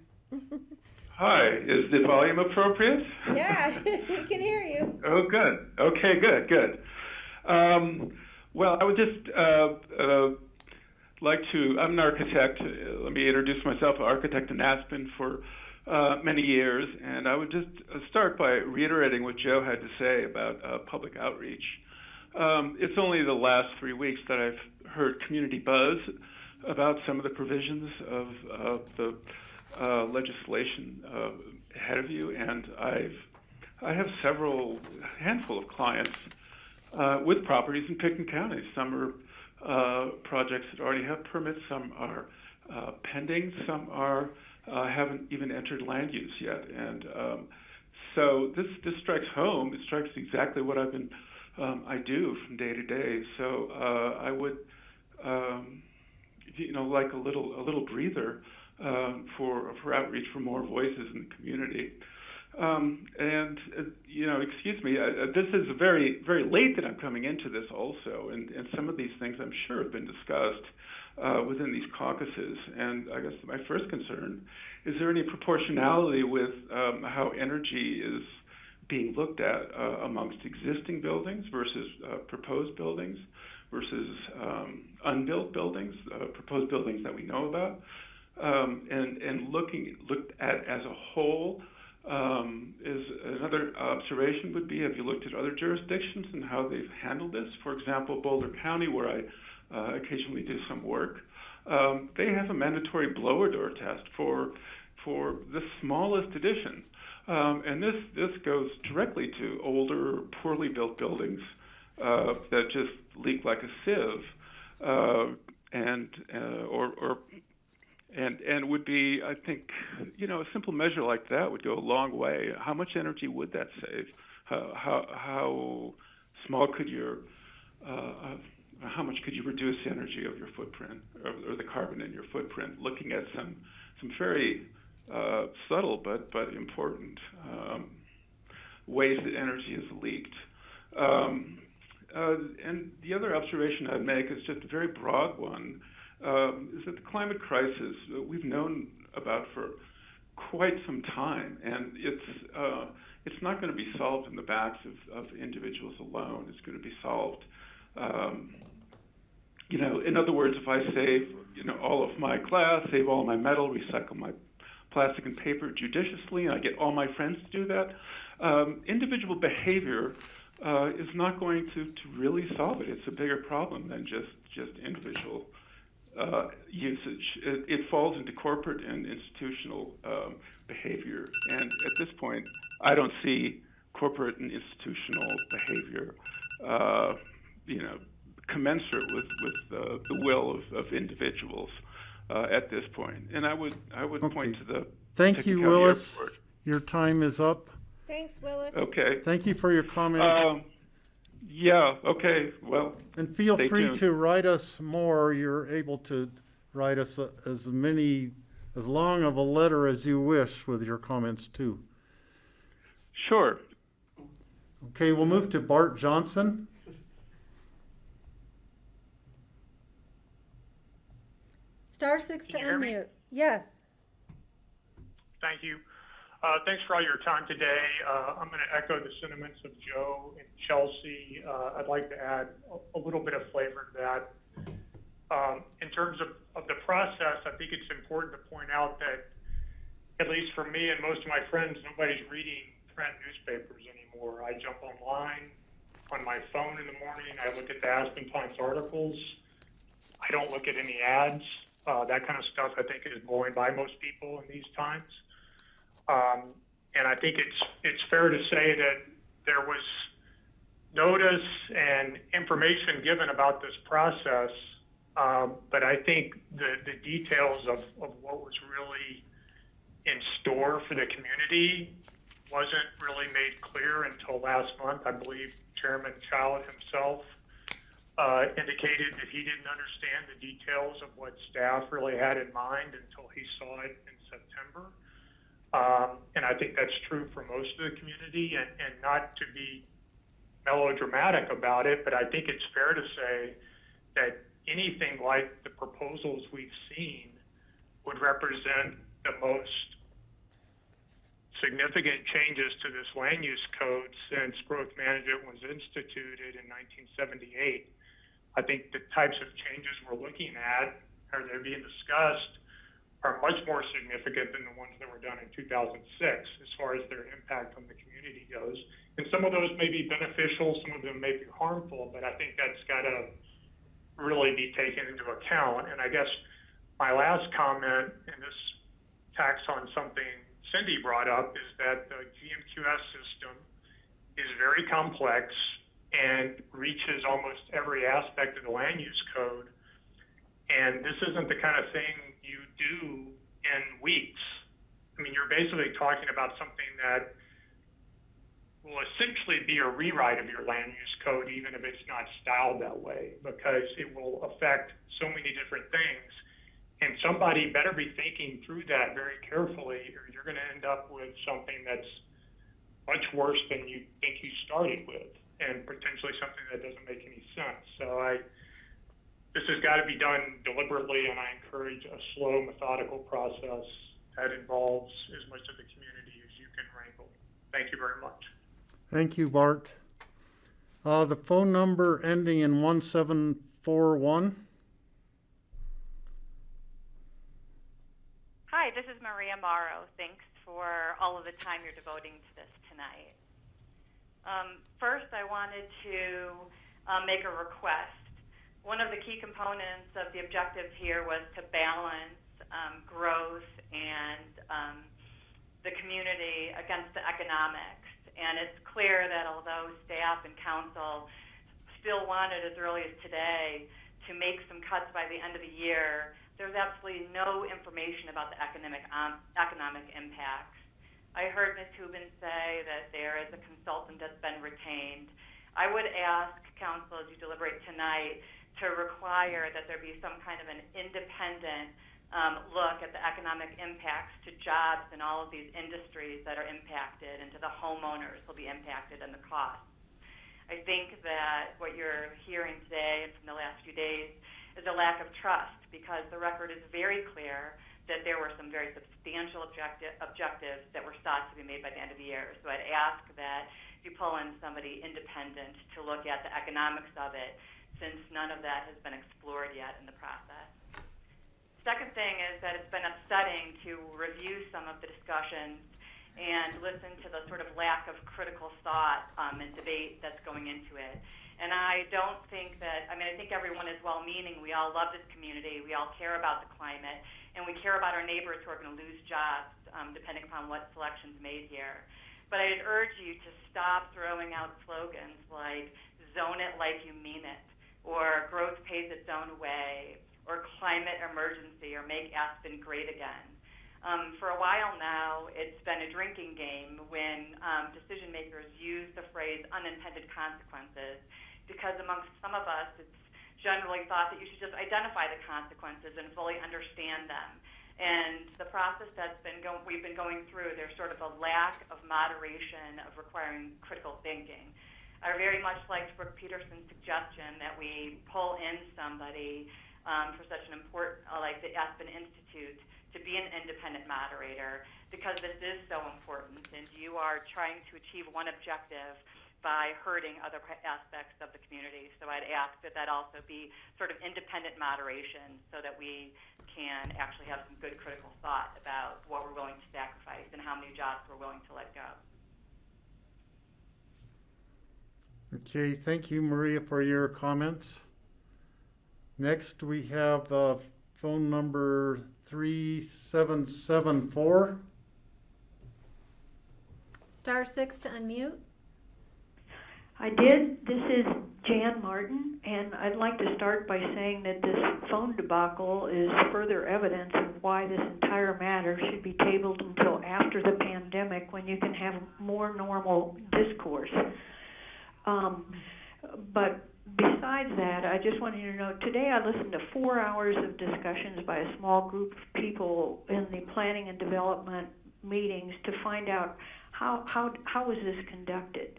Hi. Is the volume appropriate? Yeah, we can hear you. Oh, good. Okay, good. Well, I would just like to, I'm an architect. Let me introduce myself, an architect in Aspen for many years. And I would just start by reiterating what Joe had to say about public outreach. It's only the last 3 weeks that I've heard community buzz about some of the provisions of the legislation ahead of you, and I have handful of clients with properties in Pickens County. Some are projects that already have permits, some are pending, some are haven't even entered land use yet, and so this strikes home. It strikes exactly what I do from day to day. So I would like a little breather for outreach, for more voices in the community. Excuse me, this is very, very late that I'm coming into this also, and some of these things I'm sure have been discussed within these caucuses. And I guess my first concern, is there any proportionality with how energy is being looked at amongst existing buildings versus proposed buildings versus unbuilt buildings, proposed buildings that we know about, and looked at as a whole. Is another observation would be, have you looked at other jurisdictions and how they've handled this? For example, Boulder County, where I occasionally do some work, they have a mandatory blower door test for the smallest addition, and this goes directly to older, poorly built buildings that just leak like a sieve, and would be, I think, a simple measure like that would go a long way. How much energy would that save? How small could how much could you reduce the energy of your footprint or the carbon in your footprint? Looking at some very subtle but important ways that energy is leaked. And the other observation I'd make is just a very broad one. Is that the climate crisis we've known about for quite some time, and it's not going to be solved in the backs of individuals alone. It's going to be solved, in other words, if I save, all of my glass, save all my metal, recycle my plastic and paper judiciously, and I get all my friends to do that, individual behavior is not going to really solve it. It's a bigger problem than just individual usage. It falls into corporate and institutional behavior, and at this point, I don't see corporate and institutional behavior, commensurate with the will of individuals at this point. And I would point to the Thank you, Willis. Airport. Your time is up. Thanks, Willis. Okay. Thank you for your comments. Yeah, okay, well. And feel stay free tuned. to write us more. You're able to write us as long of a letter as you wish with your comments too. Sure. Okay, we'll move to Bart Johnson. Star 6 to Can you hear me? unmute. Yes. Thank you. Thanks for all your time today. I'm going to echo the sentiments of Joe and Chelsea. I'd like to add a little bit of flavor to that. In terms of the process, I think it's important to point out that, at least for me and most of my friends, nobody's reading print newspapers anymore. I jump online on my phone in the morning. I look at the Aspen Times articles. I don't look at any ads. That kind of stuff I think is blowing by most people in these times. And I think it's fair to say that there was notice and information given about this process, but I think the details of what was really in store for the community wasn't really made clear until last month. I believe Chairman Child himself indicated that he didn't understand the details of what staff really had in mind until he saw it in September. And I think that's true for most of the community, and not to be melodramatic about it, but I think it's fair to say that anything like the proposals we've seen would represent the most significant changes to this land use code since growth management was instituted in 1978. I think the types of changes we're looking at, or they're being discussed, are much more significant than the ones that were done in 2006 as far as their impact on the community goes. And some of those may be beneficial, some of them may be harmful, but I think that's got to really be taken into account. And I guess my last comment, and this tacks on something Cindy brought up, is that the GMQS system is very complex and reaches almost every aspect of the land use code. And this isn't the kind of thing you do in weeks. I mean, you're basically talking about something that will essentially be a rewrite of your land use code, even if it's not styled that way, because it will affect so many different things. And somebody better be thinking through that very carefully, or you're going to end up with something that's much worse than you think you started with, and potentially something that doesn't make any sense. So this has got to be done deliberately, and I encourage a slow, methodical process that involves as much of the community as you can wrangle. Thank you very much. Thank you, Bart. The phone number ending in 1741. Hi, this is Maria Morrow. Thanks for all of the time you're devoting to this tonight. First, I wanted to make a request. One of the key components of the objective here was to balance growth and the community against the economics. And it's clear that although staff and council still wanted as early as today to make some cuts by the end of the year, there's absolutely no information about the economic impacts. I heard Ms. Hubin say that there is a consultant that's been retained. I would ask council, as you deliberate tonight, to require that there be some kind of an independent look at the economic impacts to jobs in all of these industries that are impacted, and to the homeowners who will be impacted and the costs. I think that what you're hearing today and from the last few days is a lack of trust, because the record is very clear that there were some very substantial objectives that were sought to be made by the end of the year. So I'd ask that you pull in somebody independent to look at the economics of it, since none of that has been explored yet in the process. Second thing is that it's been upsetting to review some of the discussions and listen to the sort of lack of critical thought and debate that's going into it. And I don't think that, I think everyone is well-meaning. We all love this community. We all care about the climate. And we care about our neighbors who are going to lose jobs depending upon what selection's made here. But I'd urge you to stop throwing out slogans like "zone it like you mean it," or "growth pays its own way," or "climate emergency," or "make Aspen great again." For a while now, it's been a drinking game when decision makers use the phrase "unintended consequences," because amongst some of us, it's generally thought that you should just identify the consequences and fully understand them. And the process that's we've been going through, there's sort of a lack of moderation of requiring critical thinking. I very much liked Brooke Peterson's suggestion that we pull in somebody for such an important, like the Aspen Institute, to be an independent moderator, because this is so important, and you are trying to achieve one objective by hurting other aspects of the community. So I'd ask that that also be sort of independent moderation, so that we can actually have some good critical thought about what we're willing to sacrifice and how many jobs we're willing to let go. Okay, thank you, Maria, for your comments. Next, we have phone number 3774. *6 to unmute. I did. This is Jan Martin, and I'd like to start by saying that this phone debacle is further evidence of why this entire matter should be tabled until after the pandemic, when you can have more normal discourse. But besides that, I just wanted you to know, today I listened to 4 hours of discussions by a small group of people in the planning and development meetings to find out how was this conducted.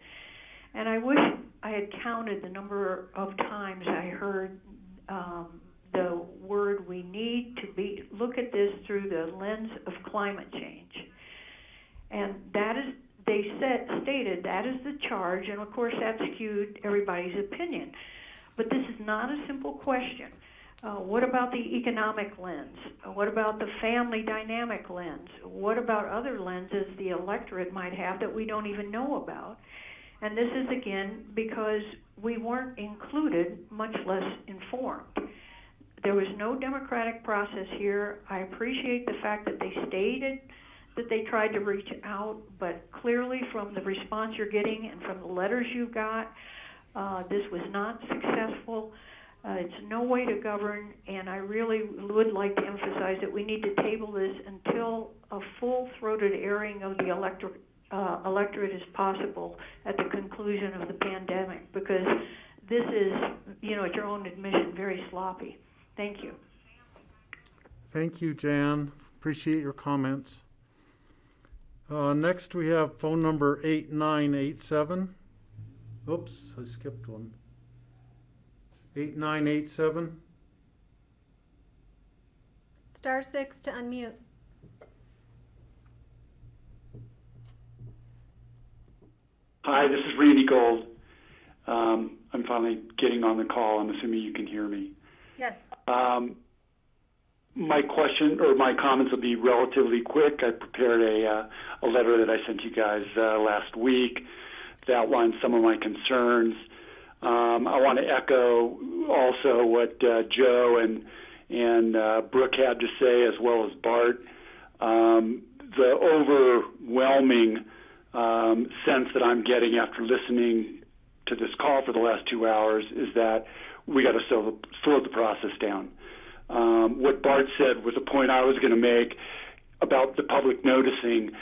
And I wish I had counted the number of times I heard the word "we need to look at this through the lens of climate change." And that is, they stated that is the charge, and of course that skewed everybody's opinion. But this is not a simple question. What about the economic lens? What about the family dynamic lens? What about other lenses the electorate might have that we don't even know about? And this is, again, because we weren't included, much less informed. There was no democratic process here. I appreciate the fact that they stated that they tried to reach out, but clearly from the response you're getting and from the letters you got, this was not successful. It's no way to govern, and I really would like to emphasize that we need to table this until a full-throated airing of the electorate is possible at the conclusion of the pandemic, because this is, at your own admission, very sloppy. Thank you. Thank you, Jan. Appreciate your comments. Next, we have phone number 8987. Oops, I skipped one. 8987. *6 to unmute. Hi, this is Randy Gold. I'm finally getting on the call. I'm assuming you can hear me. Yes. My question or my comments will be relatively quick. I prepared a letter that I sent you guys last week that outlines some of my concerns. I want to echo also what Joe and Brooke had to say, as well as Bart. The overwhelming sense that I'm getting after listening to this call for the last 2 hours is that we got to slow the process down. What Bart said was a point I was going to make about the public noticing.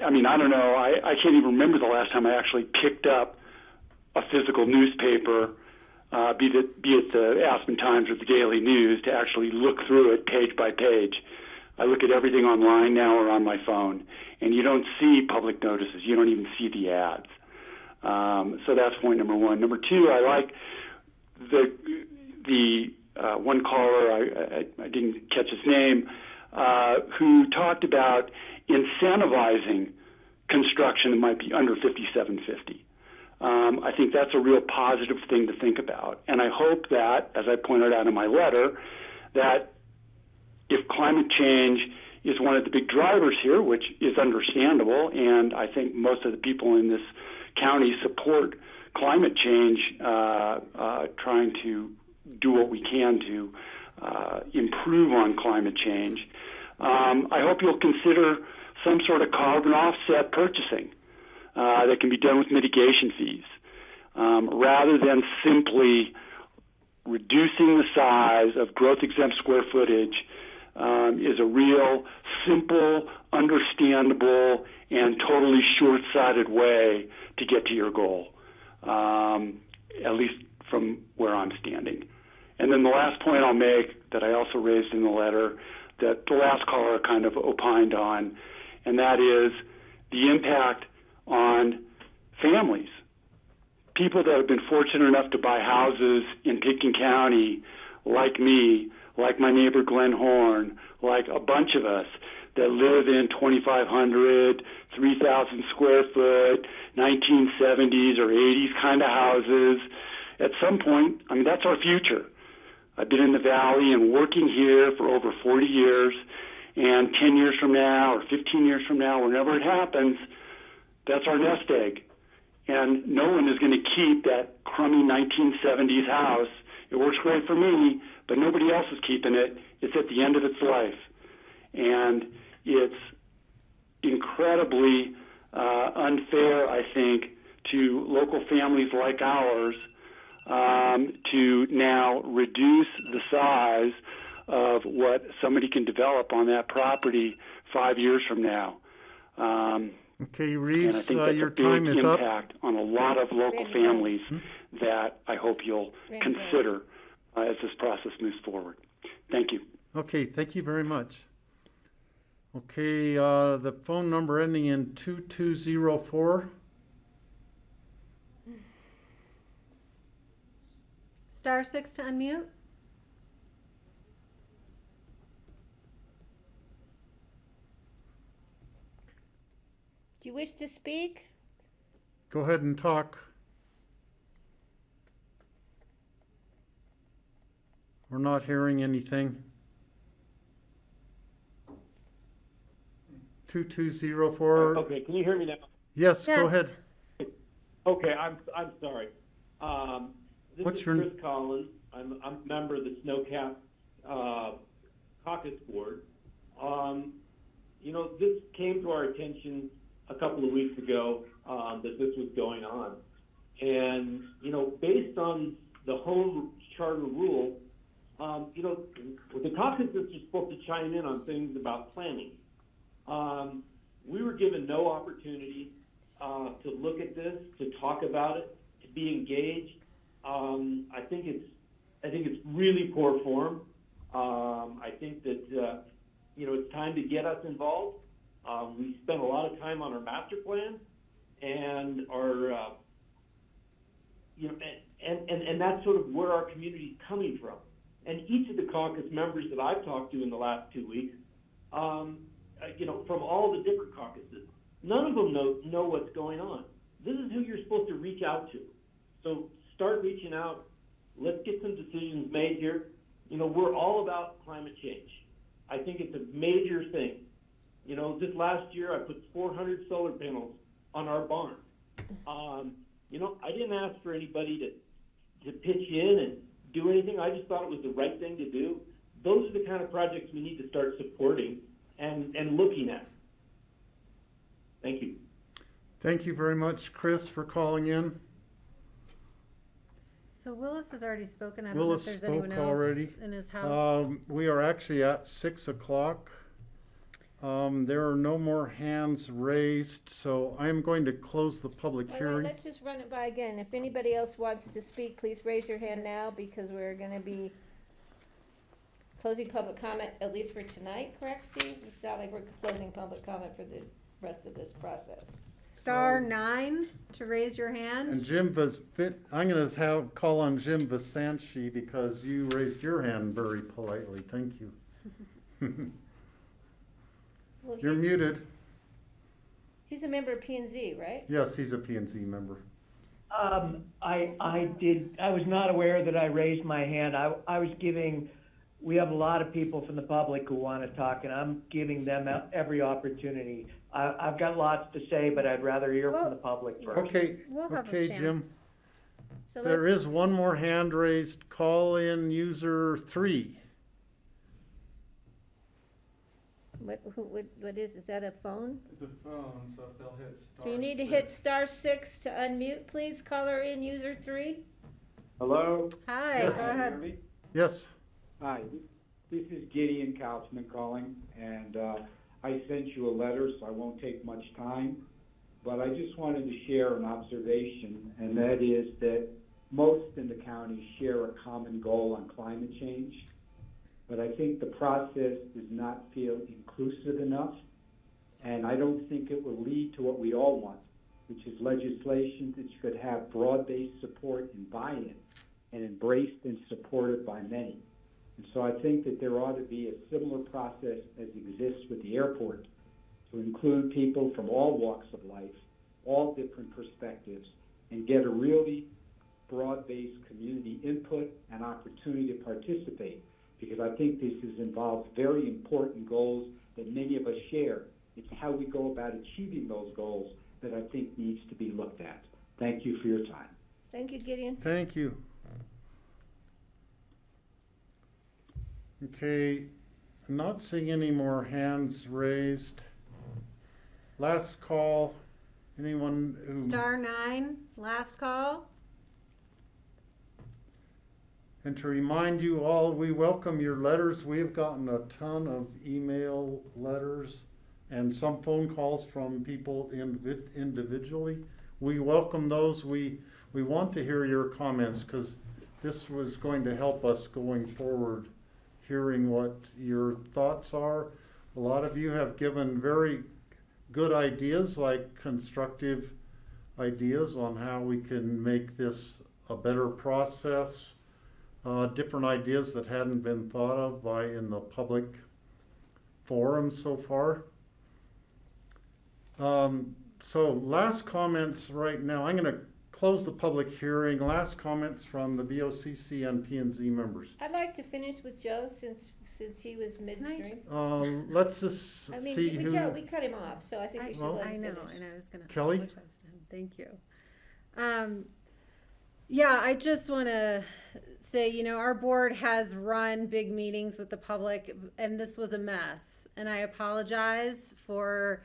I mean, I don't know. I can't even remember the last time I actually picked up a physical newspaper, be it the Aspen Times or the Daily News, to actually look through it page by page. I look at everything online now or on my phone, and you don't see public notices. You don't even see the ads. So that's point number one. Number two, I like the one caller, I didn't catch his name, who talked about incentivizing construction that might be under 5750. I think that's a real positive thing to think about. And I hope that, as I pointed out in my letter, that if climate change is one of the big drivers here, which is understandable, and I think most of the people in this county support climate change, trying to do what we can to improve on climate change, I hope you'll consider some sort of carbon offset purchasing that can be done with mitigation fees, rather than simply reducing the size of growth-exempt square footage. Is a real simple, understandable, and totally short-sighted way to get to your goal, at least from where I'm standing. And then the last point I'll make, that I also raised in the letter, that the last caller kind of opined on, and that is the impact on families. People that have been fortunate enough to buy houses in Pitkin County, like me, like my neighbor Glenn Horn, like a bunch of us that live in 2,500, 3,000 square foot, 1970s or 80s kind of houses. At some point, I mean, that's our future. I've been in the Valley and working here for over 40 years, and 10 years from now or 15 years from now, whenever it happens, that's our nest egg. And no one is going to keep that crummy 1970s house. It works great for me, but nobody else is keeping it. It's at the end of its life. And it's incredibly unfair, I think, to local families like ours to now reduce the size of what somebody can develop on that property 5 years from now. Okay, And I Reeves, think that's your a big time is up. impact on a lot of local families that I hope you'll consider as this process moves forward. Thank you. Okay, thank you very much. Okay, the phone number ending in 2204. *6 to unmute. Do you wish to speak? Go ahead and talk. We're not hearing anything. 2204. Okay, can you hear me now? Yes, go ahead. Okay, I'm sorry. This What's is your Chris Collins. I'm a member of the Snowcap Caucus Board. You know, this came to our attention a couple of weeks ago that this was going on. And, you know, based on the whole charter rule, you know, the caucuses are supposed to chime in on things about planning. We were given no opportunity to look at this, to talk about it, to be engaged. I think it's really poor form. I think that you know, it's time to get us involved. We spent a lot of time on our master plan and our you know, and that's sort of where our community is coming from. And each of the caucus members that I've talked to in the last 2 weeks, you know, from all the different caucuses, none of them know what's going on. This is who you're supposed to reach out to. So start reaching out. Let's get some decisions made here. You know, we're all about climate change. I think it's a major thing. You know, this last year I put 400 solar panels on our barn. You know, I didn't ask for anybody to pitch in and do anything. I just thought it was the right thing to do. Those are the kind of projects we need to start supporting and looking at. Thank you. Thank you very much, Chris, for calling in. So Willis has already spoken. I don't know if there's anyone else already. in his house. We are actually at 6 o'clock. There are no more hands raised, so I'm going to close the public hearing. Let's just run it by again. If anybody else wants to speak, please raise your hand now, because we're going to be closing public comment, at least for tonight, correct, Steve? It's not like we're closing public comment for the rest of this process. *9 to raise your hand. And Jim I'm going to call on Jim Vasanchi because you raised your hand very politely. Thank you. Well, You're muted. He's a member of P&Z, right? Yes, he's a P&Z member. I was not aware that I raised my hand. We have a lot of people from the public who want to talk, and I'm giving them every opportunity. I've got lots to say, but I'd rather hear from the public first. Okay, We'll have a okay, chance. Jim. So There is one more hand raised. Call in user 3. What is that, a phone? It's a phone, so if they'll hit *6. So you need to hit *6 to unmute, please. Caller in user 3. Hello? Hi, Yes. go ahead. Yes. Hi, this is Gideon Kautzman calling, and I sent you a letter, so I won't take much time, but I just wanted to share an observation, and that is that most in the county share a common goal on climate change. but I think the process does not feel inclusive enough, and I don't think it will lead to what we all want, which is legislation that should have broad-based support and buy-in and embraced and supported by many. And so I think that there ought to be a similar process as exists with the airport to include people from all walks of life, all different perspectives, and get a really broad-based community input and opportunity to participate, because I think this involves very important goals that many of us share. It's how we go about achieving those goals that I think needs to be looked at. Thank you for your time. Thank you, Gideon. Thank you. Okay, I'm not seeing any more hands raised. Last call. Anyone who... *9, last call. And to remind you all, we welcome your letters. We've gotten a ton of email letters and some phone calls from people individually. We welcome those. We want to hear your comments, because this was going to help us going forward, hearing what your thoughts are. A lot of you have given very good ideas, like constructive ideas on how we can make this a better process, different ideas that hadn't been thought of in the public forum so far. So last comments right now. I'm going to close the public hearing. Last comments from the BOCC and P&Z members. I'd like to finish with Joe since he was midstream. Let's just I mean, see who... we cut him off, so I think we should let him finish. And I was going to Kelly? apologize to him. Thank you. Yeah, I just want to say, our board has run big meetings with the public, and this was a mess. And I apologize for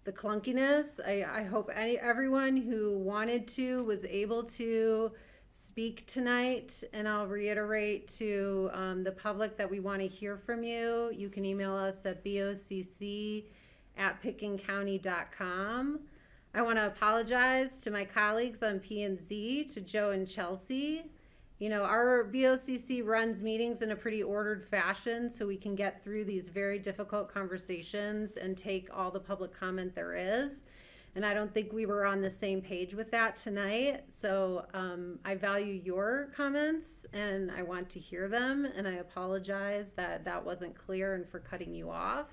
the clunkiness. I hope everyone who wanted to was able to speak tonight, and I'll reiterate to the public that we want to hear from you. You can email us at bocc@pickenscounty.com. I want to apologize to my colleagues on P&Z, to Joe and Chelsea. Our BOCC runs meetings in a pretty ordered fashion so we can get through these very difficult conversations and take all the public comment there is. And I don't think we were on the same page with that tonight. So I value your comments and I want to hear them. And I apologize that wasn't clear and for cutting you off.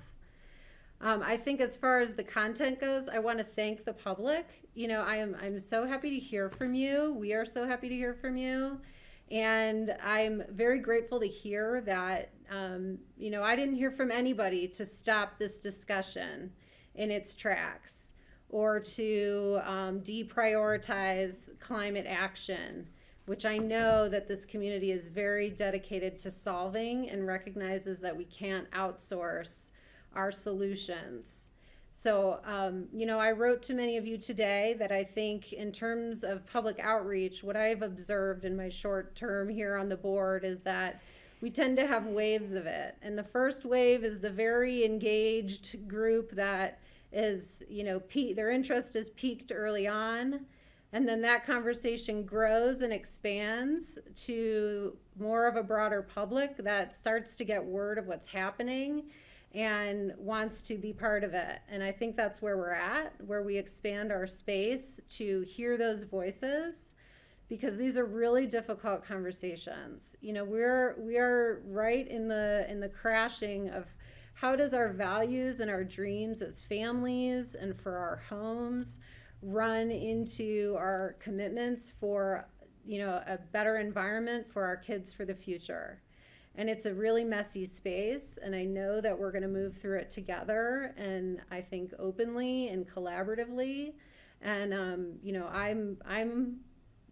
I think as far as the content goes, I want to thank the public. I'm so happy to hear from you. We are so happy to hear from you. And I'm very grateful to hear that, I didn't hear from anybody to stop this discussion in its tracks or to deprioritize climate action, which I know that this community is very dedicated to solving and recognizes that we can't outsource our solutions. So, I wrote to many of you today that I think in terms of public outreach, what I've observed in my short term here on the board is that we tend to have waves of it. And the first wave is the very engaged group that is, their interest is peaked early on. And then that conversation grows and expands to more of a broader public that starts to get word of what's happening and wants to be part of it. And I think that's where we're at, where we expand our space to hear those voices, because these are really difficult conversations. We are right in the crashing of how does our values and our dreams as families and for our homes run into our commitments for, a better environment for our kids for the future. And it's a really messy space, and I know that we're going to move through it together, and I think openly and collaboratively. And I'm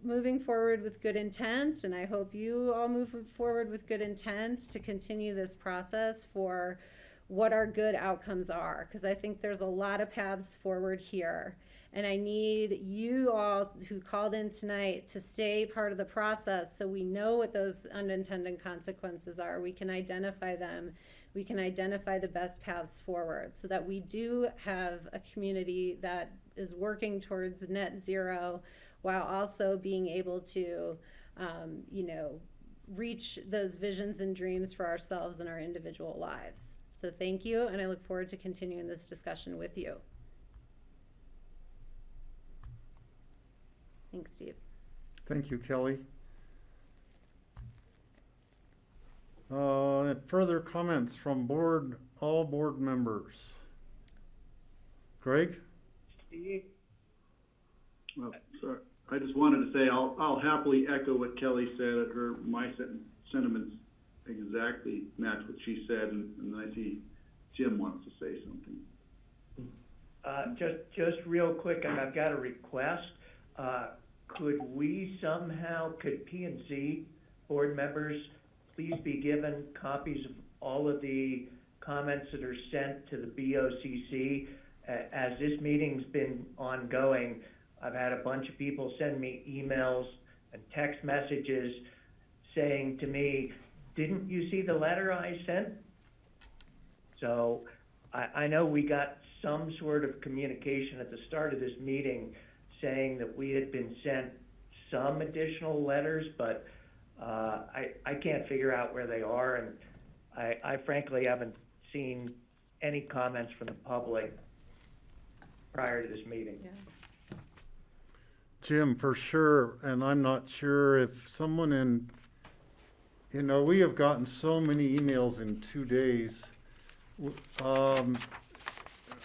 moving forward with good intent, and I hope you all move forward with good intent to continue this process for what our good outcomes are, because I think there's a lot of paths forward here. And I need you all who called in tonight to stay part of the process so we know what those unintended consequences are. We can identify them. We can identify the best paths forward so that we do have a community that is working towards net zero while also being able to, reach those visions and dreams for ourselves and our individual lives. So thank you, and I look forward to continuing this discussion with you. Thanks, Steve. Thank you, Kelly. Further comments from all board members? Greg? Well, sorry. I just wanted to say I'll happily echo what Kelly said. My sentiments exactly match what she said, and I see Jim wants to say something. Just real quick, and I've got a request. Could P&Z board members please be given copies of all of the comments that are sent to the BOCC? As this meeting's been ongoing, I've had a bunch of people send me emails and text messages saying to me, "Didn't you see the letter I sent?" So I know we got some sort of communication at the start of this meeting saying that we had been sent some additional letters, but I can't figure out where they are, and I frankly haven't seen any comments from the public prior to this meeting. Yeah. Jim, for sure, and I'm not sure if someone we have gotten so many emails in 2 days.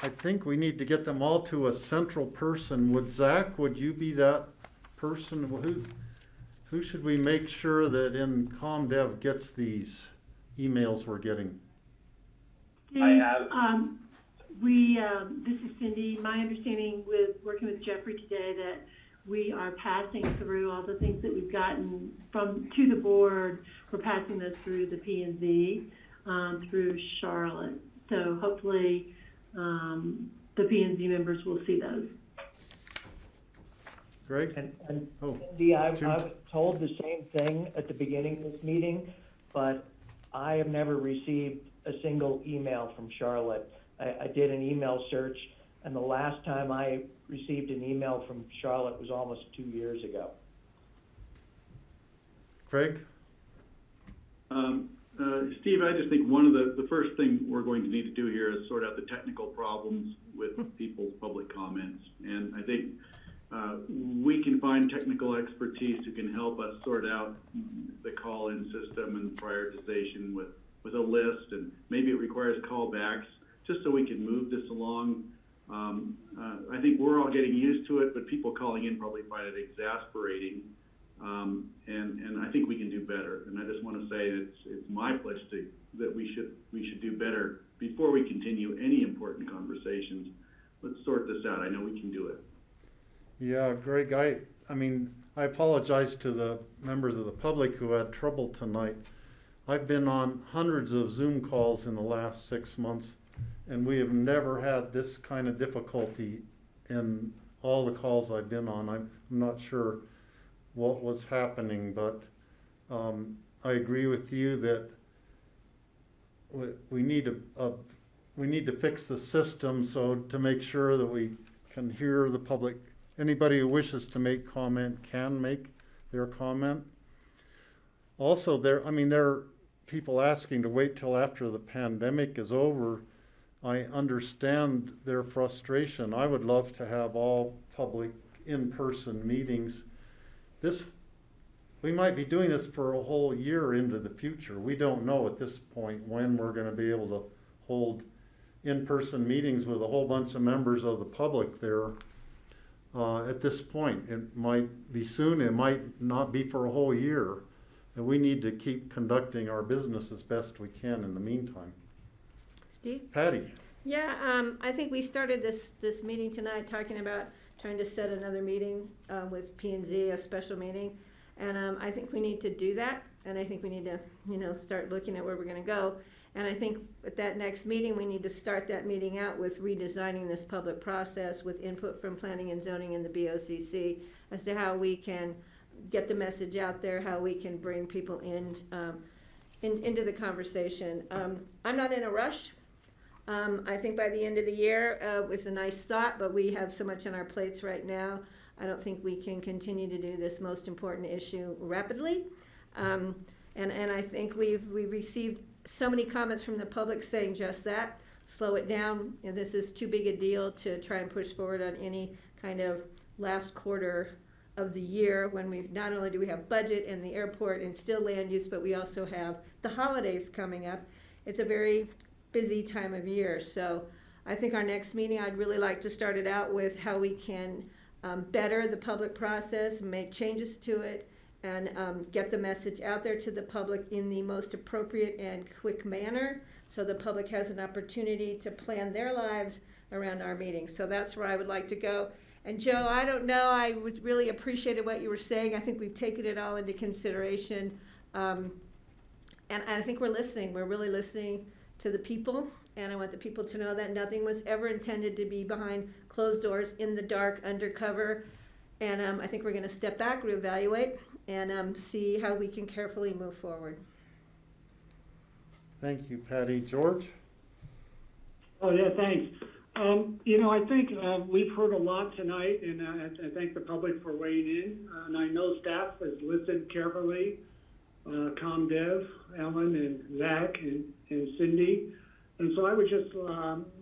I think we need to get them all to a central person. Zach, would you be that person? Who should we make sure that in ComDev gets these emails we're getting? I have. This is Cindy. My understanding with working with Jeffrey today that we are passing through all the things that we've gotten to the board. We're passing those through the P&Z through Charlotte. So hopefully the P&Z members will see those. Greg? Cindy, I was told the same thing at the beginning of this meeting, but I have never received a single email from Charlotte. I did an email search, and the last time I received an email from Charlotte was almost 2 years ago. Craig? Steve, I just think one of the first thing we're going to need to do here is sort out the technical problems with people's public comments. And I think we can find technical expertise who can help us sort out the call-in system and prioritization with a list, and maybe it requires callbacks just so we can move this along. I think we're all getting used to it, but people calling in probably find it exasperating. And I think we can do better. And I just want to say it's my pledge that we should do better before we continue any important conversations. Let's sort this out. I know we can do it. Yeah, Greg, I apologize to the members of the public who had trouble tonight. I've been on hundreds of Zoom calls in the last 6 months, and we have never had this kind of difficulty in all the calls I've been on. I'm not sure what was happening, but I agree with you that we need to fix the system so to make sure that we can hear the public. Anybody who wishes to make comment can make their comment. Also, there are people asking to wait till after the pandemic is over. I understand their frustration. I would love to have all public in-person meetings. We might be doing this for a whole year into the future. We don't know at this point when we're going to be able to hold in-person meetings with a whole bunch of members of the public there. At this point, it might be soon, it might not be for a whole year. And we need to keep conducting our business as best we can in the meantime. Steve? Patty? Yeah, I think we started this meeting tonight talking about trying to set another meeting with P&Z, a special meeting. And I think we need to do that. And I think we need to, start looking at where we're going to go. And I think at that next meeting, we need to start that meeting out with redesigning this public process with input from planning and zoning and the BOCC as to how we can get the message out there, how we can bring people into the conversation. I'm not in a rush. I think by the end of the year, it was a nice thought, but we have so much on our plates right now. I don't think we can continue to do this most important issue rapidly. And I think we've received so many comments from the public saying just that, slow it down. You know, this is too big a deal to try and push forward on any kind of last quarter of the year when we not only do we have budget and the airport and still land use, but we also have the holidays coming up. It's a very busy time of year. So I think our next meeting, I'd really like to start it out with how we can better the public process, make changes to it, and get the message out there to the public in the most appropriate and quick manner so the public has an opportunity to plan their lives around our meetings. So that's where I would like to go. And Joe, I don't know, I really appreciated what you were saying. I think we've taken it all into consideration. And I think we're listening. We're really listening to the people. And I want the people to know that nothing was ever intended to be behind closed doors, in the dark, undercover. And I think we're going to step back, reevaluate, and see how we can carefully move forward. Thank you, Patty. George? Oh, yeah, thanks. You know, I think we've heard a lot tonight, and I thank the public for weighing in. And I know staff has listened carefully, ComDev, Ellen, and Zach, and Cindy. And so I would just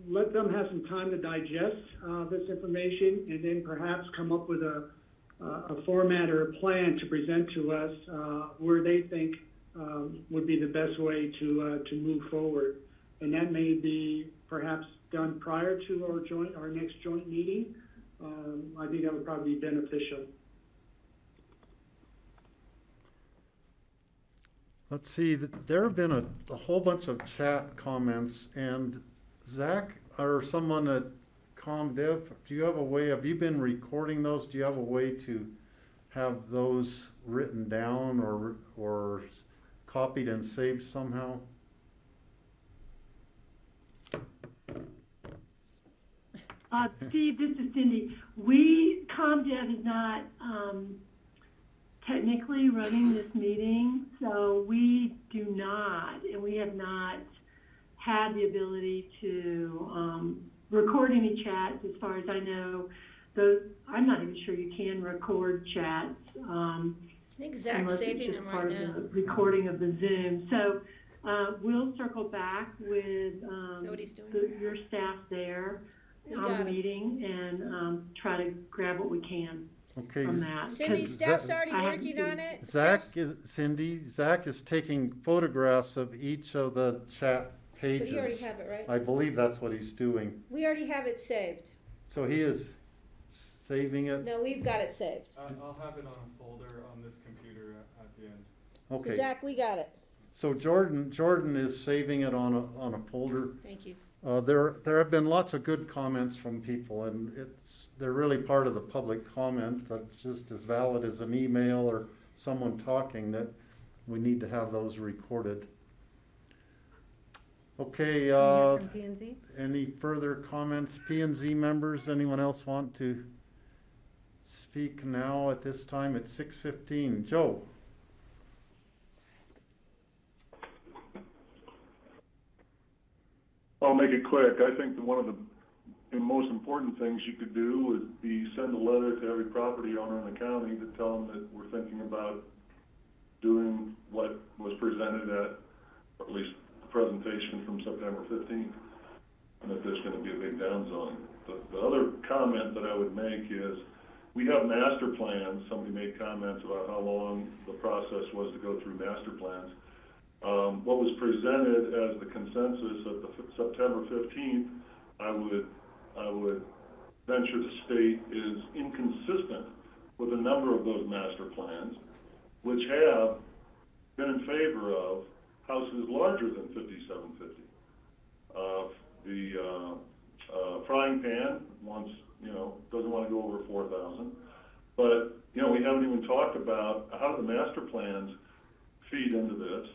let them have some time to digest this information, and then perhaps come up with a format or a plan to present to us where they think would be the best way to move forward. And that may be perhaps done prior to our next joint meeting. I think that would probably be beneficial. Let's see, there have been a whole bunch of chat comments, and Zach or someone at ComDev, do you have a way, have you been recording those? Do you have a way to have those written down or copied and saved somehow? Steve, this is Cindy. ComDev is not technically running this meeting, so we do not, and we have not had the ability to record any chats. As far as I know, I'm not even sure you can record chats. I think Zach's saving them right now. The recording of the Zoom. So we'll circle back with your staff there on the meeting and try to grab what we can. Okay. From that. Cindy, staff's already working on it. Zach is taking photographs of each of the chat pages. But you already have it, right? I believe that's what he's doing. We already have it saved. So he is saving it? No, we've got it saved. I'll have it on a folder on this computer at the end. Okay. So Zach, we got it. So Jordan is saving it on a folder. Thank you. There have been lots of good comments from people, and they're really part of the public comment that's just as valid as an email or someone talking, that we need to have those recorded. Okay, from P&Z? Any further comments? P&Z members, anyone else want to speak now at this time at 6:15? Joe? I'll make it quick. I think that one of the most important things you could do would be send a letter to every property owner in the county to tell them that we're thinking about doing what was presented at least the presentation from September 15th, and that there's going to be a big downsizing. The other comment that I would make is we have master plans. Somebody made comments about how long the process was to go through master plans. What was presented as the consensus at the September 15th, I would venture to state is inconsistent with a number of those master plans, which have been in favor of houses larger than 5750. The frying pan doesn't want to go over 4,000, but we haven't even talked about how the master plans feed into this.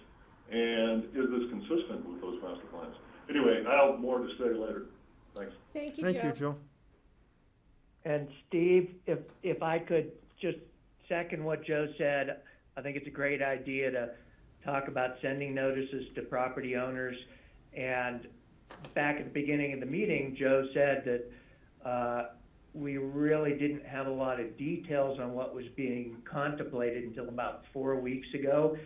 And is this consistent with those master plans? Anyway, I'll have more to say later. Thanks. Thank you, Thank Joe. you, Joe. And Steve, if I could just second what Joe said, I think it's a great idea to talk about sending notices to property owners. And back at the beginning of the meeting, Joe said that we really didn't have a lot of details on what was being contemplated until about 4 weeks ago.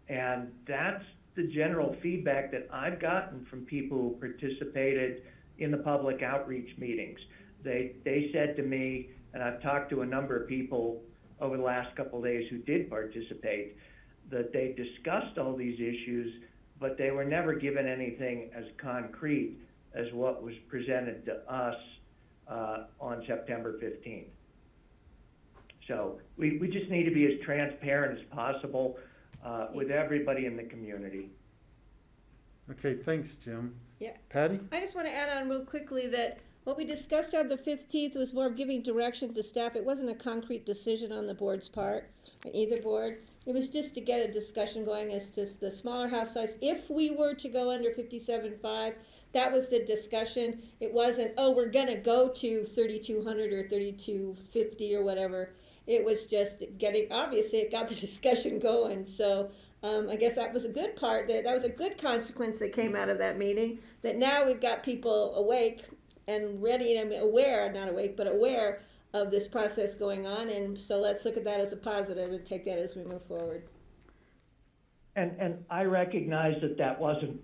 And that's the general feedback that I've gotten from people who participated in the public outreach meetings. They said to me, and I've talked to a number of people over the last couple of days who did participate, that they discussed all these issues, but they were never given anything as concrete as what was presented to us on September 15th. So we just need to be as transparent as possible with everybody in the community. Okay, thanks, Jim. Yeah. Patty? I just want to add on real quickly that what we discussed on the 15th was more of giving direction to staff. It wasn't a concrete decision on the board's part, on either board. It was just to get a discussion going as to the smaller house size. If we were to go under 57.5, that was the discussion. It wasn't, oh, we're going to go to 3,200 or 3,250 or whatever. It was just getting, obviously, it got the discussion going. So I guess that was a good part. That was a good consequence that came out of that meeting, that now we've got people awake and ready and aware, not awake, but aware of this process going on. And so let's look at that as a positive and take that as we move forward. And I recognize that that wasn't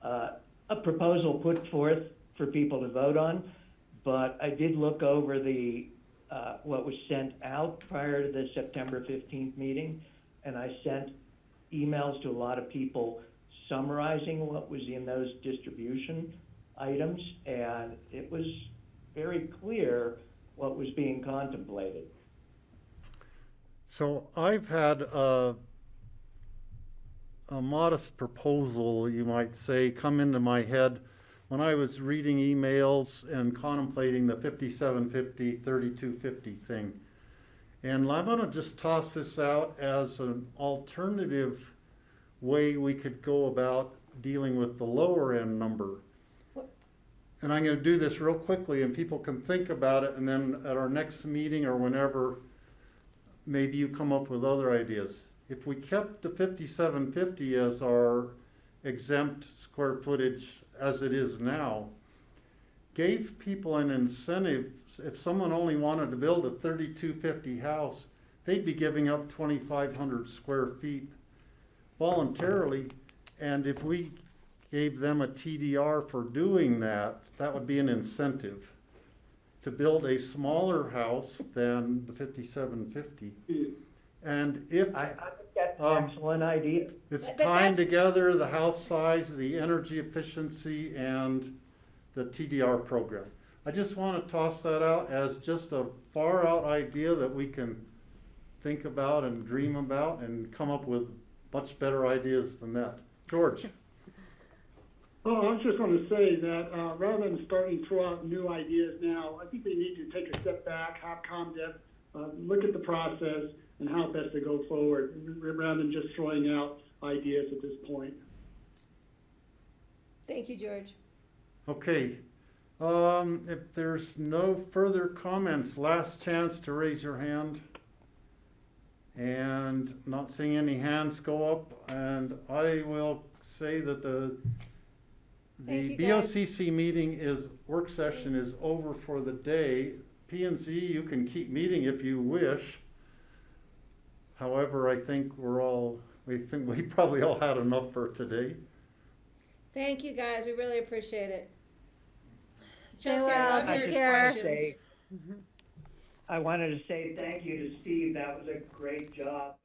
a proposal put forth for people to vote on, but I did look over the what was sent out prior to the September 15th meeting, and I sent emails to a lot of people summarizing what was in those distribution items, and it was very clear what was being contemplated. So I've had a modest proposal, you might say, come into my head when I was reading emails and contemplating the 5750, 3250 thing. And I'm going to just toss this out as an alternative way we could go about dealing with the lower end number. And I'm going to do this real quickly, and people can think about it, and then at our next meeting or whenever, maybe you come up with other ideas. If we kept the 5750 as our exempt square footage as it is now, gave people an incentive. If someone only wanted to build a 3250 house, they'd be giving up 2,500 square feet voluntarily, and if we gave them a TDR for doing that, that would be an incentive to build a smaller house than the 5750. And if I think that's an excellent idea. It's tying together the house size, the energy efficiency, and the TDR program. I just want to toss that out as just a far out idea that we can think about and dream about and come up with much better ideas than that. George. Well, I was just going to say that rather than starting to throw out new ideas now, I think we need to take a step back, have ComDev look at the process and how best to go forward, rather than just throwing out ideas at this point. Thank you, George. Okay. If there's no further comments, last chance to raise your hand. And not seeing any hands go up, and I will say that the BOCC meeting work session is over for the day. P&Z, you can keep meeting if you wish. However, I think we probably all had enough for today. Thank you, guys. We really appreciate it. Stay Chelsea, well. I love your questions. I wanted to say thank you to Steve. That was a great job.